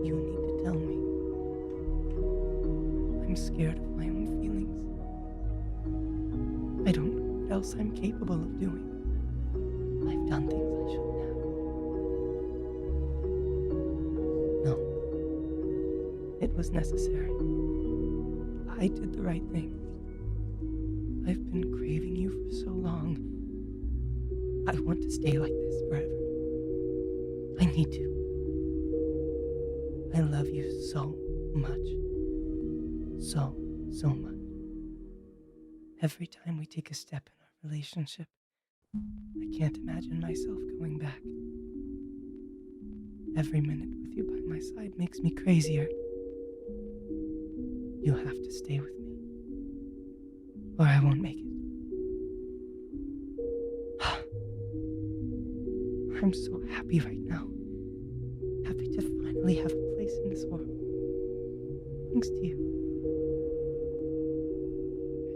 S1: You need to tell me. I'm scared of my own feelings. I don't know what else I'm capable of doing. I've done things I shouldn't have. No. It was necessary. I did the right thing. I've been craving you for so long. I want to stay like this forever. I need to. I love you so much. So much. Every time we take a step in our relationship, I can't imagine myself going back. Every minute with you by my side makes me crazier. You have to stay with me, or I won't make it. I'm so happy right now. Happy to finally have a place in this world. Thanks to you.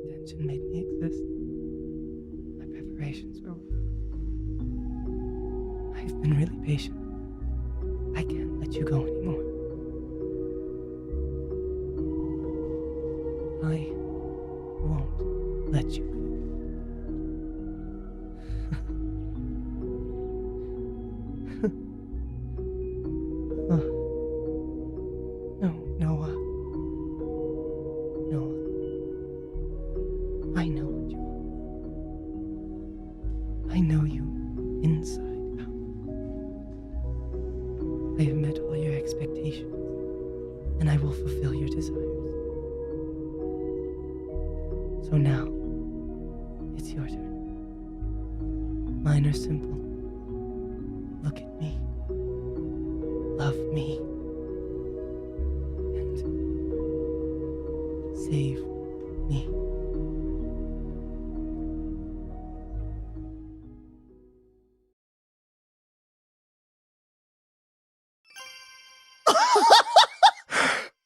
S1: Your attention made me exist. My preparations were worth it. I've been really patient. I can't let you go anymore. I won't let you go. No, Noah. Noah. I know what you want. I know you inside out. I have met all your expectations, and I will fulfill your desires. So now, it's your turn. Mine are simple. Look at me. Love me. And save me.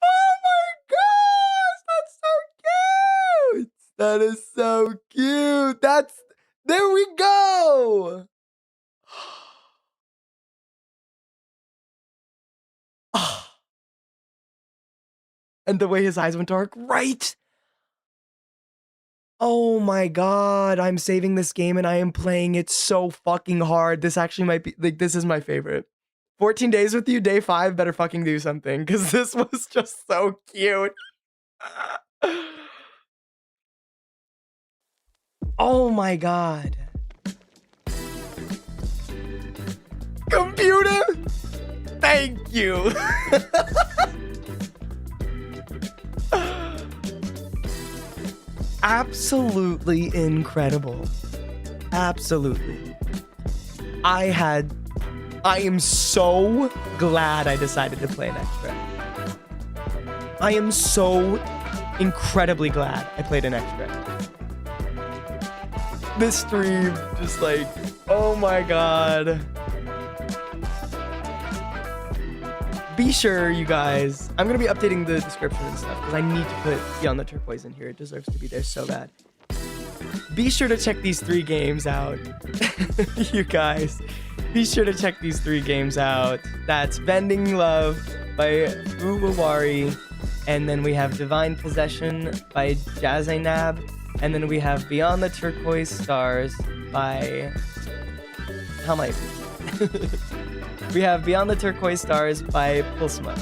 S4: Oh my gosh, that's so cute. That is so cute. There we go. And the way his eyes went dark, right? Oh my god, I'm saving this game and I am playing it so fucking hard. This actually might be, like, this is my favorite. 14 days with you, day 5, better fucking do something, because this was just so cute.
S1: Oh my god.
S4: Computer, thank you.
S1: Absolutely incredible. Absolutely. I am so glad I decided to play an extra. I am so incredibly glad I played an extra. This stream, just like, oh my god. Be sure, you guys, I'm going to be updating the description and stuff because I need to put Beyond the Turquoise in here. It deserves to be there so bad. Be sure to check these 3 games out. You guys, be sure to check these 3 games out. That's Bending Love by Uwawari. And then we have Divine Possession by Jazainab. And then we have Beyond the Turquoise Stars by... How am I? We have Beyond the Turquoise Stars by Pulsma.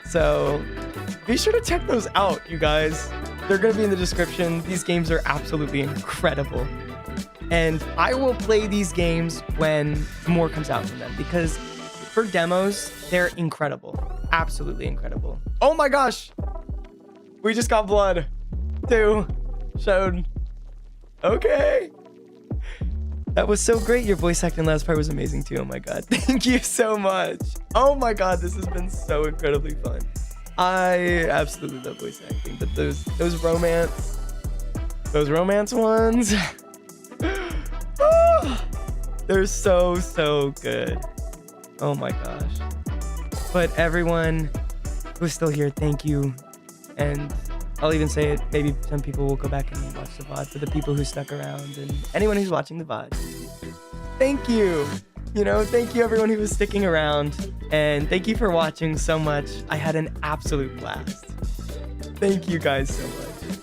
S1: So be sure to check those out, you guys. They're going to be in the description. These games are absolutely incredible. And I will play these games when more comes out from them because for demos, they're incredible. Absolutely incredible. Oh my gosh! We just got blood. 2 showed. Okay. That was so great. Your voice acting last part was amazing too. Oh my god. Thank you so much. Oh my god, this has been so incredibly fun. I absolutely love voice acting, but those romance ones, they're so good. Oh my gosh. But everyone who's still here, thank you. And I'll even say it, maybe some people will go back and watch the VOD for the people who stuck around and anyone who's watching the VOD. Thank you. You know, thank you everyone who was sticking around. And thank you for watching so much. I had an absolute blast. Thank you guys so much.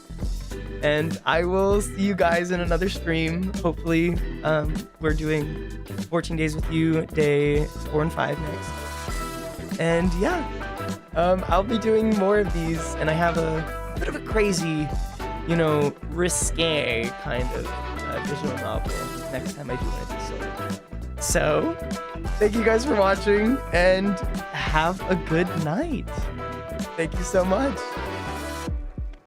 S1: And I will see you guys in another stream. Hopefully, we're doing 14 Days With You, day 4 and 5 next. And yeah, I'll be doing more of these. And I have a bit of a crazy, you know, risque kind of visual novel next time I do an episode. So, thank you guys for watching and have a good night. Thank you so much.